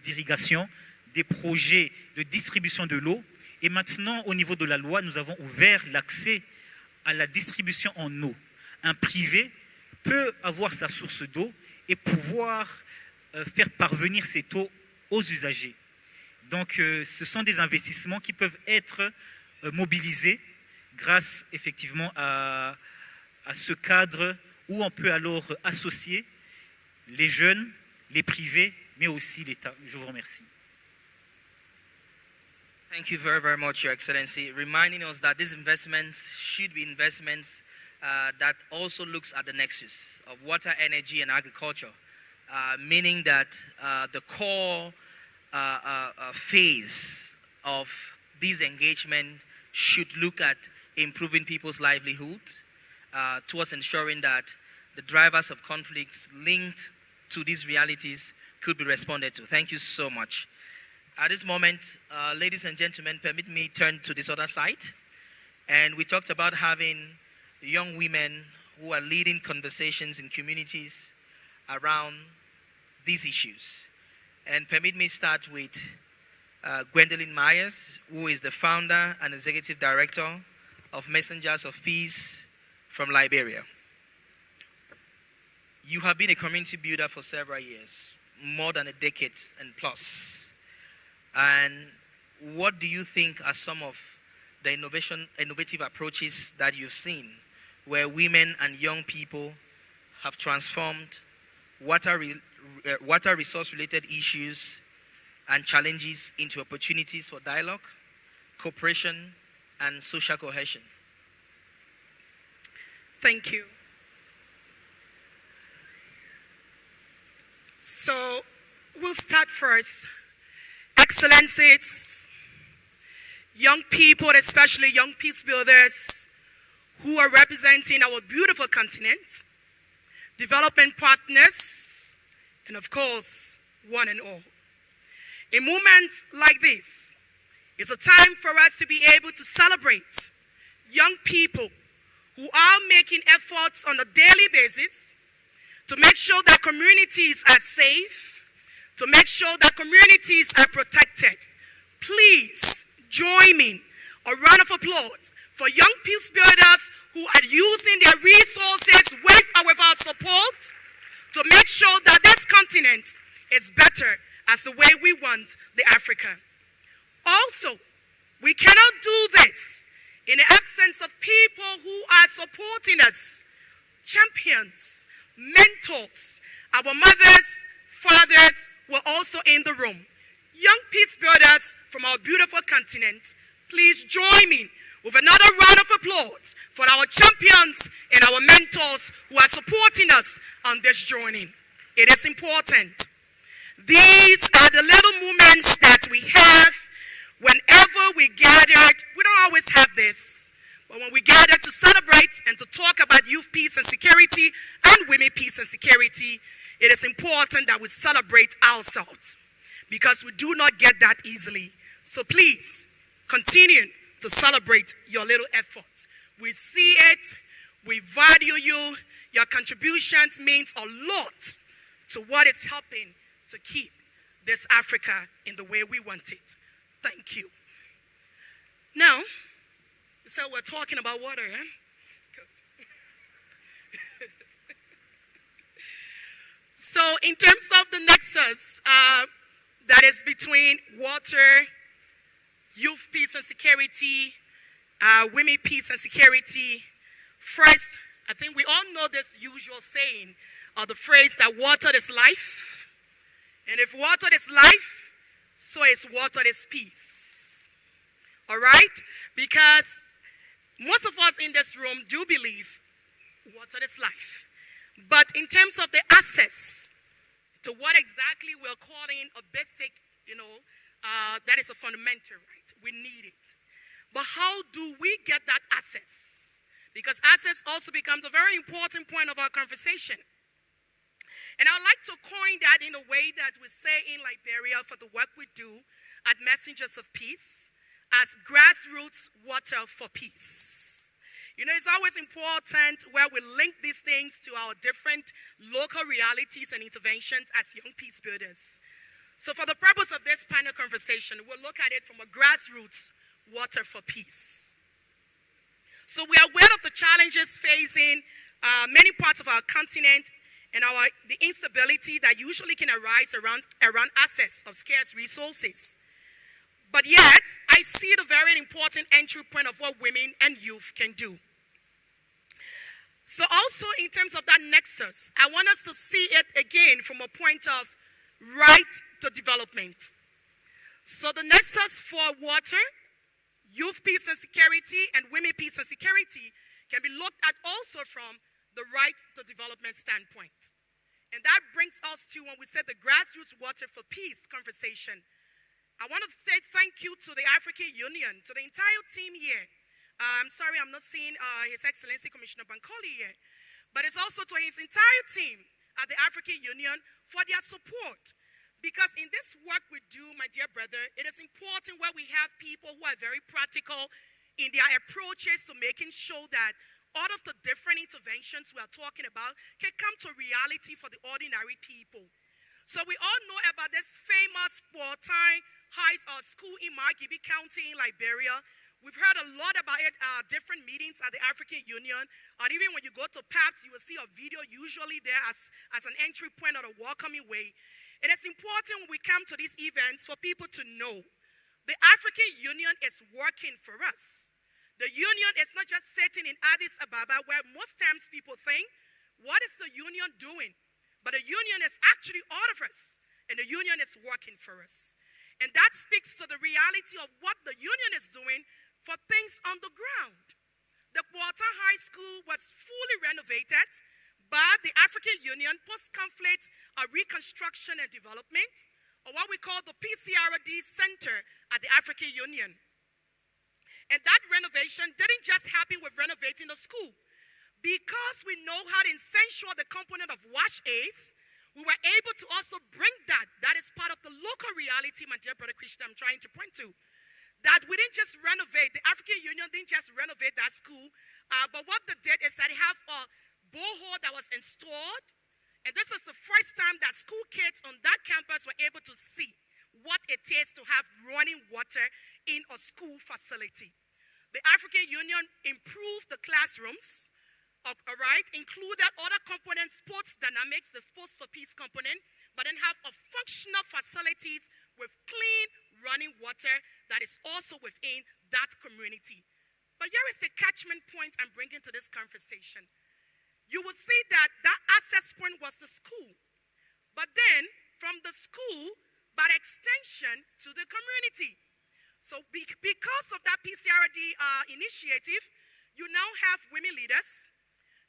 d'irrigation, des projets de distribution de l'eau. Et maintenant, au niveau de la loi, nous avons ouvert l'accès à la distribution en eau. Un privé peut avoir sa source d'eau et pouvoir faire parvenir cette eau aux usagers. Donc, ce sont des investissements qui peuvent être mobilisés grâce effectivement à ce cadre où on peut alors associer les jeunes, les privés, mais aussi l'État. Je vous remercie. Thank you very, very much, Your Excellency, reminding us that these investments should be investments that also looks at the nexus of water, energy, and agriculture, meaning that the core phase of this engagement should look at improving people's livelihood towards ensuring that the drivers of conflicts linked to these realities could be responded to. Thank you so much. At this moment, ladies and gentlemen, permit me turn to this other side. And we talked about having young women who are leading conversations in communities around these issues. And permit me start with Gwendolyn Myers, who is the founder and executive director of Messengers of Peace from Liberia. You have been a community builder for several years, more than a decade and plus. And what do you think are some of the innovative approaches that you've seen where women and young people have transformed water resource-related issues and challenges into opportunities for dialogue, cooperation, and social cohesion? Thank you. So we'll start first. Excellencies, young people, especially young peace builders who are representing our beautiful continent, development partners, and of course, one and all. A moment like this is a time for us to be able to celebrate young people who are making efforts on a daily basis to make sure that communities are safe, to make sure that communities are protected. Please join me. A round of applause for young peace builders who are using their resources with or without support to make sure that this continent is better as the way we want the Africa. Also, we cannot do this in the absence of people who are supporting us, champions, mentors. Our mothers, fathers were also in the room. Young peace builders from our beautiful continent, please join me with another round of applause for our champions and our mentors who are supporting us on this journey. It is important. These are the little moments that we have whenever we gathered. We don't always have this, but when we gather to celebrate and to talk about youth peace and security and women peace and security, it is important that we celebrate ourselves because we do not get that easily. So please continue to celebrate your little efforts. We see it, we value you. Your contributions means a lot to what is helping to keep this Africa in the way we want it. Thank you. Now, so we're talking about water, eh? So in terms of the nexus that is between water, youth peace and security, women, peace, and security. First, I think we all know this usual saying or the phrase that water is life. And if water is life, so is water is peace. All right? Because most of us in this room do believe water is life. But in terms of the access to what exactly we're calling a basic, that is a fundamental right. We need it. But how do we get that access? Because access also becomes a very important point of our conversation. And I'd like to coin that in a way that we say in Liberia for the work we do at Messengers of Peace as grassroots water for peace. It's always important where we link these things to our different local realities and interventions as young peace builders. So for the purpose of this panel conversation, we'll look at it from a grassroots water for peace. So we are aware of the challenges facing many parts of our continent and the instability that usually can arise around access of scarce resources. But yet, I see it a very important entry point of what women and youth can do. So also in terms of that nexus, I want us to see it again from a point of right to development. So the nexus for water, youth peace and security, and women peace and security can be looked at also from the right to development standpoint. And that brings us to when we said the grassroots water for peace conversation. I want to say thank you to the African Union, to the entire team here. I'm sorry I'm not seeing His Excellency Commissioner Bankole here, but it's also to his entire team at the African Union for their support. Because in this work we do, my dear brother, it is important where we have people who are very practical in their approaches to making sure that all of the different interventions we are talking about can come to reality for the ordinary people. So we all know about this famous wartime high school in Margibi County in Liberia. We've heard a lot about it at different meetings at the African Union. Or even when you go to PAPS, you will see a video usually there as an entry point or a welcoming way. And it's important when we come to these events for people to know the African Union is working for us. The union is not just sitting in Addis Ababa where most times people think, what is the union doing? But the union is actually all of us, and the union is working for us. And that speaks to the reality of what the union is doing for things on the ground. The Quarter High School was fully renovated by the African Union post-conflict reconstruction and development, or what we call the PCRD Center at the African Union. And that renovation didn't just happen with renovating the school. Because we know how essential the component of WASH is, we were able to also bring that. That is part of the local reality, my dear brother Christian, I'm trying to point to. That we didn't just renovate, the African Union didn't just renovate that school, but what they did is that they have a borehole that was installed, and this is the first time that school kids on that campus were able to see what it is to have running water in a school facility. The African Union improved the classrooms, all right, included other components, sports dynamics, the sports for peace component, but then have a functional facilities with clean running water that is also within that community. But here is the catchment point I'm bringing to this conversation. You will see that that access point was the school. But then, from the school, by extension to the community. So because of that PCRD initiative, you now have women leaders,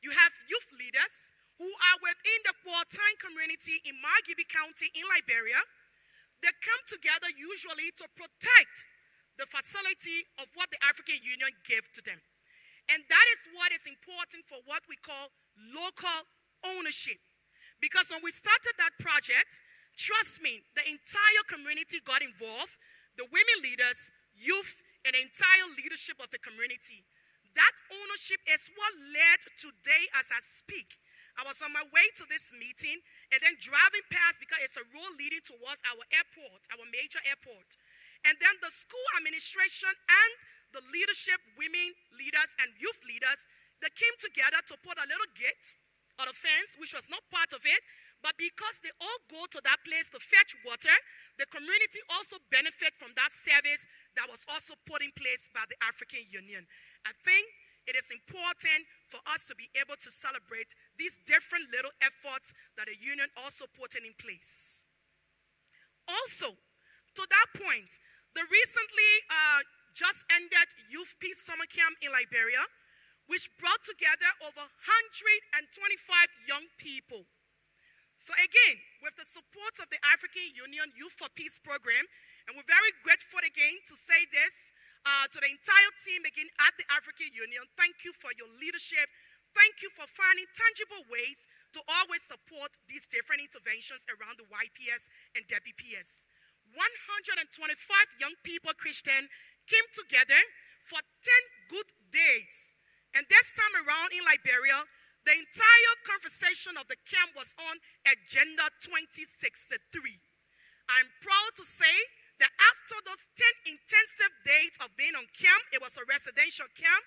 you have youth leaders who are within the wartime community in Margibi County in Liberia. They come together usually to protect the facility of what the African Union gave to them. And that is what is important for what we call local ownership. Because when we started that project, trust me, the entire community got involved, the women leaders, youth, and the entire leadership of the community. That ownership is what led today as I speak. I was on my way to this meeting and then driving past because it's a road leading towards our airport, our major airport. And then the school administration and the leadership, women leaders and youth leaders, they came together to put a little gate or a fence, which was not part of it, But because they all go to that place to fetch water, the community also benefit from that service that was also put in place by the African Union. I think it is important for us to be able to celebrate these different little efforts that the union also put in place. Also, to that point, the recently just ended Youth Peace Summer Camp in Liberia, which brought together over 125 young people. So again, with the support of the African Union Youth for Peace program, and we're very grateful again to say this to the entire team again at the African Union, thank you for your leadership. Thank you for finding tangible ways to always support these different interventions around the YPS and WPS. 125 young people, Christian, came together for 10 good days. And this time around in Liberia, the entire conversation of the camp was on Agenda 2063. I'm proud to say that after those 10 intensive days of being on camp, it was a residential camp,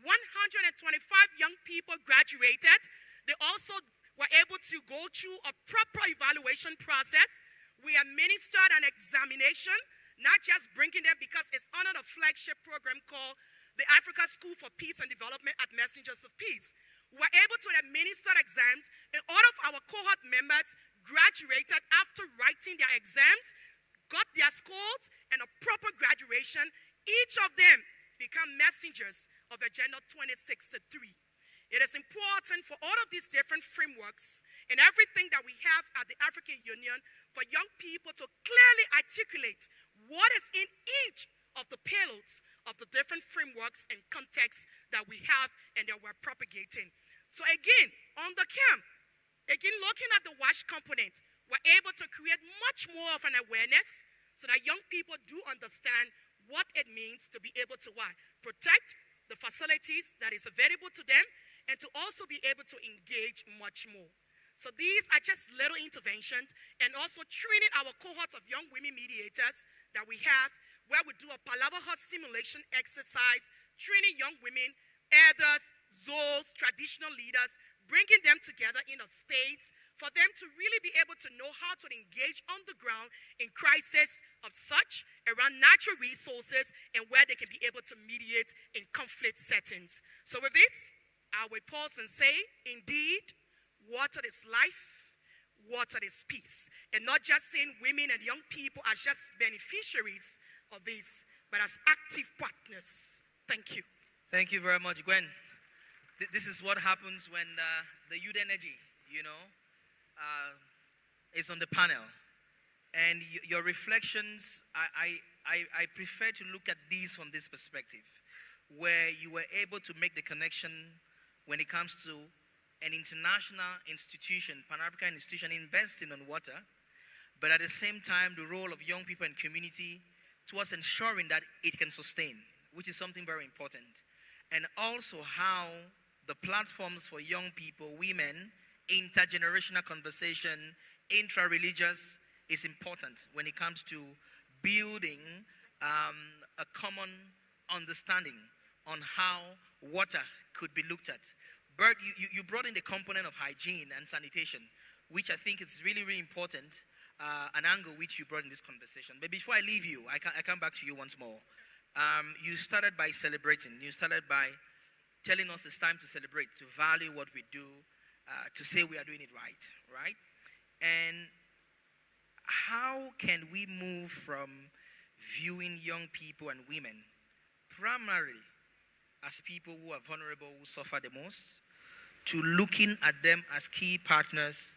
125 young people graduated. They also were able to go through a proper evaluation process. We administered an examination, not just bringing them because it's under the flagship program called the Africa School for Peace and Development at Messengers of Peace. We were able to administer exams, and all of our cohort members graduated after writing their exams, got their scores, and a proper graduation. Each of them become messengers of Agenda 2063. It is important for all of these different frameworks and everything that we have at the African Union for young people to clearly articulate what is in each of the payloads of the different frameworks and contexts that we have and that we're propagating. So again, on the camp, again, looking at the WASH component, we're able to create much more of an awareness so that young people do understand what it means to be able to protect the facilities that is available to them and to also be able to engage much more. So these are just little interventions, and also training our cohort of young women mediators that we have, where we do a Palava House simulation exercise, training young women, elders, Zoos, traditional leaders, bringing them together in a space for them to really be able to know how to engage on the ground in crisis of such around natural resources and where they can be able to mediate in conflict settings. So with this, I will pause and say, indeed, water is life, water is peace. And not just seeing women and young people as just beneficiaries of this, but as active partners. Thank you. Thank you very much, Gwen. This is what happens when the youth energy, is on the panel. And your reflections, I prefer to look at these from this perspective, where you were able to make the connection when it comes to an international institution, Pan-African institution investing on water, but at the same time, the role of young people and community towards ensuring that it can sustain, which is something very important. And also how the platforms for young people, women, intergenerational conversation, intra-religious is important when it comes to building a common understanding on how water could be looked at. Bert, you brought in the component of hygiene and sanitation, which I think is really, really important, an angle which you brought in this conversation. But before I leave you, I come back to you once more. You started by celebrating. You started by telling us it's time to celebrate, to value what we do, to say we are doing it right? And how can we move from viewing young people and women primarily as people who are vulnerable, who suffer the most, to looking at them as key partners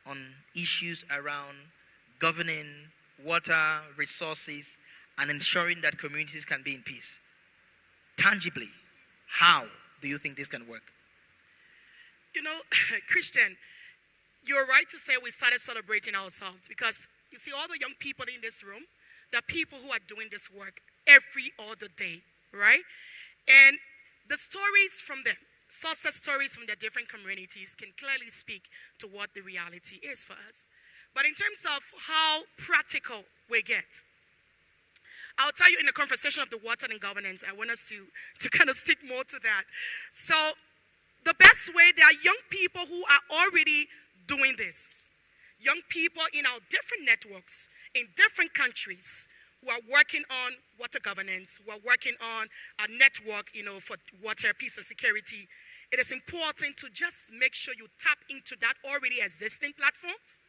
on issues around governing water, resources, and ensuring that communities can be in peace? Tangibly, how do you think this can work? Christian, you're right to say we started celebrating ourselves, because you see all the young people in this room, the people who are doing this work every other day, right? And the stories from them, success stories from their different communities can clearly speak to what the reality is for us. But in terms of how practical we get, I'll tell you in the conversation of the water and governance, I want us to kind of stick more to that. So the best way, there are young people who are already doing this. young people in our different networks, in different countries, who are working on water governance, who are working on a network, for water, peace, and security. It is important to just make sure you tap into that already existing platforms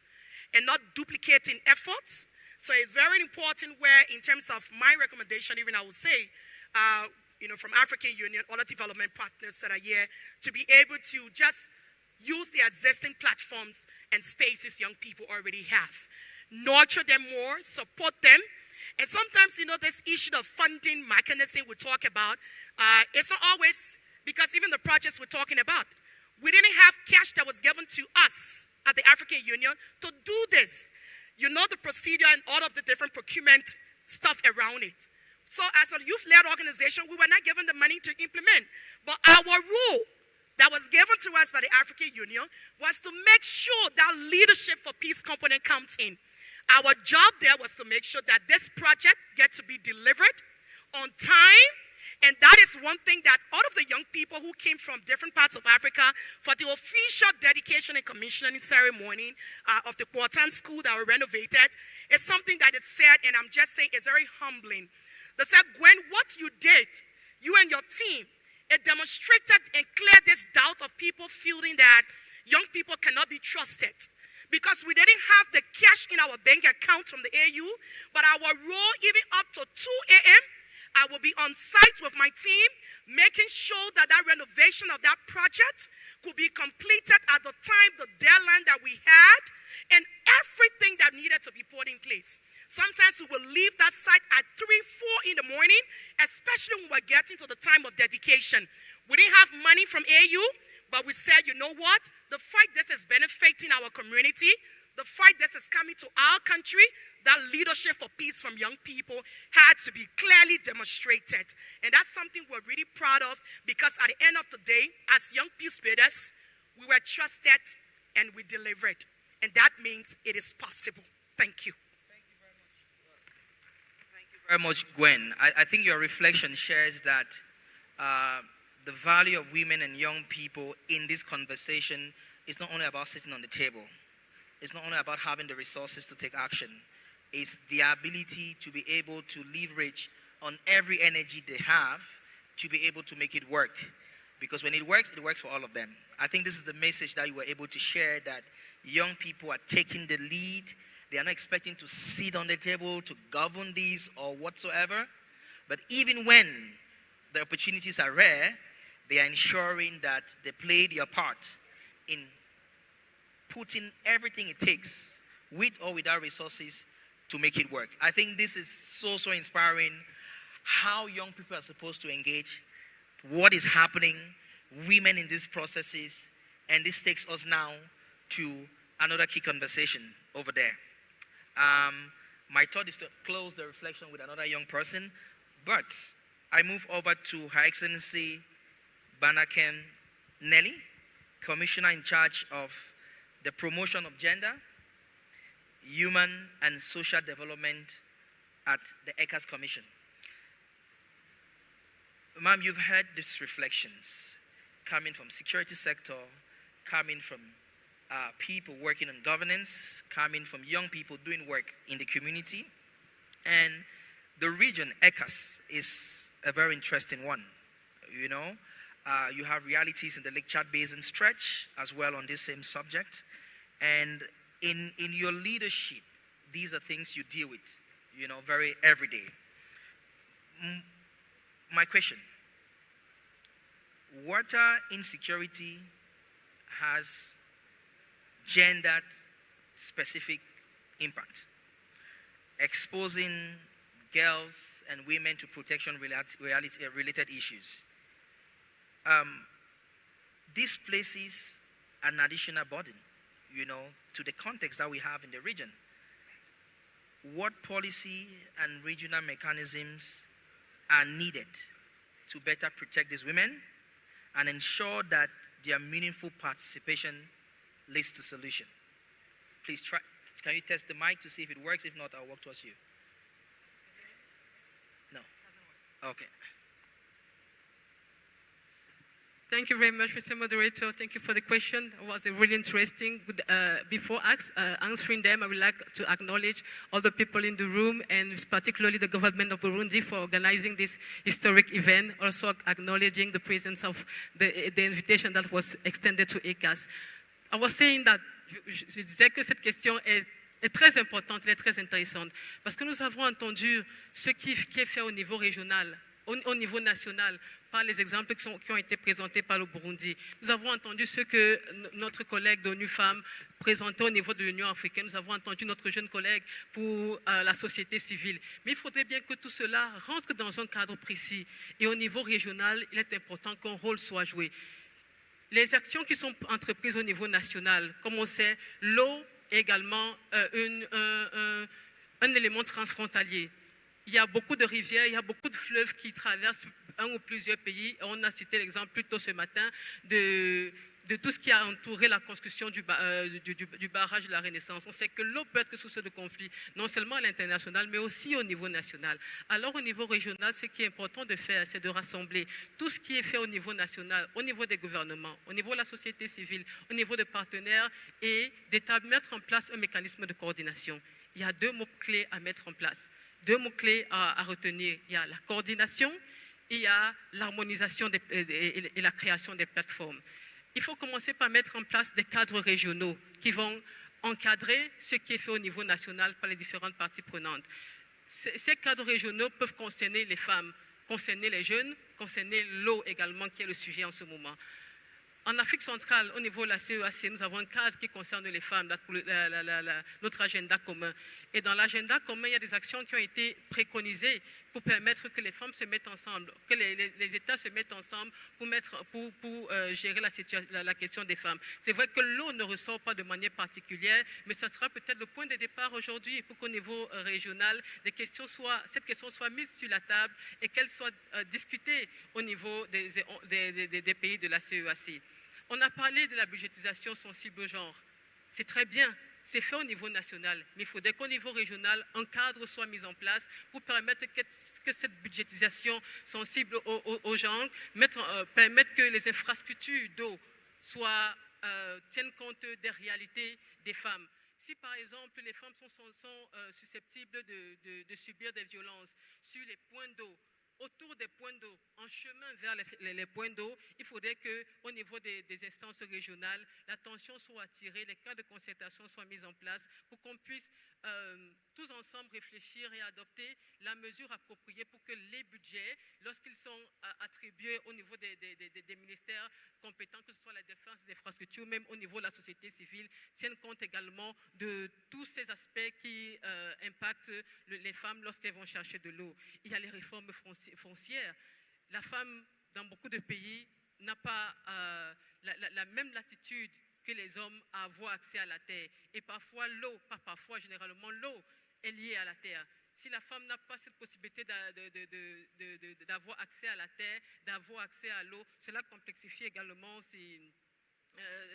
and not duplicating efforts. So it's very important where, in terms of my recommendation, even I would say, from African Union, other development partners that are here, to be able to just use the existing platforms and spaces young people already have. Nurture them more, support them. And sometimes, this issue of funding mechanism we talk about, it's not always, because even the projects we're talking about, we didn't have cash that was given to us at the African Union to do this. The procedure and all of the different procurement stuff around it. So as a youth-led organization, we were not given the money to implement. But our role that was given to us by the African Union was to make sure that leadership for peace component comes in. Our job there was to make sure that this project gets to be delivered on time. And that is one thing that all of the young people who came from different parts of Africa for the official dedication and commissioning ceremony of the Quartan school that were renovated is something that is said, and I'm just saying it's very humbling. They said, Gwen, what you did, you and your team, it demonstrated and cleared this doubt of people feeling that young people cannot be trusted. Because we didn't have the cash in our bank account from the AU, but our role, even up to 2 a.m., I will be on site with my team, making sure that that renovation of that project could be completed at the time, the deadline that we had, and everything that needed to be put in place. Sometimes we will leave that site at 3, 4 in the morning, especially when we're getting to the time of dedication. We didn't have money from AU, but we said, you know what? The fight this is benefiting our community, the fight this is coming to our country, that leadership for peace from young people had to be clearly demonstrated. And that's something we're really proud of, because at the end of the day, as young peace builders, we were trusted and we delivered. And that means it is possible. Thank you. Thank you very much, Gwen. I think your reflection shares that the value of women and young people in this conversation is not only about sitting on the table. It's not only about having the resources to take action. It's the ability to be able to leverage on every energy they have to be able to make it work. Because when it works for all of them. I think this is the message that you were able to share, that young people are taking the lead. They are not expecting to sit on the table to govern this or whatsoever. But even when the opportunities are rare, they are ensuring that they play their part in putting everything it takes, with or without resources, to make it work. I think this is so inspiring, how young people are supposed to engage, what is happening, women in these processes, and this takes us now to another key conversation over there. My thought is to close the reflection with another young person, but I move over to Her Excellency Banakem Nelly, Commissioner in charge of the promotion of gender, human and social development at the ECAS Commission. Ma'am, you've heard these reflections coming from security sector, coming from people working on governance, coming from young people doing work in the community. And the region, ECAS, is a very interesting one. You have realities in the Lake Chad Basin stretch as well on this same subject. And in your leadership, these are things you deal with, very everyday. My question, water insecurity has gendered specific impact, exposing girls and women to protection-related issues. This places an additional burden, to the context that we have in the region. What policy and regional mechanisms are needed to better protect these women and ensure that their meaningful participation leads to solution? Please try. Can you test the mic to see if it works? If not, I'll walk towards you. No. Okay. Thank you very much, Mr. Moderator. Thank you for the question. It was really interesting. Before answering them, I would like to acknowledge all the people in the room and particularly the government of Burundi for organizing this historic event, also acknowledging the presence of the invitation that was extended to ECAS. I was saying that je disais que cette question est très importante, elle est très intéressante, parce que nous avons entendu ce qui est fait au niveau régional, au niveau national, par les exemples qui ont été présentés par le Burundi. Nous avons entendu ce que notre collègue d'ONU Femmes présentait au niveau de l'Union africaine. Nous avons entendu notre jeune collègue pour la société civile. Mais il faudrait bien que tout cela rentre dans un cadre précis. Et au niveau régional, il est important qu'un rôle soit joué. Les actions qui sont entreprises au niveau national, comme on sait, l'eau est également un élément transfrontalier. Il y a beaucoup de rivières, il y a beaucoup de fleuves qui traversent un ou plusieurs pays. On a cité l'exemple plus tôt ce matin de tout ce qui a entouré la construction du barrage de la Renaissance. On sait que l'eau peut être source de conflit, non seulement à l'international, mais aussi au niveau national. Alors au niveau régional, ce qui est important de faire, c'est de rassembler tout ce qui est fait au niveau national, au niveau des gouvernements, au niveau de la société civile, au niveau des partenaires et mettre en place un mécanisme de coordination. Il y a 2 mots-clés à mettre en place, 2 mots-clés à retenir. Il y a la coordination et il y a l'harmonisation et la création des plateformes. Il faut commencer par mettre en place des cadres régionaux qui vont encadrer ce qui est fait au niveau national par les différentes parties prenantes. Ces cadres régionaux peuvent concerner les femmes, concerner les jeunes, concerner l'eau également, qui est le sujet en ce moment. En Afrique centrale, au niveau de la CEAC, nous avons un cadre qui concerne les femmes, notre agenda commun. Et dans l'agenda commun, il y a des actions qui ont été préconisées pour permettre que les femmes se mettent ensemble, que les États se mettent ensemble pour gérer la question des femmes. C'est vrai que l'eau ne ressort pas de manière particulière, mais ce sera peut-être le point de départ aujourd'hui pour qu'au niveau régional, cette question soit mise sur la table et qu'elle soit discutée au niveau des pays de la CEAC. On a parlé de la budgétisation sensible au genre. C'est très bien, c'est fait au niveau national, mais il faudrait qu'au niveau régional, un cadre soit mis en place pour permettre que cette budgétisation sensible au genre permette que les infrastructures d'eau tiennent compte des réalités des femmes. Si par exemple les femmes sont susceptibles de subir des violences sur les points d'eau, autour des points d'eau, en chemin vers les points d'eau, il faudrait qu'au niveau des instances régionales, l'attention soit attirée, les cas de concertation soient mis en place pour qu'on puisse tous ensemble réfléchir et adopter la mesure appropriée pour que les budgets, lorsqu'ils sont attribués au niveau des ministères compétents, que ce soit la défense des infrastructures, même au niveau de la société civile, tiennent compte également de tous ces aspects qui impactent les femmes lorsqu'elles vont chercher de l'eau. Il y a les réformes foncières. La femme, dans beaucoup de pays, n'a pas la même latitude que les hommes à avoir accès à la terre. Et parfois, généralement, l'eau est liée à la terre. Si la femme n'a pas cette possibilité d'avoir accès à la terre, d'avoir accès à l'eau, cela complexifie également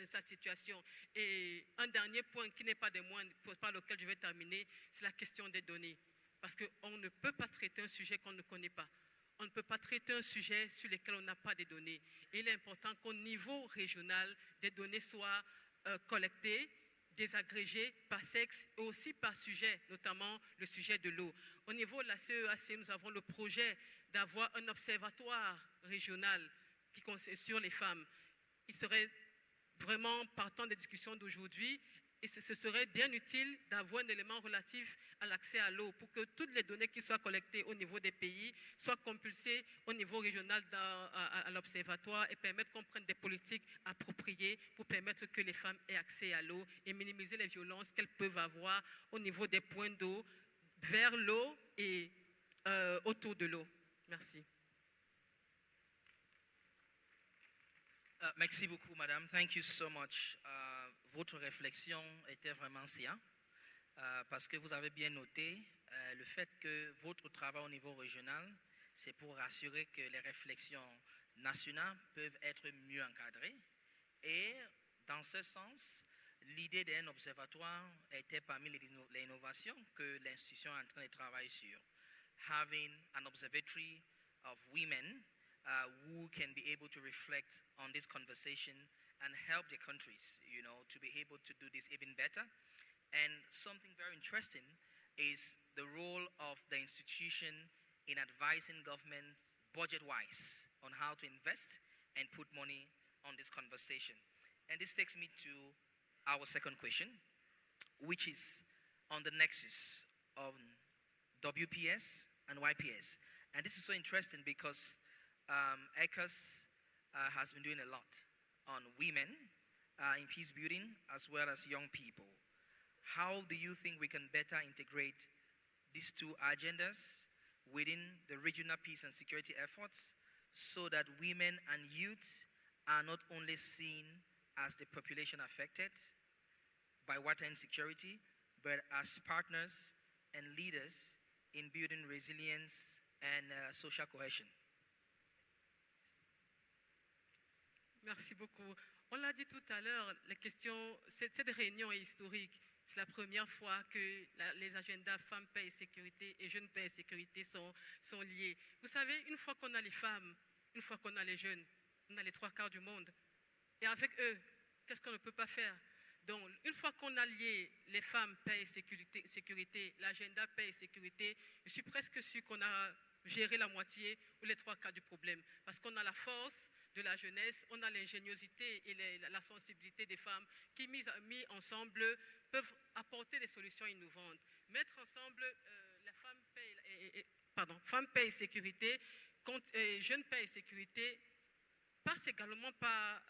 sa situation. Et un dernier point qui n'est pas des moindres, par lequel je vais terminer, c'est la question des données. Parce qu'on ne peut pas traiter un sujet qu'on ne connaît pas. On ne peut pas traiter un sujet sur lequel on n'a pas de données. Et il est important qu'au niveau régional, des données soient collectées, désagrégées par sexe et aussi par sujet, notamment le sujet de l'eau. Au niveau de la CEAC, nous avons le projet d'avoir un observatoire régional sur les femmes. Il serait vraiment partant des discussions d'aujourd'hui. Et ce serait bien utile d'avoir un élément relatif à l'accès à l'eau pour que toutes les données qui soient collectées au niveau des pays soient compulsées au niveau régional à l'observatoire et permettre qu'on prenne des politiques appropriées pour permettre que les femmes aient accès à l'eau et minimiser les violences qu'elles peuvent avoir au niveau des points d'eau, vers l'eau et autour de l'eau. Merci. Merci beaucoup, madame. Thank you so much. Votre réflexion était vraiment séante parce que vous avez bien noté le fait que votre travail au niveau régional, c'est pour rassurer que les réflexions nationales peuvent être mieux encadrées. Et dans ce sens, l'idée d'un observatoire était parmi les innovations que l'institution est en train de travailler sur. Having an observatory of women who can be able to reflect on this conversation and help their countries, to be able to do this even better. And something very interesting is the role of the institution in advising governments budget-wise on how to invest and put money on this conversation. And this takes me to our second question, which is on the nexus of WPS and YPS. And this is so interesting because ECAS has been doing a lot on women in peace building as well as young people. How do you think we can better integrate these two agendas within the regional peace and security efforts so that women and youth are not only seen as the population affected by water insecurity, but as partners and leaders in building resilience and social cohesion? Merci beaucoup. On l'a dit tout à l'heure, cette réunion est historique. C'est la première fois que les agendas femmes, paix et sécurité et jeunes, paix et sécurité sont liés. Vous savez, une fois qu'on a les femmes, une fois qu'on a les jeunes, on a les trois quarts du monde. Et avec eux, qu'est-ce qu'on ne peut pas faire? Donc, une fois qu'on a lié les femmes, paix et sécurité, l'agenda paix et sécurité, je suis presque sûr qu'on a géré la moitié ou les trois quarts du problème. Parce qu'on a la force de la jeunesse, on a l'ingéniosité et la sensibilité des femmes qui, mis ensemble, peuvent apporter des solutions innovantes. Mettre ensemble la femmes, paix et sécurité, jeunes paix et sécurité, passe également par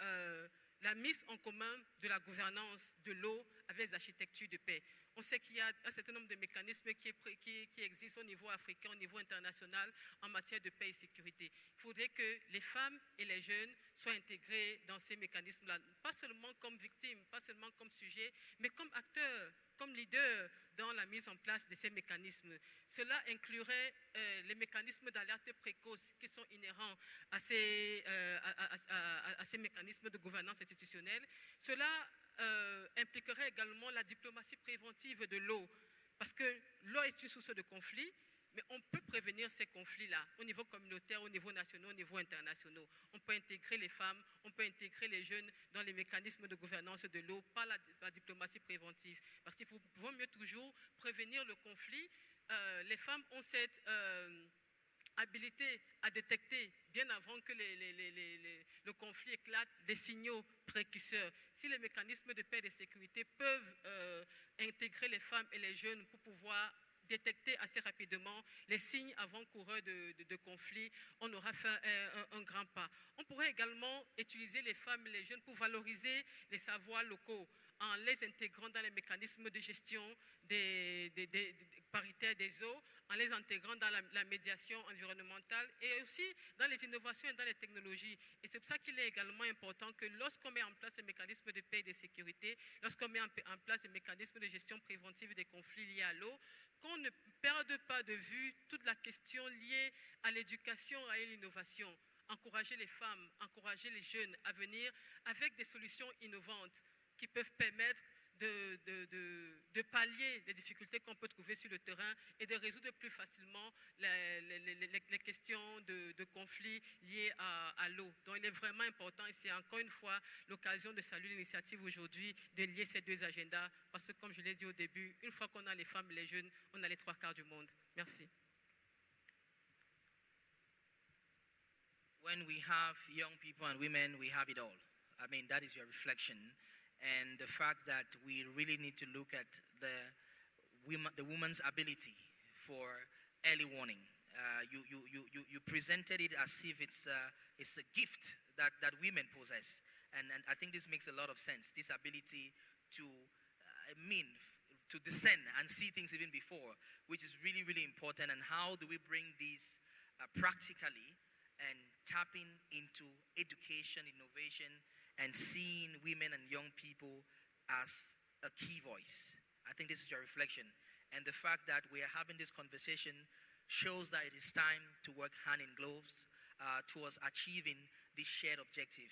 la mise en commun de la gouvernance de l'eau avec les architectures de paix. On sait qu'il y a un certain nombre de mécanismes qui existent au niveau africain, au niveau international, en matière de paix et sécurité. Il faudrait que les femmes et les jeunes soient intégrés dans ces mécanismes-là, pas seulement comme victimes, pas seulement comme sujets, mais comme acteurs, comme leaders dans la mise en place de ces mécanismes. Cela inclurait les mécanismes d'alerte précoce qui sont inhérents à ces mécanismes de gouvernance institutionnelle. Cela impliquerait également la diplomatie préventive de l'eau, parce que l'eau est une source de conflit, mais on peut prévenir ces conflits-là au niveau communautaire, au niveau national, au niveau international. On peut intégrer les femmes, on peut intégrer les jeunes dans les mécanismes de gouvernance de l'eau par la diplomatie préventive, parce qu'il vaut mieux toujours prévenir le conflit. Les femmes ont cette habilité à détecter bien avant que le conflit éclate des signaux précurseurs. Si les mécanismes de paix et de sécurité peuvent intégrer les femmes et les jeunes pour pouvoir détecter assez rapidement les signes avant-coureurs de conflits, on aura fait un grand pas. On pourrait également utiliser les femmes et les jeunes pour valoriser les savoirs locaux en les intégrant dans les mécanismes de gestion paritaire des eaux, en les intégrant dans la médiation environnementale et aussi dans les innovations et dans les technologies. Et c'est pour ça qu'il est également important que lorsqu'on met en place ces mécanismes de paix et de sécurité, lorsqu'on met en place des mécanismes de gestion préventive des conflits liés à l'eau, qu'on ne perde pas de vue toute la question liée à l'éducation et à l'innovation. Encourager les femmes, encourager les jeunes à venir avec des solutions innovantes qui peuvent permettre de pallier les difficultés qu'on peut trouver sur le terrain et de résoudre plus facilement les questions de conflits liés à l'eau. Donc il est vraiment important, et c'est encore une fois l'occasion de saluer l'initiative aujourd'hui de lier ces deux agendas, parce que comme je l'ai dit au début, une fois qu'on a les femmes et les jeunes, on a les trois quarts du monde. Merci. When we have young people and women, we have it all. I mean, that is your reflection. And the fact that we really need to look at the woman's ability for early warning. You presented it as if it's a gift that women possess. And I think this makes a lot of sense, this ability to discern and see things even before, which is really, really important. And how do we bring these practically and tapping into education, innovation, and seeing women and young people as a key voice? I think this is your reflection. And the fact that we are having this conversation shows that it is time to work hand in gloves towards achieving this shared objective.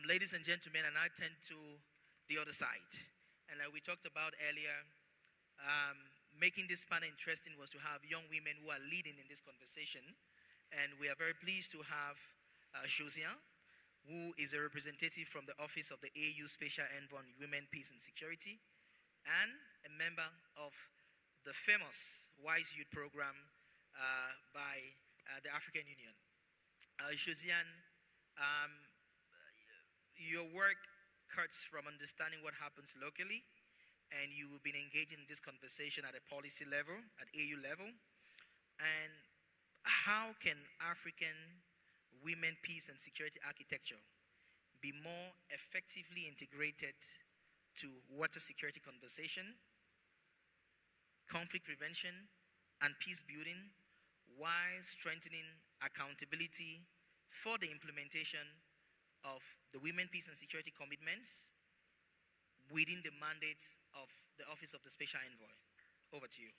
Ladies and gentlemen, and I turn to the other side. And like we talked about earlier, making this panel interesting was to have young women who are leading in this conversation. And we are very pleased to have Josiane, who is a representative from the Office of the AU Special Envoy on Women, Peace and Security, and a member of the famous Wise Youth Program by the African Union. Josiane, your work cuts from understanding what happens locally, and you've been engaging in this conversation at a policy level, at AU level. And how can African women, peace and security architecture be more effectively integrated to water security conversation, conflict prevention, and peace building, while strengthening accountability for the implementation of the women, peace and security commitments within the mandate of the Office of the Special Envoy? Over to you.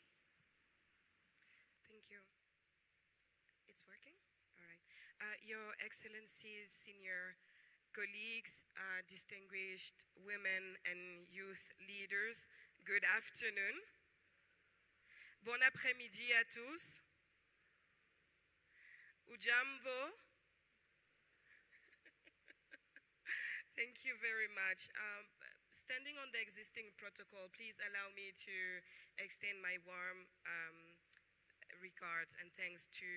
Thank you. It's working? All right. Your Excellencies, senior colleagues, distinguished women and youth leaders, good afternoon. Bon après-midi à tous. Ujambo. Thank you very much. Standing on the existing protocol, please allow me to extend my warm regards and thanks to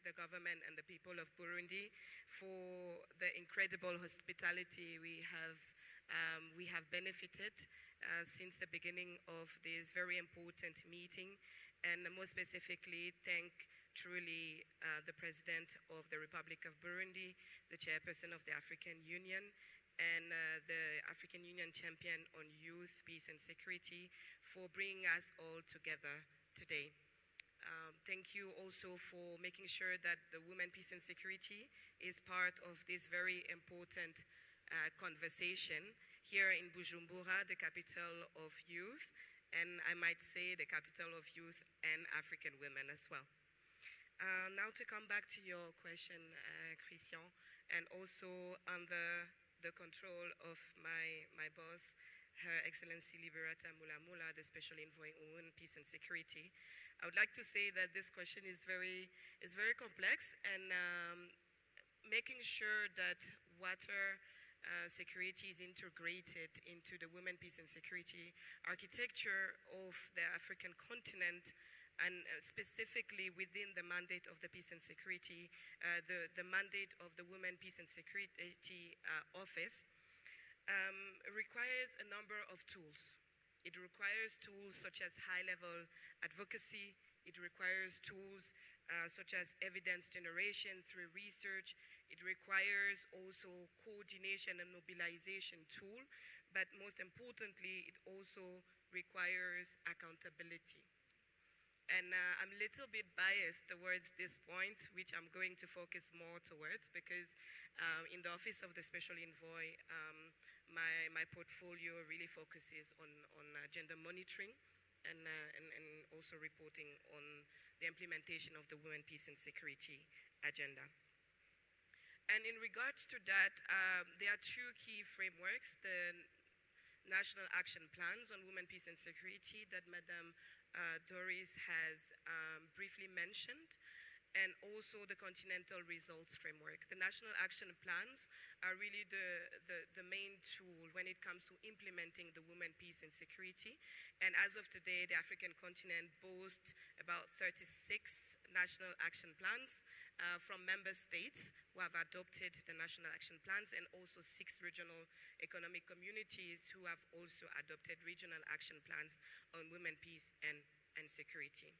the government and the people of Burundi for the incredible hospitality we have benefited since the beginning of this very important meeting, and more specifically thank truly the President of the Republic of Burundi, the Chairperson of the African Union, and the African Union Champion on Youth, Peace and Security for bringing us all together today. Thank you also for making sure that the Women, Peace and Security is part of this very important conversation here in Bujumbura, the capital of youth, and I might say the capital of youth and African women as well. Now to come back to your question, Christian, and also under the control of my boss, Her Excellency Liberata Mulamula, the Special Envoy on Women, Peace and Security. I would like to say that this question is very complex, and making sure that water security is integrated into the women, peace and security architecture of the African continent, and specifically within the mandate of the peace and security, the mandate of the Women, Peace and Security Office, requires a number of tools. It requires tools such as high-level advocacy. It requires tools such as evidence generation through research. It requires also coordination and mobilization tool. But most importantly, it also requires accountability. And I'm a little bit biased towards this point, which I'm going to focus more towards, because in the Office of the Special Envoy, my portfolio really focuses on gender monitoring and also reporting on the implementation of the Women, Peace and Security agenda. And in regards to that, there are two key frameworks: the National Action Plans on Women, Peace and Security that Madame Doris has briefly mentioned, and also the Continental Results Framework. The National Action Plans are really the main tool when it comes to implementing the Women, Peace and Security. And as of today, the African continent boasts about 36 National Action Plans from member states who have adopted the National Action Plans, and also 6 regional economic communities who have also adopted regional action plans on women, peace and security.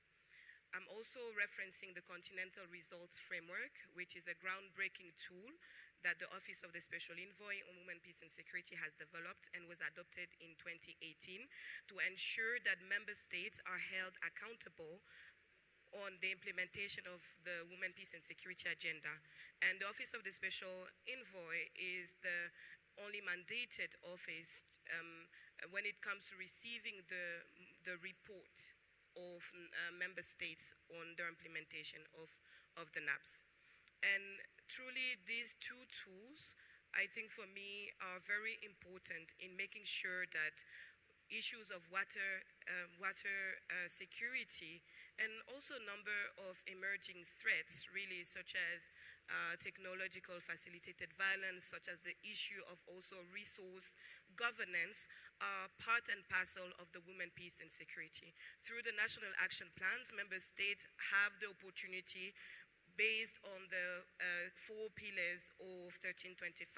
I'm also referencing the Continental Results Framework, which is a groundbreaking tool that the Office of the Special Envoy on Women, Peace and Security has developed and was adopted in 2018 to ensure that member states are held accountable on the implementation of the Women, Peace and Security agenda. And the Office of the Special Envoy is the only mandated office when it comes to receiving the report of member states on their implementation of the NAPs. And truly these two tools, I think for me, are very important in making sure that issues of water security and also a number of emerging threats, really, such as technological facilitated violence, such as the issue of also resource governance, are part and parcel of the women, peace, and security. Through the national action plans, member states have the opportunity, based on the 4 pillars of 1325,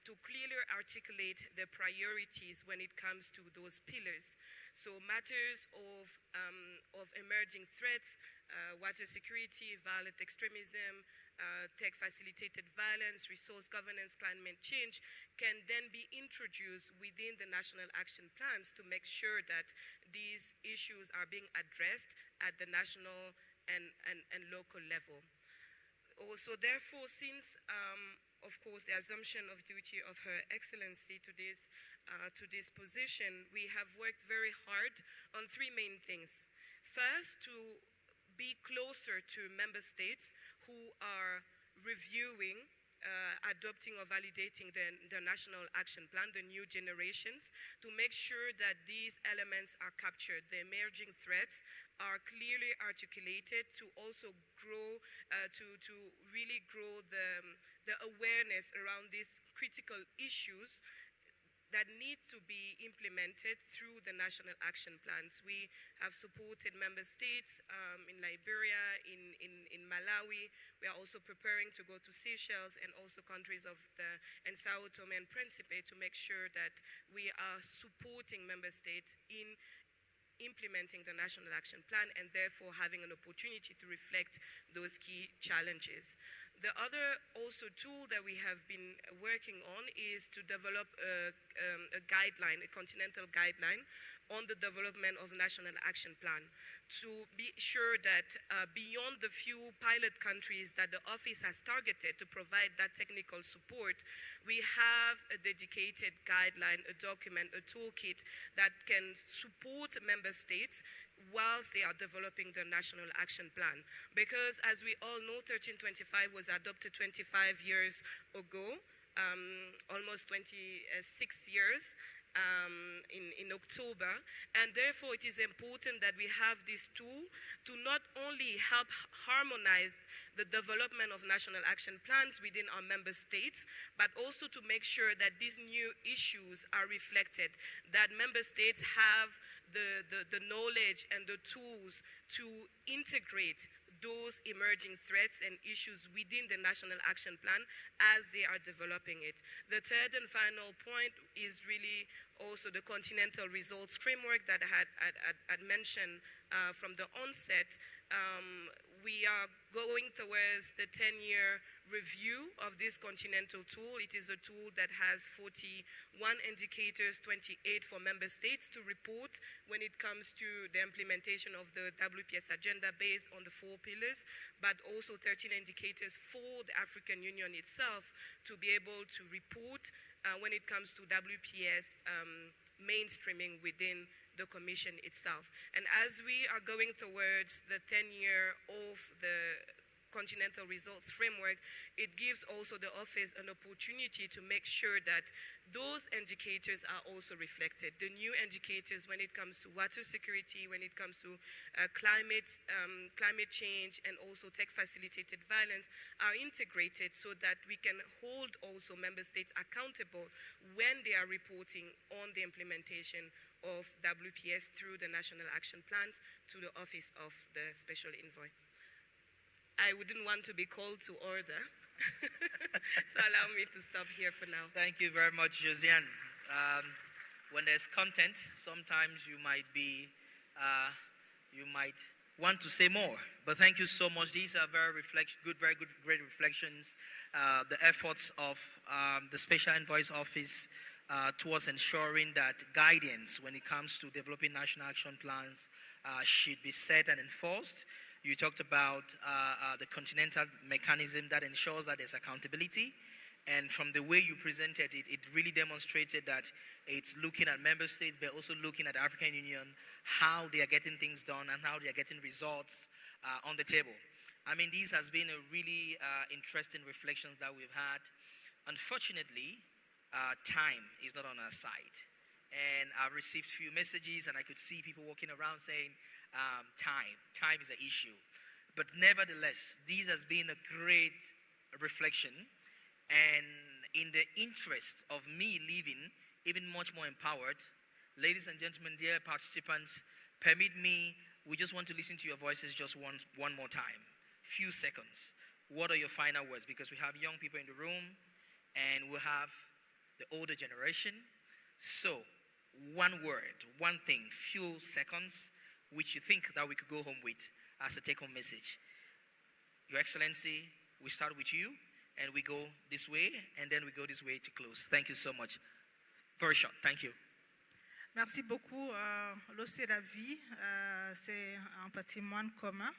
to clearly articulate the priorities when it comes to those pillars. So matters of emerging threats, water security, violent extremism, tech-facilitated violence, resource governance, climate change, can then be introduced within the national action plans to make sure that these issues are being addressed at the national and local level. Also, therefore, since, of course, the assumption of duty of Her Excellency to this position, we have worked very hard on 3 main things. First, to be closer to member states who are reviewing, adopting or validating the national action plan, the new generations, to make sure that these elements are captured. The emerging threats are clearly articulated, to also grow, to really grow the awareness around these critical issues that need to be implemented through the national action plans. We have supported member states in Liberia, in Malawi. We are also preparing to go to Seychelles and also countries of and Sao Tome and Principe to make sure that we are supporting member states in implementing the national action plan and therefore having an opportunity to reflect those key challenges. The other also tool that we have been working on is to develop a guideline, a continental guideline on the development of national action plan, to be sure that beyond the few pilot countries that the office has targeted to provide that technical support, we have a dedicated guideline, a document, a toolkit that can support member states whilst they are developing the national action plan. Because as we all know, 1325 was adopted 25 years ago, almost 26 years. In October, and therefore it is important that we have this tool to not only help harmonize the development of national action plans within our member states, but also to make sure that these new issues are reflected, that member states have the knowledge and the tools to integrate those emerging threats and issues within the national action plan as they are developing it. The third and final point is really also the continental results framework that I had mentioned from the onset. We are going towards the 10-year review of this continental tool. It is a tool that has 41 indicators, 28 for member states to report when it comes to the implementation of the WPS agenda based on the 4 pillars, but also 13 indicators for the African Union itself to be able to report when it comes to WPS mainstreaming within the Commission itself. And as we are going towards the 10-year of the Continental Results Framework, it gives also the office an opportunity to make sure that those indicators are also reflected. The new indicators when it comes to water security, when it comes to climate change, and also tech-facilitated violence are integrated so that we can hold also member states accountable when they are reporting on the implementation of WPS through the national action plans to the Office of the Special Envoy. I wouldn't want to be called to order, so allow me to stop here for now. Thank you very much, Josiane. When there's content, sometimes you might want to say more, but thank you so much. These are very good, great reflections. The efforts of the Special Envoy's Office towards ensuring that guidance when it comes to developing national action plans should be set and enforced. You talked about the continental mechanism that ensures that there's accountability. And from the way you presented it, it really demonstrated that it's looking at member states, but also looking at the African Union, how they are getting things done and how they are getting results on the table. I mean, this has been a really interesting reflections that we've had. Unfortunately, time is not on our side. And I've received few messages and I could see people walking around saying, time. Time is an issue. But nevertheless, this has been a great reflection, and in the interest of me leaving even much more empowered, ladies and gentlemen, dear participants, permit me, we just want to listen to your voices just one more time. Few seconds. What are your final words? Because we have young people in the room and we have the older generation. So, one word, one thing, few seconds, which you think that we could go home with as a take-home message. Your Excellency, we start with you and we go this way and then we go this way to close. Thank you so much. Very short. Thank you. Merci beaucoup. L'eau, c'est la vie. C'est un patrimoine commun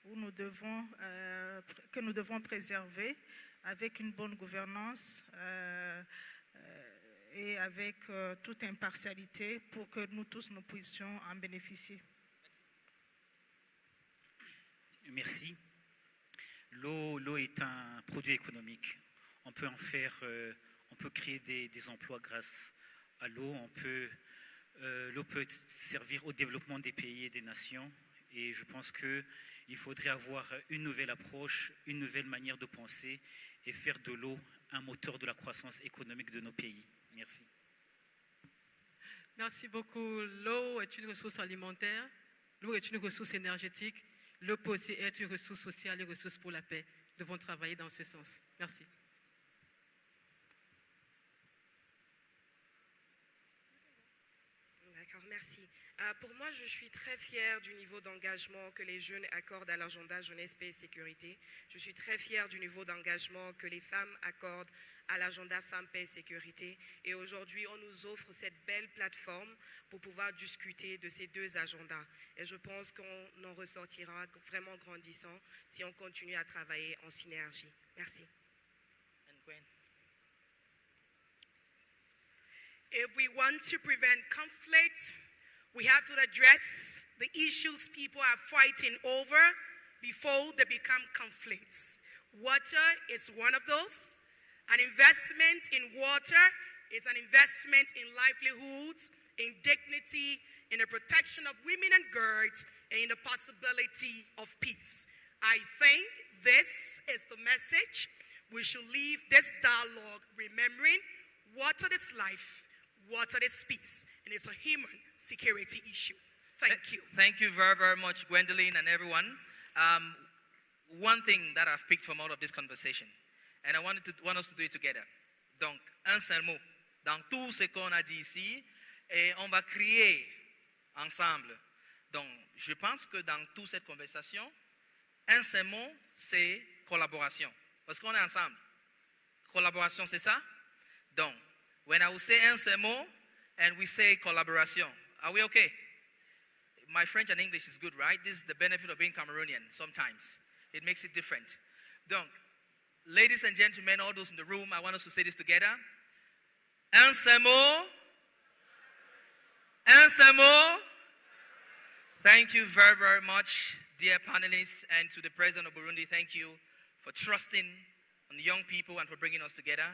que nous devons préserver avec une bonne gouvernance et avec toute impartialité pour que nous tous nous puissions en bénéficier. Merci. L'eau est un produit économique. On peut en faire, on peut créer des emplois grâce à l'eau. L'eau peut servir au développement des pays et des nations. Et je pense qu'il faudrait avoir une nouvelle approche, une nouvelle manière de penser et faire de l'eau un moteur de la croissance économique de nos pays. Merci. Merci beaucoup. L'eau est une ressource alimentaire, l'eau est une ressource énergétique, l'eau peut aussi être une ressource sociale et une ressource pour la paix. Nous devons travailler dans ce sens. Merci. D'accord, merci. Pour moi, je suis très fière du niveau d'engagement que les jeunes accordent à l'agenda jeunesse, paix et sécurité. Je suis très fière du niveau d'engagement que les femmes accordent à l'agenda femmes, paix et sécurité. Et aujourd'hui, on nous offre cette belle plateforme pour pouvoir discuter de ces deux agendas. Et je pense qu'on en ressortira vraiment grandissant si on continue à travailler en synergie. Merci. If we want to prevent conflict, we have to address the issues people are fighting over before they become conflicts. Water is one of those. An investment in water is an investment in livelihoods, in dignity, in the protection of women and girls, and in the possibility of peace. I think this is the message. We should leave this dialogue remembering water is life, water is peace, and it's a human security issue. Thank you. Thank you very, very much, Gwendoline and everyone. One thing that I've picked from all of this conversation, and I want us to do it together. Donc, un seul mot. Dans tout ce qu'on a dit ici, et on va crier ensemble. Donc, je pense que dans toute cette conversation, un seul mot, c'est collaboration. Parce qu'on est ensemble. Collaboration, c'est ça? Donc, when I will say un seul mot, and we say collaboration, are we okay? My French and English is good, right? This is the benefit of being Cameroonian sometimes. It makes it different. Donc, ladies and gentlemen, all those in the room, I want us to say this together. Un seul mot. Un seul mot. Thank you very, very much, dear panelists, and to the President of Burundi, thank you for trusting on the young people and for bringing us together.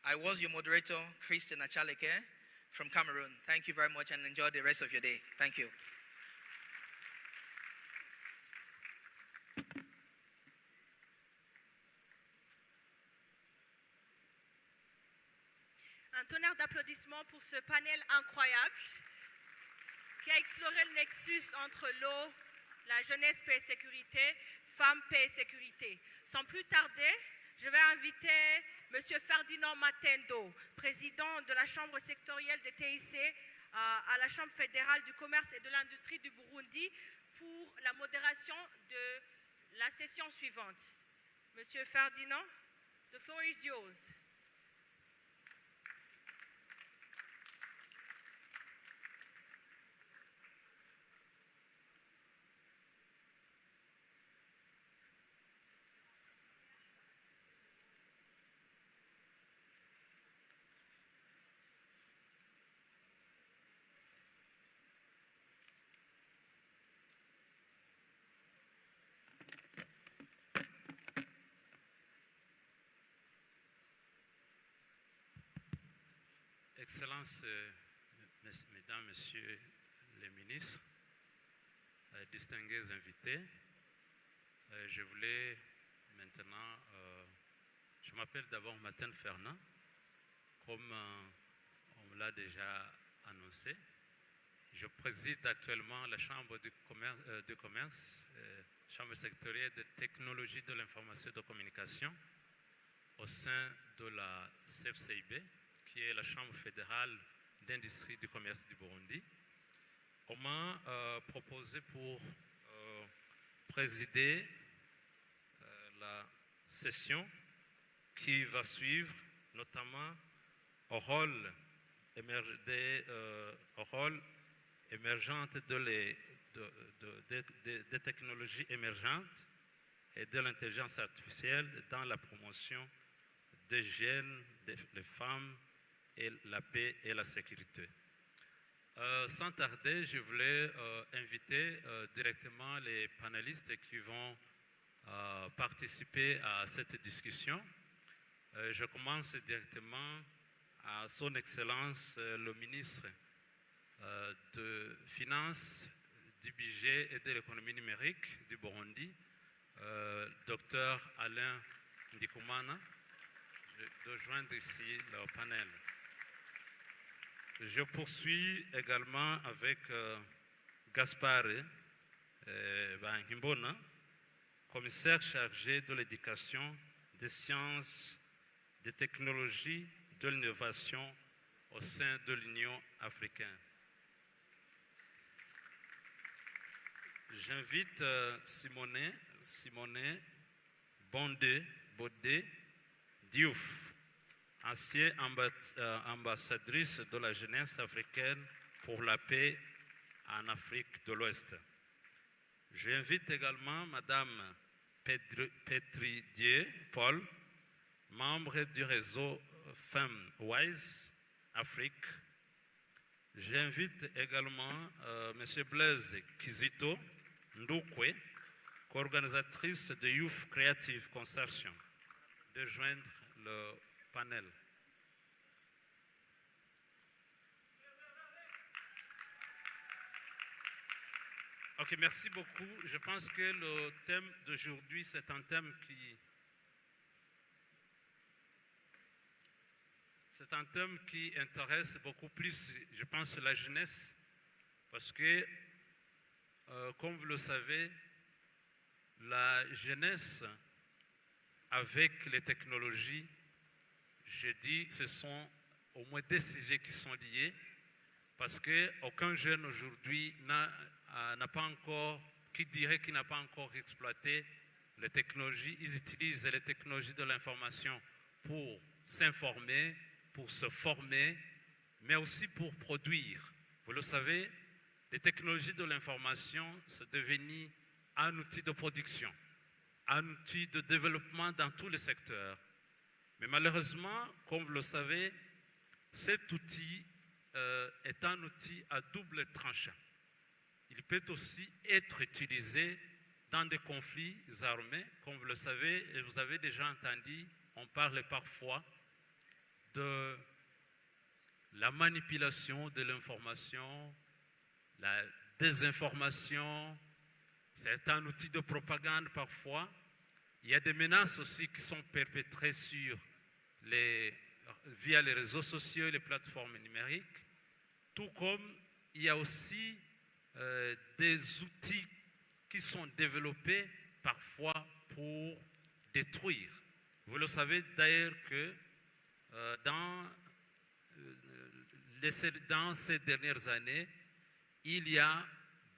I was your moderator, Christian Achaleke from Cameroon. Thank you very much and enjoy the rest of your day. Thank you. Un tonnerre d'applaudissements pour ce panel incroyable qui a exploré le nexus entre l'eau, la jeunesse, paix et sécurité, femmes, paix et sécurité. Sans plus tarder, je vais inviter M. Ferdinand Matendo, président de la Chambre sectorielle des TIC à la Chambre fédérale du commerce et de l'industrie du Burundi pour la modération de la session suivante. M. Ferdinand, the floor is yours. Excellences, Mesdames, Messieurs les ministres, distingués invités, je voulais maintenant, je m'appelle d'abord Martin Fernand, comme on me l'a déjà annoncé. Je préside actuellement la Chambre de commerce, Chambre sectorielle de technologie de l'information et de communication au sein de la CFCIB, qui est la Chambre fédérale d'industrie du commerce du Burundi. On m'a proposé pour présider la session qui va suivre, notamment au rôle émergente des technologies émergentes et de l'intelligence artificielle dans la promotion des jeunes, des femmes, et la paix et la sécurité. Sans tarder, je voulais inviter directement les panélistes qui vont participer à cette discussion. Je commence directement à Son Excellence le ministre de Finances, du Budget et de l'économie numérique du Burundi, Dr Alain Ndikumana, de joindre ici le panel. Je poursuis également avec Gaspard Banhimbona, commissaire chargé de l'éducation, des sciences, des technologies, de l'innovation au sein de l'Union africaine. J'invite Simone Bondé Diouf, ancienne ambassadrice de la jeunesse africaine pour la paix en Afrique de l'Ouest. J'invite également Madame Pétridier Paul, membre du réseau Femmes Wise Afrique. J'invite également M. Blaise Kizito Ndukwe, co-organisatrice de Youth Creative Consortium, de joindre le panel. Ok, merci beaucoup. Je pense que le thème d'aujourd'hui, c'est un thème qui intéresse beaucoup plus, je pense, la jeunesse, parce que, comme vous le savez, la jeunesse, avec les technologies, je dis, ce sont au moins des sujets qui sont liés, parce qu'aucun jeune aujourd'hui n'a pas encore, qui dirait qu'il n'a pas encore exploité les technologies. Ils utilisent les technologies de l'information pour s'informer, pour se former, mais aussi pour produire. Vous le savez, les technologies de l'information sont devenues un outil de production, un outil de développement dans tous les secteurs. Mais malheureusement, comme vous le savez, cet outil est un outil à double tranchant. Il peut aussi être utilisé dans des conflits armés. Comme vous le savez, et vous avez déjà entendu, on parle parfois de la manipulation de l'information, la désinformation. C'est un outil de propagande parfois. Il y a des menaces aussi qui sont perpétrées via les réseaux sociaux et les plateformes numériques, tout comme il y a aussi des outils qui sont développés parfois pour détruire. Vous le savez d'ailleurs que dans ces dernières années, il y a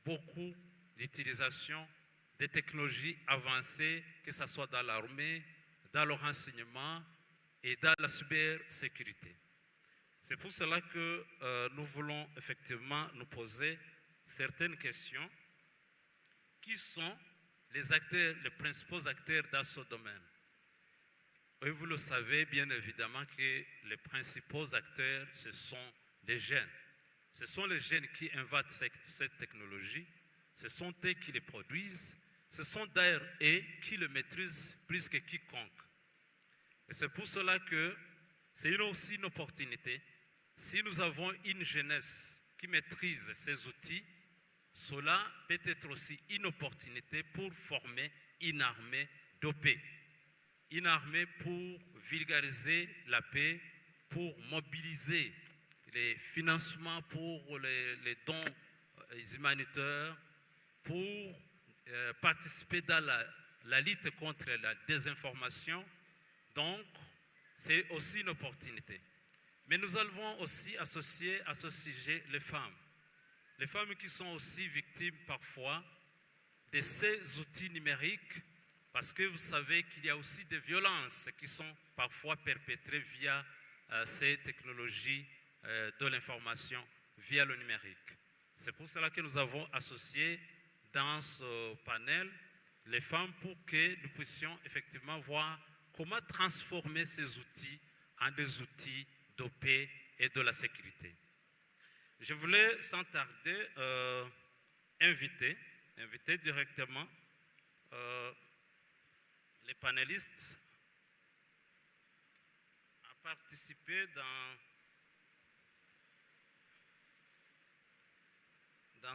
beaucoup d'utilisation des technologies avancées, que ce soit dans l'armée, dans le renseignement et dans la cybersécurité. C'est pour cela que nous voulons effectivement nous poser certaines questions. Qui sont les principaux acteurs dans ce domaine? Et vous le savez bien évidemment que les principaux acteurs, ce sont les jeunes. Ce sont les jeunes qui inventent cette technologie. Ce sont eux qui les produisent. Ce sont d'ailleurs eux qui le maîtrisent plus que quiconque. Et c'est pour cela que c'est aussi une opportunité. Si nous avons une jeunesse qui maîtrise ces outils, cela peut être aussi une opportunité pour former une armée de paix. Une armée pour vulgariser la paix, pour mobiliser les financements pour les dons humanitaires, pour participer dans la lutte contre la désinformation. Donc, c'est aussi une opportunité. Mais nous allons aussi associer à ce sujet les femmes. Les femmes qui sont aussi victimes parfois de ces outils numériques, parce que vous savez qu'il y a aussi des violences qui sont parfois perpétrées via ces technologies de l'information, via le numérique. C'est pour cela que nous avons associé dans ce panel les femmes pour que nous puissions effectivement voir comment transformer ces outils en des outils de paix et de la sécurité. Je voulais sans tarder inviter directement les panélistes à participer dans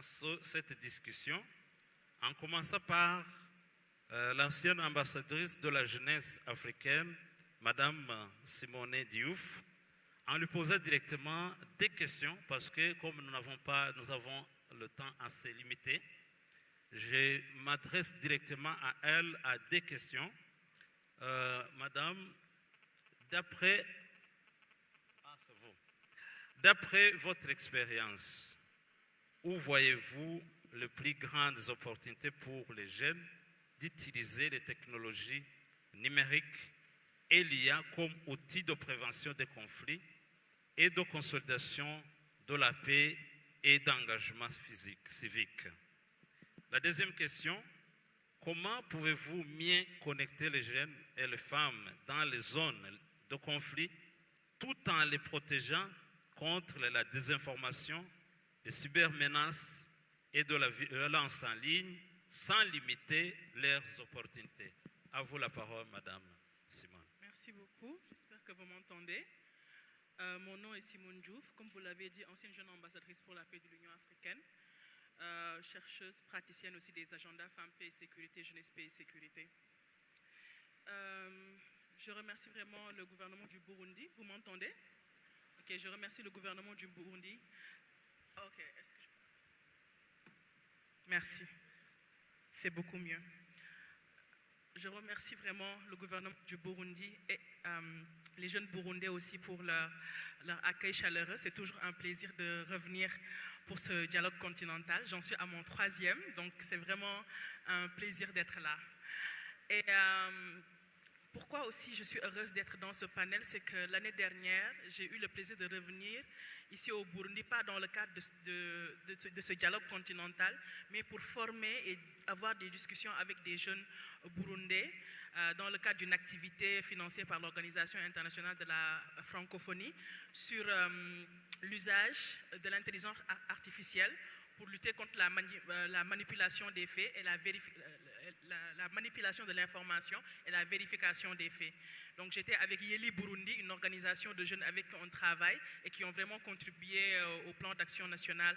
cette discussion, en commençant par l'ancienne ambassadrice de la jeunesse africaine, Madame Simone Diouf, en lui posant directement des questions, parce que comme nous avons le temps assez limité, je m'adresse directement à elle à des questions. Madame, d'après votre expérience, où voyez-vous les plus grandes opportunités pour les jeunes d'utiliser les technologies numériques et l'IA comme outil de prévention des conflits et de consolidation de la paix et d'engagement civique? La deuxième question, comment pouvez-vous mieux connecter les jeunes et les femmes dans les zones de conflit tout en les protégeant contre la désinformation, les cybermenaces et de la violence en ligne sans limiter leurs opportunités? À vous la parole, Madame Simone. Merci beaucoup, j'espère que vous m'entendez. Mon nom est Simone Diouf, comme vous l'avez dit, ancienne jeune ambassadrice pour la paix de l'Union africaine, chercheuse, praticienne aussi des agendas femmes, paix et sécurité, jeunesse, paix et sécurité. Je remercie vraiment le gouvernement du Burundi. Vous m'entendez? Ok, je remercie le gouvernement du Burundi. Ok, est-ce que Merci, c'est beaucoup mieux. Je remercie vraiment le gouvernement du Burundi et les jeunes Burundais aussi pour leur accueil chaleureux. C'est toujours un plaisir de revenir pour ce dialogue continental. J'en suis à mon 3e, donc c'est vraiment un plaisir d'être là. Et pourquoi aussi je suis heureuse d'être dans ce panel, c'est que l'année dernière, j'ai eu le plaisir de revenir ici au Burundi, pas dans le cadre de ce dialogue continental, mais pour former et avoir des discussions avec des jeunes burundais dans le cadre d'une activité financée par l'Organisation internationale de la francophonie sur l'usage de l'intelligence artificielle pour lutter contre la manipulation des faits et la manipulation de l'information et la vérification des faits. Donc j'étais avec Yeli Burundi, une organisation de jeunes avec qui on travaille et qui ont vraiment contribué au plan d'action national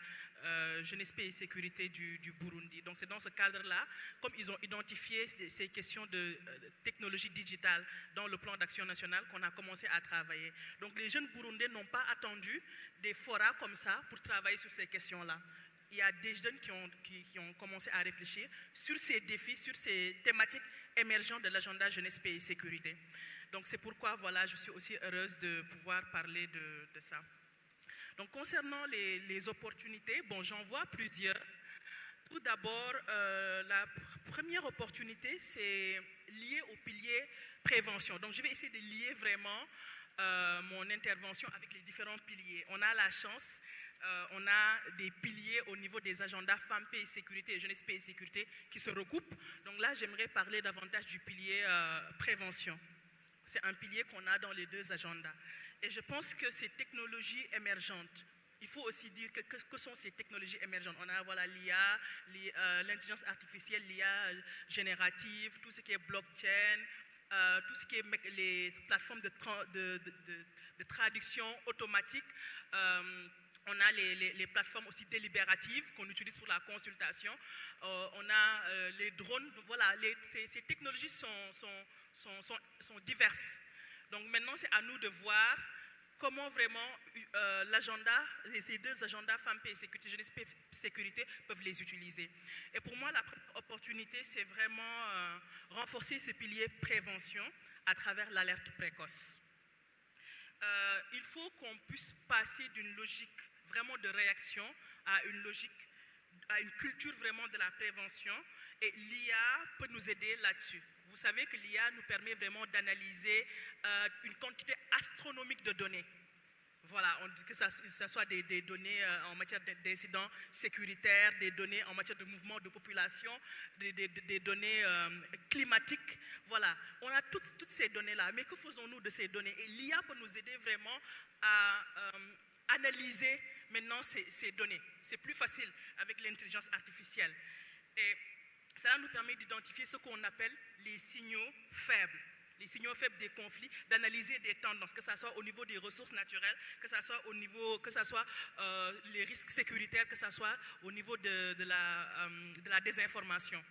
jeunesse, paix et sécurité du Burundi. Donc c'est dans ce cadre-là, comme ils ont identifié ces questions de technologie digitale dans le plan d'action national, qu'on a commencé à travailler. Donc les jeunes burundais n'ont pas attendu des forats comme ça pour travailler sur ces questions-là. Il y a des jeunes qui ont commencé à réfléchir sur ces défis, sur ces thématiques émergentes de l'agenda jeunesse, paix et sécurité. Donc c'est pourquoi voilà, je suis aussi heureuse de pouvoir parler de ça. Donc concernant les opportunités, bon, j'en vois plusieurs. Tout d'abord, la première opportunité, c'est lié au pilier prévention. Donc je vais essayer de lier vraiment mon intervention avec les différents piliers. On a la chance, on a des piliers au niveau des agendas femmes, paix et sécurité et jeunesse, paix et sécurité qui se recoupent. Donc là, j'aimerais parler davantage du pilier prévention. C'est un pilier qu'on a dans les deux agendas. Et je pense que ces technologies émergentes, il faut aussi dire que sont ces technologies émergentes. On a voilà, l'IA, l'intelligence artificielle, l'IA générative, tout ce qui est blockchain, tout ce qui est les plateformes de traduction automatique, On a les plateformes aussi délibératives qu'on utilise pour la consultation. On a les drones. Voilà, ces technologies sont diverses. Donc maintenant, c'est à nous de voir comment vraiment l'agenda, ces deux agendas femmes, paix et sécurité, jeunesse, paix, sécurité peuvent les utiliser. Et pour moi, la première opportunité, c'est vraiment renforcer ce pilier prévention à travers l'alerte précoce. Il faut qu'on puisse passer d'une logique vraiment de réaction à une logique, à une culture vraiment de la prévention, et l'IA peut nous aider là-dessus. Vous savez que l'IA nous permet vraiment d'analyser une quantité astronomique de données. Voilà, que ce soit des données en matière d'incidents sécuritaires, des données en matière de mouvement de population, des données climatiques. Voilà, on a toutes ces données-là. Mais que faisons-nous de ces données? Et l'IA peut nous aider vraiment à analyser maintenant ces données. C'est plus facile avec l'intelligence artificielle. Et cela nous permet d'identifier ce qu'on appelle les signaux faibles. Les signaux faibles des conflits, d'analyser des tendances, que ce soit au niveau des ressources naturelles, que ce soit les risques sécuritaires, que ce soit au niveau de la désinformation.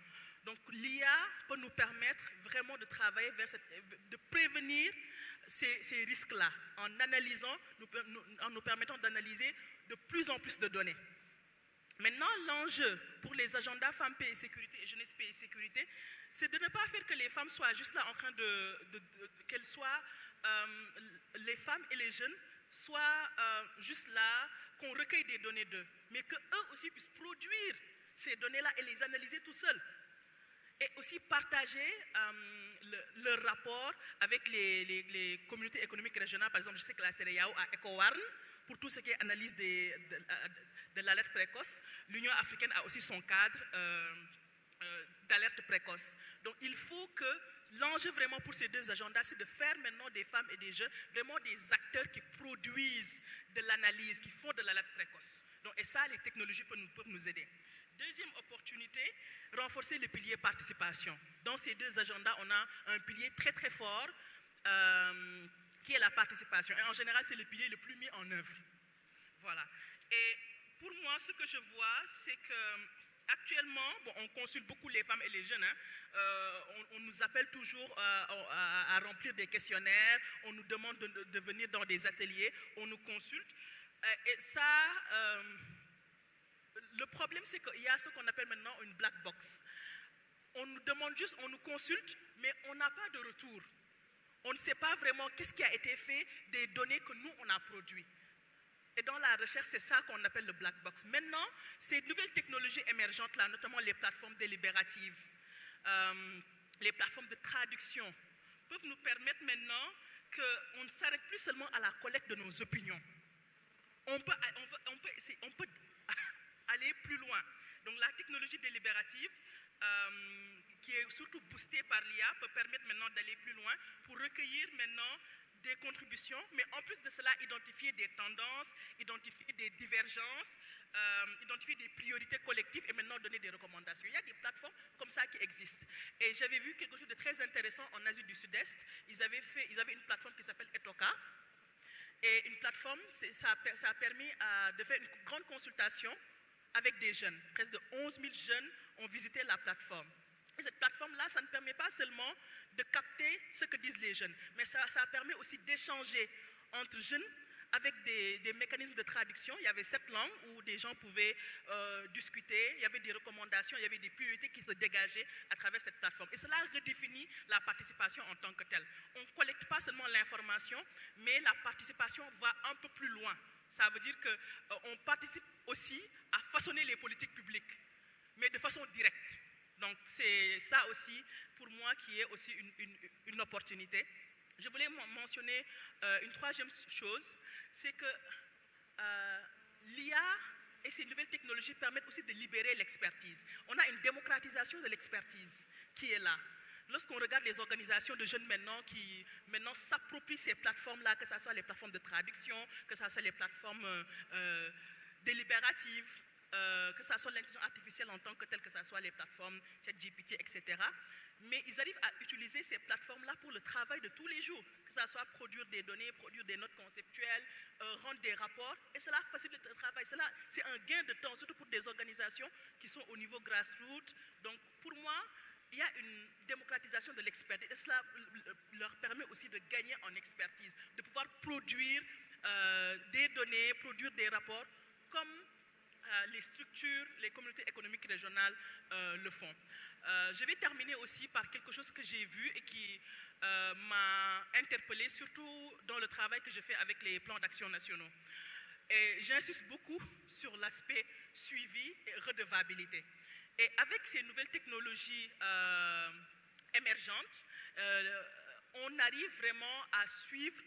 Donc l'IA peut nous permettre vraiment de travailler de prévenir ces risques-là, en analysant, en nous permettant d'analyser de plus en plus de données. Maintenant, l'enjeu pour les agendas femmes, paix et sécurité et jeunesse, paix et sécurité, c'est de ne pas faire que les femmes soient juste là en train qu'elles soient, les femmes et les jeunes soient juste là, qu'on recueille des données d'eux, mais qu'eux aussi puissent produire ces données-là et les analyser tout seuls. Et aussi partager leur rapport avec les communautés économiques régionales. Par exemple, je sais que la CEDEAO a ECOWARN, pour tout ce qui est analyse de l'alerte précoce. L'Union africaine a aussi son cadre d'alerte précoce. Donc il faut que l'enjeu vraiment pour ces deux agendas, c'est de faire maintenant des femmes et des jeunes vraiment des acteurs qui produisent de l'analyse, qui font de l'alerte précoce. Donc, et ça, les technologies peuvent nous aider. Deuxième opportunité, renforcer le pilier participation. Dans ces deux agendas, on a un pilier très très fort qui est la participation. Et en général, c'est le pilier le plus mis en œuvre. Voilà. Et pour moi, ce que je vois, c'est que actuellement, on consulte beaucoup les femmes et les jeunes. On nous appelle toujours à remplir des questionnaires. On nous demande de venir dans des ateliers. On nous consulte. Et ça, le problème, c'est qu'il y a ce qu'on appelle maintenant une black box. On nous demande juste, on nous consulte, mais on n'a pas de retour. On ne sait pas vraiment qu'est-ce qui a été fait des données que nous, on a produites. Et dans la recherche, c'est ça qu'on appelle le black box. Maintenant, ces nouvelles technologies émergentes-là, notamment les plateformes délibératives, les plateformes de traduction, peuvent nous permettre maintenant qu'on ne s'arrête plus seulement à la collecte de nos opinions. On peut aller plus loin. Donc la technologie délibérative, qui est surtout boostée par l'IA, peut permettre maintenant d'aller plus loin pour recueillir maintenant des contributions, mais en plus de cela, identifier des tendances, identifier des divergences, identifier des priorités collectives et maintenant donner des recommandations. Il y a des plateformes comme ça qui existent. Et j'avais vu quelque chose de très intéressant en Asie du Sud-Est. Ils avaient une plateforme qui s'appelle Etoka. Et une plateforme, ça a permis de faire une grande consultation avec des jeunes. Presque de 11 000 jeunes ont visité la plateforme. Et cette plateforme-là, ça ne permet pas seulement de capter ce que disent les jeunes, mais ça permet aussi d'échanger entre jeunes avec des mécanismes de traduction. Il y avait 7 langues où des gens pouvaient discuter, il y avait des recommandations, il y avait des priorités qui se dégageaient à travers cette plateforme. Et cela redéfinit la participation en tant que telle. On ne collecte pas seulement l'information, mais la participation va un peu plus loin. Ça veut dire qu'on participe aussi à façonner les politiques publiques, mais de façon directe. Donc c'est ça aussi, pour moi, qui est aussi une opportunité. Je voulais mentionner une troisième chose, c'est que l'IA et ces nouvelles technologies permettent aussi de libérer l'expertise. On a une démocratisation de l'expertise qui est là. Lorsqu'on regarde les organisations de jeunes qui s'approprient ces plateformes-là, que ce soit les plateformes de traduction, que ce soit les plateformes délibératives, que ce soit l'intelligence artificielle en tant que telle, que ce soit les plateformes ChatGPT, etc. Mais ils arrivent à utiliser ces plateformes-là pour le travail de tous les jours, que ce soit produire des données, produire des notes conceptuelles, rendre des rapports, et cela facilite le travail. C'est un gain de temps, surtout pour des organisations qui sont au niveau grassroots. Donc pour moi, il y a une démocratisation de l'expertise, et cela leur permet aussi de gagner en expertise, de pouvoir produire des données, produire des rapports comme les structures, les communautés économiques régionales le font. Je vais terminer aussi par quelque chose que j'ai vu et qui m'a interpellée, surtout dans le travail que je fais avec les plans d'action nationaux. Et j'insiste beaucoup sur l'aspect suivi et redevabilité. Et avec ces nouvelles technologies émergentes, on arrive vraiment à suivre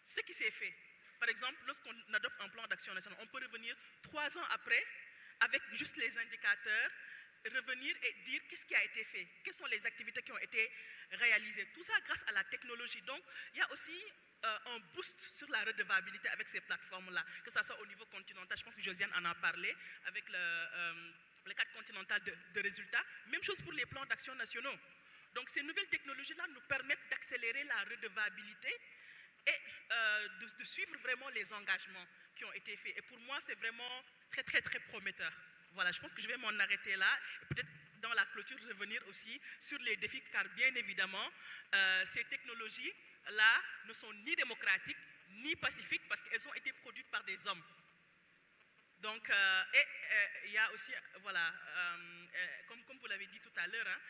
ce qui s'est fait. Par exemple, lorsqu'on adopte un plan d'action national, on peut revenir 3 ans après, avec juste les indicateurs, revenir et dire qu'est-ce qui a été fait, quelles sont les activités qui ont été réalisées. Tout ça grâce à la technologie. Donc, il y a aussi un boost sur la redevabilité avec ces plateformes-là, que ce soit au niveau continental. Je pense que Josiane en a parlé, avec le cadre continental de résultats. Même chose pour les plans d'action nationaux. Donc, ces nouvelles technologies-là nous permettent d'accélérer la redevabilité et de suivre vraiment les engagements qui ont été faits. Et pour moi, c'est vraiment très, très, très prometteur. Voilà, je pense que je vais m'en arrêter là. Et peut-être dans la clôture, revenir aussi sur les défis, car bien évidemment, ces technologies-là ne sont ni démocratiques, ni pacifiques, parce qu'elles ont été produites par des hommes. Donc, il y a aussi, voilà, comme vous l'avez dit tout à l'heure, hein,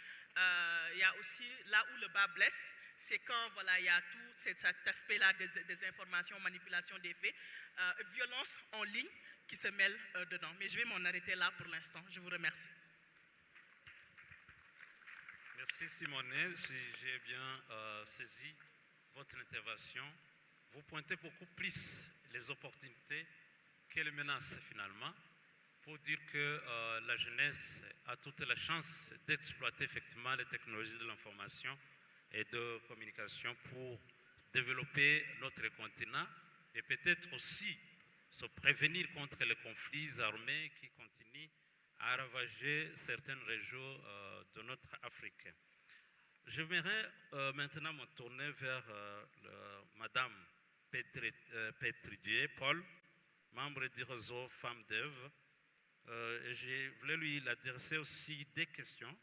il y a aussi là où le bas blesse, c'est quand voilà, il y a tout cet aspect-là des informations, manipulation des faits, violence en ligne qui se mêle dedans. Mais je vais m'en arrêter là pour l'instant. Je vous remercie. Merci Simone. Si j'ai bien saisi votre intervention, vous pointez beaucoup plus les opportunités que les menaces finalement, pour dire que la jeunesse a toute la chance d'exploiter effectivement les technologies de l'information et de communication pour développer notre continent et peut-être aussi se prévenir contre les conflits armés qui continuent à ravager certaines régions de notre Afrique. J'aimerais maintenant me tourner vers Madame Pétridier Paul, membre du réseau Femmes d'Ève. Je voulais lui adresser aussi des questions.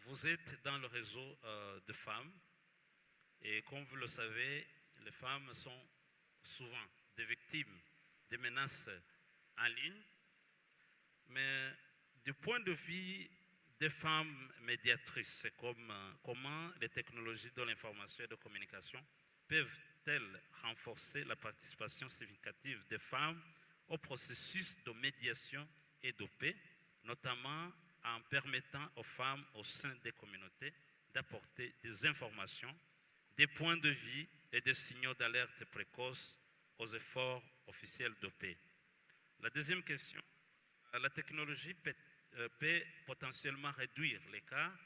Vous êtes dans le réseau de femmes et comme vous le savez, les femmes sont souvent des victimes des menaces en ligne, mais du point de vue des femmes médiatrices, comment les technologies de l'information et de communication peuvent-elles renforcer la participation significative des femmes au processus de médiation et de paix, notamment en permettant aux femmes au sein des communautés d'apporter des informations, des points de vue et des signaux d'alerte précoces aux efforts officiels de paix. La deuxième question, la technologie peut potentiellement réduire l'écart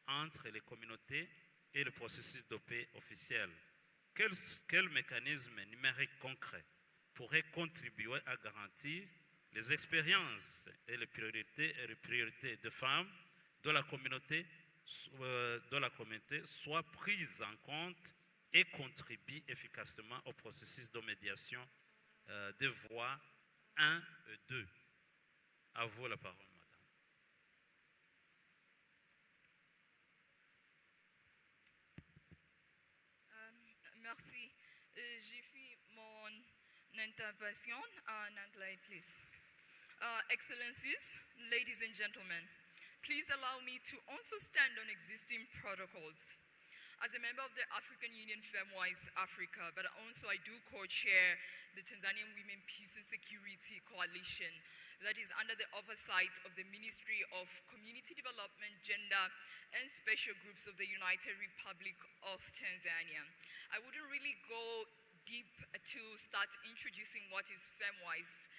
entre les communautés et le processus de paix officiel. Quel mécanisme numérique concret pourrait contribuer à garantir les expériences et les priorités de femmes de la communauté soient prises en compte et contribuent efficacement au processus de médiation des voies 1 et 2. À vous la parole, madame. Merci. J'ai fait mon intervention en anglais, please. Excellencies, ladies and gentlemen, please allow me to also stand on existing protocols. As a member of the African Union Femwise Africa, but also I do co-chair the Tanzanian Women Peace and Security Coalition that is under the oversight of the Ministry of Community Development, Gender and Special Groups of the United Republic of Tanzania. I wouldn't really go deep to start introducing what is Femwise,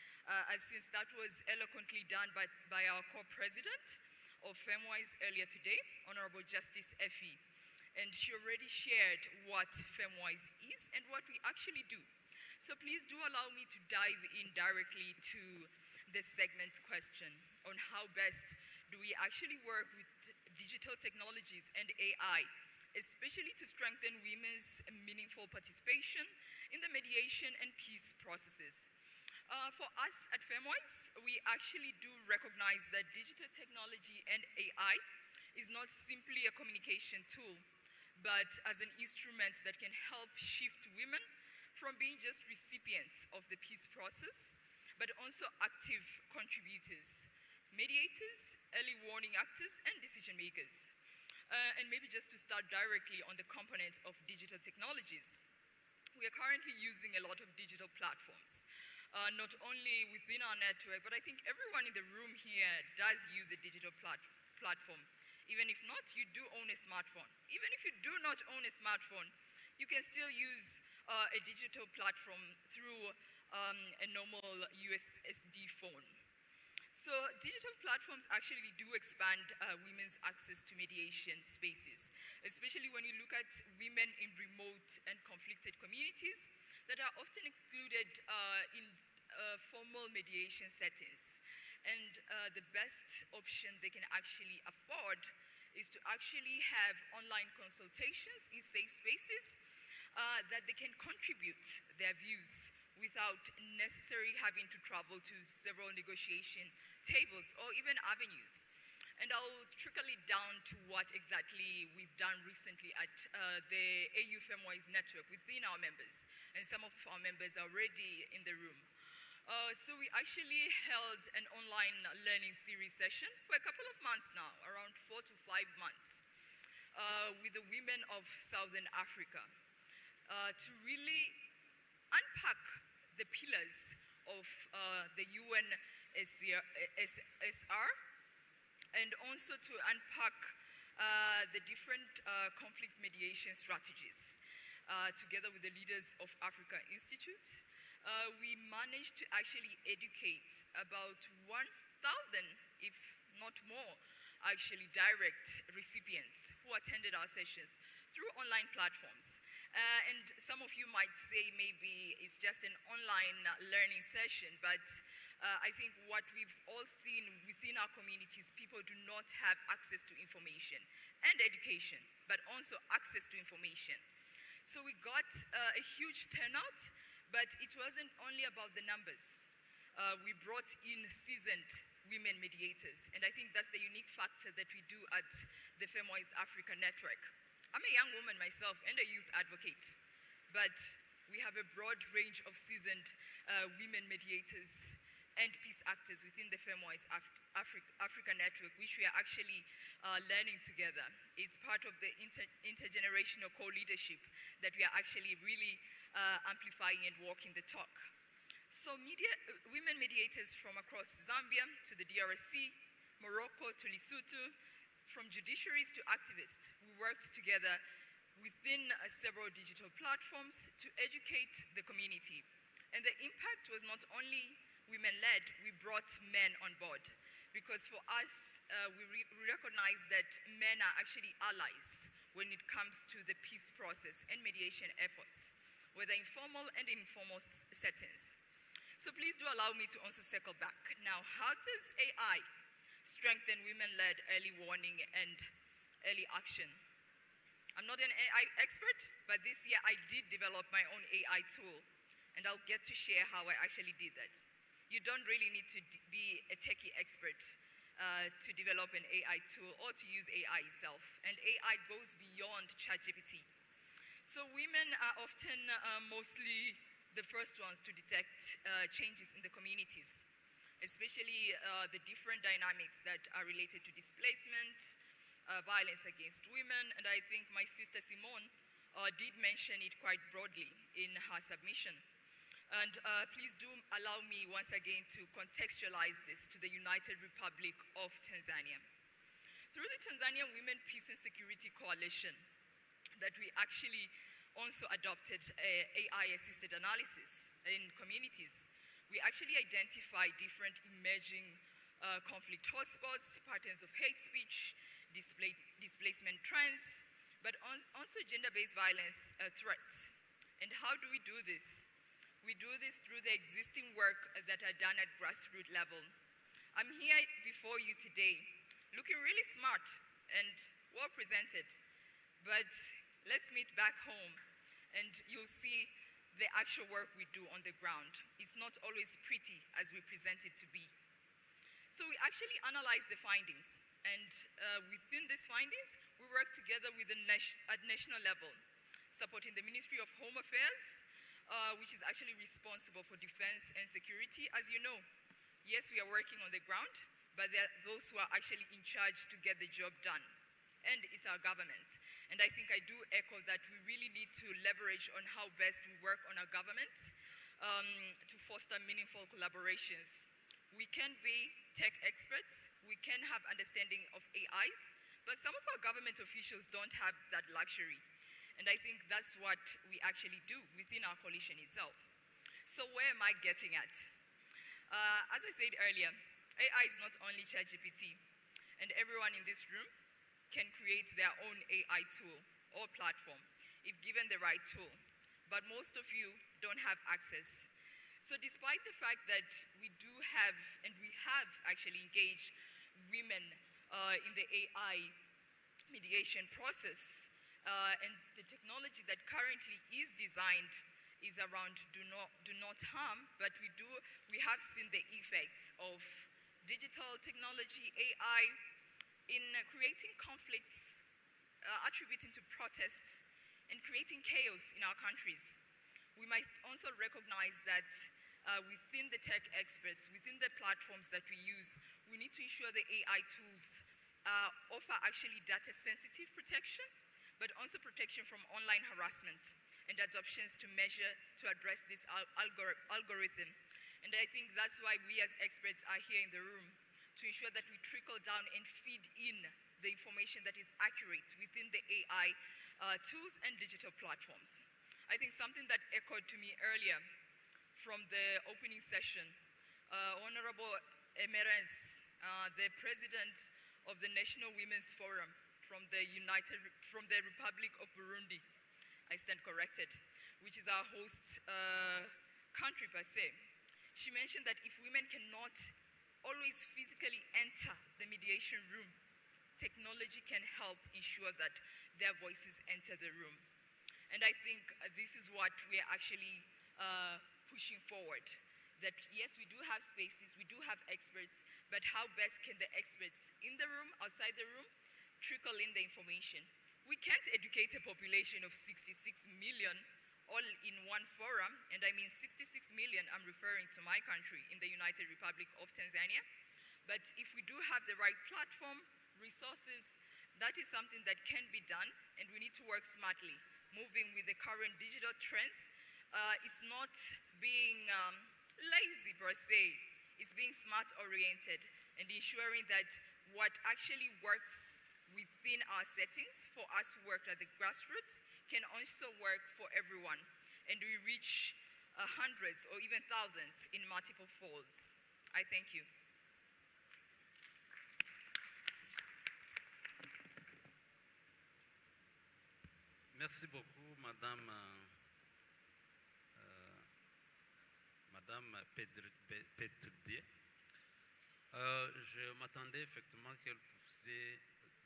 since that was eloquently done by our co-president of Femwise earlier today, Honorable Justice Effie. And she already shared what Femwise is and what we actually do. So please do allow me to dive in directly to this segment question on how best do we actually work with digital technologies and AI, especially to strengthen women's meaningful participation in the mediation and peace processes. For us at FEMWISE, we actually do recognize that digital technology and AI is not simply a communication tool, but as an instrument that can help shift women from being just recipients of the peace process, but also active contributors, mediators, early warning actors, and decision makers. And maybe just to start directly on the component of digital technologies, we are currently using a lot of digital platforms, not only within our network, but I think everyone in the room here does use a digital platform. Even if not, you do own a smartphone. Even if you do not own a smartphone, you can still use a digital platform through a normal USSD phone. So digital platforms actually do expand women's access to mediation spaces, especially when you look at women in remote and conflicted communities that are often excluded in formal mediation settings. And the best option they can actually afford is to actually have online consultations in safe spaces that they can contribute their views without necessarily having to travel to several negotiation tables or even avenues. And I'll trickle it down to what exactly we've done recently at the AU FEMWISE network within our members. And some of our members are already in the room. So we actually held an online learning series session for a couple of months now, around 4 to 5 months, with the women of Southern Africa to really unpack the pillars of the UNSR and also to unpack the different conflict mediation strategies together with the leaders of Africa Institute. We managed to actually educate about 1,000, if not more, actually direct recipients who attended our sessions through online platforms. And some of you might say maybe it's just an online learning session, but I think what we've all seen within our communities, people do not have access to information and education, but also access to information. So we got a huge turnout, but it wasn't only about the numbers. We brought in seasoned women mediators, and I think that's the unique factor that we do at the FEMWISE Africa Network. I'm a young woman myself and a youth advocate, but we have a broad range of seasoned women mediators and peace actors within the FEMWISE Africa Network, which we are actually learning together. It's part of the intergenerational co-leadership that we are actually really amplifying and walking the talk. So women mediators from across Zambia to the DRC, Morocco to Lesotho, from judiciaries to activists, we worked together within several digital platforms to educate the community. And the impact was not only women-led, we brought men on board. Because for us, we recognize that men are actually allies when it comes to the peace process and mediation efforts, whether informal and informal settings. So please do allow me to also circle back. Now, how does AI strengthen women-led early warning and early action? I'm not an AI expert, but this year I did develop my own AI tool, and I'll get to share how I actually did that. You don't really need to be a techie expert to develop an AI tool or to use AI itself, and AI goes beyond ChatGPT. So women are often mostly the first ones to detect changes in the communities, especially the different dynamics that are related to displacement, violence against women, and I think my sister Simone did mention it quite broadly in her submission. And please do allow me once again to contextualize this to the United Republic of Tanzania. Through the Tanzanian Women, Peace and Security Coalition, that we actually also adopted AI-assisted analysis in communities. We actually identify different emerging conflict hotspots, patterns of hate speech, displacement trends, but also gender-based violence threats. And how do we do this? We We do this through the existing work that are done at grassroots level. I'm here before you today, looking really smart and well presented, but let's meet back home and you'll see the actual work we do on the ground. It's not always pretty as we present it to be. So we actually analyze the findings, and within these findings, we work together with at national level, supporting the Ministry of Home Affairs, which is actually responsible for defense and security. As you know, yes, we are working on the ground, but there are those who are actually in charge to get the job done, and it's our governments. And I think I do echo that we really need to leverage on how best we work on our governments to foster meaningful collaborations. We can be tech experts, we can have understanding of AIs, but some of our government officials don't have that luxury. And I think that's what we actually do within our coalition itself. So where am I getting at? As I said earlier, AI is not only ChatGPT, and everyone in this room can create their own AI tool or platform if given the right tool. But most of you don't have access. So despite the fact that we do have, and we have actually engaged women in the AI mediation process, and the technology that currently is designed is around do not harm, but we have seen the effects of digital technology, AI, in creating conflicts, attributing to protests, and creating chaos in our countries. We must also recognize that within the tech experts, within the platforms that we use, we need to ensure the AI tools offer actually data-sensitive protection, but also protection from online harassment and adoptions to address this algorithm. And I think that's why we as experts are here in the room, to ensure that we trickle down and feed in the information that is accurate within the AI tools and digital platforms. I think something that echoed to me earlier from the opening session, Honorable Emerence, the president of the National Women's Forum from the Republic of Burundi, I stand corrected, which is our host country per se. She mentioned that if women cannot always physically enter the mediation room, technology can help ensure that their voices enter the room. And I think this is what we are actually pushing forward. That yes, we do have spaces, we do have experts, but how best can the experts in the room, outside the room, trickle in the information? We can't educate a population of 66 million all in one forum, and I mean 66 million, I'm referring to my country in the United Republic of Tanzania. But if we do have the right platform, resources, that is something that can be done, and we need to work smartly, moving with the current digital trends. It's not being lazy per se, it's being smart-oriented and ensuring that what actually works within our settings for us who work at the grassroots can also work for everyone, and we reach hundreds or even thousands in multiple folds. I thank you. Merci beaucoup, Madame Pétridier. Je m'attendais effectivement qu'elle puisse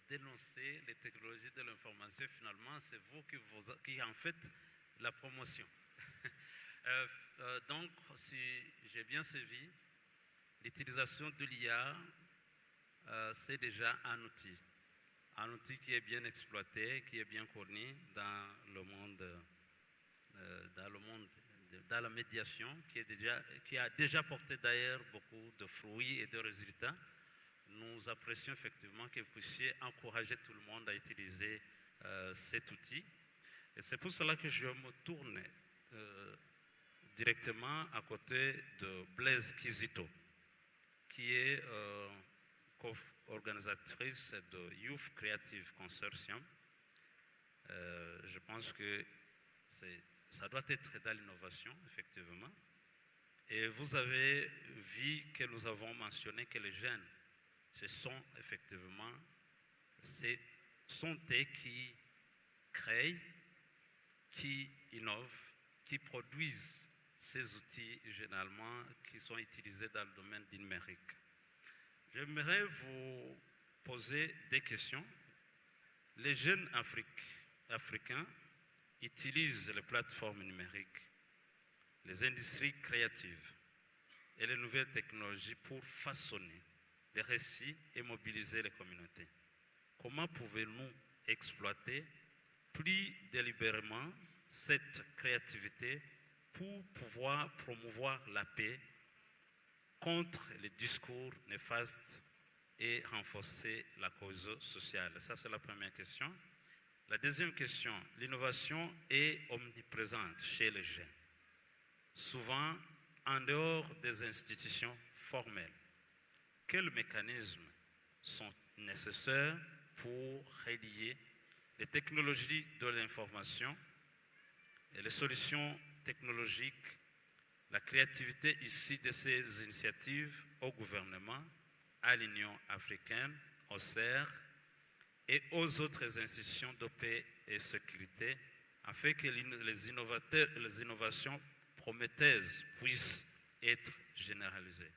dénoncer les technologies de l'information. Finalement, c'est vous qui en faites la promotion. Donc, si j'ai bien suivi, l'utilisation de l'IA, c'est déjà un outil qui est bien exploité, qui est bien connu dans le monde, dans la médiation, qui a déjà porté d'ailleurs beaucoup de fruits et de résultats. Nous apprécions effectivement que vous puissiez encourager tout le monde à utiliser cet outil. Et c'est pour cela que je me tourne directement à côté de Blaise Kizito, qui est co-organisatrice de Youth Creative Consortium. Je pense que ça doit être dans l'innovation, effectivement. Et vous avez vu que nous avons mentionné que les jeunes, ce sont effectivement, sont eux qui créent, qui innovent, qui produisent ces outils généralement qui sont utilisés dans le domaine du numérique. J'aimerais vous poser des questions. Les jeunes africains utilisent les plateformes numériques, les industries créatives et les nouvelles technologies pour façonner les récits et mobiliser les communautés. Comment pouvons-nous exploiter plus délibérément cette créativité pour pouvoir promouvoir la paix contre les discours néfastes et renforcer la cause sociale? Ça, c'est la première question. La deuxième question, l'innovation est omniprésente chez les jeunes, souvent en dehors des institutions formelles. Quels mécanismes sont nécessaires pour relier les technologies de l'information et les solutions technologiques, la créativité issue de ces initiatives au gouvernement, à l'Union africaine, au CER et aux autres institutions de paix et sécurité, afin que les innovations prometteuses puissent être généralisées.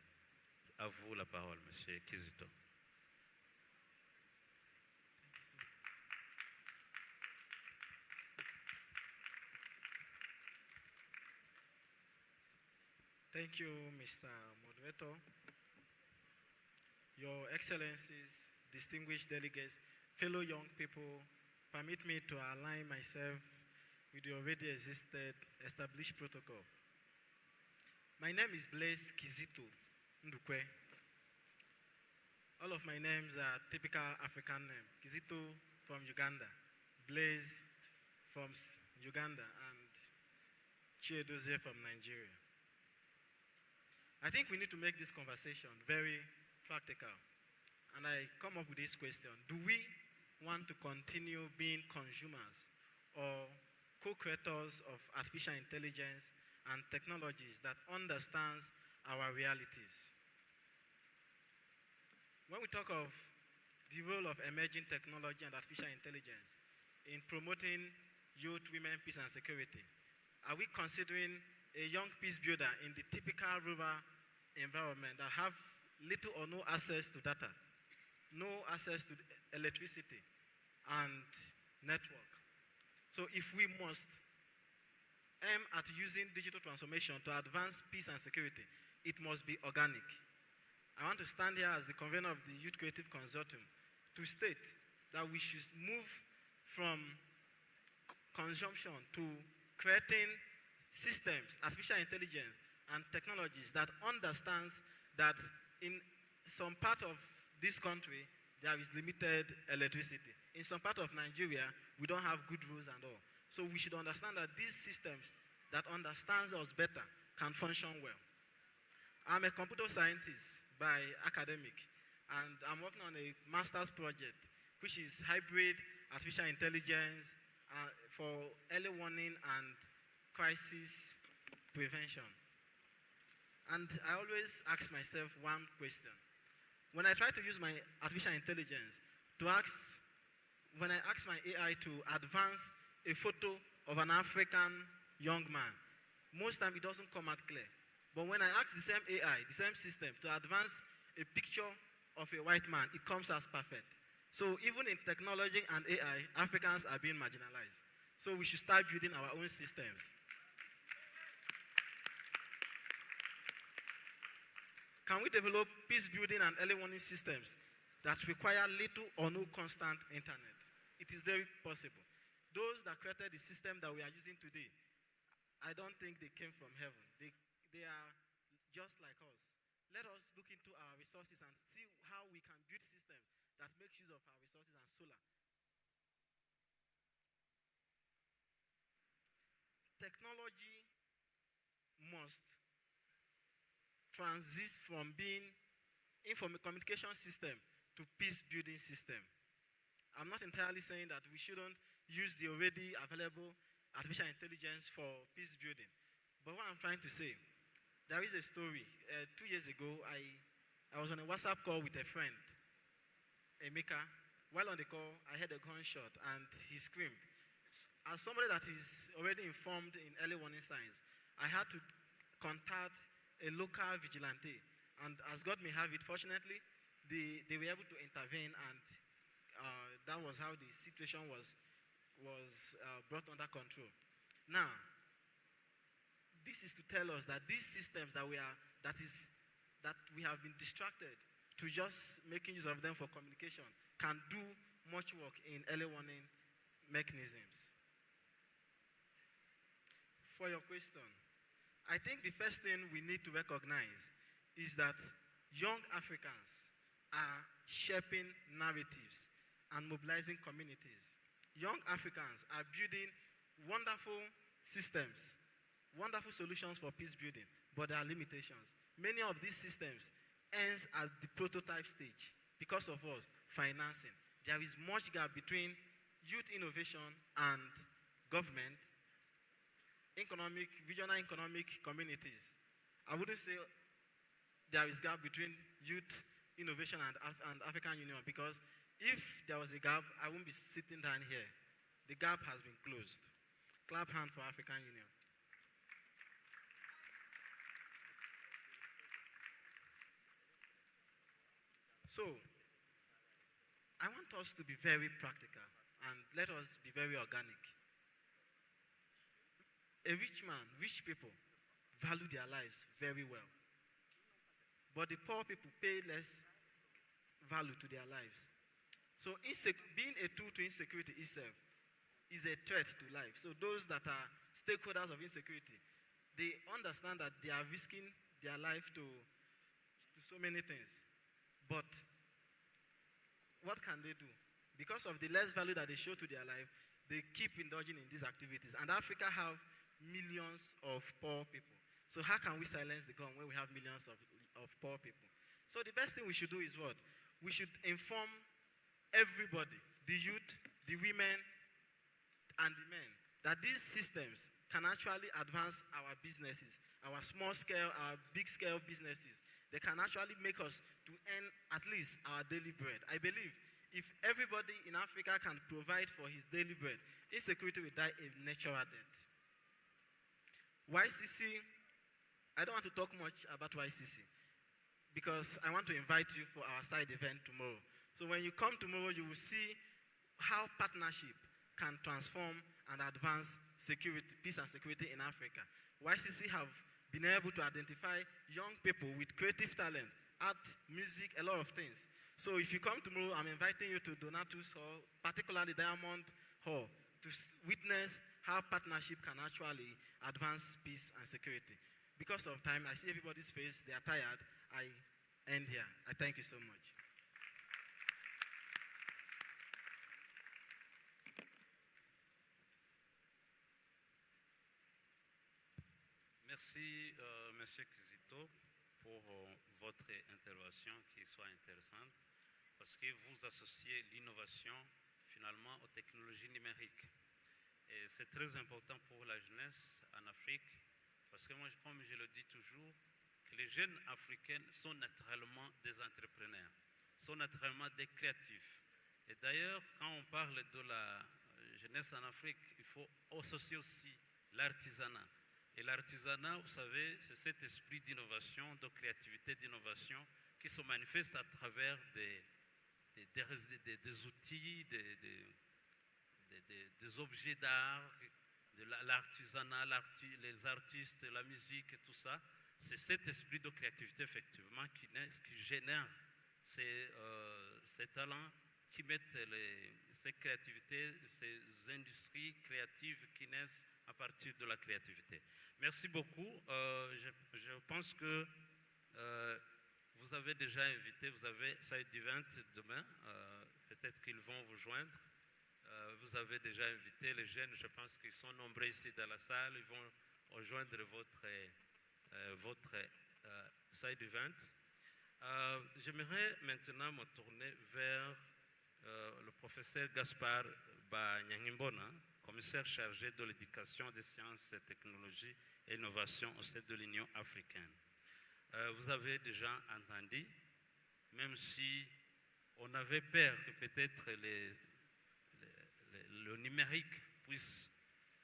À vous la parole, M. Kizito. Thank you, Mr. Moderator. Your Excellencies, distinguished delegates, fellow young people, permit me to align myself with the already established protocol. My name is Blaise Kizito Ndukwe. All of my names are typical African names. Kizito from Uganda, Blaise from Uganda, and Chiedozie from Nigeria. I think we need to make this conversation very practical. And I come up with this question. Do we want to continue being consumers or co-creators of artificial intelligence and technologies that understands our realities? When we talk of the role of emerging technology and artificial intelligence in promoting youth, women, peace, and security, are we considering a young peace builder in the typical rural environment that have little or no access to data, no access to electricity and network? So if we must aim at using digital transformation to advance peace and security, it must be organic. I want to stand here as the convener of the Youth Creative Consortium to state that we should move from consumption to creating systems, artificial intelligence, and technologies that understands that in some part of this country, there is limited electricity. In some part of Nigeria, we don't have good roads and all. So we should understand that these systems that understands us better can function well. I'm a computer scientist by academic, and I'm working on a master's project, which is hybrid artificial intelligence for early warning and crisis prevention. And I always ask myself one question. When I try to use my artificial intelligence when I ask my AI to advance a photo of an African young man, most time it doesn't come out clear. But when I ask the same AI, the same system, to advance a picture of a white man, it comes as perfect. So even in technology and AI, Africans are being marginalized. So we should start building our own systems. Can we develop peace building and early warning systems that require little or no constant internet? It is very possible. Those that created the system that we are using today, I don't think they came from heaven. They are just like us. Let us look into our resources and see how we can build systems that make use of our resources and solar. Technology must transit from being communication system to peace building system. I'm not entirely saying that we shouldn't use the already available artificial intelligence for peace building. But what I'm trying to say, there is a story. 2 years ago, I was on a WhatsApp call with a friend, Emeka. While on the call, I heard a gunshot and he screamed. As somebody that is already informed in early warning signs, I had to contact a local vigilante. And as God may have it, fortunately, they were able to intervene, and that was how the situation was brought under control. Now, this is to tell us that these systems that we have been distracted to just making use of them for communication can do much work in early warning mechanisms. For your question, I think the first thing we need to recognize is that young Africans are shaping narratives and mobilizing communities. Young Africans are building wonderful systems, wonderful solutions for peace building, but there are limitations. Many of these systems ends at the prototype stage because of us, financing. There is much gap between youth innovation and government, regional economic communities. I wouldn't say there is gap between youth innovation and African Union, because if there was a gap, I wouldn't be sitting down here. The gap has been closed. Clap hand for African Union. So, I want us to be very practical and let us be very organic. A rich man, rich people value their lives very well. But the poor people pay less value to their lives. So being a tool to insecurity itself is a threat to life. So those that are stakeholders of insecurity, they understand that they are risking their life to so many things. But what can they do? Because of the less value that they show to their life, they keep indulging in these activities. And Africa have millions of poor people. So how can we silence the gun when we have millions of poor people? So the best thing we should do is what? We should inform everybody, the youth, the women, and the men, that these systems can actually advance our businesses, our small scale, our big scale businesses. They can actually make us to earn at least our daily bread. I believe if everybody in Africa can provide for his daily bread, insecurity will die a natural death. YCC, I don't want to talk much about YCC because I want to invite you for our side event tomorrow. So when you come tomorrow, you will see how partnership can transform and advance security, peace and security in Africa. YCC have been able to identify young people with creative talent, art, music, a lot of things. So if you come tomorrow, I'm inviting you to Donatus Hall, particularly Diamond Hall, to witness how partnership can actually advance peace and security. Because of time, I see everybody's face, they are tired. I end here. I thank you so much. Merci, Monsieur Kizito, pour votre intervention qui soit intéressante, parce que vous associez l'innovation finalement aux technologies numériques. Et c'est très important pour la jeunesse en Afrique, parce que moi, comme je le dis toujours, que les jeunes africains sont naturellement des entrepreneurs, sont naturellement des créatifs. Et d'ailleurs, quand on parle de la jeunesse en Afrique, il faut associer aussi l'artisanat. Et l'artisanat, vous savez, c'est cet esprit d'innovation, de créativité, d'innovation qui se manifeste à travers des outils, des objets d'art, de l'artisanat, les artistes, la musique et tout ça. C'est cet esprit de créativité, effectivement, qui génère ces talents, qui mettent ces créativités, ces industries créatives qui naissent à partir de la créativité. Merci beaucoup. Je pense que vous avez déjà invité, vous avez side event demain, peut-être qu'ils vont vous joindre. Vous avez déjà invité les jeunes, je pense qu'ils sont nombreux ici dans la salle, ils vont rejoindre votre side event. J'aimerais maintenant me tourner vers le professeur Gaspard Banyangimbona, commissaire chargé de l'éducation des sciences, technologies et innovations au sein de l'Union africaine. Vous avez déjà entendu, même si on avait peur que peut-être le numérique puisse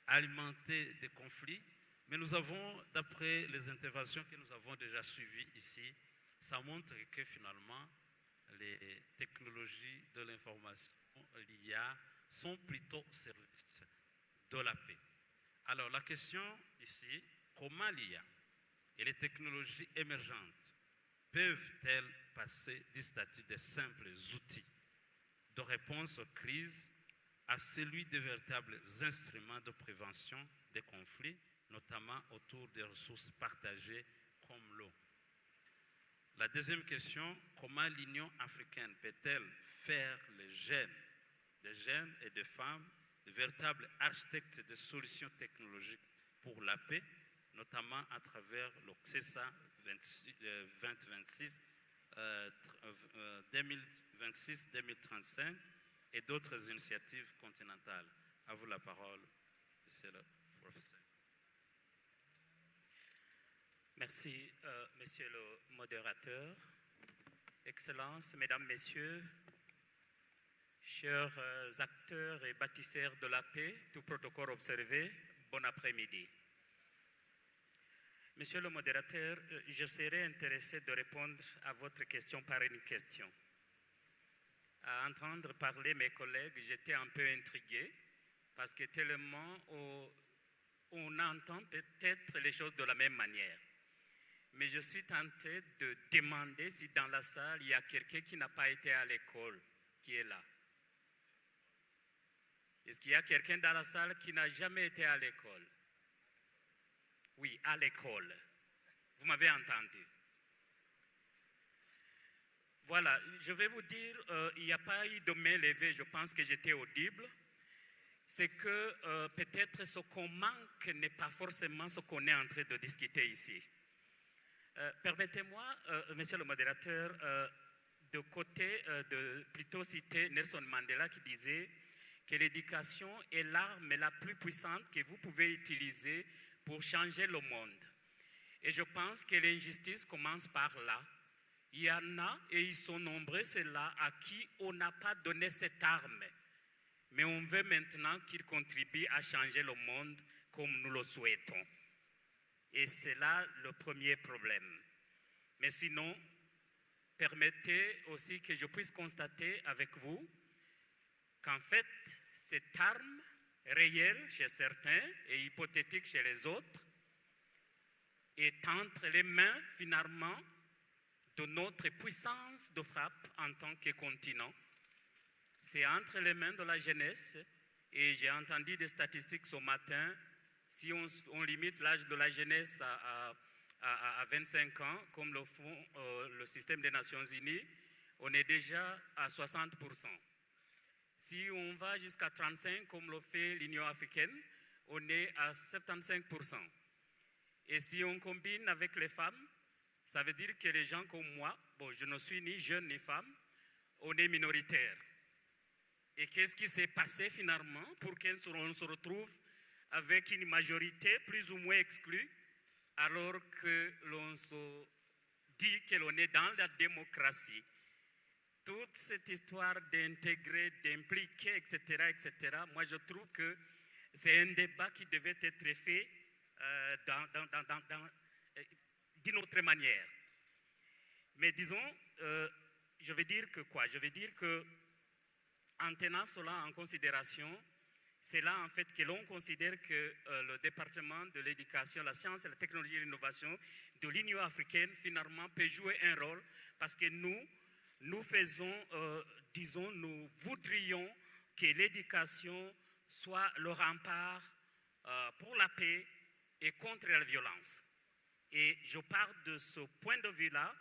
alimenter des conflits, Mais nous avons, d'après les interventions que nous avons déjà suivies ici, ça montre que finalement, les technologies de l'information, l'IA, sont plutôt au service de la paix. Alors la question ici, comment l'IA et les technologies émergentes peuvent-elles passer du statut de simples outils de réponse aux crises à celui de véritables instruments de prévention des conflits, notamment autour des ressources partagées comme l'eau? La deuxième question, comment l'Union africaine peut-elle faire des jeunes et des femmes, de véritables architectes de solutions technologiques pour la paix, notamment à travers l'OCSA 2026-2035 et d'autres initiatives continentales. À vous la parole, monsieur le professeur. Merci, monsieur le modérateur. Excellences, mesdames, messieurs, chers acteurs et bâtisseurs de la paix, tout protocole observé, bon après-midi. Monsieur le modérateur, je serais intéressé de répondre à votre question par une question. À entendre parler mes collègues, j'étais un peu intrigué parce que tellement on entend peut-être les choses de la même manière. Mais je suis tenté de demander si dans la salle, il y a quelqu'un qui n'a pas été à l'école, qui est là. Est-ce qu'il y a quelqu'un dans la salle qui n'a jamais été à l'école? Oui, à l'école. Vous m'avez entendu. Voilà, je vais vous dire, il n'y a pas eu de main levée, je pense que j'étais audible. C'est que peut-être ce qu'on manque n'est pas forcément ce qu'on est en train de discuter ici. Permettez-moi, monsieur le modérateur, de plutôt citer Nelson Mandela qui disait que l'éducation est l'arme la plus puissante que vous pouvez utiliser pour changer le monde. Et je pense que l'injustice commence par là. Il y en a, et ils sont nombreux, ceux-là, à qui on n'a pas donné cette arme. Mais on veut maintenant qu'ils contribuent à changer le monde comme nous le souhaitons. Et c'est là le premier problème. Mais sinon, permettez aussi que je puisse constater avec vous qu'en fait, cette arme réelle chez certains et hypothétique chez les autres est entre les mains finalement de notre puissance de frappe en tant que continent. C'est entre les mains de la jeunesse et j'ai entendu des statistiques ce matin. Si on limite l'âge de la jeunesse à 25 ans, comme le font le système des Nations Unies, on est déjà à 60%. Si on va jusqu'à 35, comme le fait l'Union africaine, on est à 75%. Et si on combine avec les femmes, ça veut dire que les gens comme moi, bon, je ne suis ni jeune ni femme, on est minoritaire. Et qu'est-ce qui s'est passé finalement pour qu'on se retrouve avec une majorité plus ou moins exclue, alors que l'on se dit que l'on est dans la démocratie? Toute cette histoire d'intégrer, d'impliquer, etc., moi je trouve que c'est un débat qui devait être fait d'une autre manière. Mais disons, je veux dire que quoi? Je veux dire que en tenant cela en considération, c'est là en fait que l'on considère que le département de l'éducation, la science, la technologie et l'innovation de l'Union africaine finalement peut jouer un rôle parce que nous faisons, disons, nous voudrions que l'éducation soit le rempart pour la paix et contre la violence. Et je pars de ce point de vue-là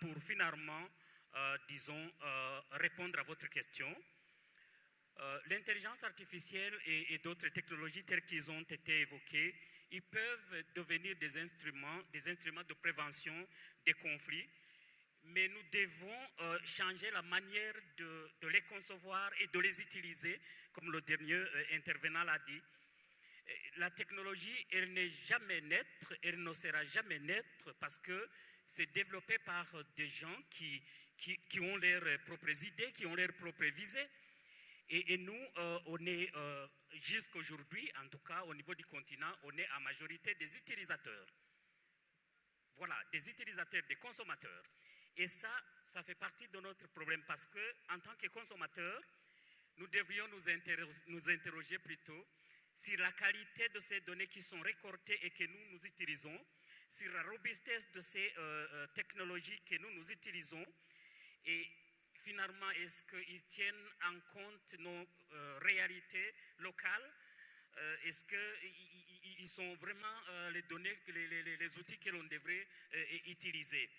pour finalement, disons, répondre à votre question. L'intelligence artificielle et d'autres technologies telles qu'ils ont été évoquées, ils peuvent devenir des instruments de prévention des conflits, mais nous devons changer la manière de les concevoir et de les utiliser, comme le dernier intervenant l'a dit. La technologie, elle n'est jamais naître, elle ne sera jamais naître parce que c'est développé par des gens qui ont leurs propres idées, qui ont leurs propres visées. Et nous, on est, jusqu'à aujourd'hui, en tout cas au niveau du continent, on est en majorité des utilisateurs. Voilà, des utilisateurs, des consommateurs. Et ça fait partie de notre problème parce qu'en tant que consommateurs, nous devrions nous interroger plutôt sur la qualité de ces données qui sont récoltées et que nous utilisons, sur la robustesse de ces technologies que nous utilisons et finalement, est-ce qu'ils tiennent en compte nos réalités locales? Est-ce qu'ils sont vraiment les données, les outils que l'on devrait utiliser?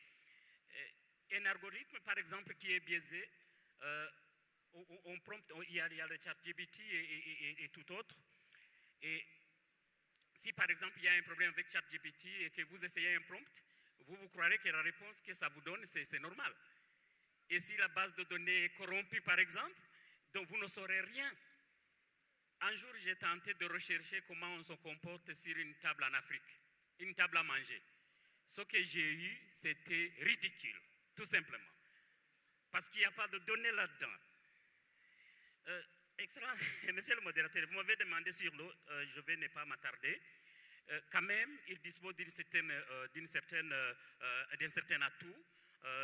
Un algorithme, par exemple, qui est biaisé, il y a le chat GPT et tout autre. Et si, par exemple, il y a un problème avec chat GPT et que vous essayez un prompt, vous croirez que la réponse que ça vous donne, c'est normal. Et si la base de données est corrompue, par exemple, donc vous ne saurez rien. Un jour, j'ai tenté de rechercher comment on se comporte sur une table en Afrique, une table à manger. Ce que j'ai eu, c'était ridicule, tout simplement. Parce qu'il n'y a pas de données là-dedans. Excellent, monsieur le modérateur, vous m'avez demandé sur l'eau, je vais ne pas m'attarder. Quand même, il dispose d'un certain atout.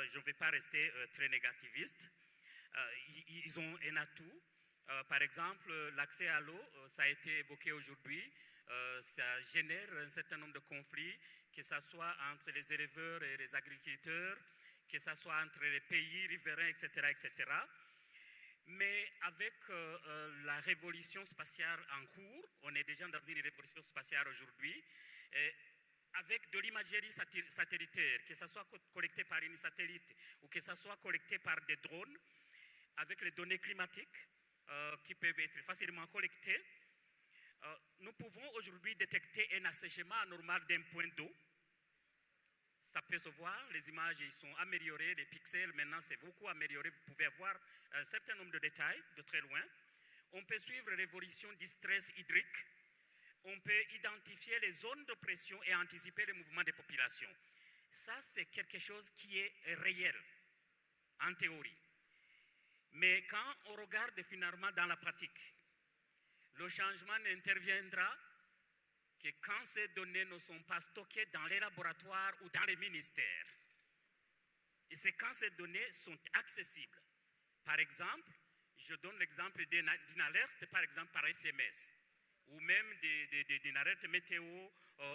Je ne vais pas rester très négativiste. Ils ont un atout. Par exemple, l'accès à l'eau, ça a été évoqué aujourd'hui. Ça génère un certain nombre de conflits, que ce soit entre les éleveurs et les agriculteurs, que ce soit entre les pays riverains, etc., etc. Mais avec la révolution spatiale en cours, on est déjà dans une révolution spatiale aujourd'hui, avec de l'imagerie satellitaire, que ce soit collecté par une satellite ou que ce soit collecté par des drones, avec les données climatiques qui peuvent être facilement collectées, nous pouvons aujourd'hui détecter un assèchement anormal d'un point d'eau. Ça peut se voir, les images ils sont améliorées, les pixels maintenant c'est beaucoup amélioré, vous pouvez avoir un certain nombre de détails de très loin. On peut suivre l'évolution du stress hydrique, on peut identifier les zones de pression et anticiper les mouvements des populations. Ça c'est quelque chose qui est réel, en théorie. Mais quand on regarde finalement dans la pratique, le changement n'interviendra que quand ces données ne sont pas stockées dans les laboratoires ou dans les ministères. Et c'est quand ces données sont accessibles. Par exemple, je donne l'exemple d'une alerte, par exemple par SMS, ou même d'une alerte météo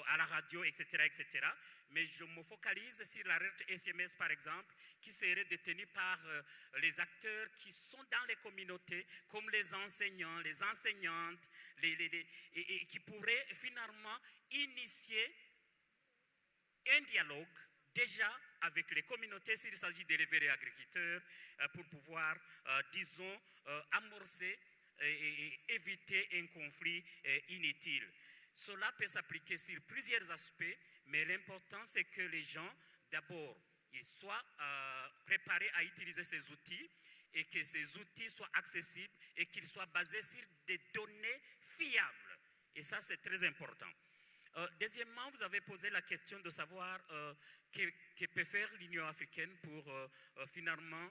à la radio, etc., etc. Mais je me focalise sur l'alerte SMS, par exemple, qui serait détenue par les acteurs qui sont dans les communautés, comme les enseignants, les enseignantes, et qui pourraient finalement initier un dialogue déjà avec les communautés s'il s'agit d'éleveurs et agriculteurs pour pouvoir, disons, amorcer et éviter un conflit inutile. Cela peut s'appliquer sur plusieurs aspects, mais l'important c'est que les gens, d'abord, ils soient préparés à utiliser ces outils et que ces outils soient accessibles et qu'ils soient basés sur des données fiables. Et ça, c'est très important. Deuxièmement, vous avez posé la question de savoir que peut faire l'Union africaine pour finalement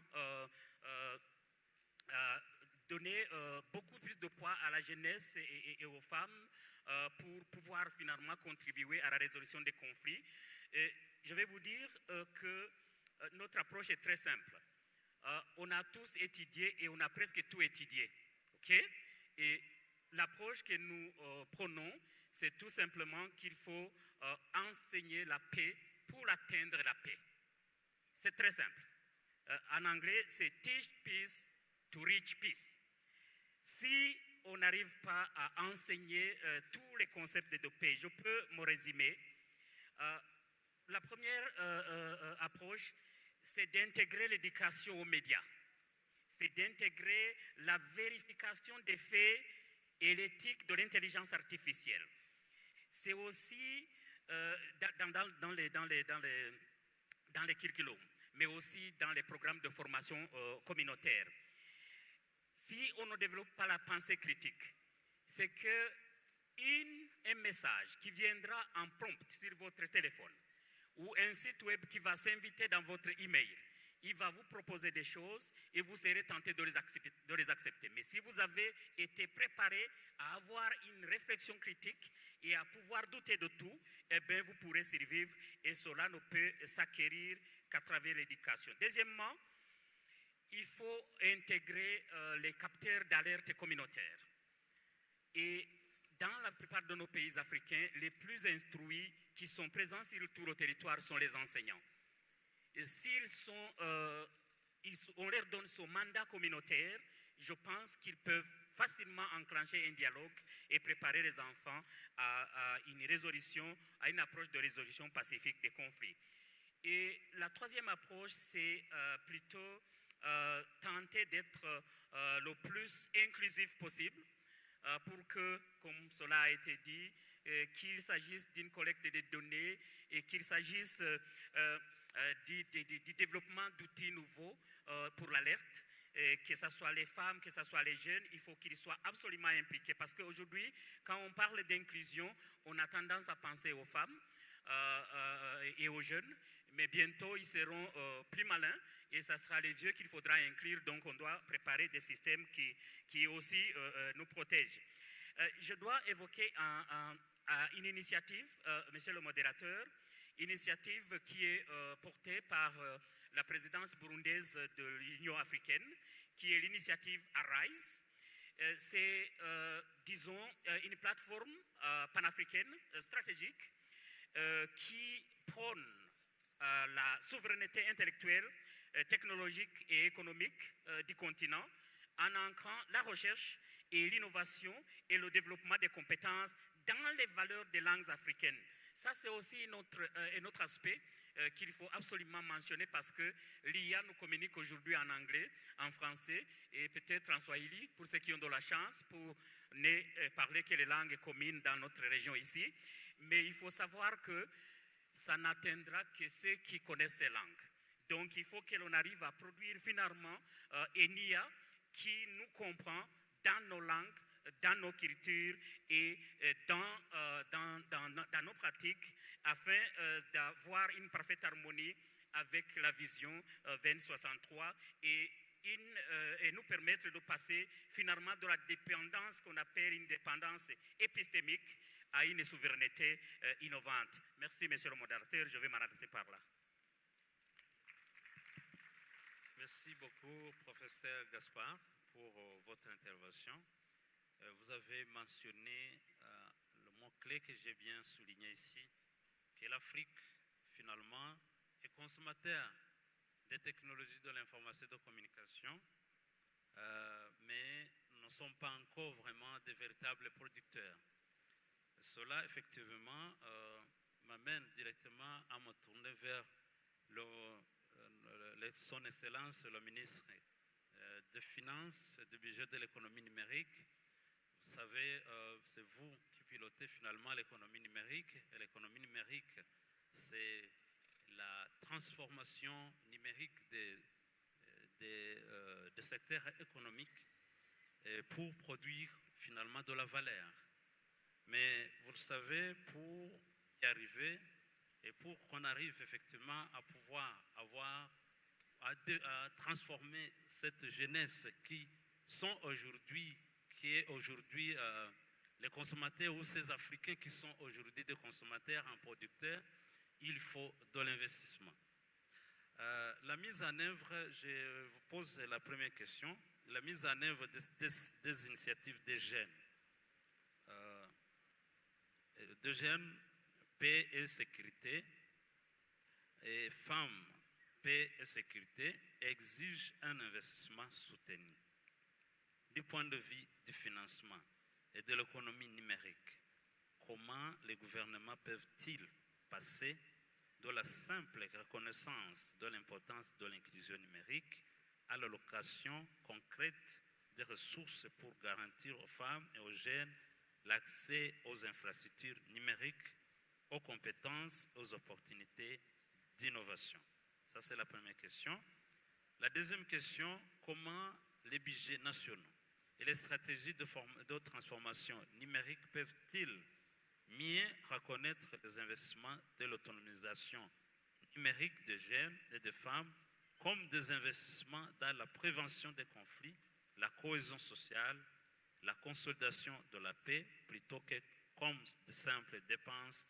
donner beaucoup plus de poids à la jeunesse et aux femmes pour pouvoir finalement contribuer à la résolution des conflits. Je vais vous dire que notre approche est très simple. On a tous étudié et on a presque tout étudié. Okay? Et l'approche que nous prenons, c'est tout simplement qu'il faut enseigner la paix pour atteindre la paix. C'est très simple. En anglais, c'est teach peace to reach peace. Si on n'arrive pas à enseigner tous les concepts de paix, je peux me résumer. La première approche, c'est d'intégrer l'éducation aux médias. C'est d'intégrer la vérification des faits et l'éthique de l'intelligence artificielle. C'est aussi dans les curriculums, mais aussi dans les programmes de formation communautaire. Si on ne développe pas la pensée critique, c'est qu'un message qui viendra en prompt sur votre téléphone ou un site web qui va s'inviter dans votre email, il va vous proposer des choses et vous serez tenté de les accepter. Mais si vous avez été préparé à avoir une réflexion critique et à pouvoir douter de tout, eh bien, vous pourrez survivre et cela ne peut s'acquérir qu'à travers l'éducation. Deuxièmement, il faut intégrer les capteurs d'alerte communautaires. Et dans la plupart de nos pays africains, les plus instruits qui sont présents sur tout le territoire sont les enseignants. Et on leur donne ce mandat communautaire, je pense qu'ils peuvent facilement enclencher un dialogue et préparer les enfants à une résolution, à une approche de résolution pacifique des conflits. Et la troisième approche, c'est plutôt tenter d'être le plus inclusif possible pour que, comme cela a été dit, qu'il s'agisse d'une collecte de données et qu'il s'agisse du développement d'outils nouveaux pour l'alerte, que ce soit les femmes, que ce soit les jeunes, il faut qu'ils soient absolument impliqués. Parce qu'aujourd'hui, quand on parle d'inclusion, on a tendance à penser aux femmes et aux jeunes, mais bientôt ils seront plus malins et ce sera les vieux qu'il faudra inclure. Donc on doit préparer des systèmes qui aussi nous protègent. Je dois évoquer une initiative, monsieur le modérateur, initiative qui est portée par la présidence burundaise de l'Union africaine, qui est l'initiative Arise. C'est, disons, une plateforme panafricaine stratégique qui prône la souveraineté intellectuelle, technologique et économique du continent en ancrant la recherche et l'innovation et le développement des compétences dans les valeurs des langues africaines. Ça, c'est aussi un autre aspect qu'il faut absolument mentionner parce que l'IA nous communique aujourd'hui en anglais, en français et peut-être en swahili pour ceux qui ont de la chance pour ne parler que les langues communes dans notre région ici. Mais il faut savoir que ça n'atteindra que ceux qui connaissent ces langues. Donc, il faut que l'on arrive à produire finalement une IA qui nous comprend dans nos langues, dans nos cultures et dans nos pratiques afin d'avoir une parfaite harmonie avec la vision 2063 et nous permettre de passer finalement de la dépendance qu'on appelle une dépendance épistémique à une souveraineté innovante. Merci, monsieur le modérateur, je vais m'arrêter par là. Merci beaucoup, professeur Gaspard, pour votre intervention. Vous avez mentionné le mot-clé que j'ai bien souligné ici, que l'Afrique, finalement, est consommateur des technologies de l'information et de la communication, mais ne sont pas encore vraiment des véritables producteurs. Cela, effectivement, m'amène directement à me tourner vers son Excellence, le ministre des Finances, du budget de l'économie numérique. Vous savez, c'est vous qui pilotez finalement l'économie numérique. Et l'économie numérique, c'est la transformation numérique des secteurs économiques pour produire finalement de la valeur. Mais vous le savez, pour y arriver et pour qu'on arrive effectivement à pouvoir à transformer cette jeunesse qui est aujourd'hui les consommateurs ou ces Africains qui sont aujourd'hui des consommateurs en producteurs, il faut de l'investissement. La mise en œuvre, je vous pose la première question, la mise en œuvre des initiatives des jeunes. De jeunes, paix et sécurité, et femmes, paix et sécurité exigent un investissement soutenu. Du point de vue du financement et de l'économie numérique, comment les gouvernements peuvent-ils passer de la simple reconnaissance de l'importance de l'inclusion numérique à l'allocation concrète des ressources pour garantir aux femmes et aux jeunes l'accès aux infrastructures numériques, aux compétences, aux opportunités d'innovation? Ça, c'est la première question. La deuxième question, comment les budgets nationaux et les stratégies de transformation numérique peuvent-ils mieux reconnaître les investissements de l'autonomisation numérique des jeunes et des femmes comme des investissements dans la prévention des conflits, la cohésion sociale, la consolidation de la paix, plutôt que comme de simples dépenses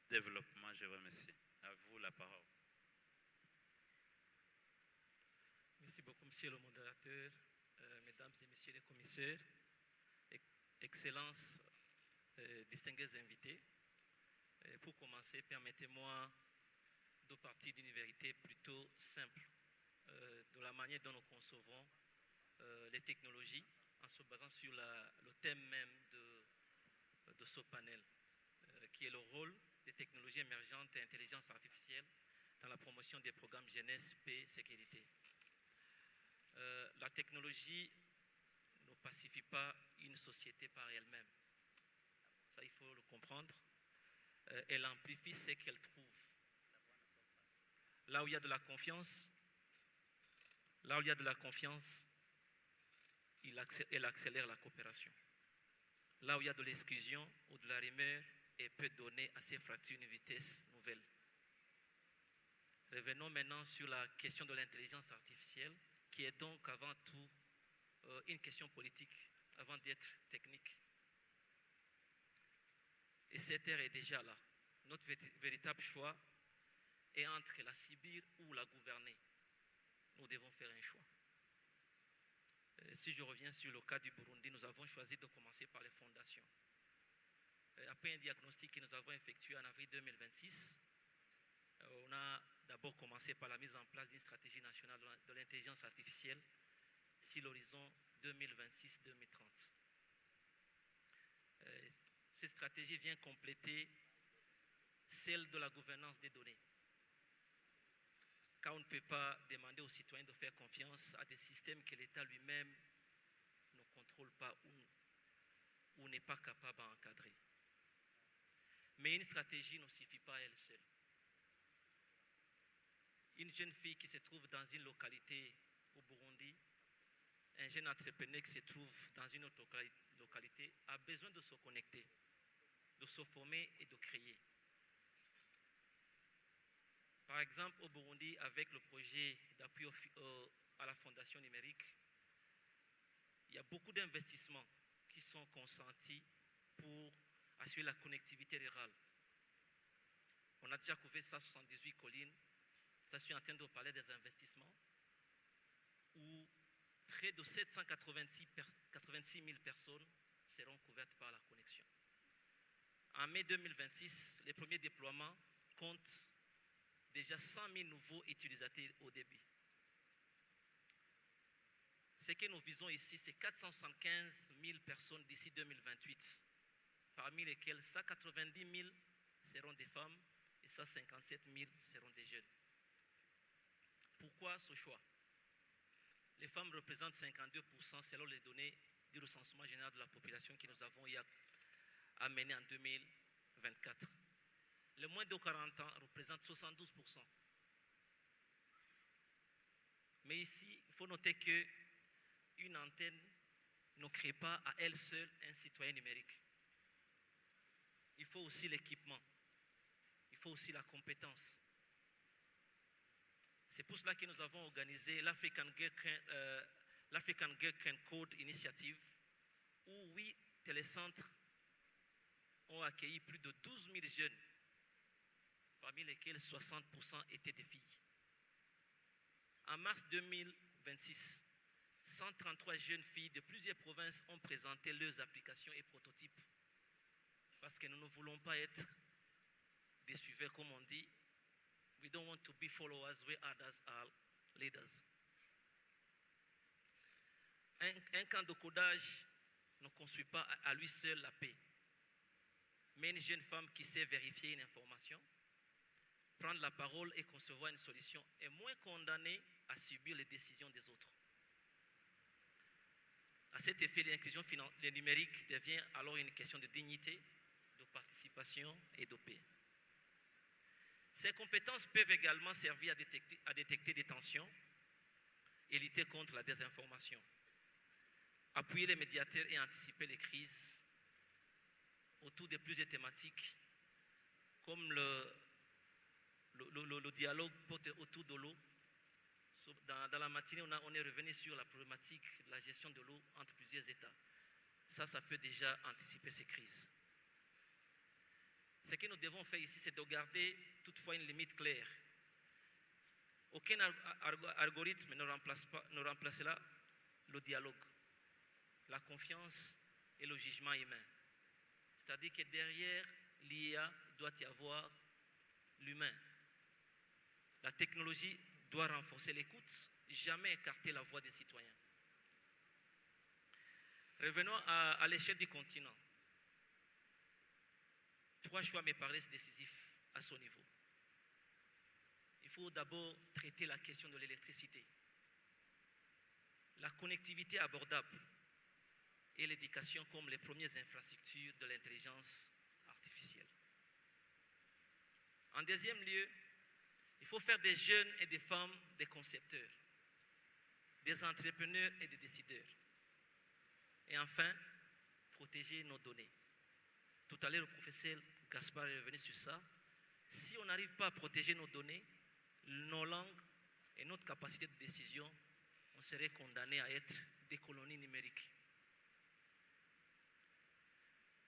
de développement. Je vous remercie. À vous la parole. Merci beaucoup, monsieur le modérateur, mesdames et messieurs les commissaires, excellences, distingués invités. Pour commencer, permettez-moi de partir d'une vérité plutôt simple de la manière dont nous concevons les technologies en se basant sur le thème même de ce panel, qui est le rôle des technologies émergentes et intelligence artificielle dans la promotion des programmes jeunesse, paix, sécurité. La technologie ne pacifie pas une société par elle-même. Ça, il faut le comprendre. Elle amplifie ce qu'elle trouve. Là où il y a de la confiance, elle accélère la coopération. Là où il y a de l'exclusion ou de la rumeur, elle peut donner à ces fractures une vitesse nouvelle. Revenons maintenant sur la question de l'intelligence artificielle, qui est donc avant tout une question politique, avant d'être technique. Et cette ère est déjà là. Notre véritable choix est entre la subir ou la gouverner. Nous devons faire un choix. Si je reviens sur le cas du Burundi, nous avons choisi de commencer par les fondations. Après un diagnostic que nous avons effectué en avril 2026, on a d'abord commencé par la mise en place d'une stratégie nationale de l'intelligence artificielle sur l'horizon 2026-2030. Cette stratégie vient compléter celle de la gouvernance des données. Car on ne peut pas demander aux citoyens de faire confiance à des systèmes que l'État lui-même ne contrôle pas ou n'est pas capable d'encadrer. Mais une stratégie ne suffit pas à elle seule. Une jeune fille qui se trouve dans une localité au Burundi, un jeune entrepreneur qui se trouve dans une autre localité a besoin de se connecter, de se former et de créer. Par exemple, au Burundi, avec le projet d'appui à la fondation numérique, il y a beaucoup d'investissements qui sont consentis pour assurer la connectivité rurale. On a déjà couvert 178 collines. Je suis en train de parler des investissements où près de 786 000 personnes seront couvertes par la connexion. En mai 2026, les premiers déploiements comptent déjà 100 000 nouveaux utilisateurs au début. Ce que nous visons ici, c'est 475 000 personnes d'ici 2028, parmi lesquelles 190 000 seront des femmes et 157 000 seront des jeunes. Pourquoi ce choix? Les femmes représentent 52% selon les données du recensement général de la population que nous avons amené en 2024. Les moins de 40 ans représentent 72%. Mais ici, il faut noter qu'une antenne ne crée pas à elle seule un citoyen numérique. Il faut aussi l'équipement. Il faut aussi la compétence. C'est pour cela que nous avons organisé l'African Girl Can Code Initiative, où 8 télécentres ont accueilli plus de 12 000 jeunes, parmi lesquels 60% étaient des filles. En mars 2026, 133 jeunes filles de plusieurs provinces ont présenté leurs applications et prototypes, parce que nous ne voulons pas être des suiveurs, comme on dit. We don't want to be followers where others are leaders. Un camp de codage ne construit pas à lui seul la paix. Mais une jeune femme qui sait vérifier une information, prendre la parole et concevoir une solution est moins condamnée à subir les décisions des autres. À cet effet, l'inclusion numérique devient alors une question de dignité, de participation et de paix. Ces compétences peuvent également servir à détecter des tensions et lutter contre la désinformation, appuyer les médiateurs et anticiper les crises autour de plusieurs thématiques comme le dialogue autour de l'eau, Dans la matinée, on est revenu sur la problématique de la gestion de l'eau entre plusieurs États. Ça peut déjà anticiper ces crises. Ce que nous devons faire ici, c'est de garder toutefois une limite claire. Aucun algorithme ne remplacera le dialogue, la confiance et le jugement humain. C'est-à-dire que derrière l'IA doit y avoir l'humain. La technologie doit renforcer l'écoute, jamais écarter la voix des citoyens. Revenons à l'échelle du continent. 3 choix me paraissent décisifs à ce niveau. Il faut d'abord traiter la question de l'électricité, la connectivité abordable et l'éducation comme les premières infrastructures de l'intelligence artificielle. En deuxième lieu, il faut faire des jeunes et des femmes des concepteurs, des entrepreneurs et des décideurs. Et enfin, protéger nos données. Tout à l'heure, le professeur Gaspard est revenu sur ça. Si on n'arrive pas à protéger nos données, nos langues et notre capacité de décision, on serait condamné à être des colonies numériques.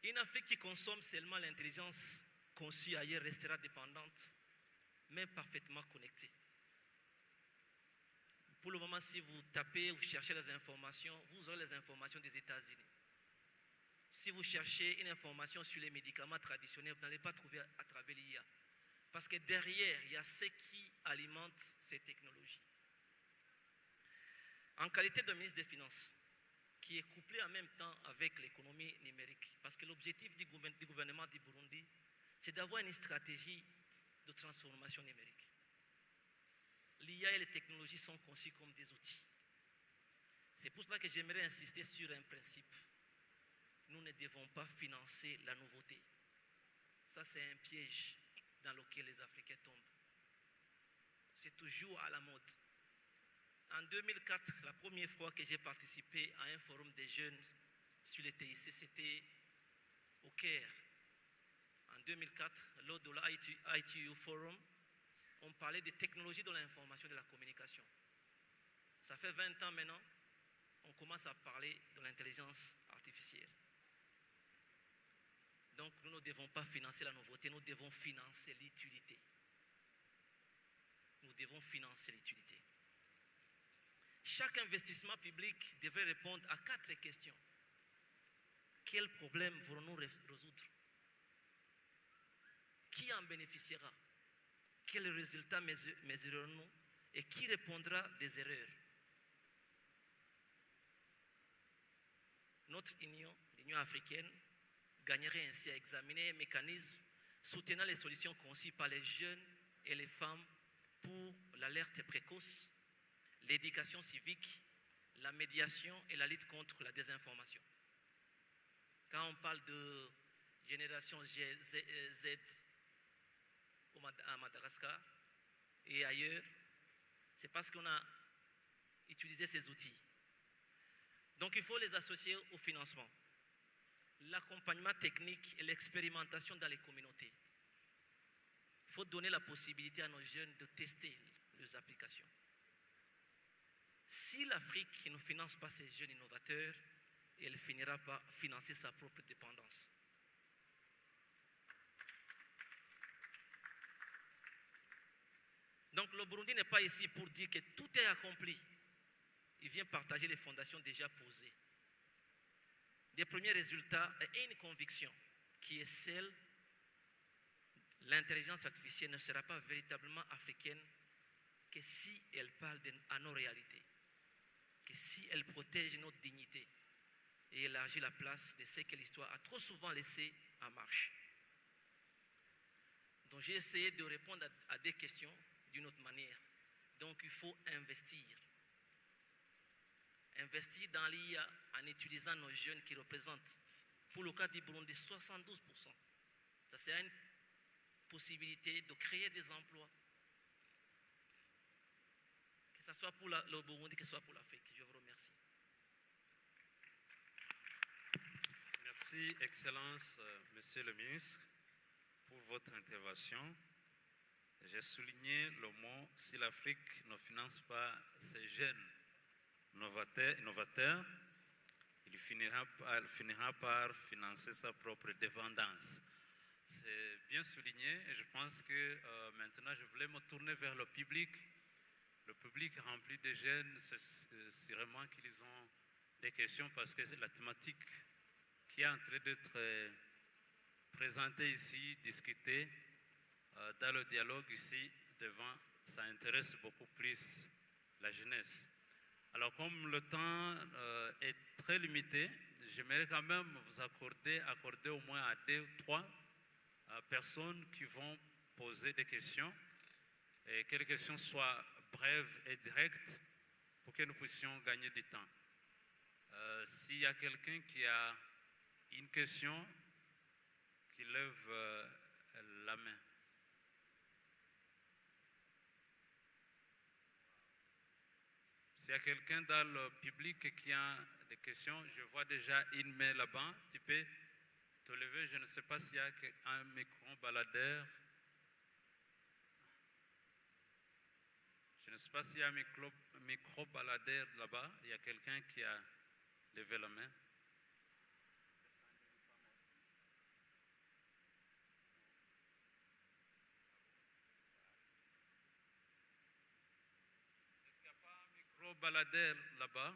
Une Afrique qui consomme seulement l'intelligence conçue ailleurs restera dépendante, mais parfaitement connectée. Pour le moment, si vous tapez, vous cherchez les informations, vous aurez les informations des États-Unis. Si vous cherchez une information sur les médicaments traditionnels, vous n'allez pas trouver à travers l'IA. Parce que derrière, il y a ce qui alimente ces technologies. En qualité de ministre des Finances, qui est couplé en même temps avec l'économie numérique, parce que l'objectif du gouvernement du Burundi, c'est d'avoir une stratégie de transformation numérique. L'IA et les technologies sont conçues comme des outils. C'est pour cela que j'aimerais insister sur un principe. Nous ne devons pas financer la nouveauté. Ça, c'est un piège dans lequel les Africains tombent. C'est toujours à la mode. En 2004, la première fois que j'ai participé à un forum des jeunes sur les TIC, c'était au Caire. En 2004, lors de l'ITU Forum, on parlait des technologies de l'information et de la communication. Ça fait 20 ans maintenant, on commence à parler de l'intelligence artificielle. Donc, nous ne devons pas financer la nouveauté, nous devons financer l'utilité. Nous devons financer l'utilité. Chaque investissement public devrait répondre à 4 questions. Quels problèmes voulons-nous résoudre? Qui en bénéficiera? Quels résultats mesurerons-nous? Et qui répondra des erreurs? Notre union, l'Union africaine, gagnerait ainsi à examiner un mécanisme soutenant les solutions conçues par les jeunes et les femmes pour l'alerte précoce, l'éducation civique, la médiation et la lutte contre la désinformation. Quand on parle de génération Z à Madagascar et ailleurs, c'est parce qu'on a utilisé ces outils. Donc il faut les associer au financement, l'accompagnement technique et l'expérimentation dans les communautés. Il faut donner la possibilité à nos jeunes de tester leurs applications. Si l'Afrique ne finance pas ces jeunes innovateurs, elle finira par financer sa propre dépendance. Donc le Burundi n'est pas ici pour dire que tout est accompli. Il vient partager les fondations déjà posées. Des premiers résultats et une conviction qui est celle l'intelligence artificielle ne sera pas véritablement africaine que si elle parle à nos réalités, que si elle protège notre dignité et élargit la place de ce que l'histoire a trop souvent laissé en marche. Donc j'ai essayé de répondre à des questions d'une autre manière. Donc il faut investir. Investir dans l'IA en utilisant nos jeunes qui représentent, pour le cas du Burundi, 72%. Ça c'est une possibilité de créer des emplois. Que ce soit pour le Burundi, que ce soit pour l'Afrique. Je vous remercie. Merci, Excellence, Monsieur le Ministre, pour votre intervention. j'ai souligné le mot si l'Afrique ne finance pas ses jeunes innovateurs, il finira par financer sa propre dépendance. C'est bien souligné et je pense que maintenant je voulais me tourner vers le public. Le public rempli de jeunes, c'est sûrement qu'ils ont des questions parce que c'est la thématique qui est en train d'être présentée ici, discutée dans le dialogue ici devant, ça intéresse beaucoup plus la jeunesse. Alors comme le temps est très limité, j'aimerais quand même vous accorder au moins à 2 ou 3 personnes qui vont poser des questions et que les questions soient brèves et directes pour que nous puissions gagner du temps. S'il y a quelqu'un qui a une question, qui lève la main. S'il y a quelqu'un dans le public qui a des questions, je vois déjà une main là-bas. Tu peux te lever. Je ne sais pas s'il y a un micro-baladeur. Je ne sais pas s'il y a un micro-baladeur là-bas. Il y a quelqu'un qui a levé la main. Est-ce qu'il n'y a pas un micro-baladeur là-bas?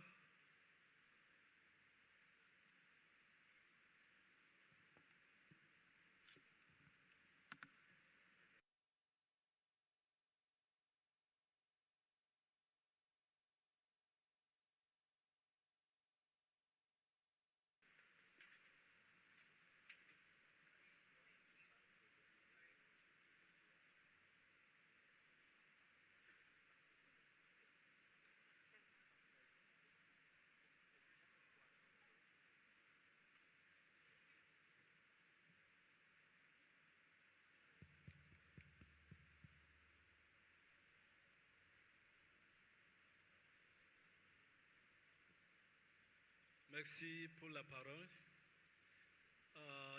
Merci pour la parole.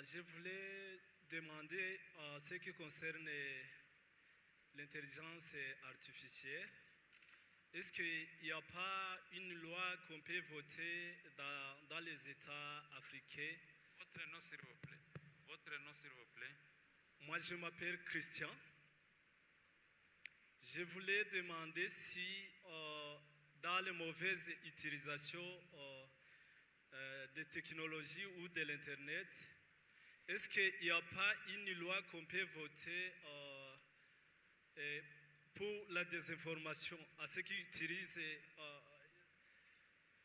Je voulais demander en ce qui concerne l'intelligence artificielle, est-ce qu'il n'y a pas une loi qu'on peut voter dans les États africains? Votre nom, s'il vous plaît. Votre nom, s'il vous plaît. Moi, je m'appelle Christian. Je voulais demander si, dans les mauvaises utilisations des technologies ou de l'Internet, est-ce qu'il n'y a pas une loi qu'on peut voter pour la désinformation à ceux qui utilisent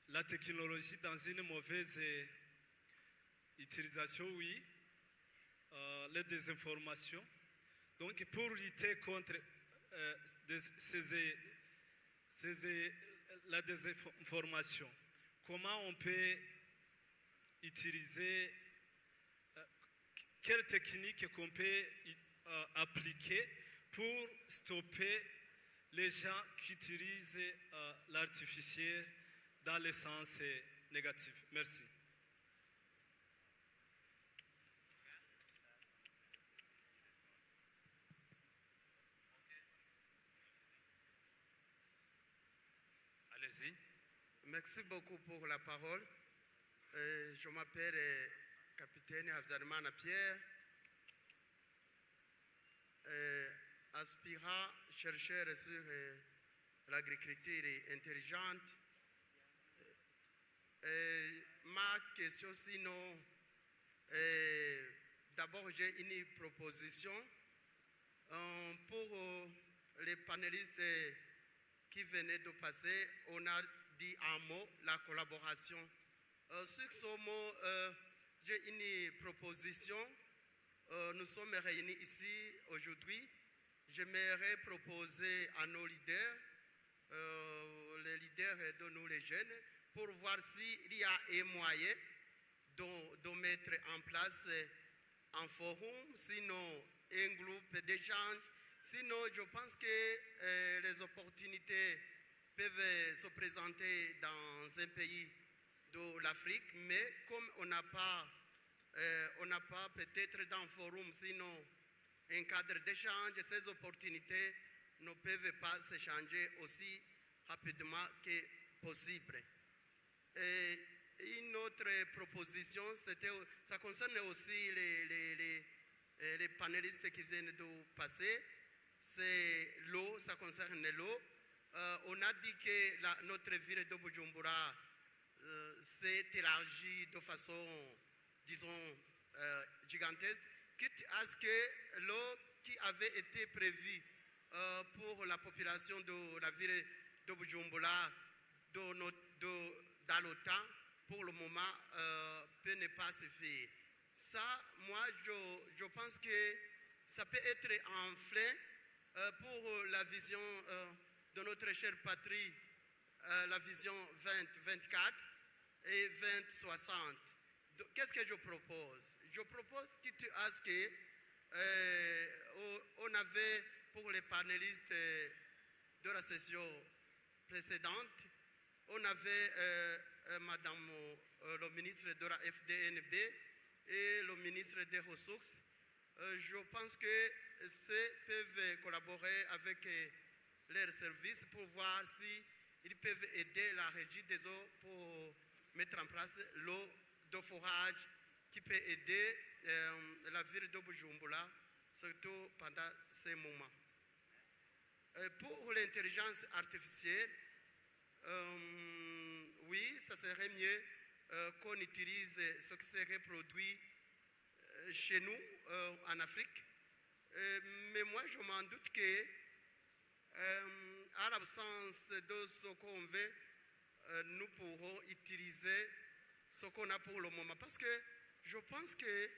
la technologie dans une mauvaise utilisation, oui, la désinformation. Donc, pour lutter contre la désinformation, comment on peut utiliser, quelle technique qu'on peut appliquer pour stopper les gens qui utilisent l'artificiel dans le sens négatif? Merci. Allez-y. Merci beaucoup pour la parole. Je m'appelle capitaine Abzalman Pierre, aspirant chercheur sur l'agriculture intelligente. Ma question, sinon, d'abord j'ai une proposition pour les panélistes qui venaient de passer. On a dit un mot, la collaboration. Sur ce mot, j'ai une proposition. Nous sommes réunis ici aujourd'hui. J'aimerais proposer à nos leaders, les leaders de nous les jeunes, pour voir s'il y a un moyen de mettre en place un forum, sinon un groupe d'échange. Sinon, je pense que les opportunités peuvent se présenter dans un pays de l'Afrique, mais comme on n'a pas peut-être dans le forum, sinon un cadre d'échange, ces opportunités ne peuvent pas s'échanger aussi rapidement que possible. Et une autre proposition, ça concerne aussi les panélistes qui viennent de passer, c'est l'eau, ça concerne l'eau. On a dit que notre ville de Bujumbura s'est élargie de façon, disons, gigantesque, quitte à ce que l'eau qui avait été prévue pour la population de la ville de Bujumbura dans le temps, pour le moment, peut ne pas se faire. Ça, moi, je pense que ça peut être un frein pour la vision de notre chère patrie, la vision 2024 et 2060. Qu'est-ce que je propose? Je propose quitte à ce que on avait pour les panélistes de la session précédente, on avait Madame le ministre de la FDNB et le ministre des Ressources. Je pense que ceux peuvent collaborer avec leurs services pour voir s'ils peuvent aider la régie des eaux pour mettre en place l'eau de forage qui peut aider la ville de Bujumbura, surtout pendant ces moments. Pour l'intelligence artificielle, oui, ça serait mieux qu'on utilise ce qui serait produit chez nous, en Afrique. Mais moi, je m'en doute que, à l'absence de ce qu'on veut, nous pourrons utiliser ce qu'on a pour le moment. Parce que je pense que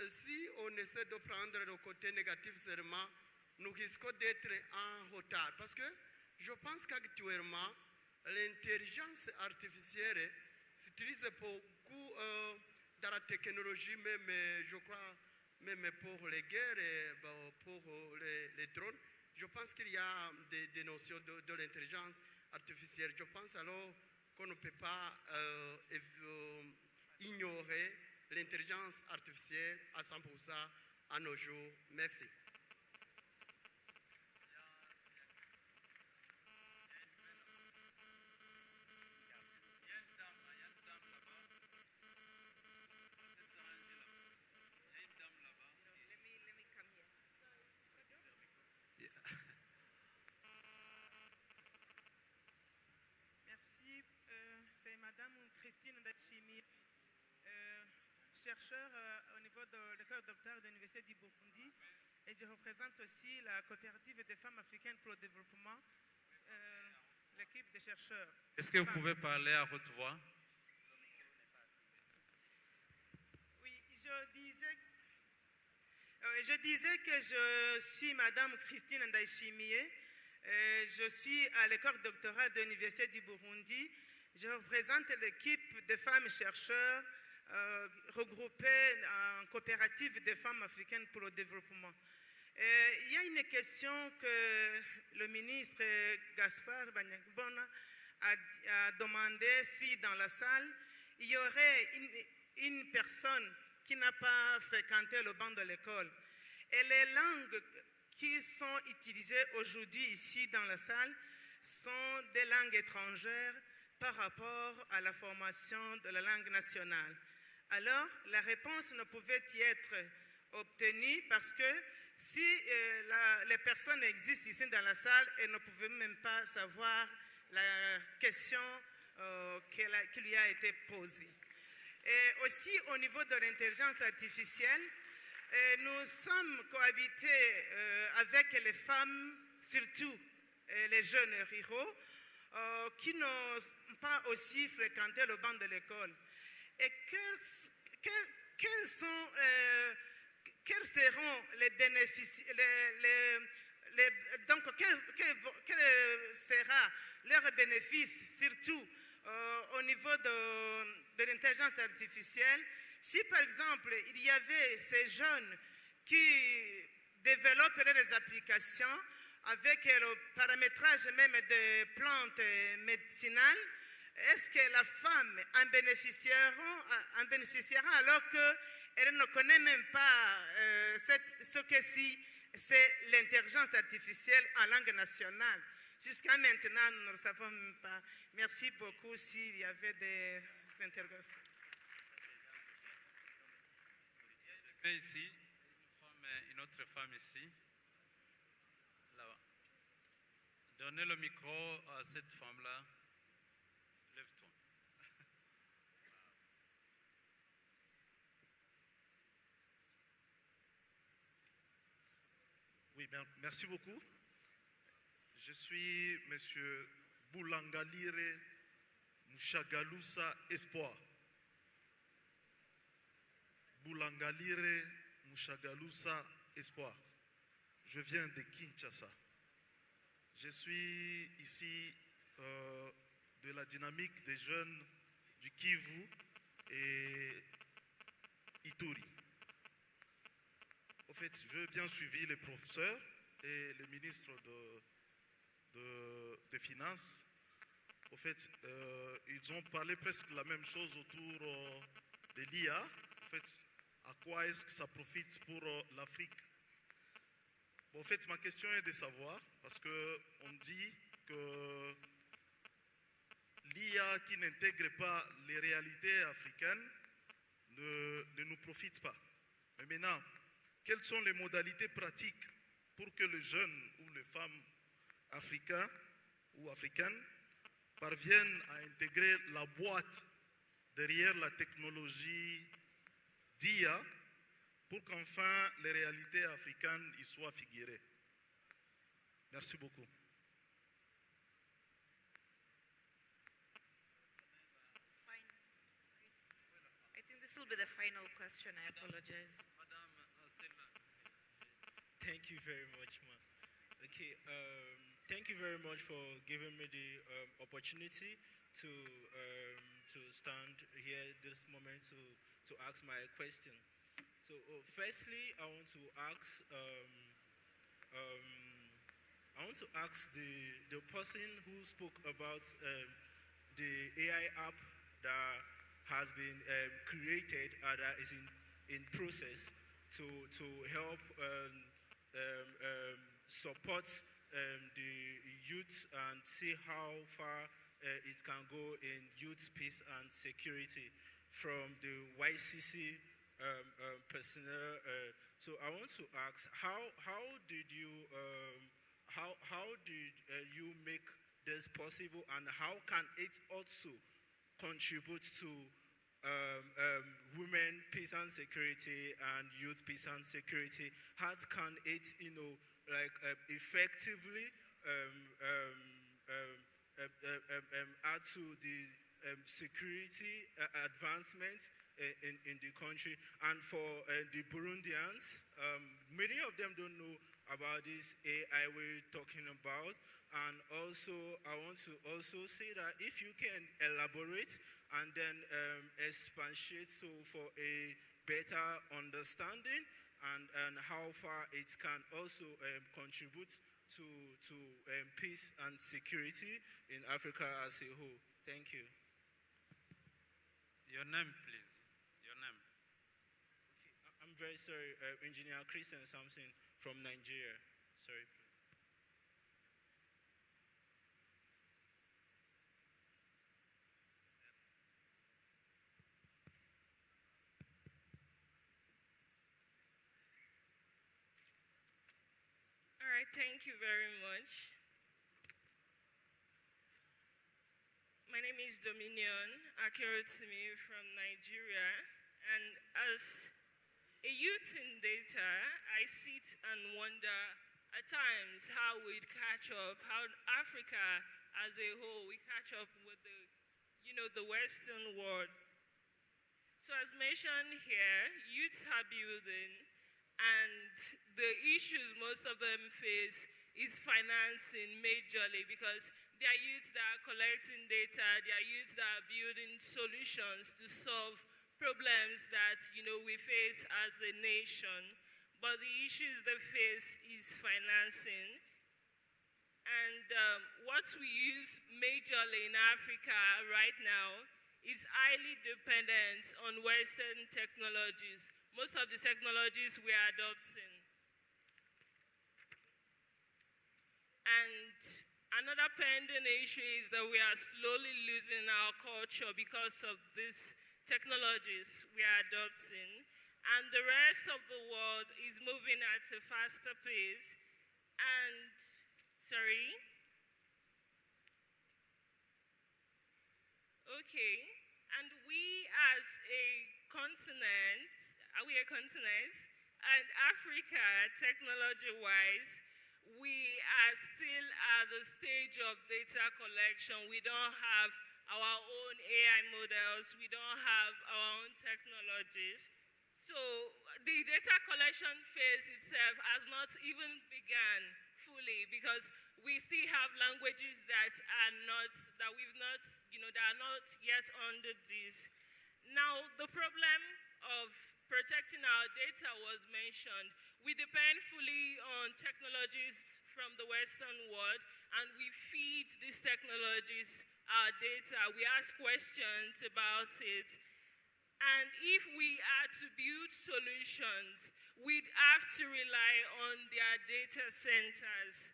si on essaie de prendre le côté négatif seulement, nous risquons d'être en retard. Parce que je pense qu'actuellement, l'intelligence artificielle s'utilise beaucoup dans la technologie, même, je crois, même pour les guerres et pour les drones. Je pense qu'il y a des notions de l'intelligence artificielle. Je pense alors qu'on ne peut pas ignorer l'intelligence artificielle à 100% à nos jours. Merci. Merci. C'est Madame Christine Ndachimi, chercheur au niveau de l'école docteur de l'Université du Burundi, et je représente aussi la coopérative des femmes africaines pour le développement, l'équipe des chercheurs. Est-ce que vous pouvez parler à haute voix? Oui, je disais que je suis Madame Christine Ndayishimiye. Je suis à l'école doctorale de l'Université du Burundi. Je représente l'équipe de femmes chercheurs regroupées en coopérative des femmes africaines pour le développement. Il y a une question que le ministre Gaspard Banyagbona a demandé si dans la salle, il y aurait une personne qui n'a pas fréquenté le banc de l'école. Et les langues qui sont utilisées aujourd'hui ici dans la salle sont des langues étrangères par rapport à la formation de la langue nationale. Alors, la réponse ne pouvait y être obtenue parce que si les personnes existent ici dans la salle, elles ne pouvaient même pas savoir la question qui lui a été posée. Et aussi, au niveau de l'intelligence artificielle, nous sommes cohabités avec les femmes, surtout les jeunes ruraux, qui n'ont pas aussi fréquenté le banc de l'école. Et quels seront les bénéfices, donc quel sera leur bénéfice, surtout au niveau de l'intelligence artificielle, si par exemple il y avait ces jeunes qui développeraient des applications avec le paramétrage même des plantes médicinales, Est-ce que la femme en bénéficiera alors qu'elle ne connaît même pas ce que c'est l'intelligence artificielle en langue nationale? Jusqu'à maintenant, nous ne le savons même pas. Merci beaucoup s'il y avait des interrogations. Ici, une autre femme ici, là-bas. Donnez le micro à cette femme-là. Lève-toi. Oui, merci beaucoup. Je suis Monsieur Boulangalire Mouchagalousa Espoir. Boulangalire Mouchagalousa Espoir. Je viens de Kinshasa. Je suis ici de la dynamique des jeunes du Kivu et Ituri. En fait, j'ai bien suivi les professeurs et le ministre des Finances. En fait, ils ont parlé presque la même chose autour de l'IA. En fait, à quoi est-ce que ça profite pour l'Afrique? Bon, en fait, ma question est de savoir, parce qu'on dit que l'IA qui n'intègre pas les réalités africaines ne nous profite pas. Mais maintenant, quelles sont les modalités pratiques pour que les jeunes ou les femmes africains ou africaines parviennent à intégrer la boîte derrière la technologie d'IA pour qu'enfin les réalités africaines y soient figurées? Merci beaucoup. I think this will be the final question. I apologize. Thank you very much, ma. Okay, thank you very much for giving me the opportunity to stand here this moment to ask my question. So, firstly, I want to ask the person who spoke about the AI app that has been created that is in process to help support the youth and see how far it can go in youth peace and security from the YCC personnel. So I want to ask, how did you make this possible, and how can it also contribute to women peace and security and youth peace and security? How can it, effectively add to the security advancement in the country? And for the Burundians, many of them don't know about this AI we're talking about. And also, I want to also say that if you can elaborate and then expatiate so for a better understanding and how far it can also contribute to peace and security in Africa as a whole. Thank you. Your name, please. Your name. Okay. I'm very sorry, Engineer Christian Samson from Nigeria. Sorry. All right, thank you very much. My name is Dominion Akerotimi from Nigeria, and as a youth in data, I sit and wonder at times how we'd catch up, how Africa as a whole, we catch up with the Western world. So as mentioned here, youths are building, and the issues most of them face is financing majorly, because there are youths that are collecting data, there are youths that are building solutions to solve problems that we face as a nation. But the issues they face is financing. And what we use majorly in Africa right now is highly dependent on Western technologies. Most of the technologies we are adopting. And another pending issue is that we are slowly losing our culture because of these technologies we are adopting. And the rest of the world is moving at a faster pace. And, sorry? Okay. And we as a continent, are we a continent? And Africa, technology-wise, we are still at the stage of data collection. We don't have our own AI models. We don't have our own technologies. So the data collection phase itself has not even begun fully because we still have languages that are not, that we've not, that are not yet under this. Now, the problem of protecting our data was mentioned. We depend fully on technologies from the Western world, and we feed these technologies our data. We ask questions about it. And if we are to build solutions, we'd have to rely on their data centers.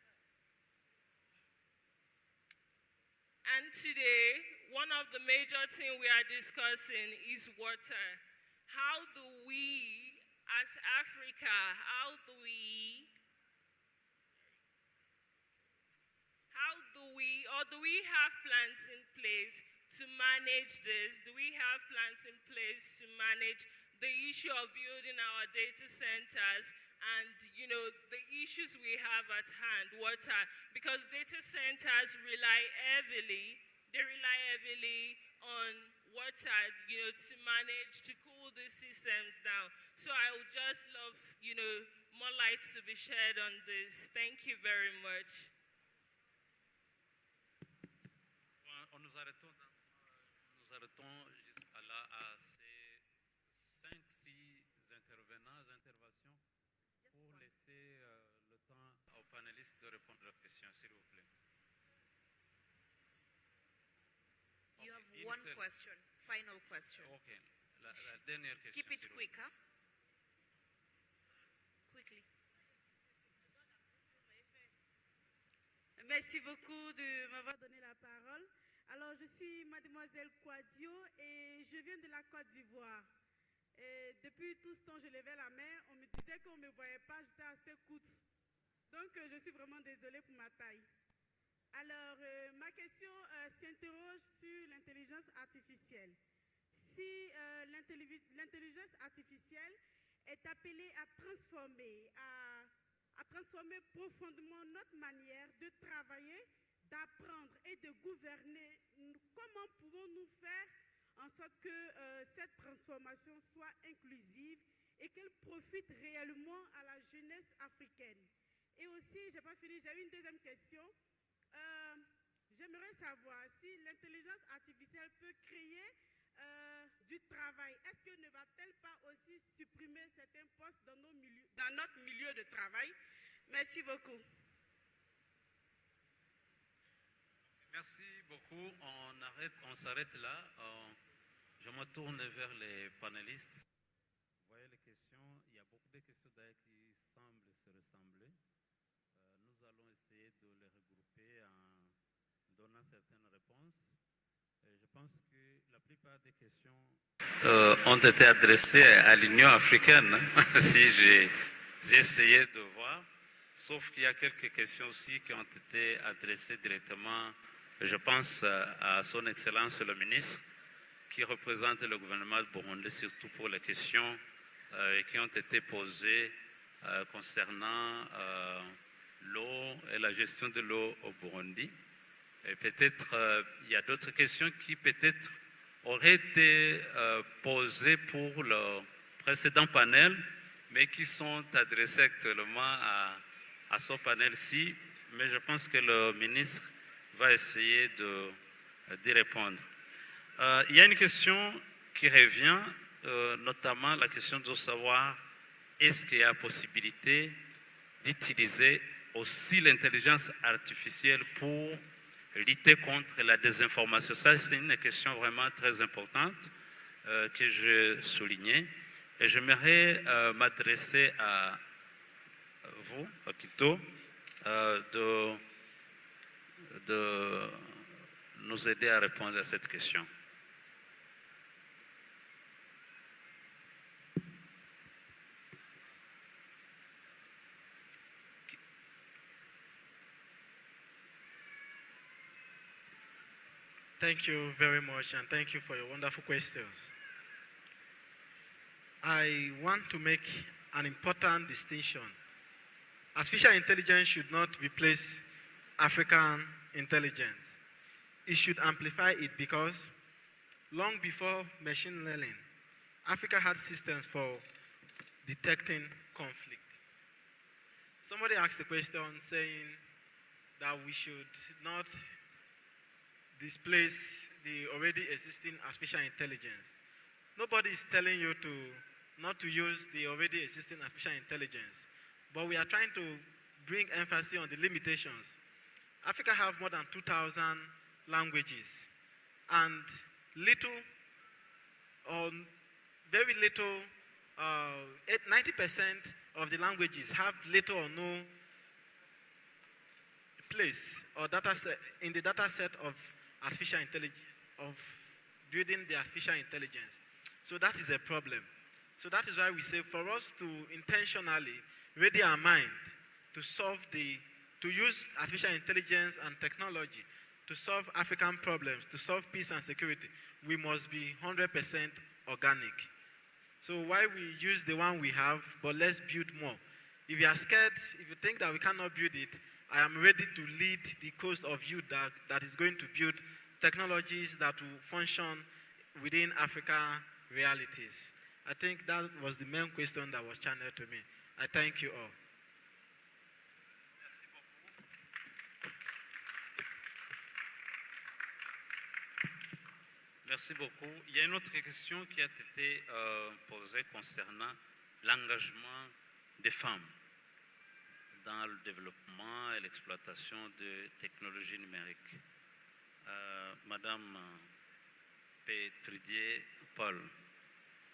And today, one of the major things we are discussing is water. How do we, as Africa, do we have plans in place to manage this? Do we have plans in place to manage the issue of building our data centers and, the issues we have at hand, water? Because data centers rely heavily on water, to manage, to cool these systems down. So I would just love, more light to be shed on this. Thank you very much. Nous arrêtons jusqu'à là à ces 5-6 interventions pour laisser le temps aux panélistes de répondre aux questions, s'il vous plaît. You have one question, final question. Okay, la dernière question. Keep it quick, huh? Quickly. Merci beaucoup de m'avoir donné la parole. Alors, je suis mademoiselle Quadio et je viens de la Côte d'Ivoire. Et depuis tout ce temps, je levais la main. On me disait qu'on ne me voyait pas, j'étais assez courte. Donc, je suis vraiment désolée pour ma taille. Alors, ma question s'interroge sur l'intelligence artificielle. Si l'intelligence artificielle est appelée à transformer profondément notre manière de travailler, d'apprendre et de gouverner, comment pouvons-nous faire en sorte que cette transformation soit inclusive et qu'elle profite réellement à la jeunesse africaine? Et aussi, je n'ai pas fini, j'ai une deuxième question. J'aimerais savoir si l'intelligence artificielle peut créer du travail. Est-ce que ne va-t-elle pas aussi supprimer certains postes dans notre milieu de travail? Merci beaucoup. Merci beaucoup. On s'arrête là. Je me tourne vers les panélistes. Vous voyez les questions. Il y a beaucoup de questions d'ailleurs qui semblent se ressembler. Nous allons essayer de les regrouper en donnant certaines réponses. Je pense que la plupart des questions ont été adressées à l'Union africaine, si j'ai essayé de voir. Sauf qu'il y a quelques questions aussi qui ont été adressées directement, je pense, à son Excellence le ministre, qui représente le gouvernement burundais, surtout pour les questions qui ont été posées concernant l'eau et la gestion de l'eau au Burundi. Et peut-être il y a d'autres questions qui peut-être auraient été posées pour le précédent panel, mais qui sont adressées actuellement à ce panel-ci. Mais je pense que le ministre va essayer d'y répondre. Il y a une question qui revient, notamment la question de savoir est-ce qu'il y a possibilité d'utiliser aussi l'intelligence artificielle pour lutter contre la désinformation. Ça, c'est une question vraiment très importante que je soulignais. Et j'aimerais m'adresser à vous, plutôt, de nous aider à répondre à cette question. Thank you very much, and thank you for your wonderful questions. I want to make an important distinction. Artificial intelligence should not replace African intelligence. It should amplify it because long before machine learning, Africa had systems for detecting conflict. Somebody asked the question saying that we should not displace the already existing artificial intelligence. Nobody is telling you not to use the already existing artificial intelligence, but we are trying to bring emphasis on the limitations. Africa have more than 2,000 languages, and little or very little, 90% of the languages have little or no place or data set in the data set of artificial intelligence, of building the artificial intelligence. So that is a problem. So that is why we say for us to intentionally ready our mind to to use artificial intelligence and technology to solve African problems, to solve peace and security, we must be 100% organic. So why we use the one we have, but let's build more. If you are scared, if you think that we cannot build it, I am ready to lead the course of youth that is going to build technologies that will function within Africa realities. I think that was the main question that was channeled to me. I thank you all. Merci beaucoup. Il y a une autre question qui a été posée concernant l'engagement des femmes dans le développement et l'exploitation de technologies numériques. Madame Paix, Paul,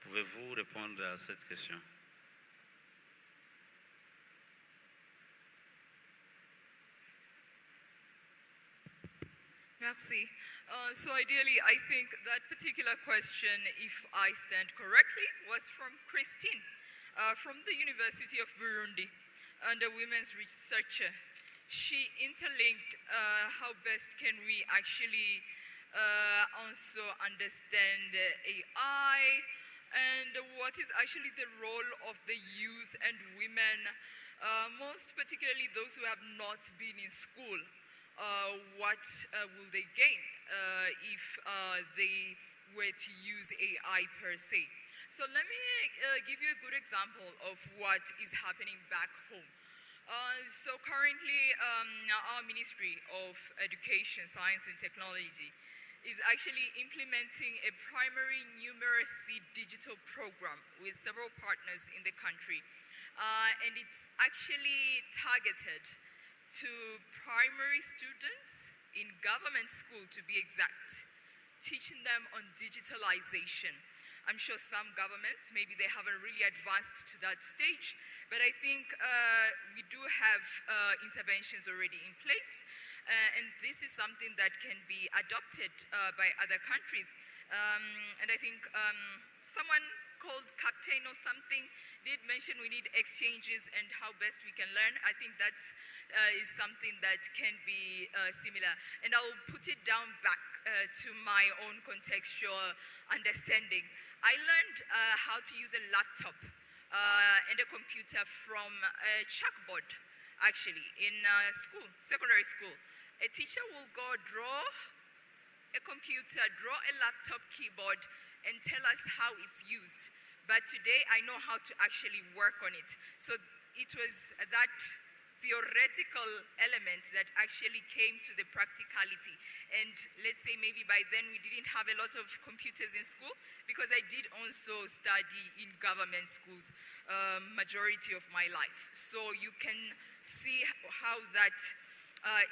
pouvez-vous répondre à cette question? Merci. So ideally, I think that particular question, if I stand correctly, was from Christine from the University of Burundi, and a women's researcher. She interlinked how best can we actually also understand AI and what is actually the role of the youth and women, most particularly those who have not been in school. What will they gain if they were to use AI per se? So let me give you a good example of what is happening back home. So currently, our Ministry of Education, Science and Technology is actually implementing a primary numeracy digital program with several partners in the country. And it's actually targeted to primary students in government school, to be exact, teaching them on digitalization. I'm sure some governments, maybe they haven't really advanced to that stage, but I think we do have interventions already in place, and this is something that can be adopted by other countries. And I think someone called Captain or something did mention we need exchanges and how best we can learn. I think that is something that can be similar. And I'll put it down back to my own contextual understanding. I learned how to use a laptop and a computer from a chalkboard, actually, in school, secondary school. A teacher will go draw a computer, draw a laptop keyboard, and tell us how it's used. But today I know how to actually work on it. So it was that theoretical element that actually came to the practicality. And let's say maybe by then we didn't have a lot of computers in school, because I did also study in government schools majority of my life. So you can see how that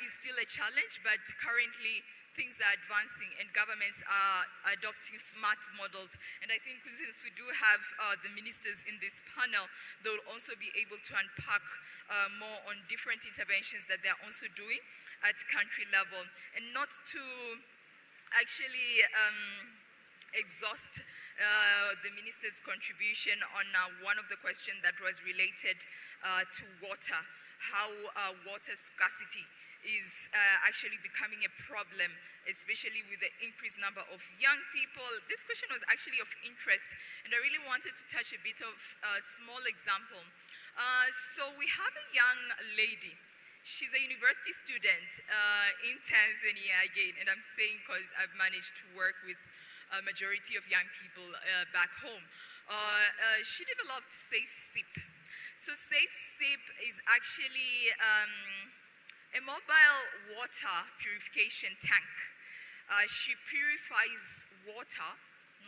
is still a challenge, but currently things are advancing and governments are adopting smart models. And I think since we do have the ministers in this panel, they'll also be able to unpack more on different interventions that they're also doing at country level. And not to actually exhaust the minister's contribution on one of the questions that was related to water, how water scarcity is actually becoming a problem, especially with the increased number of young people. This question was actually of interest, and I really wanted to touch a bit of a small example. So we have a young lady. She's a university student in Tanzania again, and I'm saying because I've managed to work with a majority of young people back home. She developed Safe Sip. So Safe Sip is actually a mobile water purification tank. She purifies water,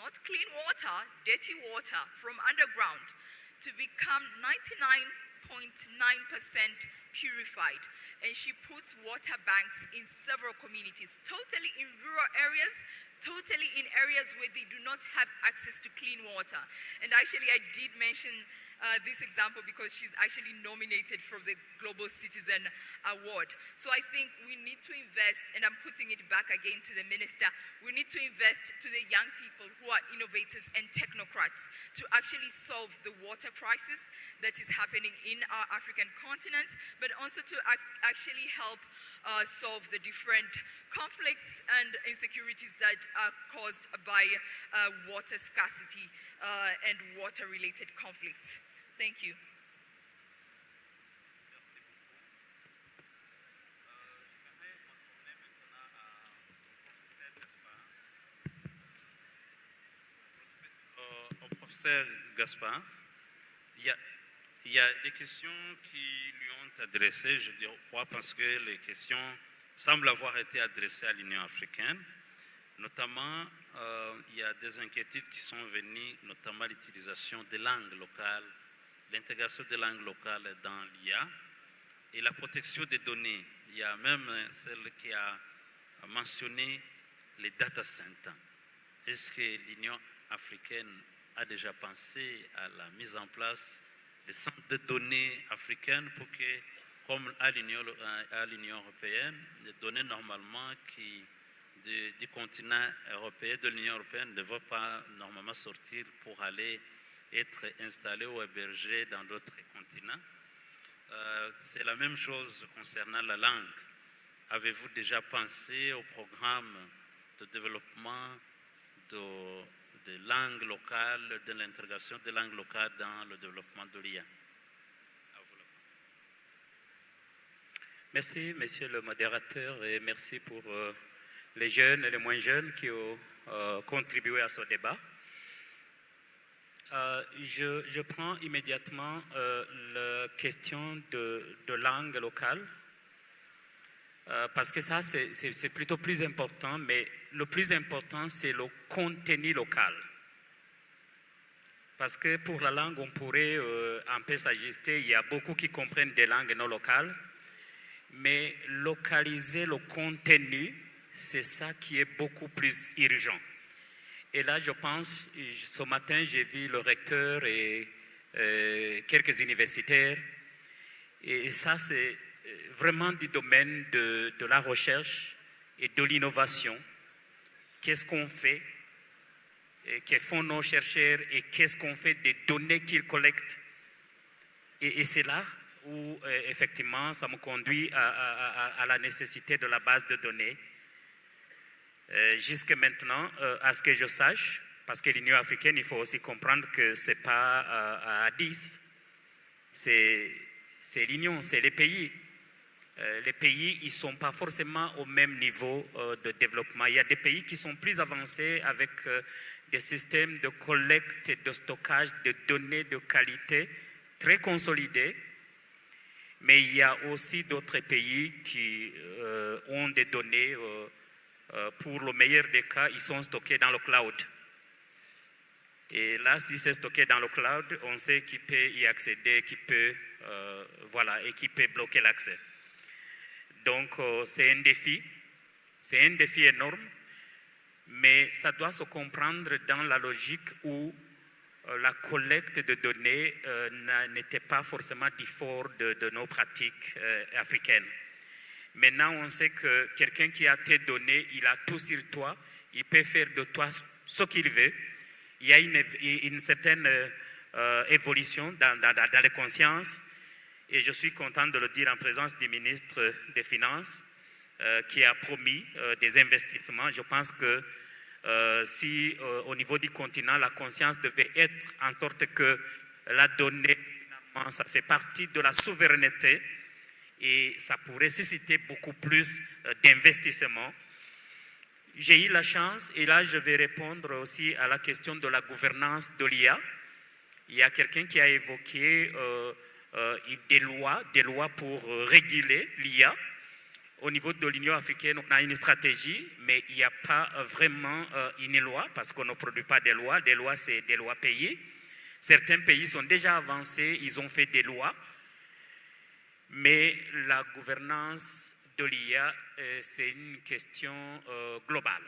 not clean water, dirty water from underground to become 99.9% purified. And she puts water banks in several communities, totally in rural areas, totally in areas where they do not have access to clean water. And actually I did mention this example because she's actually nominated for the Global Citizen Award. So I think we need to invest, and I'm putting it back again to the minister, we need to invest to the young people who are innovators and technocrats to actually solve the water crisis that is happening in our African continents, but also to actually help solve the different conflicts and insecurities that are caused by water scarcity and water-related conflicts. Thank you. Au professeur Gaspard, il y a des questions qui lui ont adressées, je crois, parce que les questions semblent avoir été adressées à l'Union africaine. Notamment, il y a des inquiétudes qui sont venues, notamment l'utilisation des langues locales, l'intégration des langues locales dans l'IA et la protection des données. Il y a même celle qui a mentionné les data centers. Est-ce que l'Union africaine a déjà pensé à la mise en place des centres de données africaines pour que, comme à l'Union européenne, les données normalement du continent européen, de l'Union européenne, ne vont pas normalement sortir pour aller être installés ou hébergés dans d'autres continents. C'est la même chose concernant la langue. Avez-vous déjà pensé au programme de développement de langues locales, de l'intégration des langues locales dans le développement de l'IA? Merci, monsieur le modérateur, et merci pour les jeunes et les moins jeunes qui ont contribué à ce débat. Je prends immédiatement la question de langue locale, parce que ça, c'est plutôt plus important, mais le plus important, c'est le contenu local. Parce que pour la langue, on pourrait un peu s'ajuster. Il y a beaucoup qui comprennent des langues non locales, mais localiser le contenu, c'est ça qui est beaucoup plus urgent. Et là, je pense, ce matin, j'ai vu le recteur et quelques universitaires. Et ça, c'est vraiment du domaine de la recherche et de l'innovation. Qu'est-ce qu'on fait? Que font nos chercheurs et qu'est-ce qu'on fait des données qu'ils collectent? Et c'est là où, effectivement, ça me conduit à la nécessité de la base de données. Jusque maintenant, à ce que je sache, parce que l'Union africaine, il faut aussi comprendre que ce n'est pas à Addis, c'est l'Union, c'est les pays. Les pays, ils ne sont pas forcément au même niveau de développement. Il y a des pays qui sont plus avancés avec des systèmes de collecte et de stockage de données de qualité très consolidés. mais il y a aussi d'autres pays qui ont des données, pour le meilleur des cas, ils sont stockés dans le cloud. Et là, si c'est stocké dans le cloud, on sait qui peut y accéder, qui peut, et qui peut bloquer l'accès. Donc, c'est un défi énorme, mais ça doit se comprendre dans la logique où la collecte de données n'était pas forcément du fort de nos pratiques africaines. Maintenant, on sait que quelqu'un qui a tes données, il a tout sur toi, il peut faire de toi ce qu'il veut. Il y a une certaine évolution dans les consciences, et je suis content de le dire en présence du ministre des Finances qui a promis des investissements. Je pense que si au niveau du continent, la conscience devait être en sorte que la donnée, finalement, ça fait partie de la souveraineté et ça pourrait susciter beaucoup plus d'investissements. J'ai eu la chance, et là je vais répondre aussi à la question de la gouvernance de l'IA. Il y a quelqu'un qui a évoqué des lois pour réguler l'IA. Au niveau de l'Union africaine, on a une stratégie, mais il n'y a pas vraiment une loi, parce qu'on ne produit pas des lois. Des lois, c'est des lois payées. Certains pays sont déjà avancés, ils ont fait des lois, mais la gouvernance de l'IA, c'est une question globale.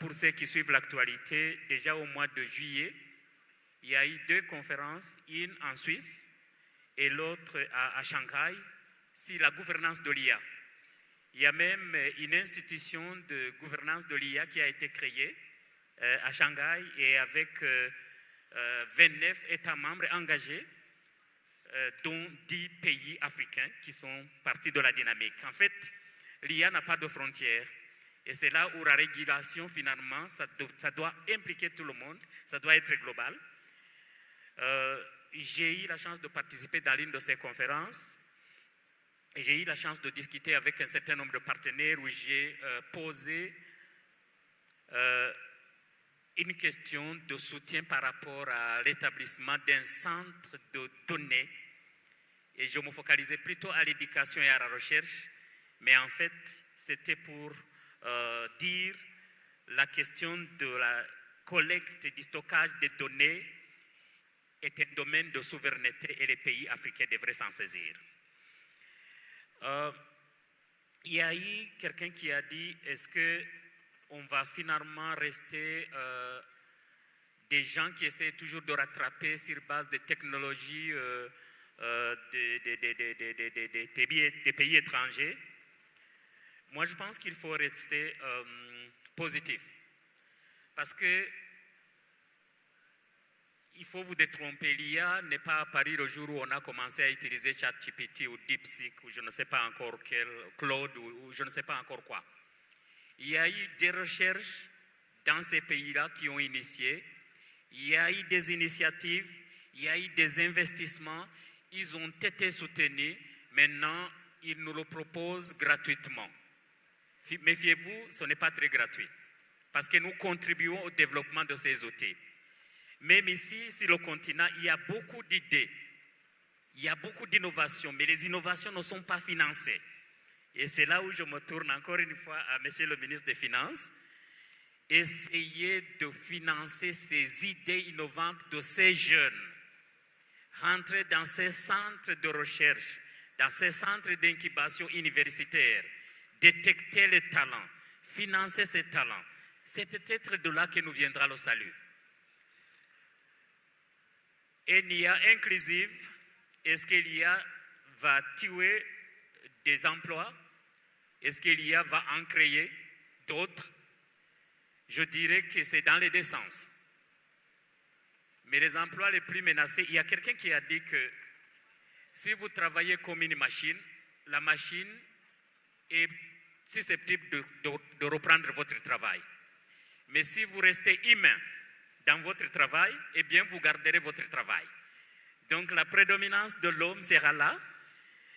Pour ceux qui suivent l'actualité, déjà au mois de juillet, il y a eu 2 conférences, une en Suisse et l'autre à Shanghai, sur la gouvernance de l'IA. Il y a même une institution de gouvernance de l'IA qui a été créée à Shanghai et avec 29 États membres engagés, dont 10 pays africains qui sont partis de la dynamique. En fait, l'IA n'a pas de frontières. Et c'est là où la régulation, finalement, ça doit impliquer tout le monde, ça doit être global. J'ai eu la chance de participer dans l'une de ces conférences et j'ai eu la chance de discuter avec un certain nombre de partenaires où j'ai posé une question de soutien par rapport à l'établissement d'un centre de données. Et je me focalisais plutôt à l'éducation et à la recherche, mais en fait, c'était pour dire la question de la collecte et du stockage des données est un domaine de souveraineté et les pays africains devraient s'en saisir. Il y a eu quelqu'un qui a dit, est-ce qu'on va finalement rester des gens qui essaient toujours de rattraper sur base des technologies des pays étrangers? Moi, je pense qu'il faut rester positif. Parce que il faut vous détromper. L'IA n'est pas apparue le jour où on a commencé à utiliser ChatGPT ou DeepSeek ou je ne sais pas encore quel Claude ou je ne sais pas encore quoi. Il y a eu des recherches dans ces pays-là qui ont initié. Il y a eu des initiatives, il y a eu des investissements. Ils ont été soutenus. Maintenant, ils nous le proposent gratuitement. Méfiez-vous, ce n'est pas très gratuit. Parce que nous contribuons au développement de ces outils. Même ici, sur le continent, il y a beaucoup d'idées. Il y a beaucoup d'innovations, mais les innovations ne sont pas financées. Et c'est là où je me tourne encore une fois à Monsieur le ministre des Finances. Essayez de financer ces idées innovantes de ces jeunes. Rentrer dans ces centres de recherche, dans ces centres d'incubation universitaire, détecter les talents, financer ces talents. C'est peut-être de là que nous viendra le salut. Et l'IA inclusive, est-ce que l'IA va tuer des emplois? Est-ce que l'IA va en créer d'autres? Je dirais que c'est dans les deux sens. Mais les emplois les plus menacés, il y a quelqu'un qui a dit que si vous travaillez comme une machine, la machine est susceptible de reprendre votre travail. Mais si vous restez humain dans votre travail, eh bien vous garderez votre travail. Donc la prédominance de l'homme sera là.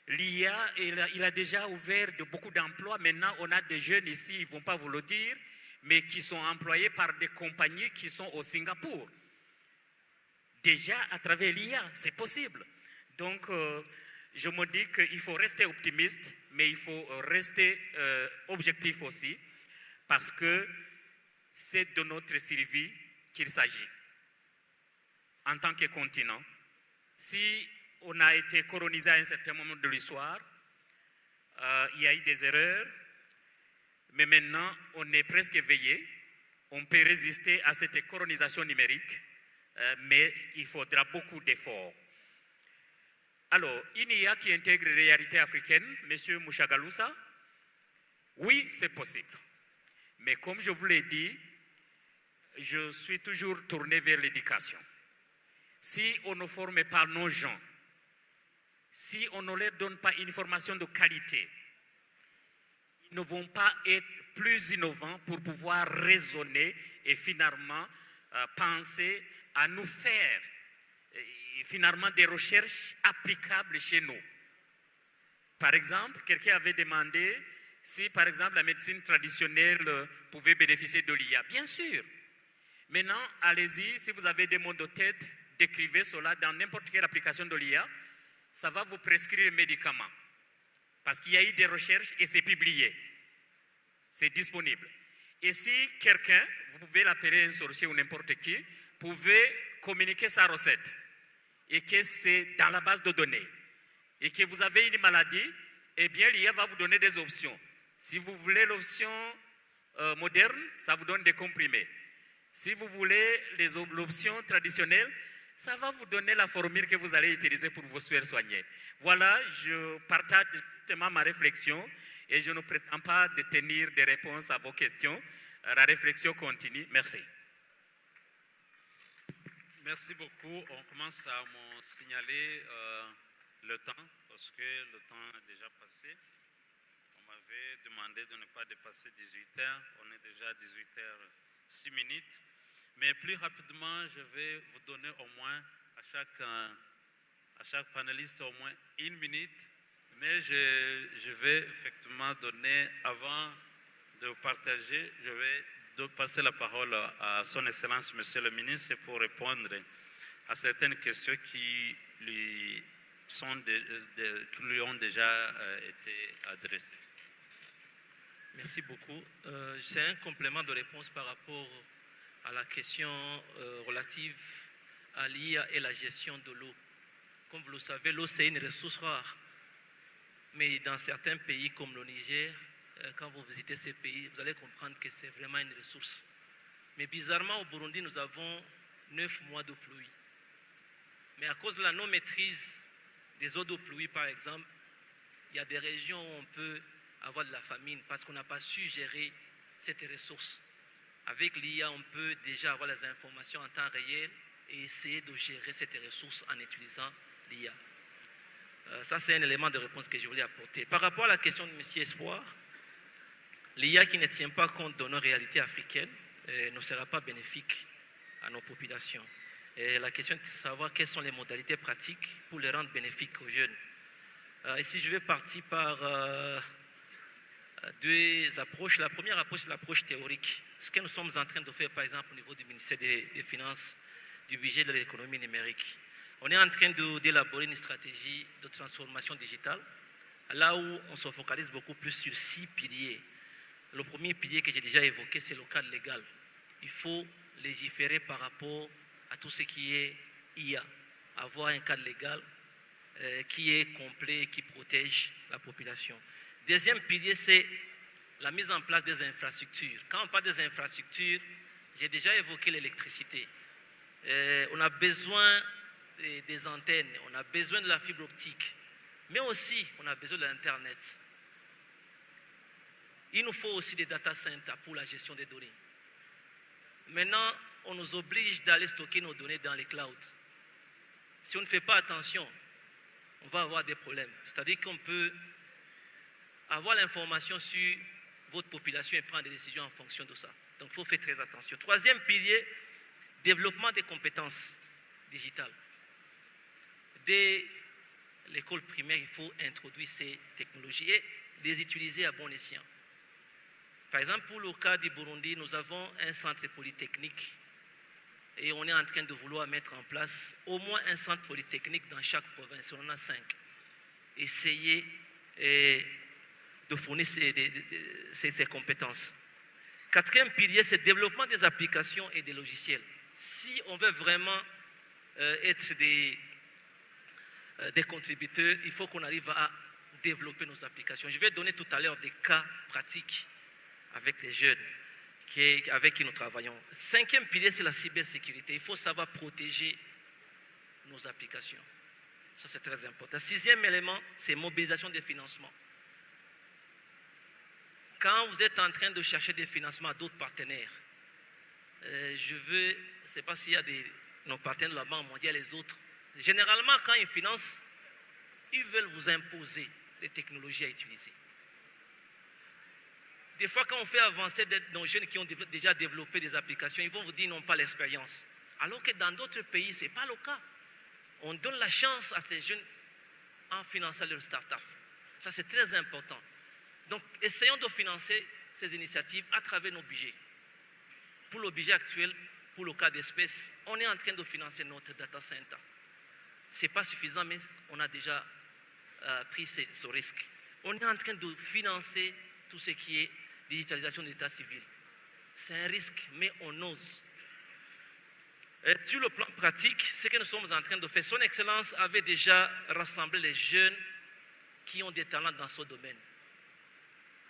L'IA, il a déjà ouvert beaucoup d'emplois. Maintenant, on a des jeunes ici, ils ne vont pas vous le dire, mais qui sont employés par des compagnies qui sont au Singapour. Déjà, à travers l'IA, c'est possible. Donc, je me dis qu'il faut rester optimiste, mais il faut rester objectif aussi, parce que c'est de notre survie qu'il s'agit. En tant que continent, si on a été colonisé à un certain moment de l'histoire, il y a eu des erreurs, mais maintenant on est presque éveillé. On peut résister à cette colonisation numérique, mais il faudra beaucoup d'efforts. Alors, une IA qui intègre les réalités africaines, M. Mouchagaloussa, oui, c'est possible. Mais comme je vous l'ai dit, je suis toujours tourné vers l'éducation. Si on ne forme pas nos gens, si on ne leur donne pas une formation de qualité, ils ne vont pas être plus innovants pour pouvoir raisonner et finalement penser à nous faire finalement des recherches applicables chez nous. Par exemple, quelqu'un avait demandé si par exemple la médecine traditionnelle pouvait bénéficier de l'IA. Bien sûr. Maintenant, allez-y, si vous avez des mots de tête, décrivez cela dans n'importe quelle application de l'IA, ça va vous prescrire le médicament. Parce qu'il y a eu des recherches et c'est publié. C'est disponible. Et si quelqu'un, vous pouvez l'appeler un sorcier ou n'importe qui, pouvait communiquer sa recette et que c'est dans la base de données et que vous avez une maladie, eh bien l'IA va vous donner des options. Si vous voulez l'option moderne, ça vous donne des comprimés. Si vous voulez l'option traditionnelle, ça va vous donner la formule que vous allez utiliser pour vous faire soigner. Voilà, je partage justement ma réflexion et je ne prétends pas de tenir des réponses à vos questions. La réflexion continue. Merci. Merci beaucoup. On commence à me signaler le temps, parce que le temps est déjà passé. On m'avait demandé de ne pas dépasser 18h. On est déjà à 18h06. Mais plus rapidement, je vais vous donner au moins à chaque panéliste au moins 1 minute. Mais je vais effectivement donner, avant de partager, je vais passer la parole à son Excellence, Monsieur le Ministre, pour répondre à certaines questions qui lui ont déjà été adressées. Merci beaucoup. C'est un complément de réponse par rapport à la question relative à l'IA et la gestion de l'eau. Comme vous le savez, l'eau c'est une ressource rare. Mais dans certains pays comme le Niger, quand vous visitez ces pays, vous allez comprendre que c'est vraiment une ressource. Mais bizarrement, au Burundi, nous avons 9 mois de pluie. Mais à cause de la non-maîtrise des eaux de pluie, par exemple, il y a des régions où on peut avoir de la famine parce qu'on n'a pas su gérer cette ressource. Avec l'IA, on peut déjà avoir les informations en temps réel et essayer de gérer cette ressource en utilisant l'IA. Ça, c'est un élément de réponse que je voulais apporter. Par rapport à la question de M. Espoir, l'IA qui ne tient pas compte de nos réalités africaines ne sera pas bénéfique à nos populations. Et la question est de savoir quelles sont les modalités pratiques pour les rendre bénéfiques aux jeunes. Ici, je vais partir par 2 approches. La première approche, c'est l'approche théorique. Ce que nous sommes en train de faire, par exemple, au niveau du ministère des Finances, du budget de l'économie numérique. On est en train d'élaborer une stratégie de transformation digitale, là où on se focalise beaucoup plus sur 6 piliers. Le premier pilier que j'ai déjà évoqué, c'est le cadre légal. Il faut légiférer par rapport à tout ce qui est IA, avoir un cadre légal qui est complet et qui protège la population. Deuxième pilier, c'est la mise en place des infrastructures. Quand on parle des infrastructures, j'ai déjà évoqué l'électricité. On a besoin des antennes, on a besoin de la fibre optique, mais aussi on a besoin de l'Internet. Il nous faut aussi des data centers pour la gestion des données. Maintenant, on nous oblige d'aller stocker nos données dans les clouds. Si on ne fait pas attention, on va avoir des problèmes. C'est-à-dire qu'on peut avoir l'information sur votre population et prendre des décisions en fonction de ça. Donc, il faut faire très attention. Troisième pilier, développement des compétences digitales. Dès l'école primaire, il faut introduire ces technologies et les utiliser à bon escient. Par exemple, pour le cas du Burundi, nous avons un centre polytechnique et on est en train de vouloir mettre en place au moins un centre polytechnique dans chaque province. On en a 5. essayer de fournir ces compétences. Quatrième pilier, c'est le développement des applications et des logiciels. Si on veut vraiment être des contributeurs, il faut qu'on arrive à développer nos applications. Je vais donner tout à l'heure des cas pratiques avec les jeunes avec qui nous travaillons. Cinquième pilier, c'est la cybersécurité. Il faut savoir protéger nos applications. Ça, c'est très important. Sixième élément, c'est mobilisation des financements. Quand vous êtes en train de chercher des financements à d'autres partenaires, je ne sais pas s'il y a nos partenaires de la Banque mondiale et les autres. Généralement, quand ils financent, ils veulent vous imposer les technologies à utiliser. Des fois, quand on fait avancer nos jeunes qui ont déjà développé des applications, ils vont vous dire qu'ils n'ont pas l'expérience. Alors que dans d'autres pays, ce n'est pas le cas. On donne la chance à ces jeunes en finançant leurs start-up. Ça, c'est très important. Donc, essayons de financer ces initiatives à travers nos budgets. Pour le budget actuel, pour le cas d'espèce, on est en train de financer notre data center. Ce n'est pas suffisant, mais on a déjà pris ce risque. On est en train de financer tout ce qui est digitalisation de l'état civil. C'est un risque, mais on ose. Sur le plan pratique, ce que nous sommes en train de faire, Son Excellence avait déjà rassemblé les jeunes qui ont des talents dans ce domaine.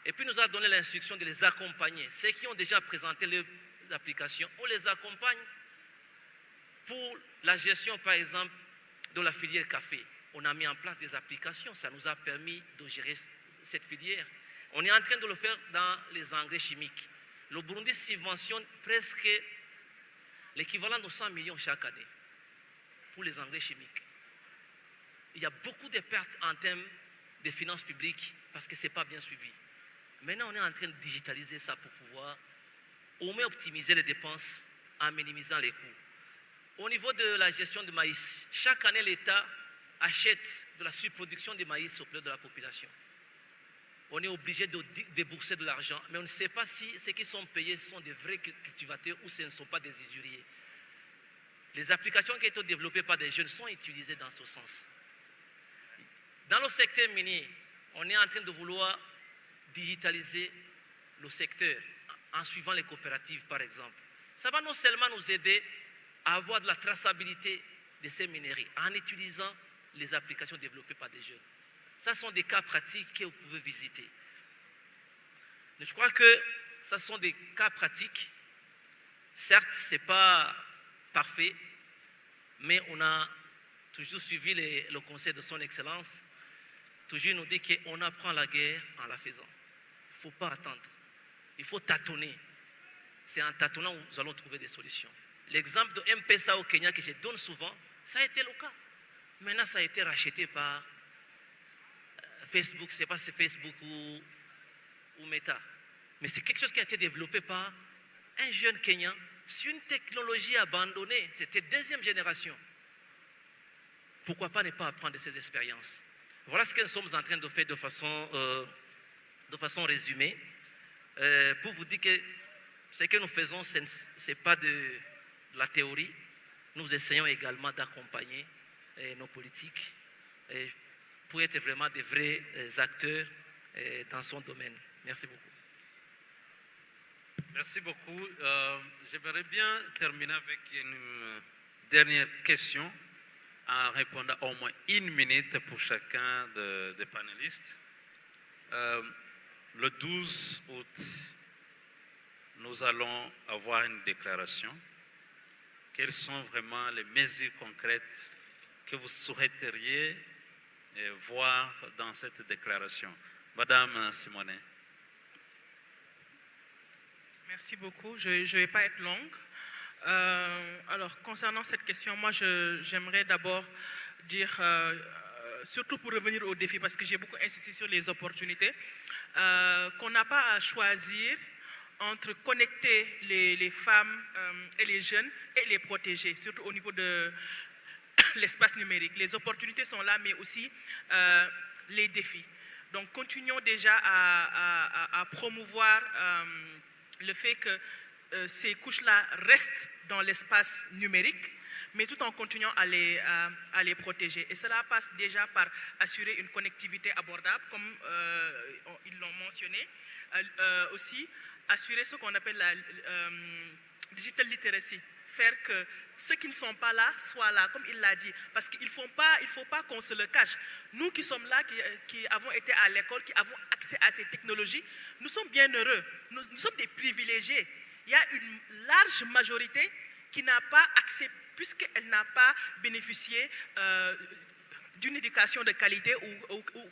Et puis nous a donné l'instruction de les accompagner. Ceux qui ont déjà présenté leurs applications, on les accompagne pour la gestion, par exemple, de la filière café. On a mis en place des applications, ça nous a permis de gérer cette filière. On est en train de le faire dans les engrais chimiques. Le Burundi subventionne presque l'équivalent de 100 millions chaque année pour les engrais chimiques. Il y a beaucoup de pertes en termes de finances publiques parce que ce n'est pas bien suivi. Maintenant, on est en train de digitaliser ça pour pouvoir au moins optimiser les dépenses en minimisant les coûts. Au niveau de la gestion du maïs, chaque année, l'État achète de la surproduction de maïs auprès de la population. On est obligé de débourser de l'argent, mais on ne sait pas si ceux qui sont payés sont des vrais cultivateurs ou ce ne sont pas des usuriers. Les applications qui ont été développées par des jeunes sont utilisées dans ce sens. Dans le secteur minier, on est en train de vouloir digitaliser le secteur en suivant les coopératives, par exemple. Ça va non seulement nous aider à avoir de la traçabilité de ces minerais en utilisant les applications développées par des jeunes. Ça sont des cas pratiques que vous pouvez visiter. Je crois que ce sont des cas pratiques. Certes, ce n'est pas parfait, mais on a toujours suivi le conseil de Son Excellence. Toujours nous dit qu'on apprend la guerre en la faisant. Il ne faut pas attendre. Il faut tâtonner. C'est en tâtonnant que nous allons trouver des solutions. L'exemple de M-Pesa au Kenya que je donne souvent, ça a été le cas. Maintenant, ça a été racheté par Facebook, je ne sais pas si c'est Facebook ou Meta. Mais c'est quelque chose qui a été développé par un jeune Kenyan sur une technologie abandonnée. C'était deuxième génération. Pourquoi pas ne pas apprendre de ces expériences? Voilà ce que nous sommes en train de faire de façon résumée. Pour vous dire que ce que nous faisons, ce n'est pas de la théorie. Nous essayons également d'accompagner nos politiques pour être vraiment des vrais acteurs dans son domaine. Merci beaucoup. Merci beaucoup. J'aimerais bien terminer avec une dernière question en répondant au moins 1 minute pour chacun des panélistes. Le 12 août, nous allons avoir une déclaration. Quelles sont vraiment les mesures concrètes que vous souhaiteriez voir dans cette déclaration? Madame Simonet. Merci beaucoup. Je ne vais pas être longue. Alors, concernant cette question, moi, j'aimerais d'abord dire, surtout pour revenir au défi, parce que j'ai beaucoup insisté sur les opportunités, qu'on n'a pas à choisir entre connecter les femmes et les jeunes et les protéger, surtout au niveau de l'espace numérique. Les opportunités sont là, mais aussi les défis. Donc, continuons déjà à promouvoir le fait que ces couches-là restent dans l'espace numérique, mais tout en continuant à les protéger. Et cela passe déjà par assurer une connectivité abordable, comme ils l'ont mentionné. Aussi, assurer ce qu'on appelle la digital literacy, faire que ceux qui ne sont pas là soient là, comme il l'a dit. Parce qu'il ne faut pas qu'on se le cache. Nous qui sommes là, qui avons été à l'école, qui avons accès à ces technologies, nous sommes bien heureux. Nous sommes des privilégiés. Il y a une large majorité qui n'a pas accès, puisqu'elle n'a pas bénéficié d'une éducation de qualité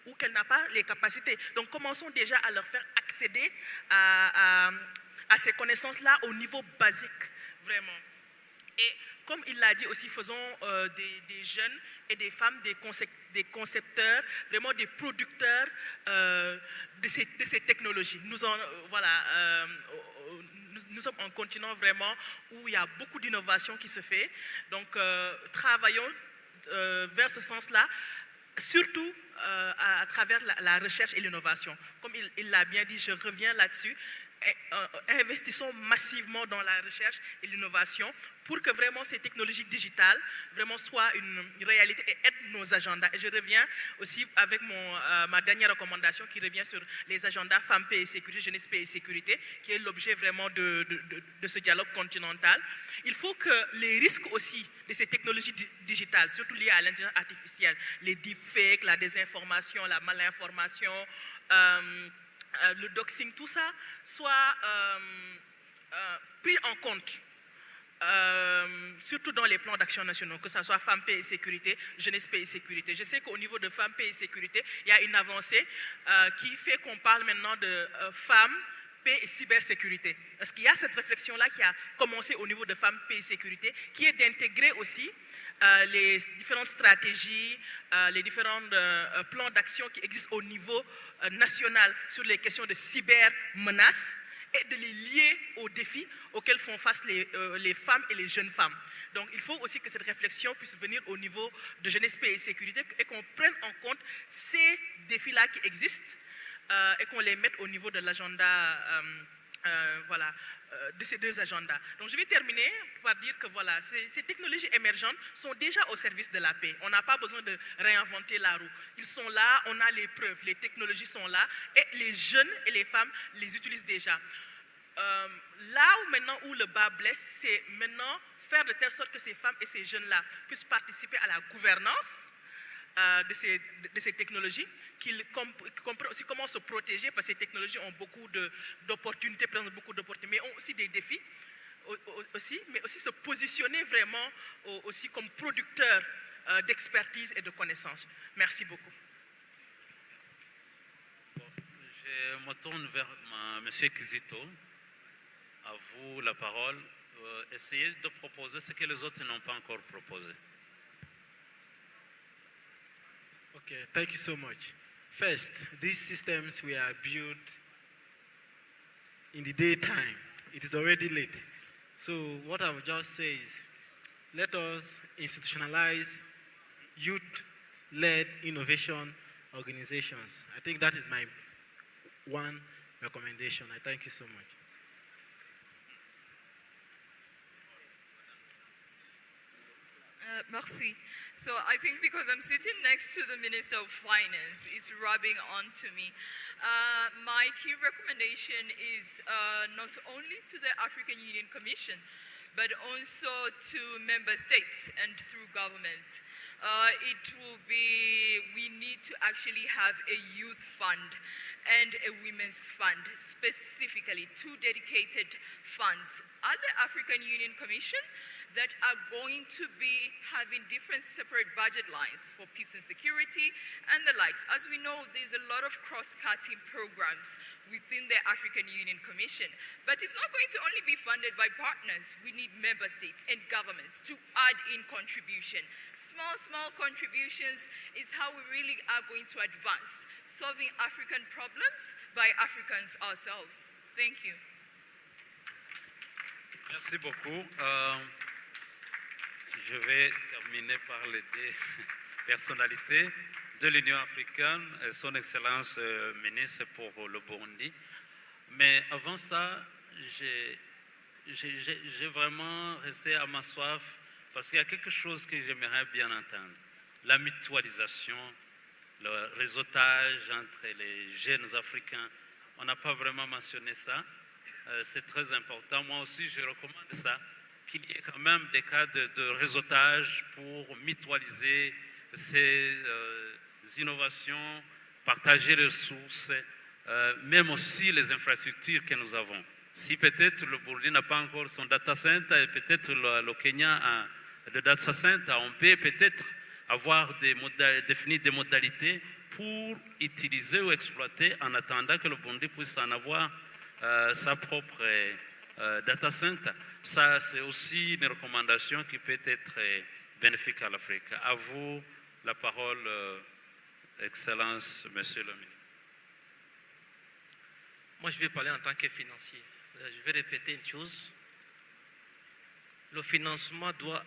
ou qu'elle n'a pas les capacités. Donc commençons déjà à leur faire accéder à ces connaissances-là au niveau basique, vraiment. Et comme il l'a dit aussi, faisons des jeunes et des femmes des concepteurs, vraiment des producteurs de ces technologies. Nous sommes un continent vraiment où il y a beaucoup d'innovation qui se fait. Donc travaillons vers ce sens-là, surtout à travers la recherche et l'innovation. Comme il l'a bien dit, je reviens là-dessus. Investissons massivement dans la recherche et l'innovation pour que vraiment ces technologies digitales vraiment soient une réalité et aident nos agendas. Et je reviens aussi avec ma dernière recommandation qui revient sur les agendas femmes, paix et sécurité, jeunesse, paix et sécurité, qui est l'objet vraiment de ce dialogue continental. Il faut que les risques aussi de ces technologies digitales, surtout liées à l'intelligence artificielle, les deepfakes, la désinformation, la malinformation, le doxing, tout ça soit pris en compte, surtout dans les plans d'action nationaux, que ce soit femmes, paix et sécurité, jeunesse, paix et sécurité. Je sais qu'au niveau de femmes, paix et sécurité, il y a une avancée qui fait qu'on parle maintenant de femmes, paix et cybersécurité. Parce qu'il y a cette réflexion-là qui a commencé au niveau de femmes, paix et sécurité, qui est d'intégrer aussi les différentes stratégies, les différents plans d'action qui existent au niveau national sur les questions de cybermenaces et de les lier aux défis auxquels font face les femmes et les jeunes femmes. Donc il faut aussi que cette réflexion puisse venir au niveau de jeunesse, paix et sécurité et qu'on prenne en compte ces défis-là qui existent et qu'on les mette au niveau de l'agenda de ces deux agendas. Donc je vais terminer par dire que voilà, ces technologies émergentes sont déjà au service de la paix. On n'a pas besoin de réinventer la roue. Ils sont là, on a les preuves, les technologies sont là et les jeunes et les femmes les utilisent déjà. Là où le bas blesse, c'est maintenant faire de telle sorte que ces femmes et ces jeunes-là puissent participer à la gouvernance de ces technologies, qu'ils comprennent aussi comment se protéger, parce que ces technologies ont beaucoup d'opportunités, présentent beaucoup d'opportunités, mais ont aussi des défis, mais aussi se positionner vraiment aussi comme producteurs d'expertise et de connaissances. Merci beaucoup. Je me tourne vers M. Kizito. À vous la parole. Essayez de proposer ce que les autres n'ont pas encore proposé. Okay, thank you so much. First, these systems were built in the daytime. It is already late. So what I would just say is, let us institutionalize youth-led innovation organizations. I think that is my one recommendation. I thank you so much. Merci. So I think because I'm sitting next to the Minister of Finance, it's rubbing onto me. My key recommendation is not only to the African Union Commission, but also to member states and through governments. We need to actually have a youth fund and a women's fund, specifically 2 dedicated funds at the African Union Commission that are going to be having different separate budget lines for peace and security and the likes. As we know, there's a lot of cross-cutting programs within the African Union Commission, but it's not going to only be funded by partners. We need member states and governments to add in contribution. Small contributions is how we really are going to advance solving African problems by Africans ourselves. Thank you. Merci beaucoup. Je vais terminer par les deux personnalités de l'Union africaine, son Excellence ministre pour le Burundi. Mais avant ça, j'ai vraiment resté à ma soif parce qu'il y a quelque chose que j'aimerais bien entendre. La mutualisation, le réseautage entre les jeunes africains. On n'a pas vraiment mentionné ça. C'est très important. Moi aussi, je recommande ça, qu'il y ait quand même des cas de réseautage pour mutualiser ces innovations, partager les ressources, même aussi les infrastructures que nous avons. Si peut-être le Burundi n'a pas encore son data center et peut-être le Kenya a le data center, on peut peut-être avoir définir des modalités pour utiliser ou exploiter en attendant que le Burundi puisse en avoir sa propre data center. Ça, c'est aussi une recommandation qui peut être bénéfique à l'Afrique. À vous la parole, Excellence, Monsieur le Ministre. Moi, je vais parler en tant que financier. Je vais répéter une chose. Le financement doit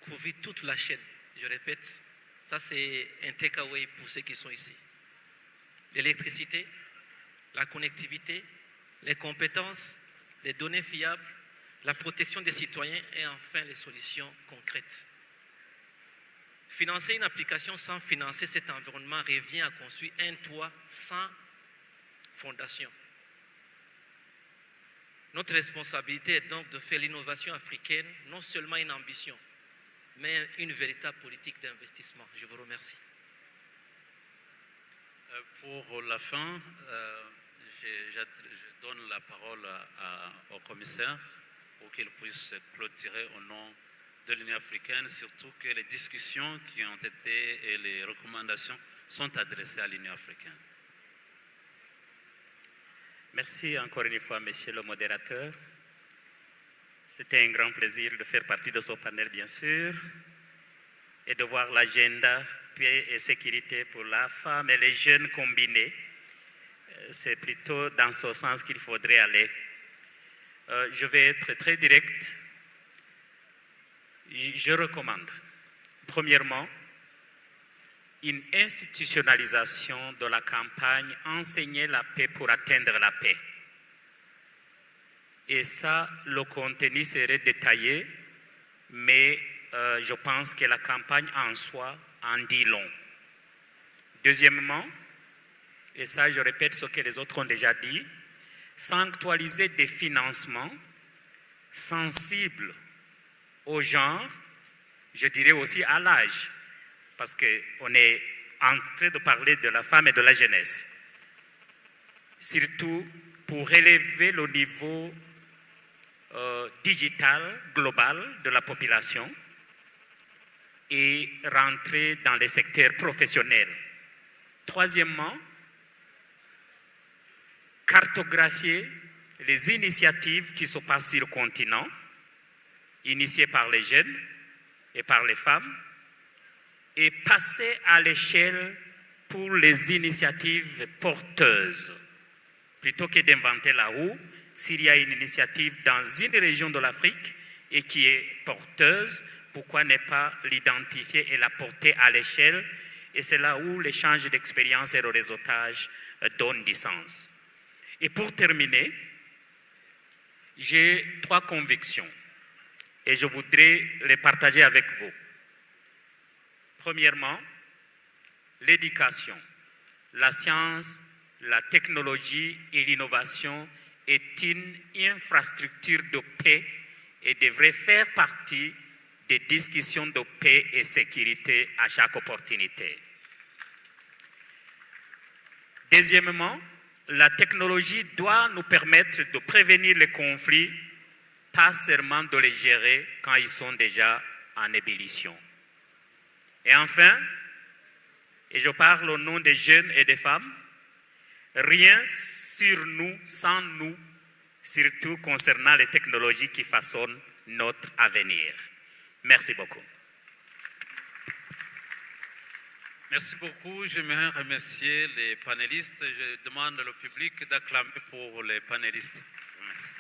couvrir toute la chaîne. Je répète, ça c'est un takeaway pour ceux qui sont ici. L'électricité, la connectivité, les compétences, les données fiables, la protection des citoyens et enfin les solutions concrètes. Financer une application sans financer cet environnement revient à construire un toit sans fondation. Notre responsabilité est donc de faire l'innovation africaine non seulement une ambition, mais une véritable politique d'investissement. Je vous remercie. Pour la fin, je donne la parole au commissaire pour qu'il puisse clôturer au nom de l'Union africaine, surtout que les discussions qui ont été et les recommandations sont adressées à l'Union africaine. Merci encore une fois, monsieur le modérateur. C'était un grand plaisir de faire partie de ce panel, bien sûr, et de voir l'agenda paix et sécurité pour la femme et les jeunes combinés. C'est plutôt dans ce sens qu'il faudrait aller. Je vais être très direct. Je recommande, premièrement, une institutionnalisation de la campagne « Enseigner la paix pour atteindre la paix ». Et ça, le contenu serait détaillé, mais je pense que la campagne en soi en dit long. Deuxièmement, et ça je répète ce que les autres ont déjà dit, sanctuariser des financements sensibles au genre, je dirais aussi à l'âge, parce qu'on est en train de parler de la femme et de la jeunesse. Surtout pour élever le niveau digital global de la population et rentrer dans les secteurs professionnels. Troisièmement, cartographier les initiatives qui se passent sur le continent, initiées par les jeunes et par les femmes, et passer à l'échelle pour les initiatives porteuses. Plutôt que d'inventer la roue, s'il y a une initiative dans une région de l'Afrique et qui est porteuse, pourquoi ne pas l'identifier et la porter à l'échelle? Et c'est là où l'échange d'expérience et le réseautage donnent du sens. Et pour terminer, j'ai 3 convictions et je voudrais les partager avec vous. Premièrement, l'éducation, la science, la technologie et l'innovation est une infrastructure de paix et devrait faire partie des discussions de paix et sécurité à chaque opportunité. Deuxièmement, la technologie doit nous permettre de prévenir les conflits, pas seulement de les gérer quand ils sont déjà en ébullition. Et enfin, et je parle au nom des jeunes et des femmes, rien sur nous sans nous, surtout concernant les technologies qui façonnent notre avenir. Merci beaucoup. Merci beaucoup. J'aimerais remercier les panélistes. Je demande au public d'acclamer pour les panélistes. Merci.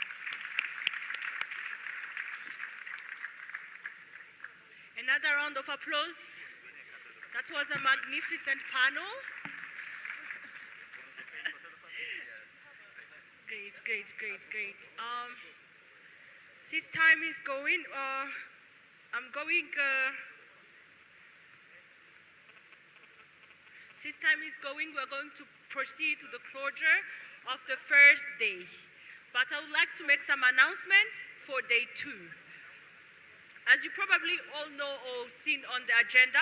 Another round of applause. That was a magnificent panel. Great. Since time is going, I'm going, since time is going, we're going to proceed to the closure of the first day. But I would like to make some announcements for day 2. As you probably all know or seen on the agenda,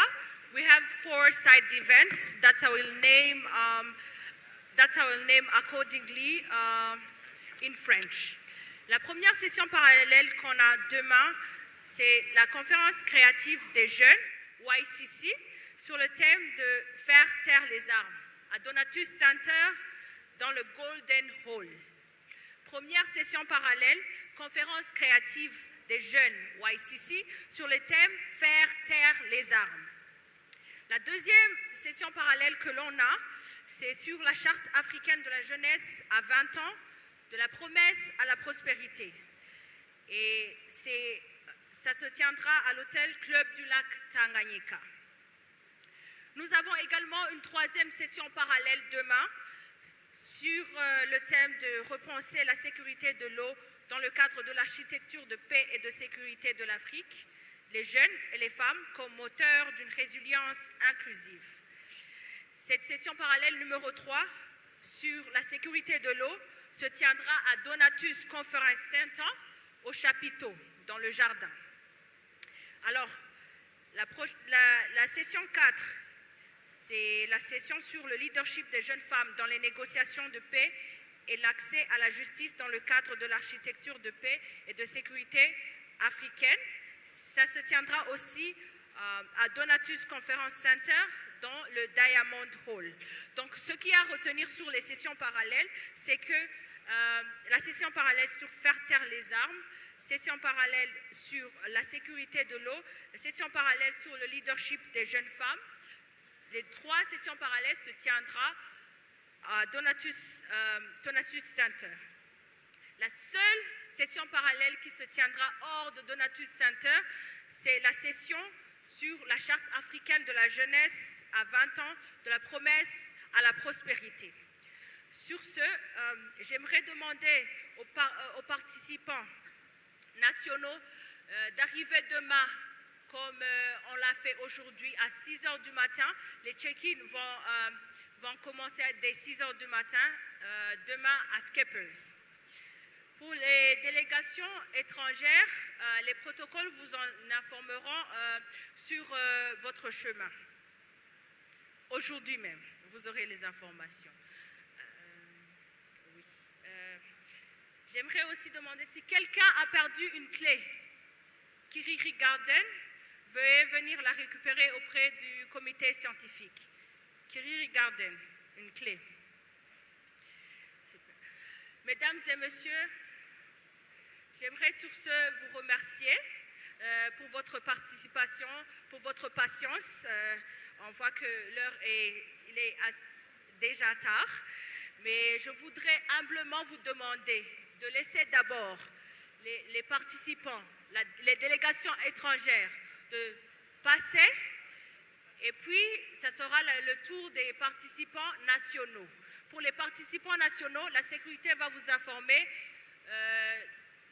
we have 4 side events that I will name accordingly in French. La première session parallèle qu'on a demain, c'est la conférence créative des jeunes, YCC, sur le thème de faire taire les armes, à Donatus Center dans le Golden Hall. Première session parallèle, conférence créative des jeunes YCC sur le thème faire taire les armes. La deuxième session parallèle que l'on a, c'est sur la charte africaine de la jeunesse à 20 ans, de la promesse à la prospérité. Et ça se tiendra à l'hôtel Club du Lac Tanganyika. Nous avons également une 3e session parallèle demain sur le thème de repenser la sécurité de l'eau dans le cadre de l'architecture de paix et de sécurité de l'Afrique, les jeunes et les femmes comme moteurs d'une résilience inclusive. Cette session parallèle numéro 3 sur la sécurité de l'eau se tiendra à Donatus Conference Center au chapiteau, dans le jardin. Alors, la session 4, c'est la session sur le leadership des jeunes femmes dans les négociations de paix et l'accès à la justice dans le cadre de l'architecture de paix et de sécurité africaine. Ça se tiendra aussi à Donatus Conference Center dans le Diamond Hall. Donc, ce qu'il y a à retenir sur les sessions parallèles, c'est que la session parallèle sur faire taire les armes, session parallèle sur la sécurité de l'eau, session parallèle sur le leadership des jeunes femmes. Les 3 sessions parallèles se tiendront à Donatus Center. La seule session parallèle qui se tiendra hors de Donatus Center, c'est la session sur la charte africaine de la jeunesse à 20 ans, de la promesse à la prospérité. Sur ce, j'aimerais demander aux participants nationaux d'arriver demain comme on l'a fait aujourd'hui à 6 h du matin. Les check-in vont commencer dès 6 h du matin, demain à Skeppers. Pour les délégations étrangères, les protocoles vous en informeront sur votre chemin. Aujourd'hui même, vous aurez les informations. Oui. J'aimerais aussi demander si quelqu'un a perdu une clé. Kiriri Garden, veuillez venir la récupérer auprès du comité scientifique. Kiriri Garden, une clé. Super. Mesdames et messieurs, j'aimerais sur ce vous remercier pour votre participation, pour votre patience. On voit que l'heure est déjà tard, mais je voudrais humblement vous demander de laisser d'abord les participants, les délégations étrangères de passer, et puis ça sera le tour des participants nationaux. Pour les participants nationaux, la sécurité va vous informer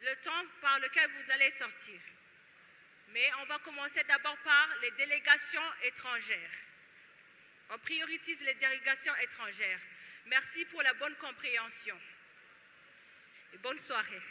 le temps par lequel vous allez sortir. Mais on va commencer d'abord par les délégations étrangères. On priorise les délégations étrangères. Merci pour la bonne compréhension. Et bonne soirée.